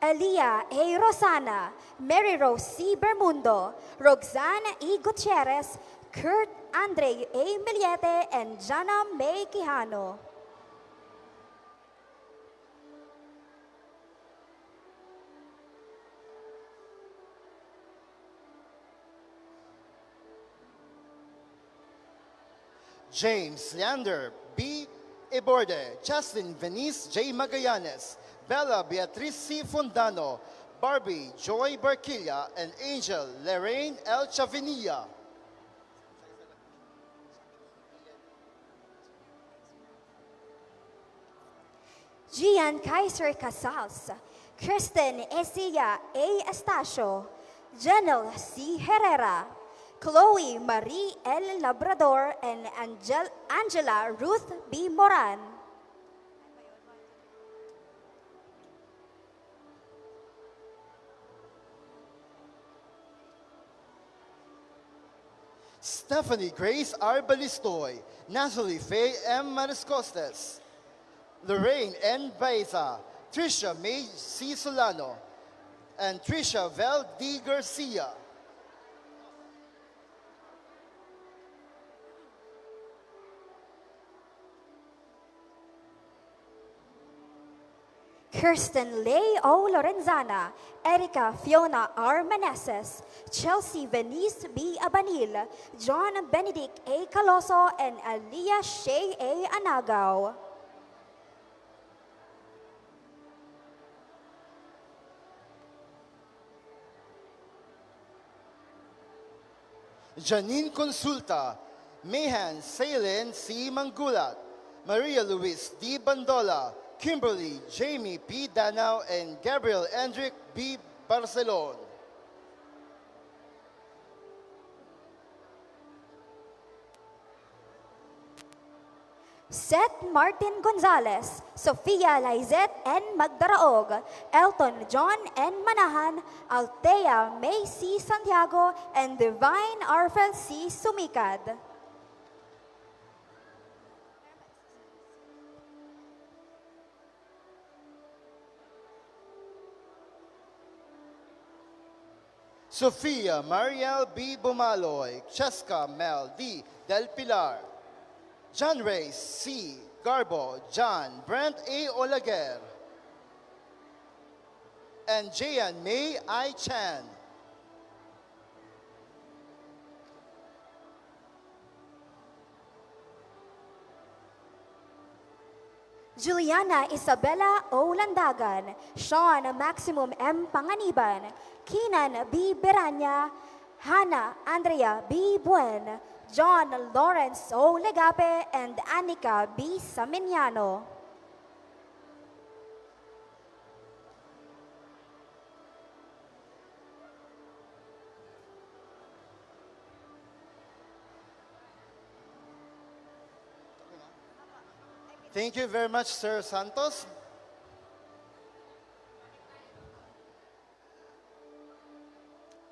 Elia A. Rosana, Mary Rose C. Bermundo, Roxana E. Gutierrez, Kurt Andre A. Miliete, and Jana May Quijano. James Leander B. Eborde, Justin Venice J. Magallanes, Bella Beatriz C. Fondano, Barbie Joy Barquilla, and Angel Lorraine L. Chavinilla. Gian Kaiser Casals, Kristen Esia A. Estacio, Janelle C. Herrera, Chloe Marie L. Labrador, and Angela Ruth B. Moran. Stephanie Grace R. Balistoy, Natalie Faye M. Mariscostes, Lorraine N. Baeza, Tricia May C. Solano, and Tricia Vel D. Garcia. Kirsten Lay O. Lorenzana, Erica Fiona R. Meneses, Chelsea Venice B. Abanil, John Benedict A. Caloso, and Aliyah Shay A. Anagaw. Janine Consulta, Mehan Salen C. Mangulat, Maria Luis D. Bandola, Kimberly Jamie P. Danao, and Gabriel Endrick B. Barcelon. Seth Martin Gonzalez, Sofia Lizette N. Magdaraog, Elton John N. Manahan, Althea May C. Santiago, and Divine Arfel C. Sumikad. Sofia Mariel B. Bumaloy, Cheska Mel D. Del Pilar, John Ray C. Garbo, John Brent A. Olaguer, and Jayan May I. Chan. Juliana Isabella O. Landagan, Sean Maximum M. Panganiban, Keenan B. Beranya, Hannah Andrea B. Buen, John Lawrence O. Legape, and Anika B. Saminiano. Thank you very much, Sir Santos.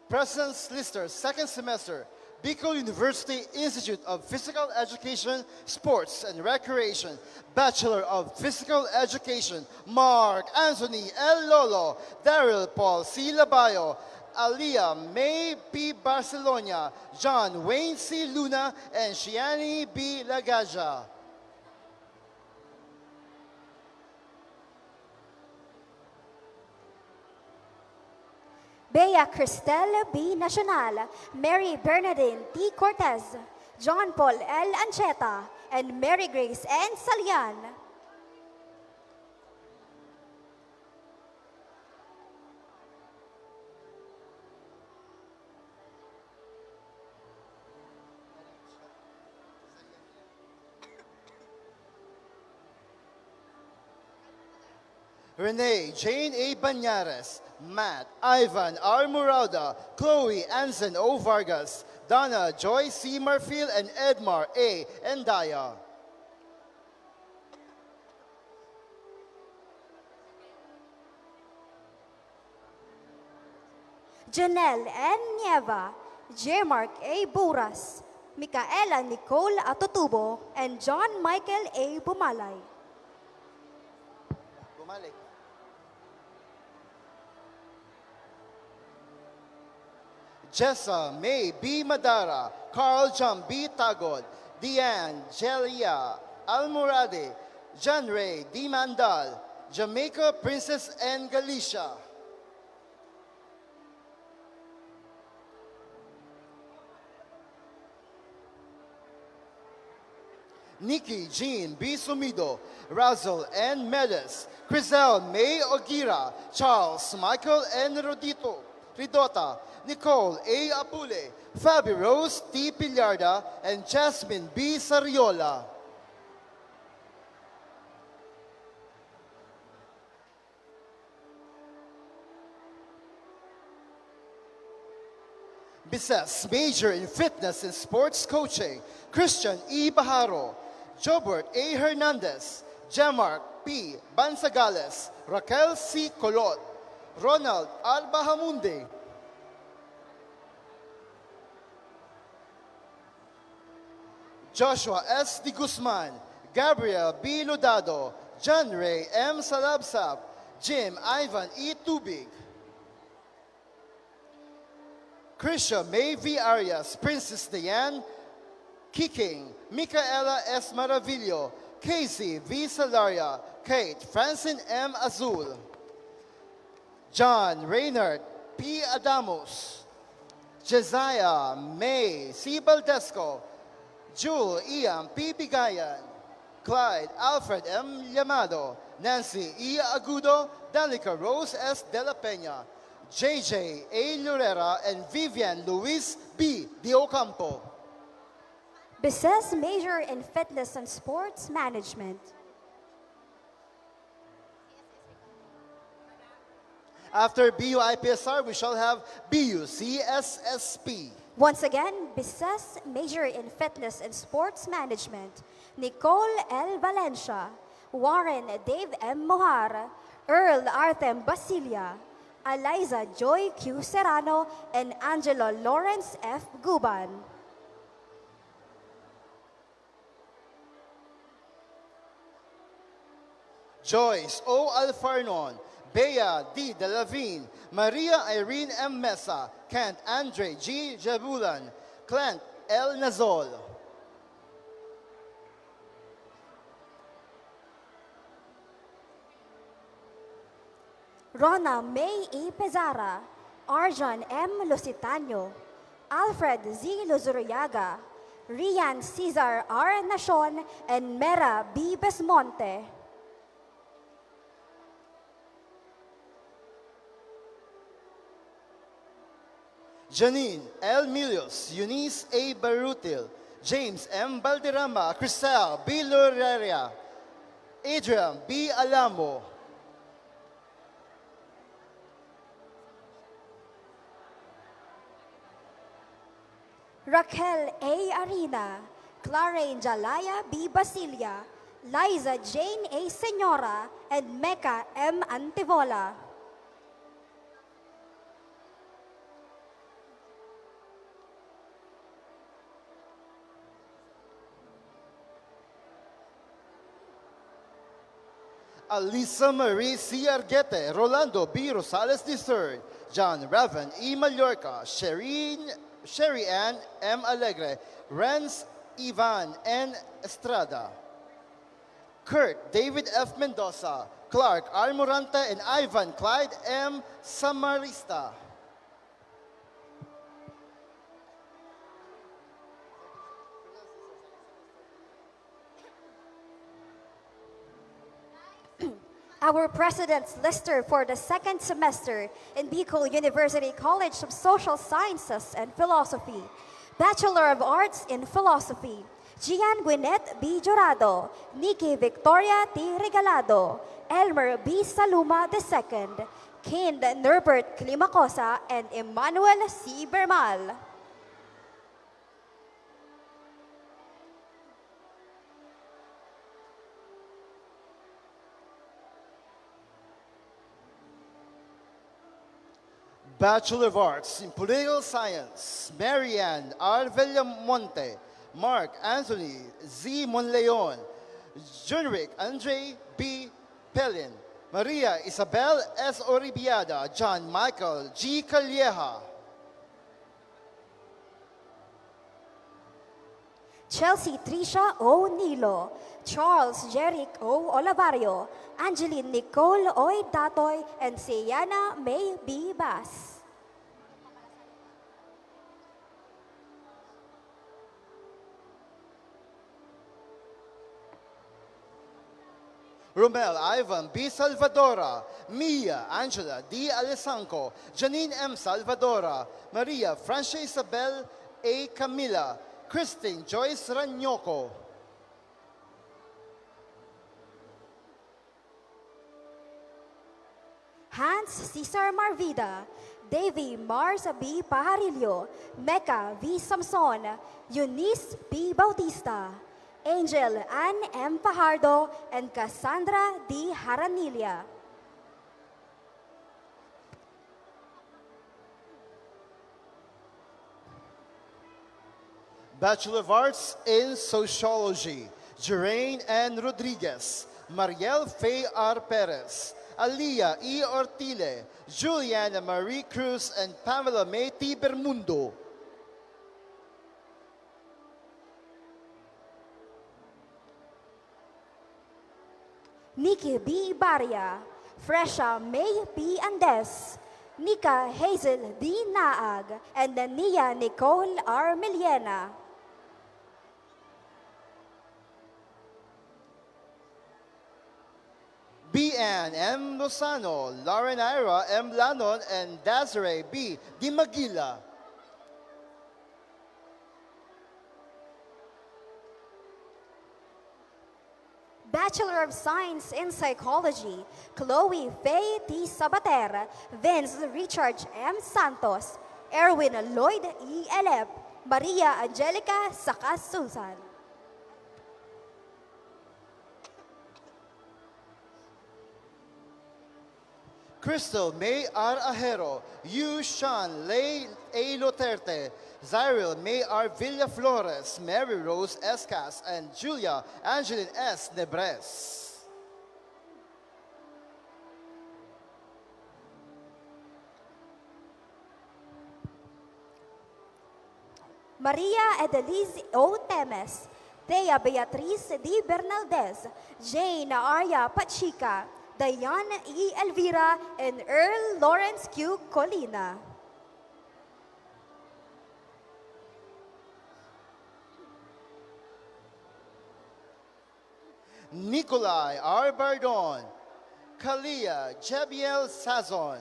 President's Lister, second semester, Bicol University Institute of Physical Education, Sports and Recreation, Bachelor of Physical Education, Mark Anthony L. Lolo, Daryl Paul C. Labayo, Aliyah May P. Barcelona, John Wayne C. Luna, and Shiani B. Lagaja. Bea Cristel B. Nacional, Mary Bernadine T. Cortez, John Paul L. Ancheta, and Mary Grace N. Salian. Renee Jane A. Banyares, Matt Ivan R. Murauda, Chloe Anson O. Vargas, Donna Joy C. Marfil, and Edmar A. Endaya. Janelle N. Nieva, J. Mark A. Buras, Micaela Nicole Atutubo, and John Michael A. Bumalay. Bumalik. Jessa May B. Madara, Carl John B. Tagod, Deanne Jelia Almorade, John Ray D. Mandal, Jamaica Princess N. Galicia. Nikki Jean B. Sumido, Razel N. Medes, Crisel May Ogira, Charles Michael N. Ridota, Nicole A. Apule, Fabi Rose T. Pillarda, and Jasmine B. Sariola. BSES major in fitness and sports coaching, Christian E. Baharo, Jobert A. Hernandez, Jemark P. Bansagales, Raquel C. Colot, Ronald R. Bahamundi, Joshua S. De Guzman, Gabriel B. Lodado, John Ray M. Salabsab, Jim Ivan E. Tubig, Krisha May V. Arias, Princess Diane Kiking, Micaela S. Maravillo, Casey V. Salaria, Kate Francine M. Azul, John Reynard P. Adamos, Josiah May C. Baldesco, Jewel Ian P. Bigayan, Clyde Alfred M. Llamado, Nancy E. Agudo, Danica Rose S. De La Peña, JJ A. Lurera, and Vivian Luis B. De Ocampo. BSES major in fitness and sports management. After BU IPSR, we shall have BU CSSP. Once again, BSES major in fitness and sports management. Nicole L. Valencia, Warren Dave M. Mohar, Earl Artem Basilia, Eliza Joy Q. Serrano, and Angelo Lawrence F. Guban. Joyce O. Alfarnon, Bea D. Delavine, Maria Irene M. Mesa, Kent Andre G. Jabulan, Clint L. Nazol. Rona May E. Pezara, Arjan M. Lusitano, Alfred Z. Luzuriaga, Rian Cesar R. Nacion, and Mera B. Besmonte. Janine L. Milios, Eunice A. Barutil, James M. Balderrama, Crisel B. Loreria, Adrian B. Alamo, Raquel A. Arena, Clarane Jalaya B. Basilia, Liza Jane A. Senora, and Mecca M. Antivola. Alisa Marie C. Arguete, Rolando B. Rosales III, John Raven E. Mallorca, Sherry Ann M. Alegre, Renz Ivan N. Estrada, Kurt David F. Mendoza, Clark R. Morante, and Ivan Clyde M. Samarista. Our President's Lister for the second semester in Bicol University College of Social Sciences and Philosophy. Bachelor of Arts in Philosophy, Gian Gwyneth B. Jurado, Nikki Victoria T. Regalado, Elmer B. Saluma II, Kind Norbert Climacosa, and Emmanuel C. Bermal. Bachelor of Arts in Political Science, Marianne R. Villamonte, Mark Anthony Z. Monleon, Junric Andre B. Pelin, Maria Isabel S. Oribiada, John Michael G. Calleja, Chelsea Tricia O. Nilo, Charles Jeric O. Olavario, Angeline Nicole Oy Datoy, and Sienna May B. Bass. Romel Ivan B. Salvadora, Mia Angela D. Alessanco, Janine M. Salvadora, Maria Francia Isabel A. Camila, Christine Joyce Ranyoco, Hans Cesar Marvida, Davy Mars B. Pajarillo, Mecca V. Samson, Eunice P. Bautista, Angel Ann M. Fajardo, and Cassandra D. Haranilla. Bachelor of Arts in Sociology, Jeraine N. Rodriguez, Mariel Faye R. Perez, Aliyah E. Ortile, Juliana Marie Cruz, and Pamela May T. Bermundo. Nikki B. Baria, Fresha May P. Andes, Nika Hazel D. Naag, and Nia Nicole R. Miliena. B.N. M. Lozano, Lauren Ira M. Lanon, and Desiree B. Di Maguila. Bachelor of Science in Psychology, Chloe Faye T. Sabater, Vince Richard M. Santos, Erwin Lloyd E. Elep, Maria Angelica Saka Susan. Crystal May R. Ajero, Yu Sean Lay A. Loterte, Zyril May R. Villaflores, Mary Rose Escas, and Julia Angeline S. Nebres. Maria Edelise O. Temes, Thea Beatriz D. Bernaldez, Jane Arya Pachica, Diane E. Elvira, and Earl Lawrence Q. Colina. Nikolai R. Bardon, Kalia Jebiel Sazon,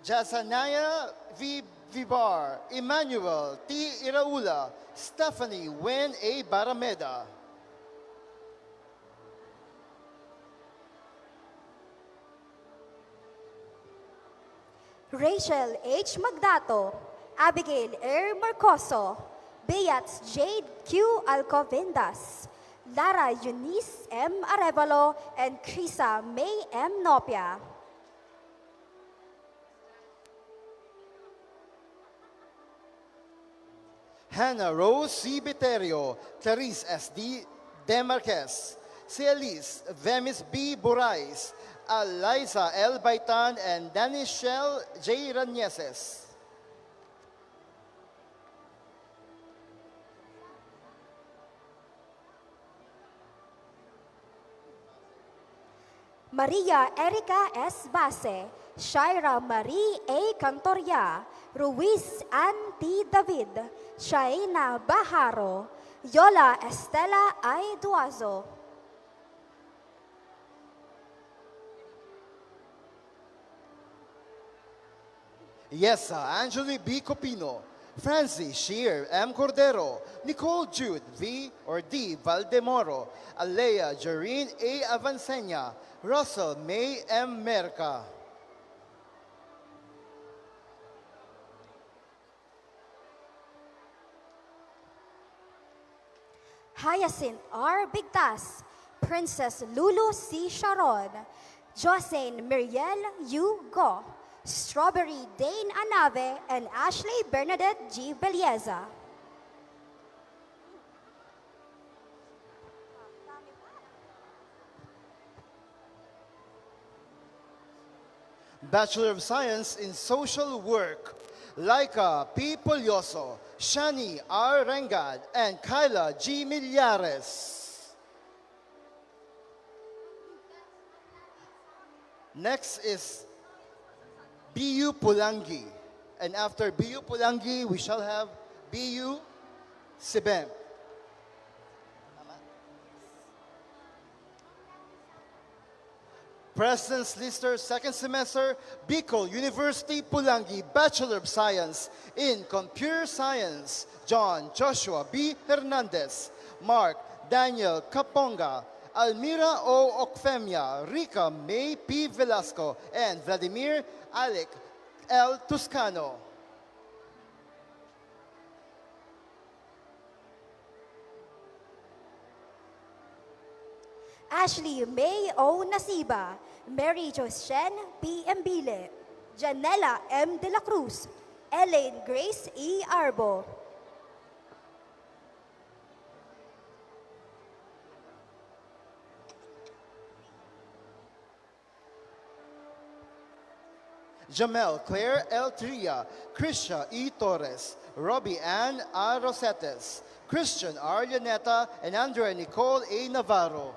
Jasanaya V. Vibar, Emmanuel T. Iraula, Stephanie Wen A. Barameda. Rachel H. Magdato, Abigail R. Marcoso, Beats Jade Q. Alcovendas, Lara Eunice M. Arevalo, and Krisa May M. Nopia. Hannah Rose C. Biterio, Clarice S. D. Demarquez, Celis Vemis B. Burais, Eliza L. Baitan, and Danichelle J. Ranieses. Maria Erica S. Base, Shaira Marie A. Cantoria, Ruiz Ann T. David, Shaina Baharo, Yola Estela I. Duazo. Yesa Angeli B. Copino, Francie Shear M. Cordero, Nicole Jude V. or D. Valdemoro, Alea Jareen A. Avancenia, Russell May M. Merca. Hyacinth R. Bigtas, Princess Lulu C. Sharon, Jocelyn Miriel U. Go, Strawberry Dane Anave, and Ashley Bernadette G. Belieza. Bachelor of Science in Social Work, Laika P. Polioso, Shani R. Rengad, and Kyla G. Millares. Next is BU Pulangi. And after BU Pulangi, we shall have BU Sibem. President's Lister, second semester, Bicol University, Pulangi, Bachelor of Science in Computer Science, John Joshua B. Hernandez, Mark Daniel Caponga, Almira O. Ocfemia, Rica May P. Velasco, and Vladimir Alec L. Toscano. Ashley May O. Nasiba, Mary Josjen P. Embile, Janela M. De La Cruz, Elaine Grace E. Arbo. Jamel Claire L. Tria, Krisha E. Torres, Robbie Ann A. Rosetes, Christian R. Llaneta, and Andrea Nicole A. Navarro.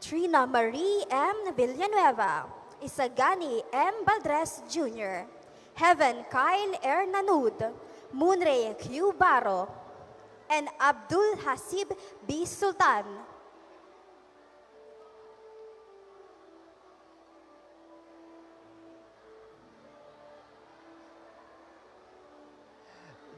Trina Marie M. Villanueva, Isagani M. Baldres Jr., Heaven Kyle Ernanud, Moonray Q. Baro, and Abdul Hasib B. Sultan.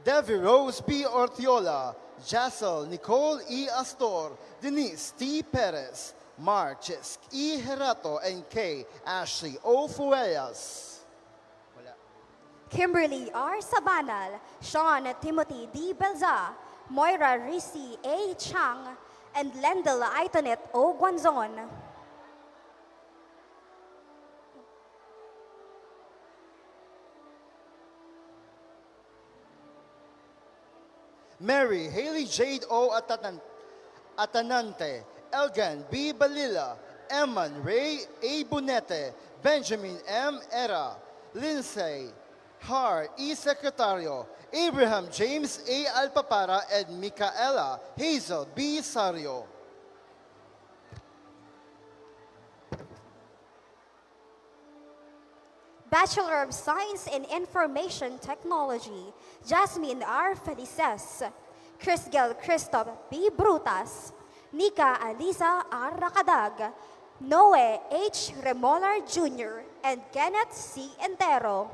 Devi Rose B. Ortiola, Jassel Nicole E. Astor, Denise T. Perez, Mark Chisk E. Herato, and K. Ashley O. Fueas. Kimberly R. Sabanal, Sean Timothy D. Belza, Moira Risi A. Chang, and Lendel Aitonet O. Guanzon. Mary Haley Jade O. Atanante, Elgan B. Balila, Eman Ray A. Bunete, Benjamin M. Era, Lindsay Har E. Secretario, Abraham James A. Alpapara, and Micaela Hazel B. Sario. Bachelor of Science in Information Technology, Jasmine R. Felices, Crisgel Christoph B. Brutas, Nika Alisa R. Rakadag, Noe H. Remolar Jr., and Kenneth C. Entero.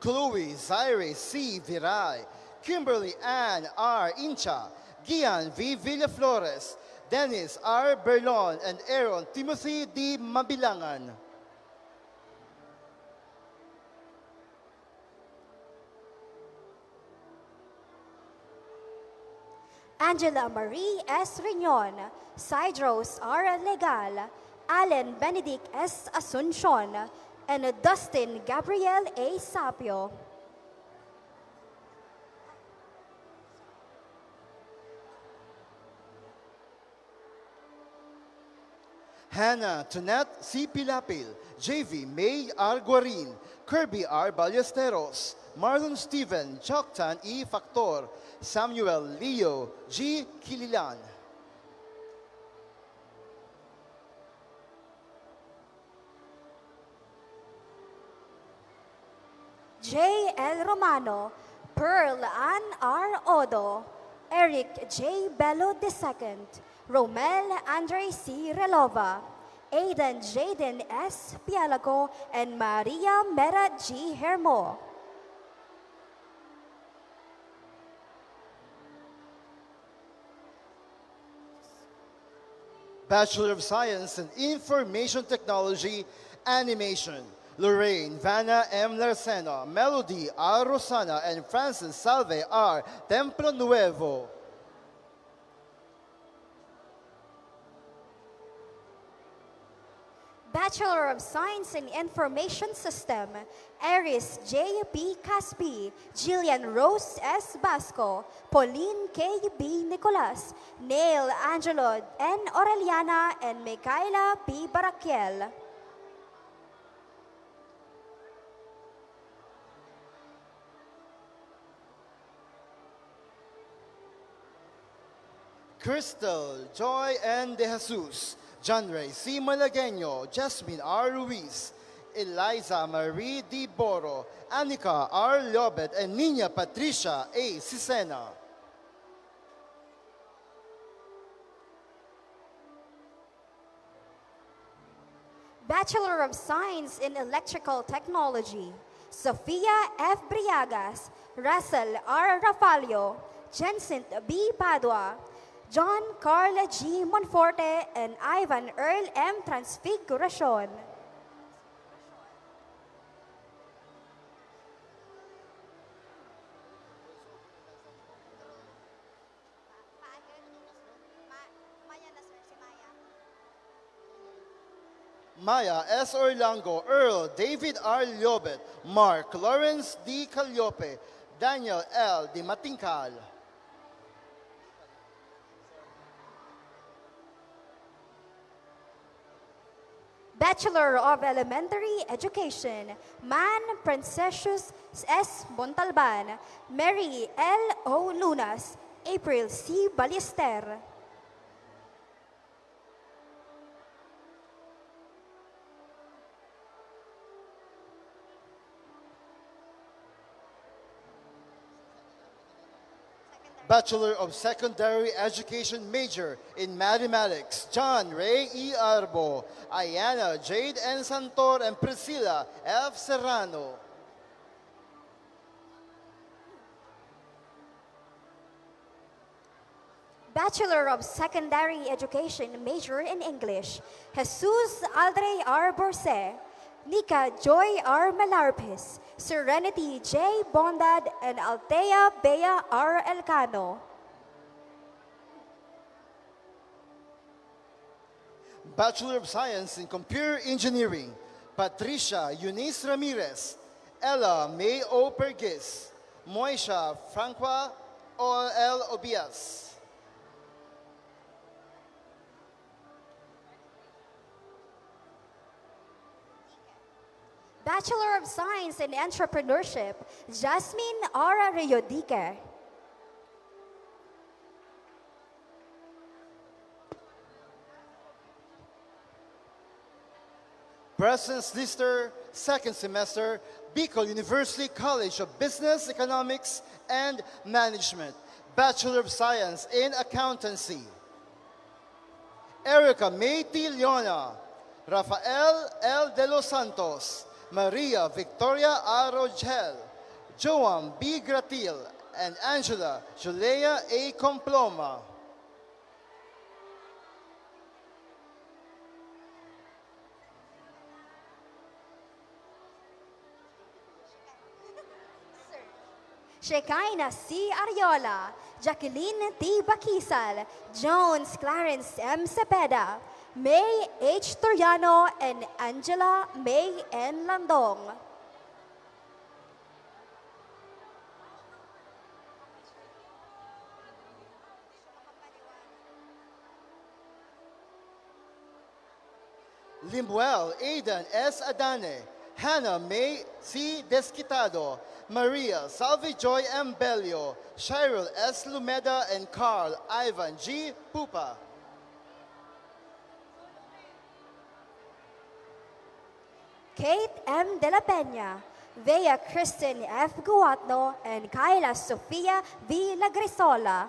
Chloe Zaire C. Viray, Kimberly Ann R. Incha, Gian V. Villaflores, Dennis R. Berlon, and Aaron Timothy D. Mabilangan. Angela Marie S. Riñon, Cydros R. Legal, Allen Benedict S. Asuncion, and Dustin Gabriel A. Sapio. Hannah Tonette C. Pilapil, JV May R. Guarin, Kirby R. Ballesteros, Marlon Steven Choktan E. Factor, Samuel Leo G. Kililan. J. L. Romano, Pearl Ann R. Odo, Eric J. Bello II, Romel Andre C. Relova, Aidan Jaden S. Pialago, and Maria Mera G. Hermo. Bachelor of Science in Information Technology, Animation, Lorraine Vanna M. Larcena, Melody R. Rosana, and Francis Salve R. Templo Nuevo. Bachelor of Science in Information System, Aris J. P. Caspi, Jillian Rose S. Basco, Pauline K. B. Nicolas, Neil Angelo N. Aureliana, and Micaela P. Barakiel. Crystal Joy N. De Jesus, John Ray C. Malagueño, Jasmine R. Ruiz, Eliza Marie D. Boro, Anika R. Lobet, and Nina Patricia A. Sisena. Bachelor of Science in Electrical Technology, Sofia F. Briagas, Russell R. Rafalio, Jensen B. Padua, John Carl G. Monforte, and Ivan Earl M. Transfiguracion. Maya S. Orlango, Earl David R. Llobet, Mark Lawrence D. Caliope, Daniel L. Di Matingkal. Bachelor of Elementary Education, Man Princessius S. Montalban, Mary L. O. Lunas, April C. Ballester. Bachelor of Secondary Education major in Mathematics, John Ray E. Arbo, Ayana Jade N. Santor, and Priscilla F. Serrano. Bachelor of Secondary Education major in English, Jesus Aldre R. Borse, Nika Joy R. Malarpes, Serenity J. Bondad, and Altea Bea R. Elcano. Bachelor of Science in Computer Engineering, Patricia Eunice Ramirez, Ella May O. Pergis, Moisha Franqua O. L. Obias. Bachelor of Science in Entrepreneurship, Jasmine R. Reyodique. Presence Lister, second semester, Bicol University College of Business, Economics, and Management. Bachelor of Science in Accountancy. Erica May T. Leona, Rafael L. De Los Santos, Maria Victoria A. Rogel, Joam B. Gratil, and Angela Julia A. Comploma. Shekinah C. Ariola, Jacqueline T. Bakisal, Jones Clarence M. Cepeda, May H. Toriano, and Angela May N. Landong. Limuel Aidan S. Adane, Hannah May C. Desquitado, Maria Salvi Joy M. Belio, Cheryl S. Lumeda, and Carl Ivan G. Pupa. Kate M. De La Peña, Vea Kristen F. Guatno, and Kyla Sofia V. Lagrisola.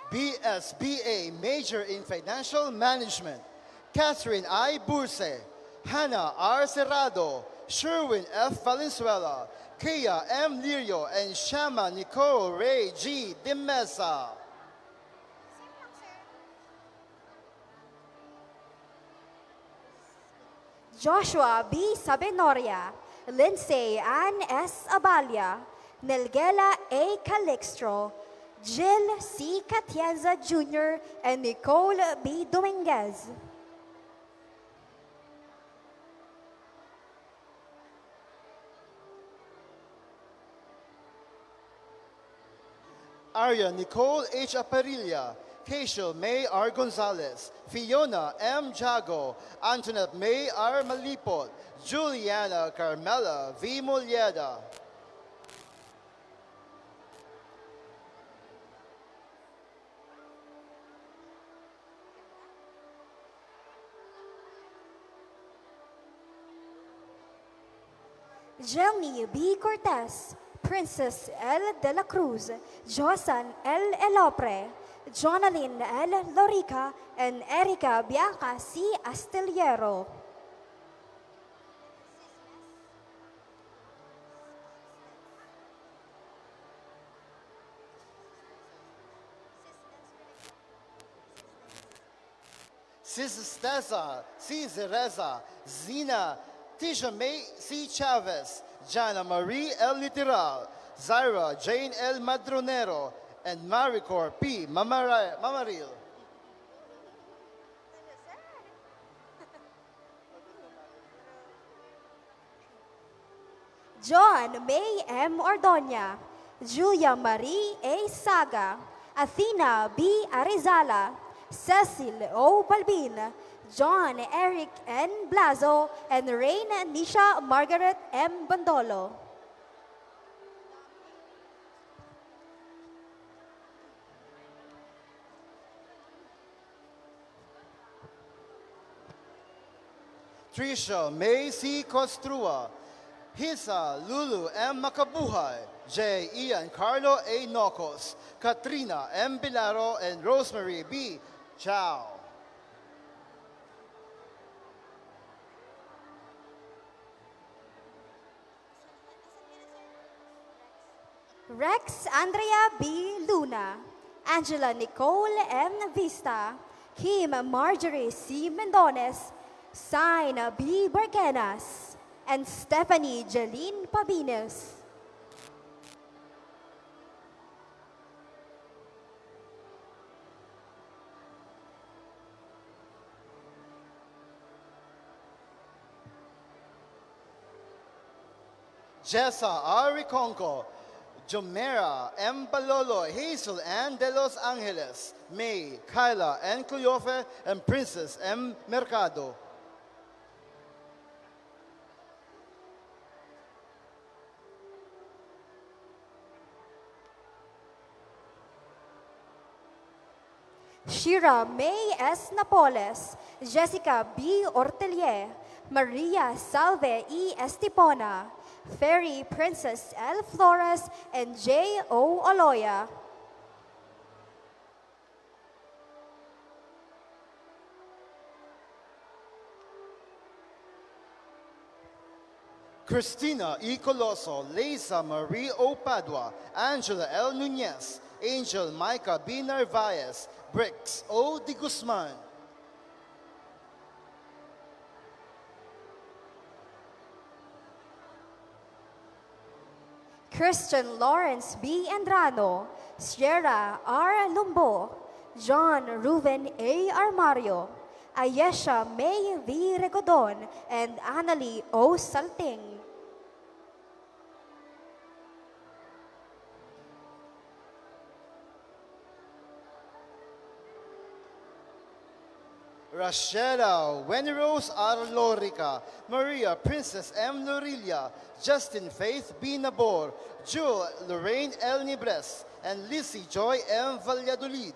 BSBA major in Financial Management, Catherine I. Burse, Hannah R. Cerrado, Sherwin F. Valenzuela, Kea M. Lirio, and Shama Nicole Ray G. De Mesa. Joshua B. Sabenoria, Lindsay Ann S. Abalia, Nelgela A. Calixtro, Jill C. Catienza Jr., and Nicole B. Dominguez. Arya Nicole H. Aparilla, Keishel May R. Gonzalez, Fiona M. Jago, Antoinette May R. Malipot, Juliana Carmela V. Molleda. Jelny B. Cortez, Princess L. De La Cruz, Josan L. Elopre, Jonalyn L. Lorica, and Erica Bianca C. Astillero. Sis Esteza C. Zereza, Zina Tisha May C. Chavez, Jana Marie L. Literal, Zaira Jane L. Madronero, and Maricor P. Mamaril. John May M. Ordoña, Julia Marie A. Saga, Athena B. Arizala, Cecil O. Balbin, John Eric N. Blazo, and Rain Nisha Margaret M. Bandolo. Trisha May C. Costrua, Hisa Lulu M. Makabuhay, J. Ian Carlo A. Nocos, Katrina M. Bilaro, and Rosemary B. Chow. Rex Andrea B. Luna, Angela Nicole M. Vista, Kim Marjorie C. Mendones, Sign B. Barquenas, and Stephanie Jeline Pabines. Jessa R. Riconco, Jomera M. Balolo, Hazel Ann de Los Angeles, May, Kyla N. Cleofe, and Princess M. Mercado. Shira May S. Napoles, Jessica B. Ortelier, Maria Salve E. Estipona, Fairy Princess L. Flores, and J. O. Oloya. Christina E. Coloso, Lisa Marie O. Padua, Angela L. Nunez, Angel Micah B. Narvaez, Bricks O. de Guzman. Christian Lawrence B. Andrano, Sierra R. Lumbo, John Ruben A. Armario, Ayesha May V. Regodon, and Annalie O. Salting. Rashela Wenrose R. Lorica, Maria Princess M. Lorilla, Justin Faith B. Nabor, Jewel Lorraine L. Nibres, and Lizzie Joy M. Valladolid.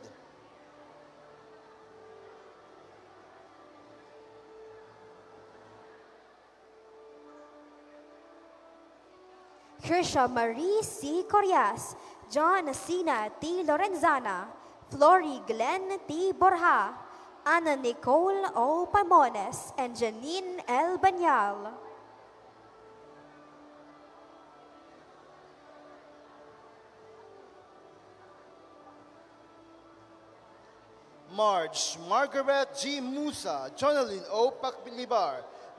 Krisha Marie C. Corias, John Sina T. Lorenzana, Flory Glenn T. Borja, Ana Nicole O. Palmones, and Janine L. Banyal. Marge Margaret G. Musa, Jonalyn O. Paclibar,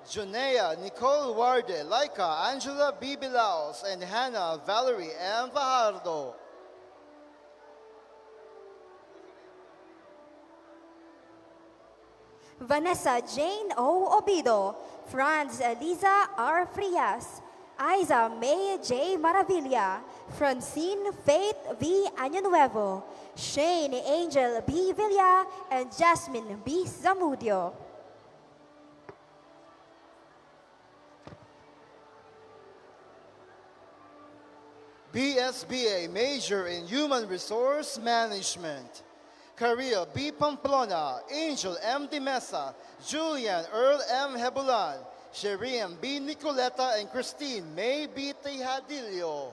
Jonea Nicole Warde, Laika Angela B. Bilaos, and Hannah Valerie M. Fajardo. Vanessa Jane O. Obido, Franz Eliza R. Frias, Isa May J. Maravilla, Francine Faith V. Año Nuevo, Shane Angel B. Villa, and Jasmine B. Zamudio. BSBA Major in Human Resource Management. Career B. Pamplona, Angel M. Di Mesa, Julian Earl M. Hebulan, Sheriam B. Nicoleta, and Christine May B. Tejadillo.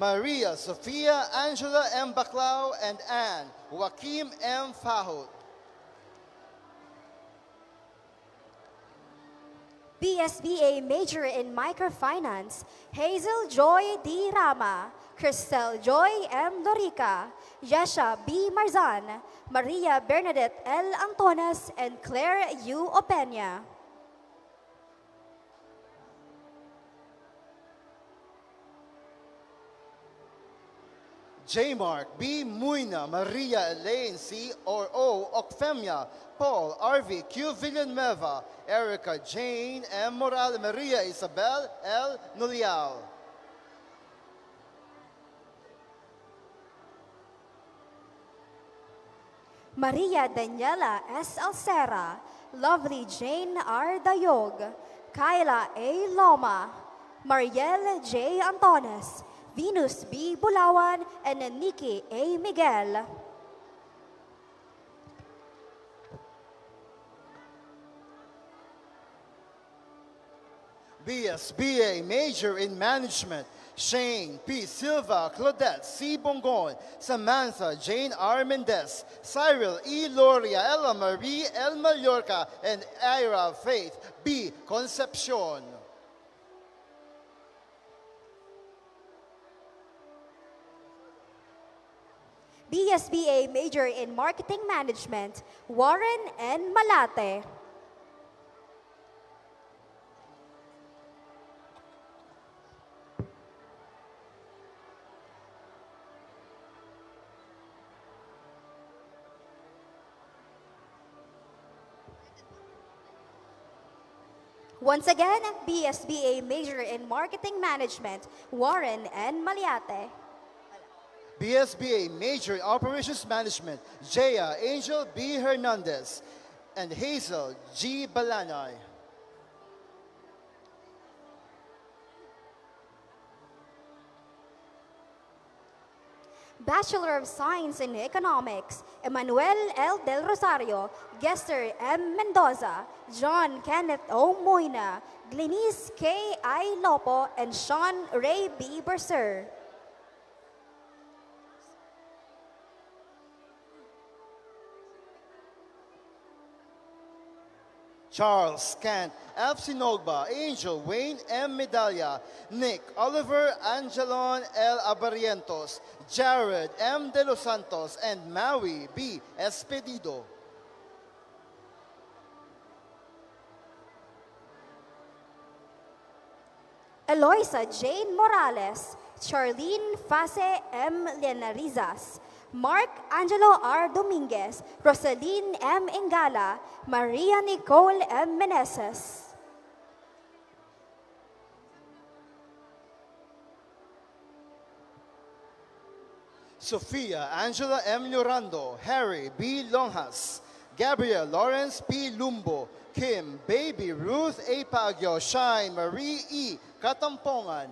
Maria Sofia Angela M. Baclao, and Anne Joaquim M. Fahot. BSBA major in microfinance, Hazel Joy D. Rama, Cristel Joy M. Lorica, Yesha B. Marzan, Maria Bernadette L. Antones, and Claire U. Opeña. J. Mark B. Muina, Maria Elaine C. or O. Ocfemia, Paul RV Q. Villanueva, Erica Jane M. Morales, Maria Isabel L. Nulial. Maria Daniela S. Alcera, Lovely Jane R. Dayog, Kyla A. Loma, Mariel J. Antones, Venus B. Bulawan, and Nikki A. Miguel. BSBA major in management, Shane P. Silva, Claudette C. Bongon, Samantha Jane R. Mendez, Cyril E. Loria, Ella Marie L. Mallorca, and Ira Faith B. Concepcion. BSBA major in marketing management, Warren N. Malate. Once again, BSBA major in marketing management, Warren N. Maliate. BSBA major in operations management, Jaya Angel B. Hernandez, and Hazel G. Balanay. Bachelor of Science in Economics, Emmanuel L. Del Rosario, Gester M. Mendoza, John Kenneth O. Moyna, Glenice K. I. Lopo, and Sean Ray B. Berser. Charles Kent, F. Sinogba, Angel Wayne M. Medalla, Nick Oliver Angelon L. Abarientos, Jared M. De Los Santos, and Maui B. Espedido. Eloisa Jane Morales, Charlene Fase M. Lenarizas, Mark Angelo R. Dominguez, Rosaline M. Ingala, Maria Nicole M. Meneses. Sofia Angela M. Llorando, Harry B. Longhas, Gabriel Lawrence P. Lumbo, Kim Baby Ruth A. Pagyo, Shine Marie E. Katampongan.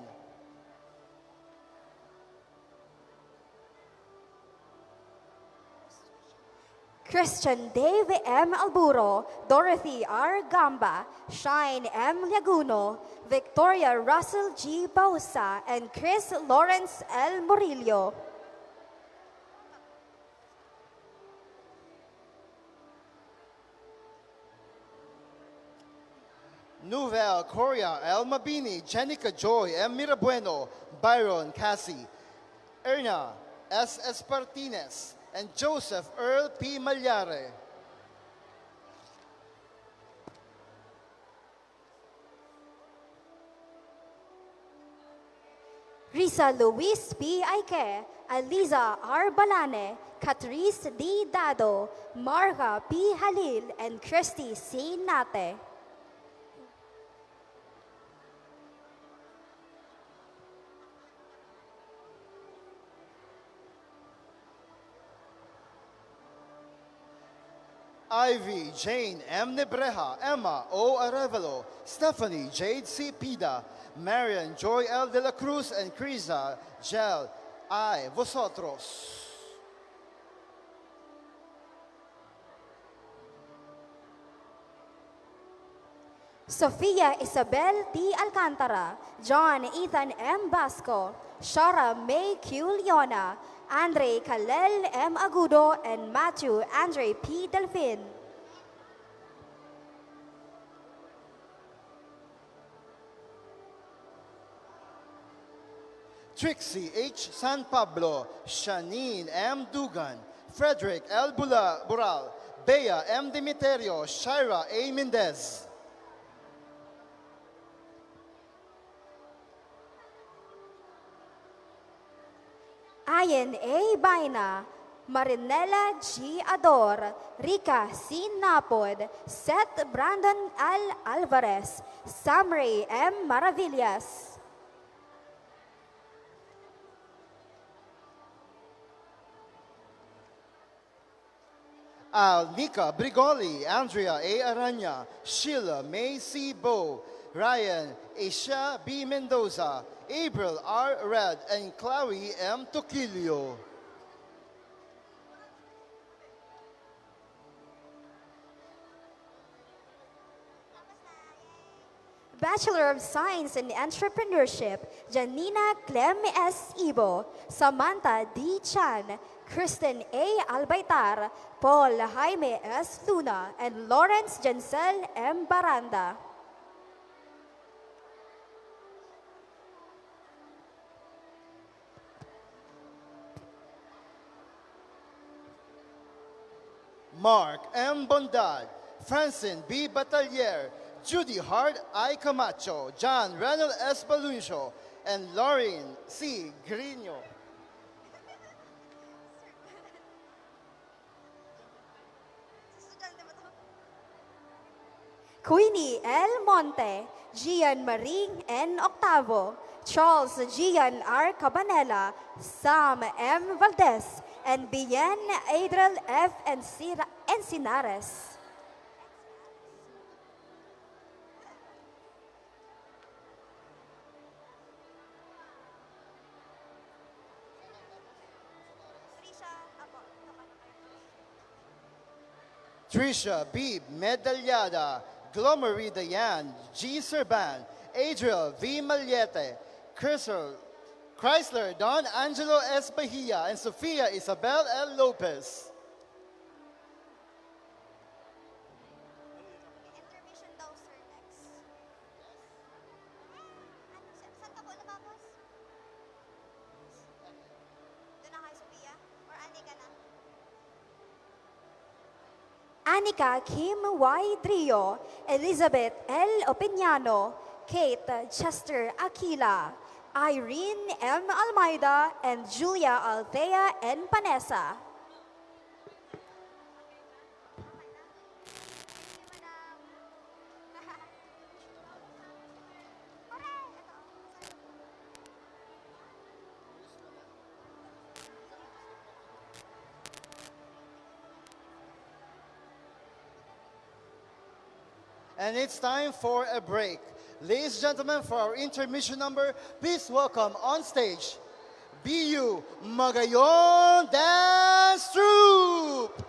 Christian Dave M. Alburo, Dorothy R. Gamba, Shine M. Laguno, Victoria Russell G. Bausa, and Chris Lawrence L. Murillo. Nouvelle Coria El Mabini, Jenica Joy M. Mirabueno, Byron Cassie, Erna S. Espartines, and Joseph Earl P. Malyare. Risa Luis P. Aike, Aliza R. Balane, Catrice D. Dado, Marga P. Halil, and Christy C. Nate. Ivy Jane M. Nebreja, Emma O. Arevalo, Stephanie Jade C. Pida, Marian Joy L. De La Cruz, and Criza Gel I. Vosotros. Sofia Isabel T. Alcantara, John Ethan M. Basco, Shara May Q. Leona, Andre Kalel M. Agudo, and Matthew Andre P. Delfin. Trixie H. San Pablo, Shanine M. Dugan, Frederick L. Bural, Bea M. Dimiterio, Shira A. Mendez. Ayan A. Baina, Marinela G. Ador, Rica C. Napod, Seth Brandon Al Alvarez, Samray M. Maravillas. Alnica Brigoli, Andrea A. Aranya, Sheila May C. Bo, Ryan Asia B. Mendoza, April R. Red, and Chloe M. Toquillo. Bachelor of Science in Entrepreneurship, Janina Clem S. Ibo, Samantha D. Chan, Kristen A. Albaitar, Paul Jaime S. Luna, and Lawrence Jansel M. Baranda. Mark M. Bondad, Francine B. Batalier, Judy Hart I. Camacho, John Renal S. Baluncio, and Lauren C. Grino. Queenie L. Monte, Gian Marie N. Octavo, Charles Gian R. Cabanela, Sam M. Valdez, and Bien Adriel F. Encinares. Trisha B. Medalyada, Glomery Dayan, G. Serban, Adriel V. Maliete, Chrysler Don Angelo S. Bahia, and Sofia Isabel L. Lopez. Anika Kim Y. Drio, Elizabeth L. Opiñano, Kate Chester Aquila, Irene M. Almeida, and Julia Althea N. Panessa. And it's time for a break. Ladies and gentlemen, for our intermission number, please welcome on stage BU Magayon Dance Troupe.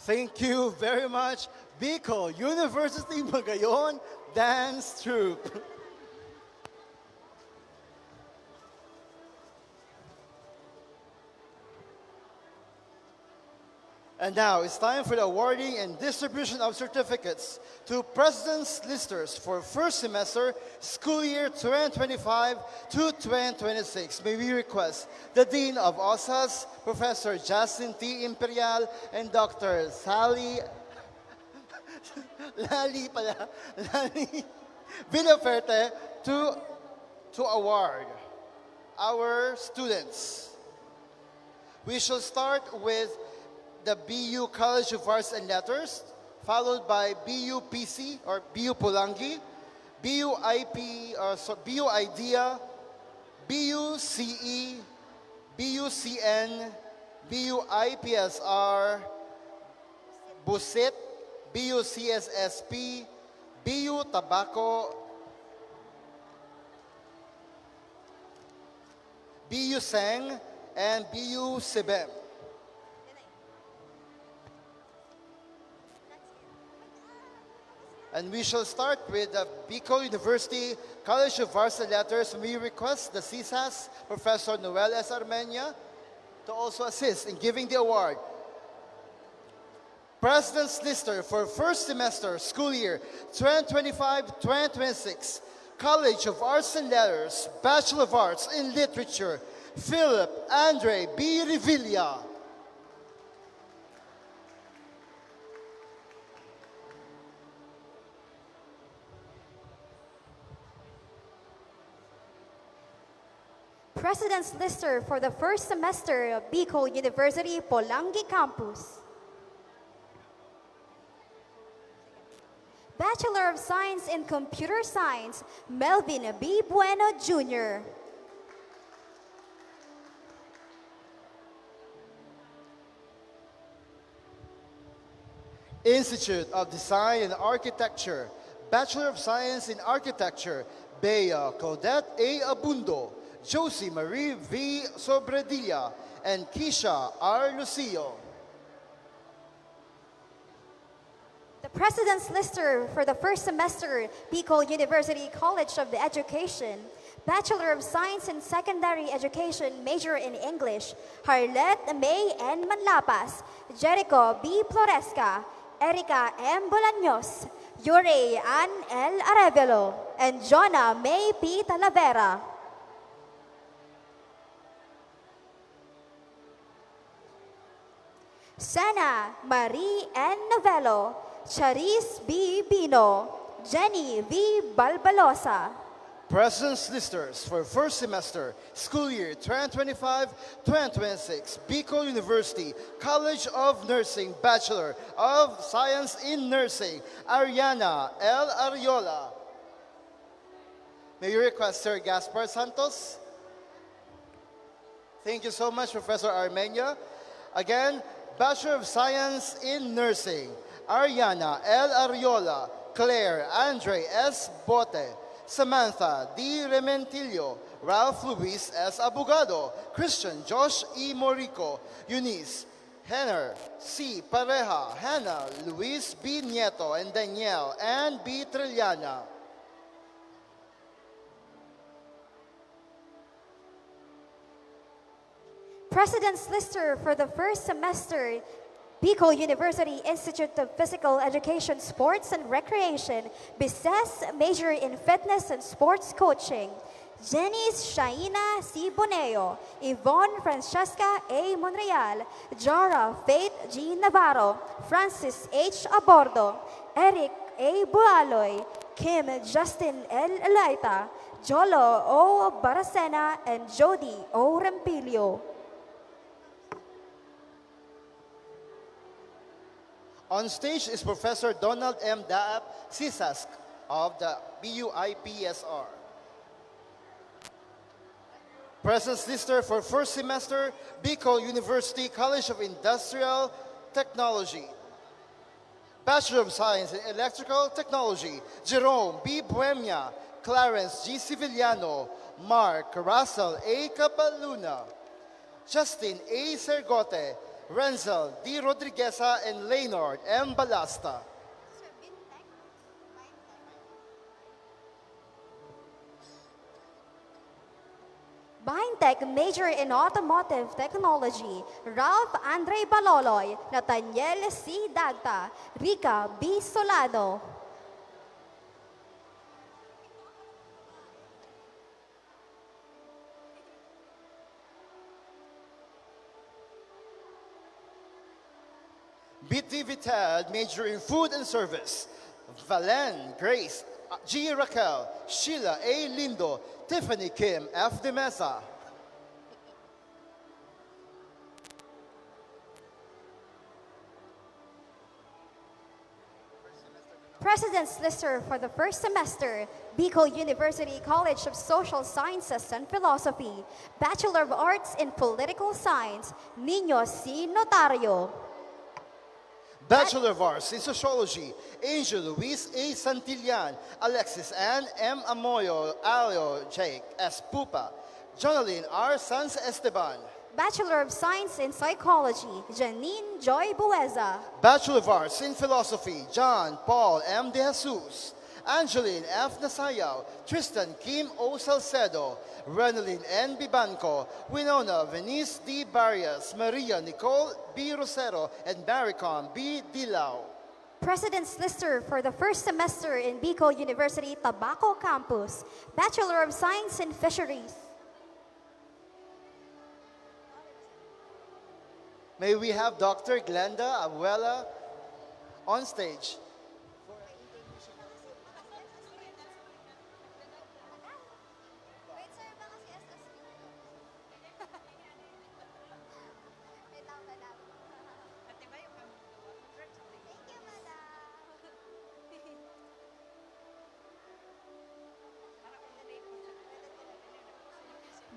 Thank you very much, Bicol University Magayon Dance Troupe. And now it's time for the awarding and distribution of certificates to President's Listers for first semester, school year 2025 to 2026. May we request the Dean of OSAS, Professor Justin T. Imperial, and Dr. Sally Lali Villaferte to award our students. We shall start with the BU College of Arts and Letters, followed by BU PC or BU Pulangi, BU IP, BU Idea, BU CE, BU CN, BU IPSR, Busit, BU CSSP, BU Tabaco, BU Seng, and BU Sibem. And we shall start with the Bicol University College of Arts and Letters. We request the CSAS, Professor Noel S. Armenia, to also assist in giving the award. President's Lister for first semester, school year 2025-2026, College of Arts and Letters, Bachelor of Arts in Literature, Philip Andre B. Revilla. President's Lister for the first semester of Bicol University Polangi Campus. Bachelor of Science in Computer Science, Melvin B. Bueno Jr. Institute of Design and Architecture, Bachelor of Science in Architecture, Bea Claudette A. Abundo, Josie Marie V. Sobredilla, and Keisha R. Lucio. The President's Lister for the first semester, Bicol University College of the Education, Bachelor of Science in Secondary Education, major in English, Harlette May N. Manlapas, Jericho B. Floresca, Erica M. Bolaños, Yuri Ann L. Arevalo, and Jonah May P. Talavera. Sana Marie N. Novello, Charis B. Bino, Jenny V. Balbalosa. President's Listers for first semester, school year 2025-2026, Bicol University College of Nursing, Bachelor of Science in Nursing, Ariana L. Ariola. May you request Sir Gaspar Santos? Thank you so much, Professor Armenia. Again, Bachelor of Science in Nursing, Ariana L. Ariola, Claire Andre S. Bote, Samantha D. Rementillo, Ralph Luis S. Abogado, Christian Josh E. Morico, Eunice Henner C. Pareja, Hannah Luis B. Nieto, and Danielle Ann B. Trillana. President's Lister for the first semester, Bicol University Institute of Physical Education, Sports and Recreation, BISES, major in fitness and sports coaching. Jenice Shaina C. Boneo, Yvonne Francesca A. Monreal, Jara Faith G. Navarro, Francis H. Abordo, Eric A. Bualoy, Kim Justin L. Elaita, Jolo O. Baracena, and Jody O. Rampilio. On stage is Professor Donald M. Daap, CSASC of the BUIPSR. President's Lister for first semester, Bicol University College of Industrial Technology. Bachelor of Science in Electrical Technology, Jerome B. Buemia, Clarence G. Civiliano, Mark Russell A. Capaluna, Justin A. Sergote, Renzel D. Rodrigueza and Leonard M. Balasta. Bintech major in automotive technology, Ralph Andre Baloloy, Nathaniel C. Dagta, Rica B. Solano. BT Vital, major in food and service. Valen Grace G. Raquel, Sheila A. Lindo, Tiffany Kim F. De Mesa. President's Lister for the first semester, Bicol University College of Social Sciences and Philosophy, Bachelor of Arts in Political Science, Nino C. Notario. Bachelor of Arts in Sociology, Angel Luis A. Santillan, Alexis Ann M. Amoyo, Alio Jake S. Pupa, Jonalyn R. Sanz Esteban. Bachelor of Science in Psychology, Janine Joy Bueza. Bachelor of Arts in Philosophy, John Paul M. De Jesus, Angeline F. Nasayaw, Tristan Kim O. Salcedo, Renalyn N. Bibanco, Winona Venice D. Barrias, Maria Nicole B. Rosero, and Maricon B. Dilao. President's Lister for the first semester in Bicol University Tabaco Campus, Bachelor of Science in Fisheries. May we have Dr. Glenda Abuela on stage.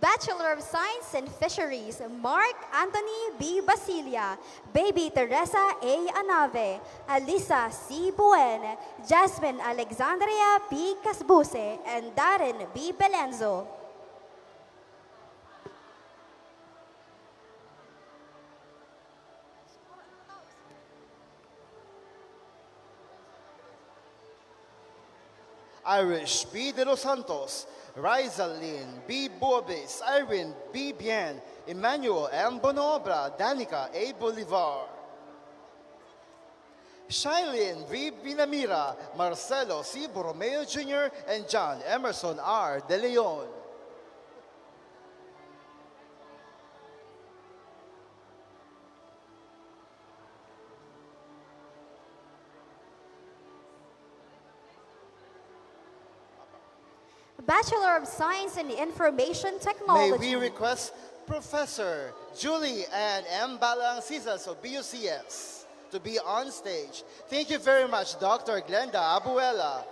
Bachelor of Science in Fisheries, Mark Anthony B. Basilia, Baby Teresa A. Anave, Alisa C. Buen, Jasmine Alexandria P. Casbuse, and Darren B. Belenzo. Irish B. De Los Santos, Rizalyn B. Buobis, Irene B. Bien, Emmanuel M. Bonobra, Danica A. Bolivar. Shailene V. Binamira, Marcelo C. Borromeo Jr., and John Emerson R. De Leon. Bachelor of Science in Information Technology. May we request Professor Julie Ann M. Balang Cisas of BUCS to be on stage. Thank you very much, Dr. Glenda Abuela.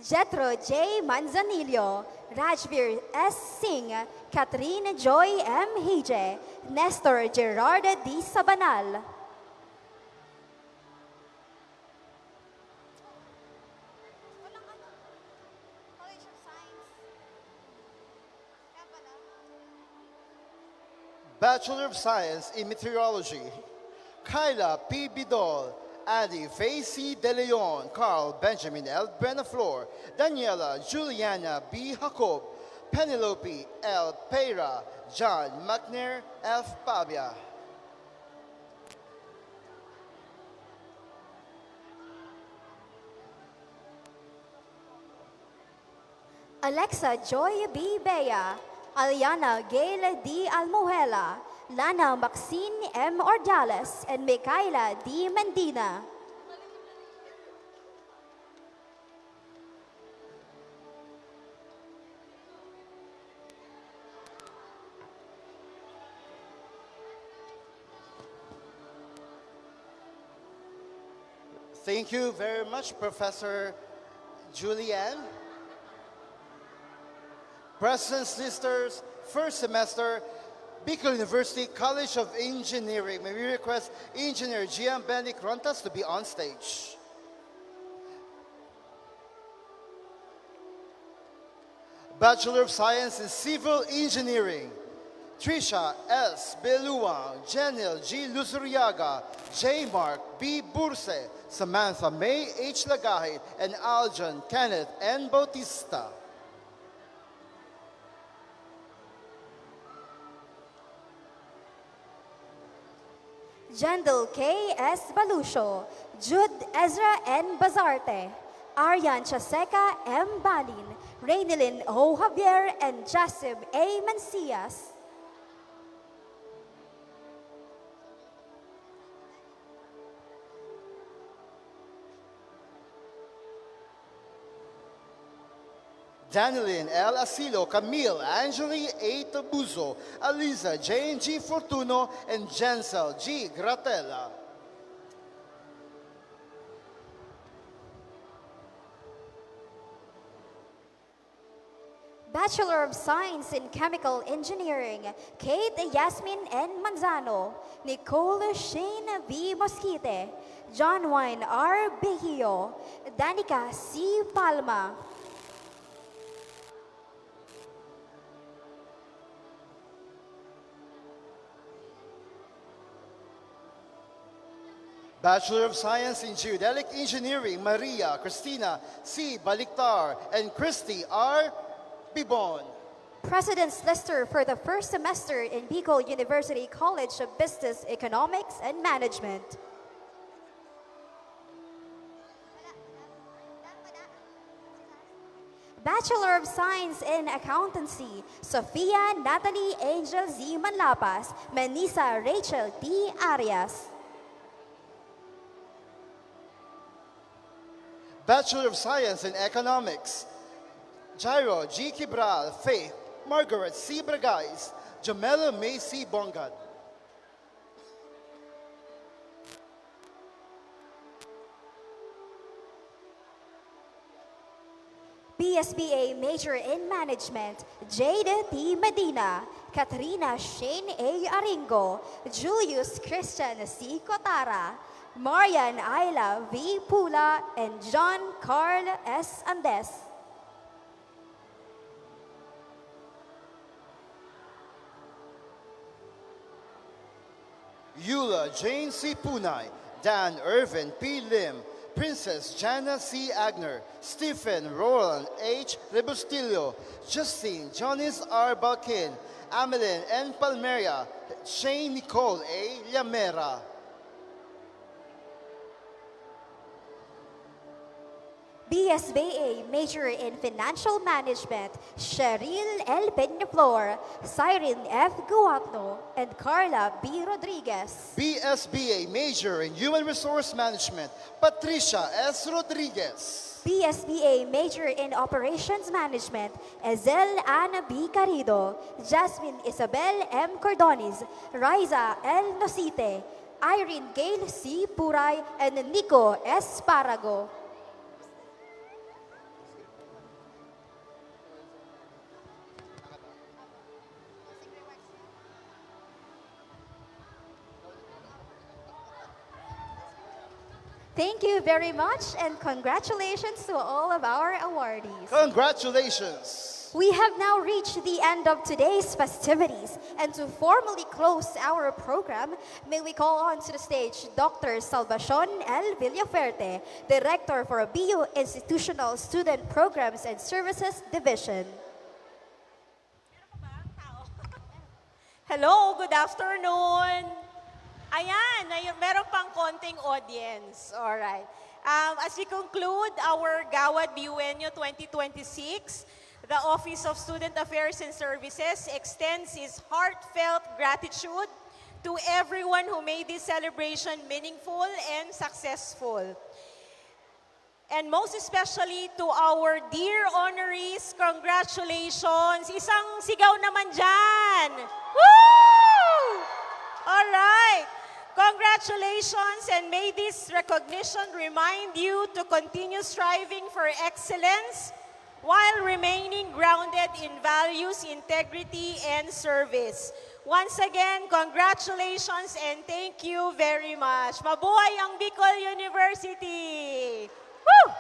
Jetro J. Manzanillo, Rajveer S. Singh, Catherine Joy M. Hije, Nestor Gerard D. Sabanal. Bachelor of Science in Meteorology, Kyla P. Bidol, Adi Faye C. De Leon, Carl Benjamin L. Benaflor, Daniela Juliana B. Jacob, Penelope L. Peira, John McNair F. Pavia. Alexa Joy B. Bea, Aliana Gail D. Almuhela, Lana Maxine M. Ordales, and Micaela D. Mendina. Thank you very much, Professor Julianne. President's Listers, first semester, Bicol University College of Engineering. May we request Engineer Gian Benny Rontas to be on stage. Bachelor of Science in Civil Engineering, Trisha S. Beluang, Jenil G. Luzuriaga, J. Mark B. Burse, Samantha May H. Lagahit, and Aljan Kenneth N. Bautista. Jandel K. S. Balusho, Jude Ezra N. Bazarte, Aryan Chaseca M. Balin, Raynilyn O. Javier, and Jasib A. Mancias. Danilyn L. Asilo, Camille Angeli A. Tabuzo, Aliza Jane G. Fortuno, and Jensel G. Gratella. Bachelor of Science in Chemical Engineering, Kate Yasmin N. Manzano, Nicole Shane V. Mosquite, John Wayne R. Bejio, Danica C. Palma. Bachelor of Science in Geodelic Engineering, Maria Cristina C. Baliktar, and Christy R. Bibon. President's Lister for the first semester in Bicol University College of Business, Economics, and Management. Bachelor of Science in Accountancy, Sofia Natalie Angel Z. Manlapas, Menisa Rachel T. Arias. Bachelor of Science in Economics, Jairo G. Kibral, Faith, Margaret C. Bragais, Jamela May C. Bongad. BSBA major in management, Jade T. Medina, Katrina Shane A. Aringo, Julius Christian C. Cotara, Marian Ayla V. Pula, and John Carl S. Andes. Eula Jane C. Punay, Dan Irvin P. Lim, Princess Jana C. Agner, Stephen Roland H. Rebustillo, Justine Jonis R. Balkin, Amelin N. Palmeria, Shane Nicole A. Llamera. BSBA major in financial management, Cheryl L. Peñaflor, Cyrene F. Guatno, and Carla B. Rodriguez. BSBA major in Human Resource Management, Patricia S. Rodriguez. BSBA major in operations management, Ezel Ana B. Carido, Jasmine Isabel M. Cordones, Riza L. Nosite, Irene Gail C. Puray, and Nico S. Parago. Thank you very much, and congratulations to all of our awardees. Congratulations. We have now reached the end of today's festivities, and to formally close our program, may we call on to the stage Dr. Salvacion L. Villaferte, Director for BU Institutional Student Programs and Services Division. Hello, good afternoon. Ayan, meron pang konting audience. Alright. As we conclude our Gawad Biuenyo 2026, the Office of Student Affairs and Services extends its heartfelt gratitude to everyone who made this celebration meaningful and successful. And most especially to our dear honorees, congratulations. Isang sigaw naman dyan. Woo! All right. Congratulations, and may this recognition remind you to continue striving for excellence while remaining grounded in values, integrity, and service. Once again, congratulations and thank you very much. Mabuhay ang Bicol University! Woo!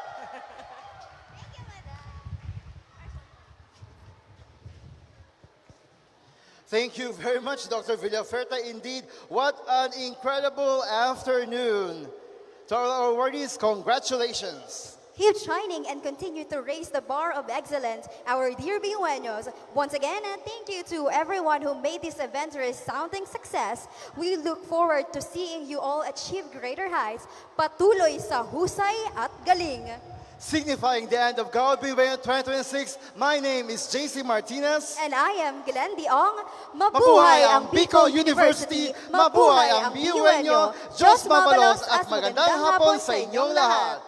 Thank you very much, Dr. Villaferte. Indeed, what an incredible afternoon. To our awardees, congratulations. Keep shining and continue to raise the bar of excellence, our dear Biueños. Once again, thank you to everyone who made this event a resounding success. We look forward to seeing you all achieve greater heights. Patuloy sa husay at galing. Signifying the end of Gawad Biueño 2026, my name is JC Martinez. And I am Glenn Diong. Mabuhay ang Bicol University! Mabuhay ang Biueño! Diyos mabalos at magandang hapon sa inyong lahat!